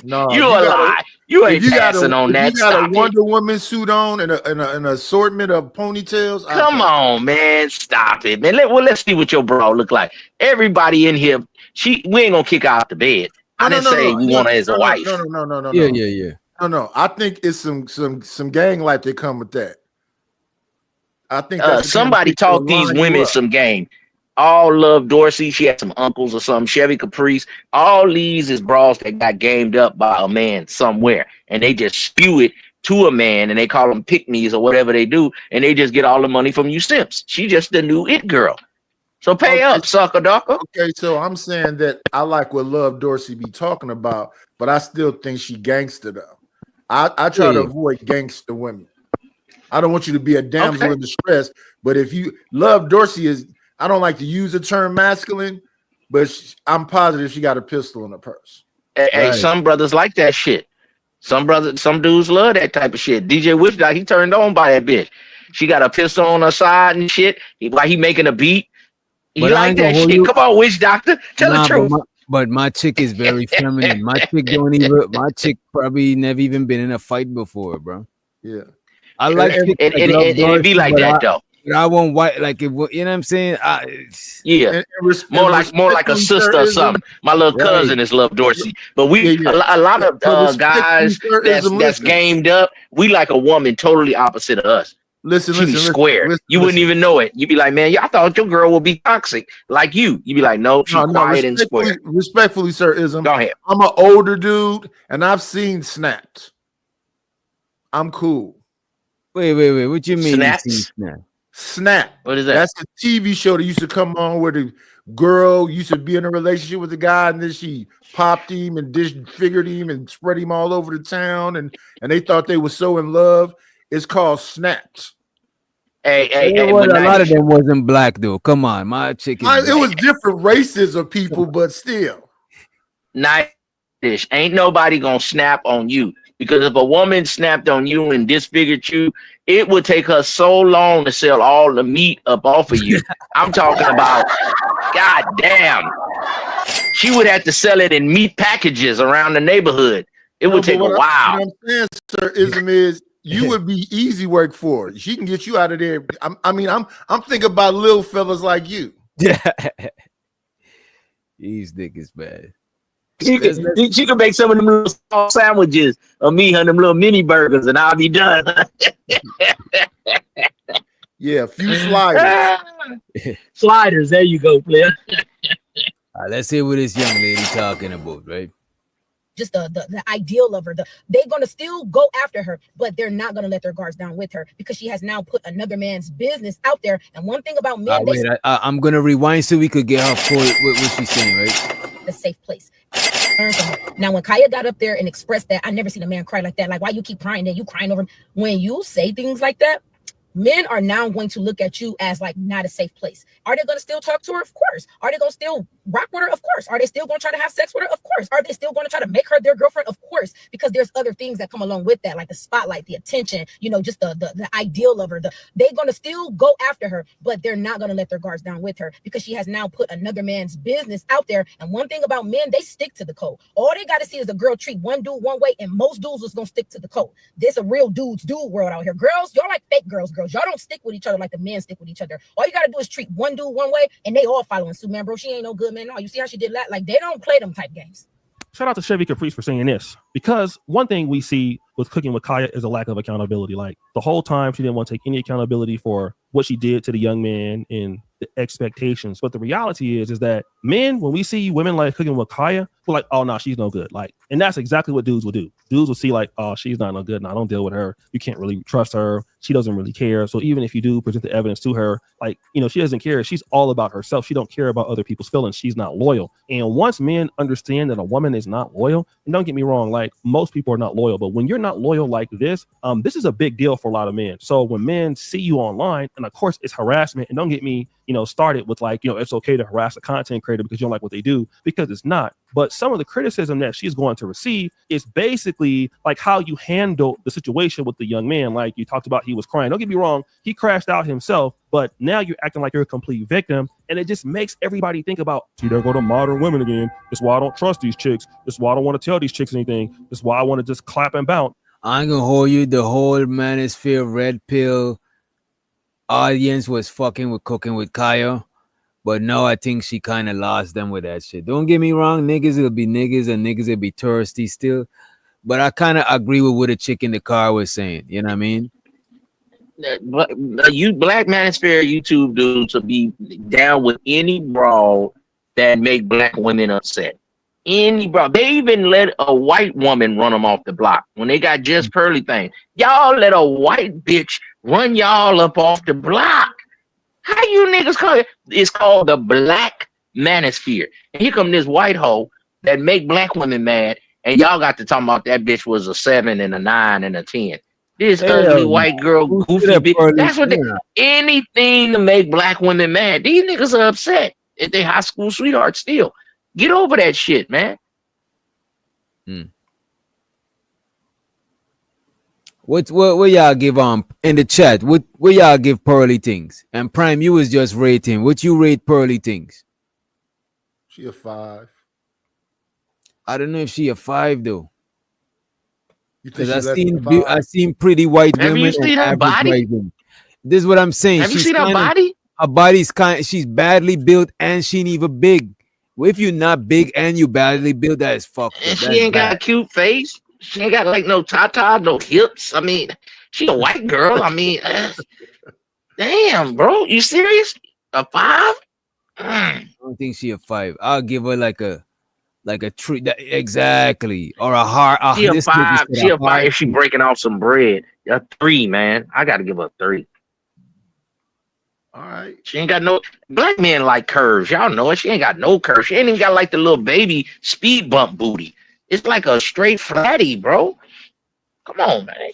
No, you a lie. You ain't passing on that. You got a Wonder Woman suit on and an assortment of ponytails. Come on, man. Stop it, man. Let's see what your bra look like. Everybody in here, we ain't gonna kick her out the bed. I didn't say we want her as a wife. No. Yeah. No. I think it's some gang life that come with that. I think somebody taught these women some game. All love Dorsey. She had some uncles or something. Chevy Caprice. All these is bras that got gamed up by a man somewhere, and they just spew it to a man, and they call them pick-me's or whatever they do, and they just get all the money from you simps. She just the new it girl. So pay up, sucker ducker. Okay, so I'm saying that I like what Love Dorsey be talking about, but I still think she gangster though. I try to avoid gangster women. I don't want you to be a damsel in distress, but if you Love Dorsey is, I don't like to use the term masculine, but I'm positive she got a pistol in her purse. Hey, some brothers like that shit. Some dudes love that type of shit. DJ Witch Doctor, he turned on by that bitch. She got a pistol on her side and shit. While he making a beat. You like that shit? Come on, Witch Doctor. Tell the truth. But my chick is very feminine. My chick probably never even been in a fight before, bro. Yeah. I like it be like that though. But I won't white like it. You know what I'm saying? Yeah, more like a sister or something. My little cousin is Love Dorsey, but we a lot of guys that's gamed up. We like a woman totally opposite of us. She be square. You wouldn't even know it. You'd be like, man, I thought your girl would be toxic like you. You'd be like, no, she's quiet and square. Respectfully, sir, Ism. Go ahead. I'm an older dude, and I've seen snapped. I'm cool. Wait. What you mean? Snap. What is that? That's a TV show that used to come on where the girl used to be in a relationship with the guy, and then she popped him and disfigured him and spread him all over the town, and they thought they were so in love. It's called Snapped. Hey, a lot of them wasn't black though. Come on, my chicken. It was different races of people, but still. Nice. Ain't nobody gonna snap on you, because if a woman snapped on you and disfigured you, it would take her so long to sell all the meat up off of you. I'm talking about, god damn, she would have to sell it in meat packages around the neighborhood. It would take a while. What I'm saying, sir, is you would be easy work for her. She can get you out of there. I'm thinking about little fellas like you. Yeah, these niggas, man. She could make some of them little small sandwiches of me and them little mini burgers, and I'll be done. Yeah, a few sliders. Sliders, there you go, player. Let's hear what this young lady talking about, right? Just the ideal of her. They're gonna still go after her, but they're not gonna let their guards down with her because she has now put another man's business out there. And one thing about men, I'm gonna rewind so we could get her full what she's saying, right? A safe place. Now, when Kaya got up there and expressed that, I never seen a man cry like that. Like, why you keep crying? Then you crying over him. When you say things like that, men are now going to look at you as like not a safe place. Are they going to still talk to her? Of course. Are they going to still rock with her? Of course. Are they still going to try to have sex with her? Of course. Are they still going to try to make her their girlfriend? Of course. Because there's other things that come along with that, like the spotlight, the attention, just the ideal of her. They're going to still go after her, but they're not going to let their guards down with her because she has now put another man's business out there. And one thing about men, they stick to the code. All they got to see is a girl treat one dude one way, and most dudes is going to stick to the code. There's a real dude world out here. Girls, y'all like fake girls. Y'all don't stick with each other like the men stick with each other. All you got to do is treat one dude one way, and they all following suit. Man, bro, she ain't no good, man. No, you see how she did that? Like, they don't play them type games. Shout out to Chevy Caprice for saying this, because one thing we see with Cooking with Kaya is a lack of accountability. Like, the whole time she didn't want to take any accountability for what she did to the young man and the expectations. But the reality is that men, when we see women like Cooking with Kaya, we're like, oh no, she's no good. Like, and that's exactly what dudes will do. Dudes will see like, oh, she's not no good. No, don't deal with her. You can't really trust her. She doesn't really care. So even if you do present the evidence to her, like, she doesn't care. She's all about herself. She don't care about other people's feelings. She's not loyal. And once men understand that a woman is not loyal, and don't get me wrong, like, most people are not loyal, but when you're not loyal like this is a big deal for a lot of men. So when men see you online, and of course it's harassment, and don't get me, started with like, it's okay to harass a content creator because you don't like what they do, because it's not. But some of the criticism that she's going to receive is basically like how you handle the situation with the young man. Like you talked about, he was crying. Don't get me wrong, he crashed out himself, but now you're acting like you're a complete victim. And it just makes everybody think about, see, there go to modern women again. That's why I don't trust these chicks. That's why I don't want to tell these chicks anything. That's why I want to just clap and bounce. I ain't gonna hold you. The whole manosphere red pill audience was fucking with Cooking with Kaya. But no, I think she kind of lost them with that shit. Don't get me wrong, niggas will be niggas and niggas will be thirsty still. But I kind of agree with what a chick in the car was saying. You know what I mean? You black manosphere YouTube dudes will be down with any brawl that make black women upset. Any brawl. They even let a white woman run them off the block when they got Just Pearly thing. Y'all let a white bitch run y'all up off the block. How you niggas call it? It's called the black manosphere. And here come this white hoe that make black women mad, and y'all got to talk about that bitch was a 7 and a 9 and a 10. This ugly white girl, goofy bitch. That's what anything to make black women mad. These niggas are upset if they high school sweethearts still. Get over that shit, man. What y'all give in the chat? What y'all give Pearly things? And Prime, you was just rating. What you rate Pearly things? She a 5. I don't know if she a 5 though. You think I seen pretty white Have women. you seen her body? This is what I'm saying. Have you She's seen her kind of body? her body's kind. She's badly built and she ain't even big. Well, if you're not big and you badly built, that is fucked up. And she That's ain't got bad. a cute face. She ain't got like no tata, no hips. I mean, she a white girl. I mean, damn, bro, you serious? A 5? I don't think she a 5. I'll give her like a tree. Exactly, or a heart. She a This nigga 5. said She a a 5 heart. if she breaking off some bread. A 3, man. I gotta give her a 3. All right. She ain't got no black men like curves. Y'all know it. She ain't got no curves. She ain't even got like the little baby speed bump booty. It's like a straight flatty, bro. Come on, man.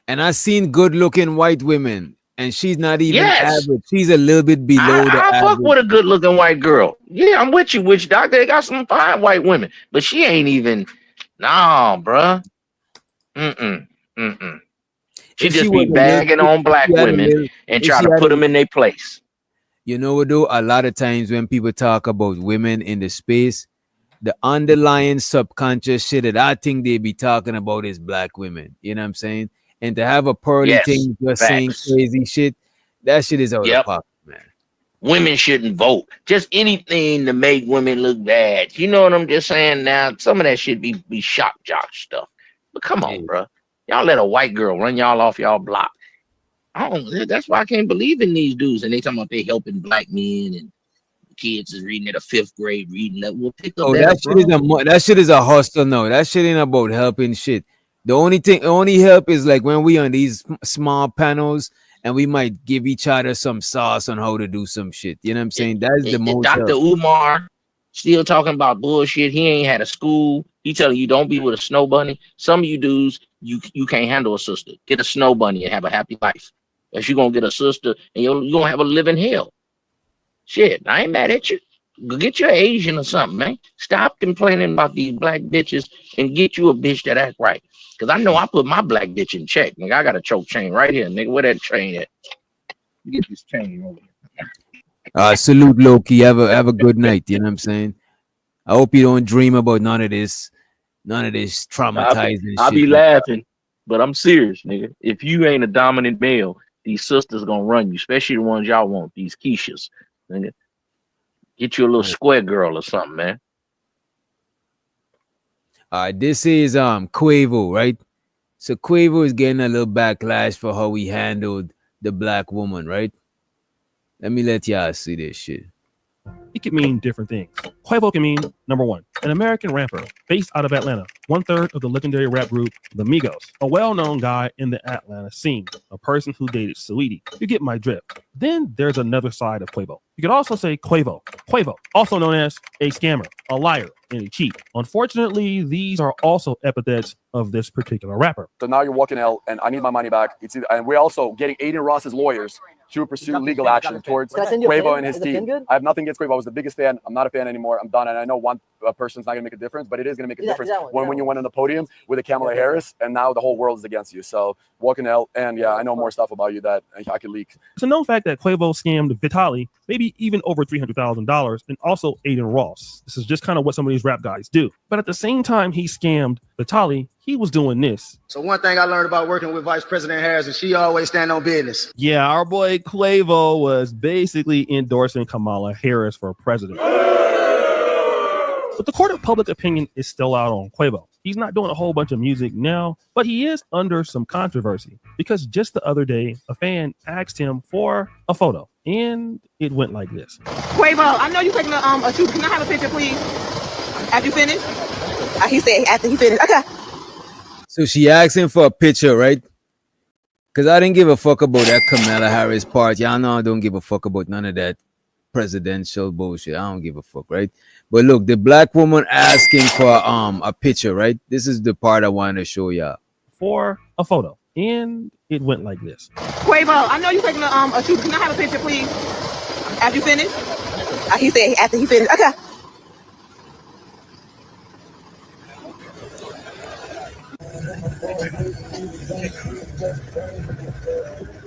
And I seen good looking white women, and she's not even Yes. average. She's a little bit below the I fuck average. with a good looking white girl. Yeah, I'm with you, witch doctor. They got some fine white women, but she ain't even. Nah, bruh. Mm-mm. Mm-mm. She If she just be was a little, bagging on if black she had a women little, and if try she to had put a, them in their place. you know what though? A lot of times when people talk about women in the space, the underlying subconscious shit that I think they be talking about is black women. You know what I'm saying? And to have a pearly Yes, thing just saying facts. crazy shit, that shit is out of Yep. pocket, man. Women shouldn't vote. Just anything to make women look bad. You know what I'm just saying now? Some of that shit be shock jock stuff. But come on, Hey. bruh. Y'all let a white girl run y'all off y'all block. That's why I can't believe in these dudes. And they talking about they helping black men and kids is reading at a 5th grade reading that. Well, pick up Oh, that, bro. that shit is a hustle. No, that shit ain't about helping shit. Only help is like when we on these small panels and we might give each other some sauce on how to do some shit. You know what I'm saying? That's the most Dr. help. Umar still talking about bullshit. He ain't had a school. He telling you don't be with a snow bunny. Some of you dudes, you can't handle a sister. Get a snow bunny and have a happy life. If you gonna get a sister and you're gonna have a living hell. Shit, I ain't mad at you. Go get you an Asian or something, man. Stop complaining about these black bitches and get you a bitch that act right. Cause I know I put my black bitch in check. Nigga, I got a choke chain right here, nigga. Where that chain at? Get this chain over here. Salute Loki. Have a good night. You know what I'm saying? I hope you don't dream about none of this traumatizing I be shit, man. laughing, but I'm serious, nigga. If you ain't a dominant male, these sisters gonna run you, especially the ones y'all want, these Keishas. Nigga. Get you a little square girl or something, man. This is Quavo, right? So Quavo is getting a little backlash for how he handled the black woman, right? Let me let y'all see this shit. It can mean different things. Quavo can mean, number one, an American rapper based out of Atlanta, 1/3 of the legendary rap group The Migos, a well-known guy in the Atlanta scene, a person who dated Saweetie. You get my drift. Then there's another side of Quavo. You could also say Quavo, also known as a scammer, a liar, and a cheat. Unfortunately, these are also epithets of this particular rapper. So now you're walking out, and I need my money back. And we're also getting Aiden Ross's lawyers to pursue legal action towards Quavo and his team. I have nothing against Quavo. I was the biggest fan. I'm not a fan anymore. I'm done. And I know one person's not going to make a difference, but it is going to make a difference when you went on the podium with a Kamala Harris, and now the whole world is against you. So walking out, and yeah, I know more stuff about you that I could leak. It's a known fact that Quavo scammed Vitaly, maybe even over $300,000, and also Aiden Ross. This is just kind of what some of these rap guys do. But at the same time he scammed Vitaly, he was doing this. So one thing I learned about working with Vice President Harris is she always stand on business. Yeah, our boy Quavo was basically endorsing Kamala Harris for president. But the court of public opinion is still out on Quavo. He's not doing a whole bunch of music now, but he is under some controversy because just the other day, a fan asked him for a photo, and it went like this. Quavo, I know you're taking a shoot. Can I have a picture, please? After you finish? He said after he finished. Okay. So she asked him for a picture, right? Because I didn't give a fuck about that Kamala Harris part. Y'all know I don't give a fuck about none of that presidential bullshit. I don't give a fuck, right? But look, the black woman asking for a picture, right? This is the part I wanted to show y'all. For a photo, and it went like this. Quavo, I know you're taking a shoot. Can I have a picture, please? After you finish? He said after he finished. Okay.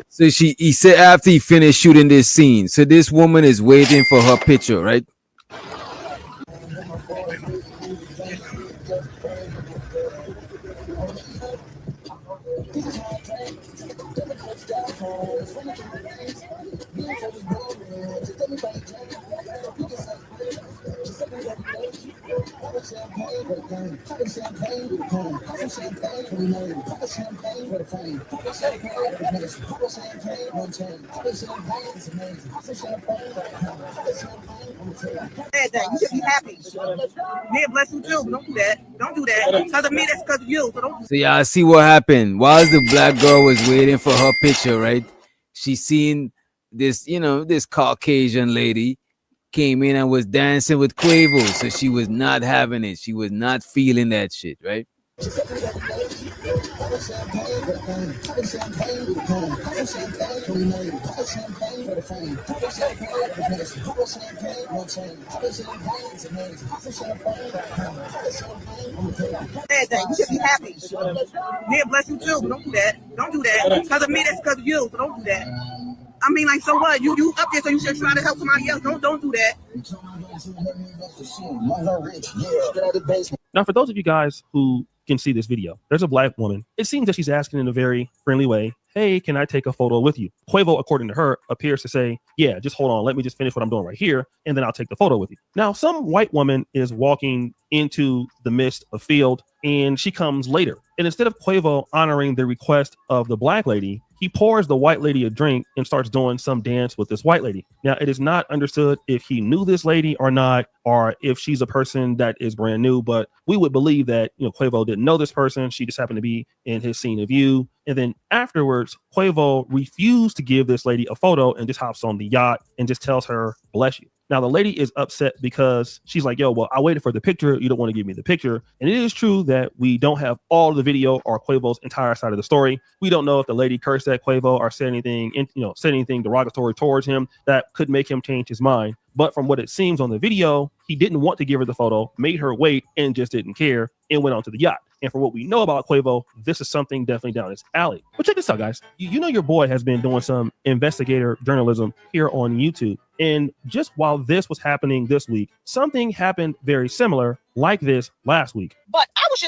So he said after he finished shooting this scene. So this woman is waiting for her picture, right? You should be happy. Yeah, bless you too. But don't do that. Don't do that. Because of me, that's because of you. So don't. So y'all see what happened. While the black girl was waiting for her picture, right? She seen this, this Caucasian lady came in and was dancing with Quavo. So she was not having it. She was not feeling that shit, right? You should be happy. Yeah, bless you too. But don't do that. Don't do that. Because of me, that's because of you. So don't do that. I mean, like, so what? You up there, so you should try to help somebody else. Don't do that. Now, for those of you guys who can see this video, there's a black woman. It seems that she's asking in a very friendly way, hey, can I take a photo with you? Quavo, according to her, appears to say, yeah, just hold on. Let me just finish what I'm doing right here, and then I'll take the photo with you. Now, some white woman is walking into the midst of field, and she comes later. And instead of Quavo honoring the request of the black lady, he pours the white lady a drink and starts doing some dance with this white lady. Now, it is not understood if he knew this lady or not, or if she's a person that is brand new, but we would believe that, Quavo didn't know this person. She just happened to be in his scene of view. And then afterwards, Quavo refused to give this lady a photo and just hops on the yacht and just tells her, bless you. Now, the lady is upset because she's like, yo, well, I waited for the picture. You don't want to give me the picture. And it is true that we don't have all of the video or Quavo's entire side of the story. We don't know if the lady cursed at Quavo or said anything derogatory towards him that could make him change his mind. But from what it seems on the video, he didn't want to give her the photo, made her wait, and just didn't care, and went on to the yacht. And for what we know about Quavo, this is something definitely down his alley. But check this out, guys. You know your boy has been doing some investigator journalism here on YouTube. And just while this was happening this week, something happened very similar like this last week. But I was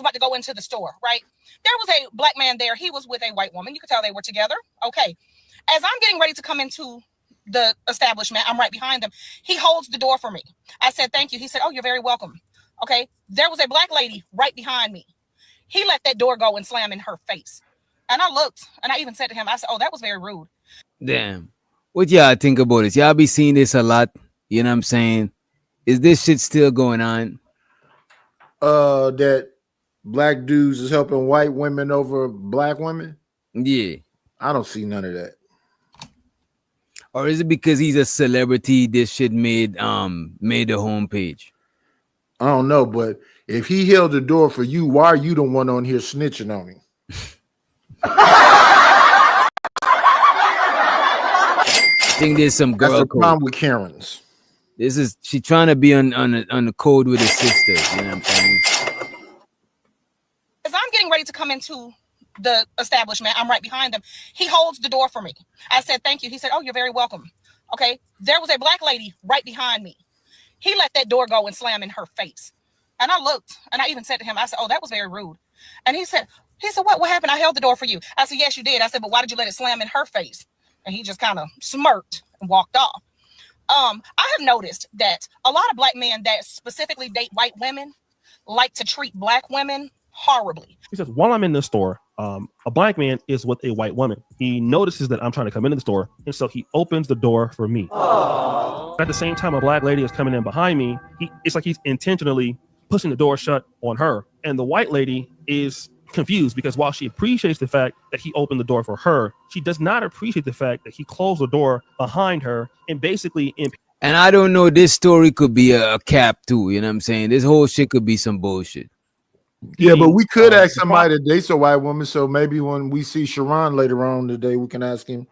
about to go into the store, right? There was a black man there. He was with a white woman. You could tell they were together. Okay. As I'm getting ready to come into the establishment, I'm right behind him. He holds the door for me. I said, thank you. He said, oh, you're very welcome. Okay. There was a black lady right behind me. He let that door go and slam in her face. And I looked and I even said to him, I said, oh, that was very rude. Damn. What y'all think about this? Y'all be seeing this a lot. You know what I'm saying? Is this shit still going on? That black dudes is helping white women over black women? Yeah. I don't see none of that. Or is it because he's a celebrity this shit made the homepage? I don't know, but if he held the door for you, why are you the one on here snitching on him? I think there's some girl That's the code. problem with Karens. She trying to be on the code with his sisters. You know what I'm saying? As I'm getting ready to come into the establishment, I'm right behind him. He holds the door for me. I said, thank you. He said, oh, you're very welcome. Okay. There was a black lady right behind me. He let that door go and slam in her face. And I looked and I even said to him, I said, oh, that was very rude. And he said, what happened? I held the door for you. I said, yes, you did. I said, but why did you let it slam in her face? And he just kind of smirked and walked off. I have noticed that a lot of black men that specifically date white women like to treat black women horribly. He says, while I'm in the store, a black man is with a white woman. He notices that I'm trying to come into the store, and so he opens the door for me. Aww. At the same time, a black lady is coming in behind me. It's like he's intentionally pushing the door shut on her. And the white lady is confused because while she appreciates the fact that he opened the door for her, she does not appreciate the fact that he closed the door behind her and basically... And I don't know, this story could be a cap too. You know what I'm saying? This whole shit could be some bullshit. Yeah, but we could ask somebody that dates a white woman, so maybe when we see Sharon later on today, we can ask him.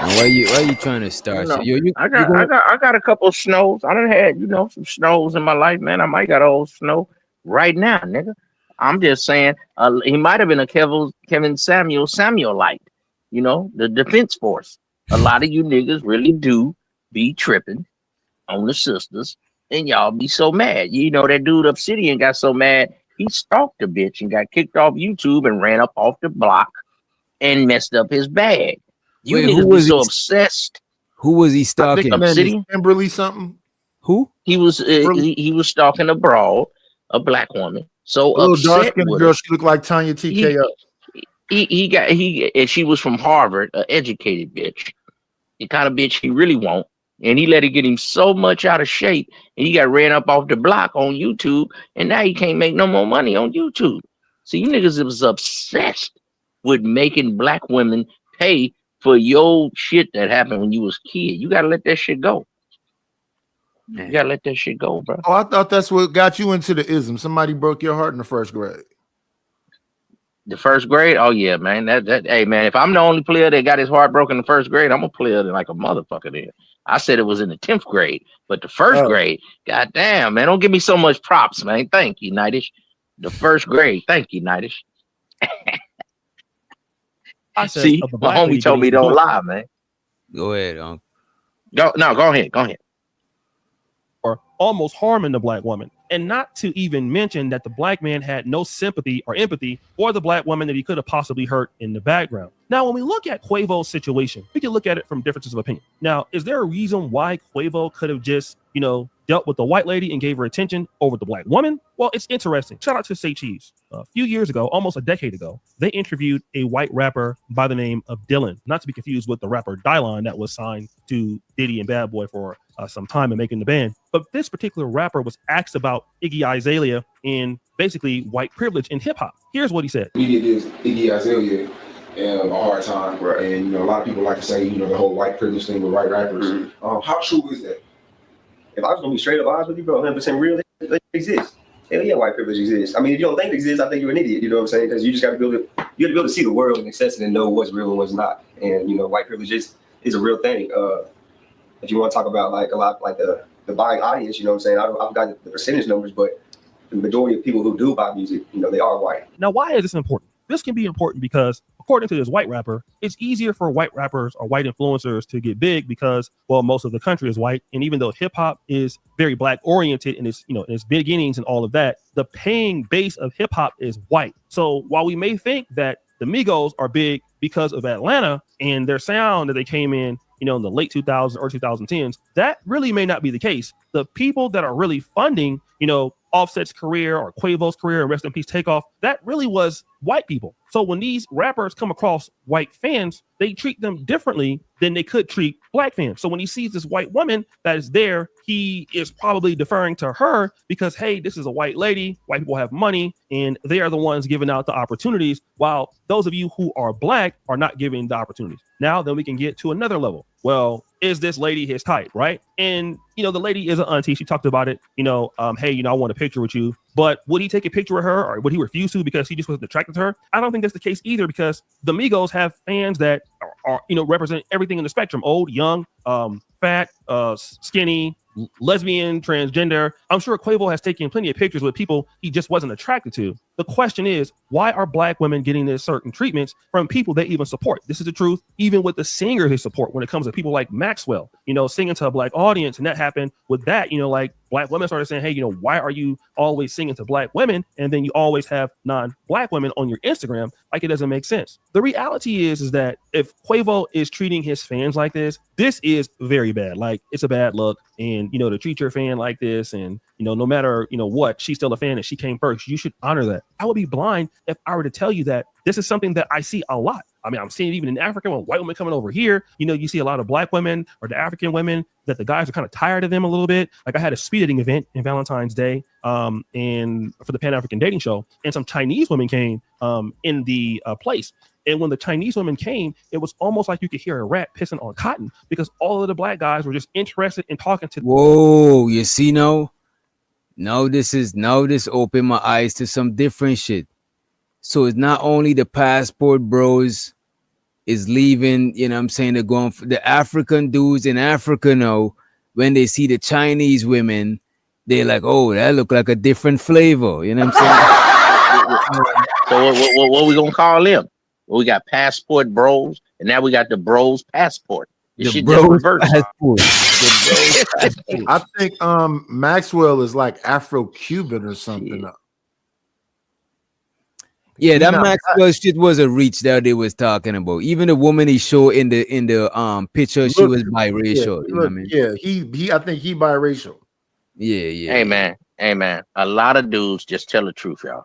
Why are you trying to start? I got a couple of snows. I done had some snows in my life, man. I might got old snow right now, nigga. I'm just saying, he might have been a Kevin Samuelite, the Defense Force. A lot of you niggas really do be tripping on the sisters, and y'all be so mad. That dude Obsidian got so mad He stalked the bitch and got kicked off YouTube and ran up off the block and messed up his bag. You Wait, who niggas be was he? so obsessed. Who was he I think her stalking? name is Obsidian. Kimberly something. Who? He was Kimberly? he was stalking a broad, a black woman. So A little dark upset skinned with girl. her. She looked like Tanya TKO. And she was from Harvard, an educated bitch, the kind of bitch he really want. And he let it get him so much out of shape, and he got ran up off the block on YouTube, and now he can't make no more money on YouTube. So you niggas was obsessed with making black women pay for your shit that happened when you was a kid. You gotta let that shit go. You gotta let that shit go, bro. Oh, I thought that's what got you into the ism. Somebody broke your heart in the first grade. The first grade? Oh yeah, man. Hey man, if I'm the only player that got his heart broken in the first grade, I'm a player like a motherfucker there. I said it was in the 10th grade, but the first grade, goddamn, man, don't give me so much props, man. Thank you, Nightish. The first grade, thank you, Nightish. See, my homie told me don't lie, man. Go ahead, Go ahead. Or almost harming the black woman. And not to even mention that the black man had no sympathy or empathy for the black woman that he could have possibly hurt in the background. Now, when we look at Quavo's situation, we can look at it from differences of opinion. Now, is there a reason why Quavo could have just, dealt with the white lady and gave her attention over the black woman? Well, it's interesting. Shout out to Say Cheese. A few years ago, almost a decade ago, they interviewed a white rapper by the name of Dylan, not to be confused with the rapper Dylon that was signed to Diddy and Bad Boy for some time in making the band. But this particular rapper was asked about Iggy Azalea and basically white privilege in hip hop. Here's what he said. Media gives Iggy Azalea a hard time, and a lot of people like to say, the whole white privilege thing with white rappers. How true is that? If I was gonna be straight up honest with you, bro, 100% real, it exists. Hell yeah, white privilege exists. I mean, if you don't think it exists, I think you're an idiot. You know what I'm saying? Because you just got to be able to see the world and assess it and know what's real and what's not. And white privilege is a real thing. If you want to talk about like a lot like the buying audience, you know what I'm saying? I've got the percentage numbers, but the majority of people who do buy music, they are white. Now, why is this important? This can be important because, according to this white rapper, it's easier for white rappers or white influencers to get big because, well, most of the country is white. And even though hip hop is very black oriented in its, in its beginnings and all of that, the paying base of hip hop is white. So while we may think that the Migos are big because of Atlanta and their sound that they came in, in the late 2000s or 2010s, that really may not be the case. The people that are really funding, Offset's career or Quavo's career, and rest in peace Takeoff, that really was white people. So when these rappers come across white fans, they treat them differently than they could treat black fans. So when he sees this white woman that is there, he is probably deferring to her because, hey, this is a white lady, white people have money, and they are the ones giving out the opportunities, while those of you who are black are not giving the opportunities. Now, then we can get to another level. Well, is this lady his type, right? And, the lady is an auntie. She talked about it, hey, I want a picture with you. But would he take a picture with her, or would he refuse to because he just wasn't attracted to her? I don't think that's the case either, because the Migos have fans that are represent everything in the spectrum: old, young, fat, skinny, lesbian, transgender. I'm sure Quavo has taken plenty of pictures with people he just wasn't attracted to. The question is, why are black women getting this certain treatments from people they even support? This is the truth, even with the singers they support when it comes to people like Maxwell, singing to a black audience. And that happened with that, like black women started saying, hey, why are you always singing to black women? And then you always have non-black women on your Instagram. Like, it doesn't make sense. The reality is that if Quavo is treating his fans like this is very bad. Like, it's a bad look. And, to treat your fan like this and, no matter, what, she's still a fan and she came first, you should honor that. I would be blind if I were to tell you that this is something that I see a lot. I mean, I'm seeing it even in Africa when white women coming over here, you see a lot of black women or the African women that the guys are kind of tired of them a little bit. Like, I had a speed dating event in Valentine's Day and for the Pan-African dating show, and some Chinese women came in the place. And when the Chinese women came, it was almost like you could hear a rat pissing on cotton because all of the black guys were just interested in talking to. Whoa, you see, this opened my eyes to some different shit. So it's not only the passport bros is leaving, they're going for the African dudes in Africa now. When they see the Chinese women, they're like, oh, that look like a different flavor. You know what I'm saying? So what we gonna call them? Well, we got passport bros, and now we got the bros passport. This shit just reversed. I think Maxwell is like Afro-Cuban or something. Yeah, He that not black. Maxwell shit was a reach that they was talking about. Even the woman he showed in the picture, she Look, was yeah, biracial. You know what I look, mean? yeah. He. I think he biracial. Yeah, Hey yeah, man, hey man. A lot of dudes just tell the truth, y'all.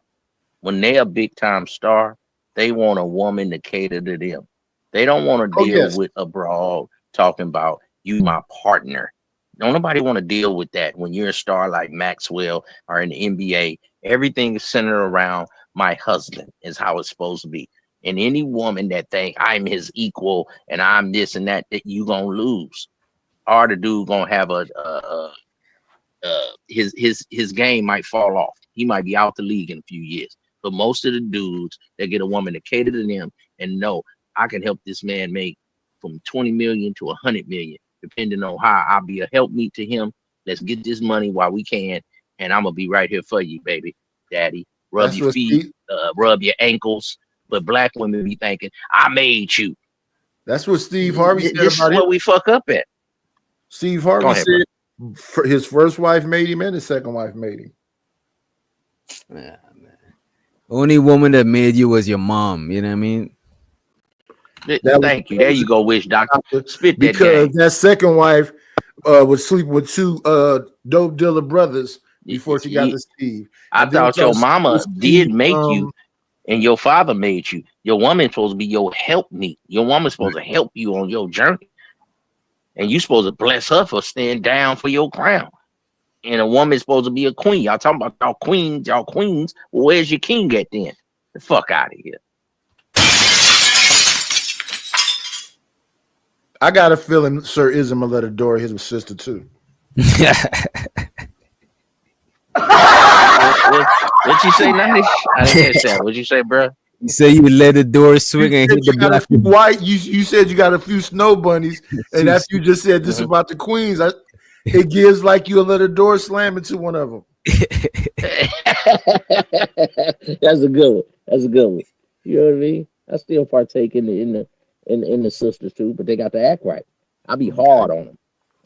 When they a big time star, they want a woman to cater to them. They don't want to Oh deal yes, with a broad talking about you my partner. Don't nobody want to deal with that when you're a star like Maxwell or in the NBA. Everything is centered around my husband is how it's supposed to be. And any woman that think I'm his equal and I'm this and that, that you gonna lose. Or the dude gonna have his game might fall off. He might be out the league in a few years. But most of the dudes that get a woman to cater to them and know I can help this man make from 20 million to 100 million, depending on how I'll be a helpmeet to him. Let's get this money while we can, and I'm gonna be right here for you, baby, daddy. Rub that's your what feet, Steve. rub your ankles. But black women be thinking, I made you. That's what Steve Harvey said This is about him. where we fuck up at. Steve Go Harvey ahead, bro. said his first wife made him and his second wife made him. yeah, man. Only woman that made you was your mom. You know what I mean? Thank you. There you go, Wish Doctor. Spit that because game. that second wife was sleeping with two dope dealer brothers before she got to Steve. I And then thought tried your to sleep mama with did Steve, make you and your father made you. Your woman's supposed to be your helpmeet. Your woman's supposed to help you on your journey. And you supposed to bless her for staying down for your crown. And a woman's supposed to be a queen. Y'all talking about y'all queens. Well, where's your king at then? The fuck out of here. I got a feeling Sir Ism will let adore his sister too. What you say, Nice? I didn't catch that. What'd you say, bro? You say you let the door swing and hit the black. White, you said you got a few snow bunnies, and after you just said this about the queens, it gives like you'll let a door slam into one of them. That's a good one. That's a good one. You know what I mean? I still partake in the sisters too, but they got to act right. I be hard on them.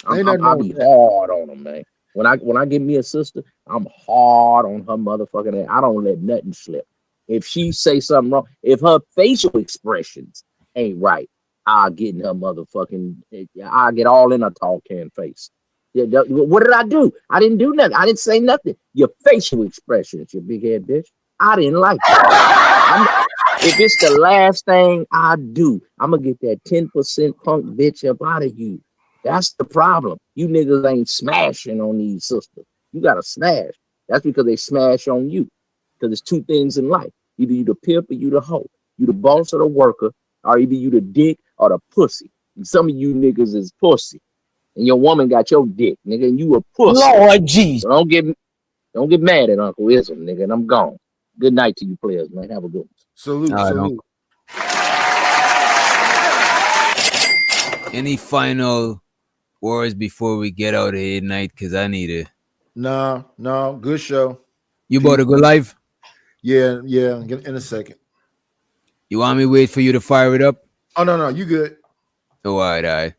I be hard on them, man. When I get me a sister, I'm hard on her motherfucking ass. I don't let nothing slip. If she say something wrong, if her facial expressions ain't right, I'll get in her motherfucking. I'll get all in her tall can face. Yeah, what did I do? I didn't do nothing. I didn't say nothing. Your facial expressions, you big head bitch. I didn't like it. If it's the last thing I do, I'm gonna get that 10% punk bitch up out of you. That's the problem. You niggas ain't smashing on these sisters. You gotta smash. That's because they smash on you. Because there's two things in life. Either you the pimp or you the hoe. You the boss or the worker, or either you the dick or the pussy. And some of you niggas is pussy. And your woman got your dick, nigga, and you a pussy. Lord jeez. So don't get mad at Uncle Ism, nigga, and I'm gone. Good night to you players, man. Have a good one. Salute, salute. Any final words before we get out of here tonight? Because I need it. No, good show. You about to go live? Yeah, in a second. You want me to wait for you to fire it up? Oh, no, you good. Oh, all right.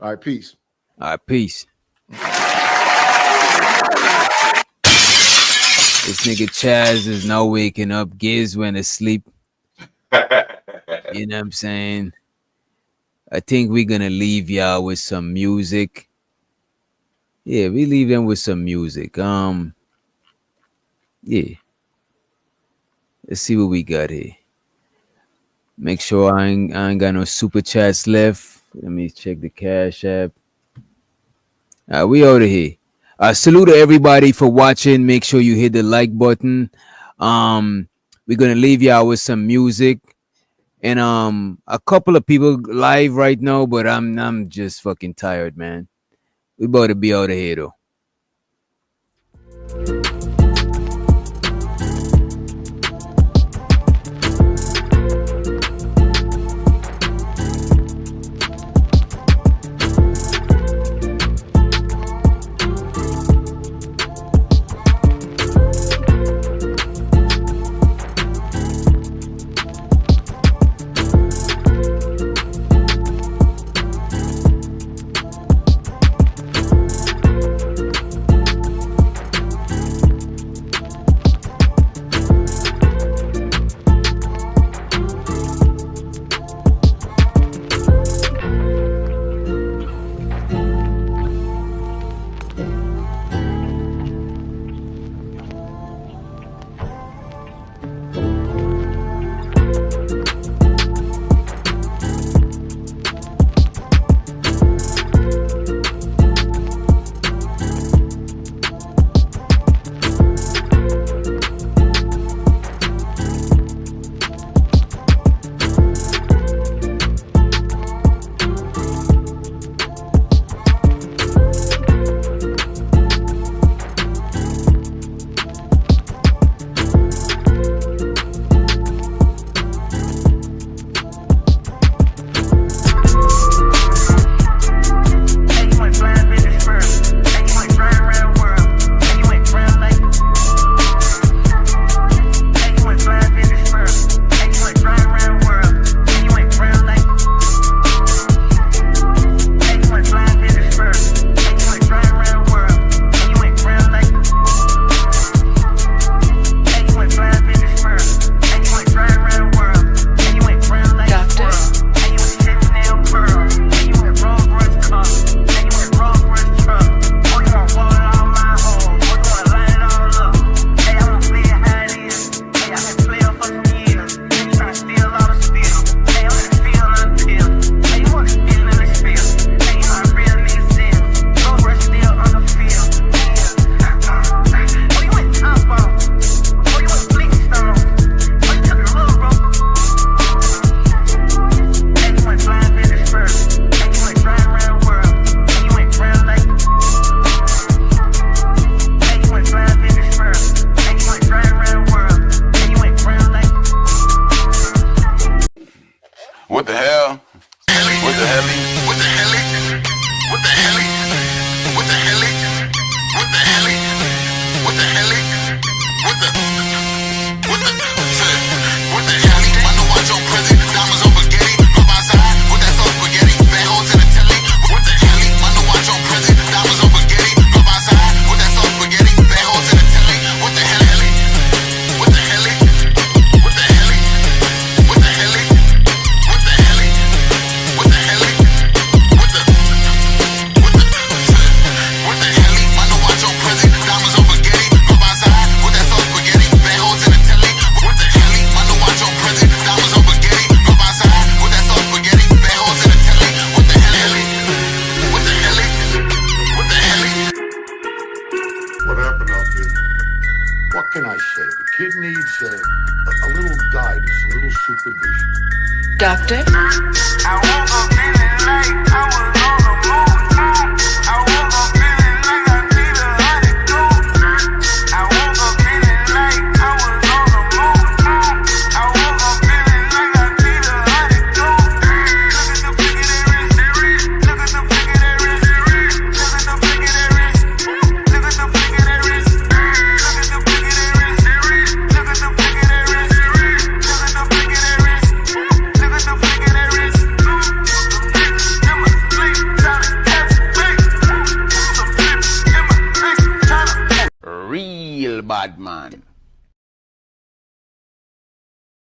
All right, peace. All right, peace. This nigga Chaz is now waking up. Giz went to sleep. You know what I'm saying? I think we're going to leave y'all with some music. Yeah, we leave them with some music. Yeah. Let's see what we got here. Make sure I ain't got no super chats left. Let me check the Cash App. We out of here. Salute to everybody for watching. Make sure you hit the like button. We're gonna leave y'all with some music. And a couple of people live right now, but I'm just fucking tired, man. We about to be out of here though. What the hell? What the hell? What the hell? What the hell? What the hell? What the hell? What the hell? What the what the what the hell? I know I Joe present, diamonds on spaghetti, pop outside with that sauce spaghetti, bad hoes in the telly. What the hell? I know I Joe present, diamonds on spaghetti, pop outside with that sauce spaghetti, bad hoes in the telly. What the hell? What the hell? What the hell? What the hell? What the hell? What the hell? What the what the hell? I know I Joe present, diamonds on spaghetti, pop outside with that sauce spaghetti, bad hoes in the telly. What the hell? I know I Joe present, diamonds on spaghetti, pop outside with that sauce spaghetti, bad hoes in the telly. What the hell? What the hell? What the hell? What happened out there? What can I say? The kid needs a little guidance, a little supervision. Doctor? I woke up feeling like I was on the moon. I woke up feeling like I need a antidote. I woke up feeling like I was on the moon. I woke up feeling like I need a antidote. Look at the flick of that wrist. Look at the flick of that wrist. Look at the flick of that wrist. Look at the flick of that wrist. Look at the flick of that wrist. Look at the flick of that wrist. Look at the flick of that wrist. Look at the flick of that wrist. Real bad man.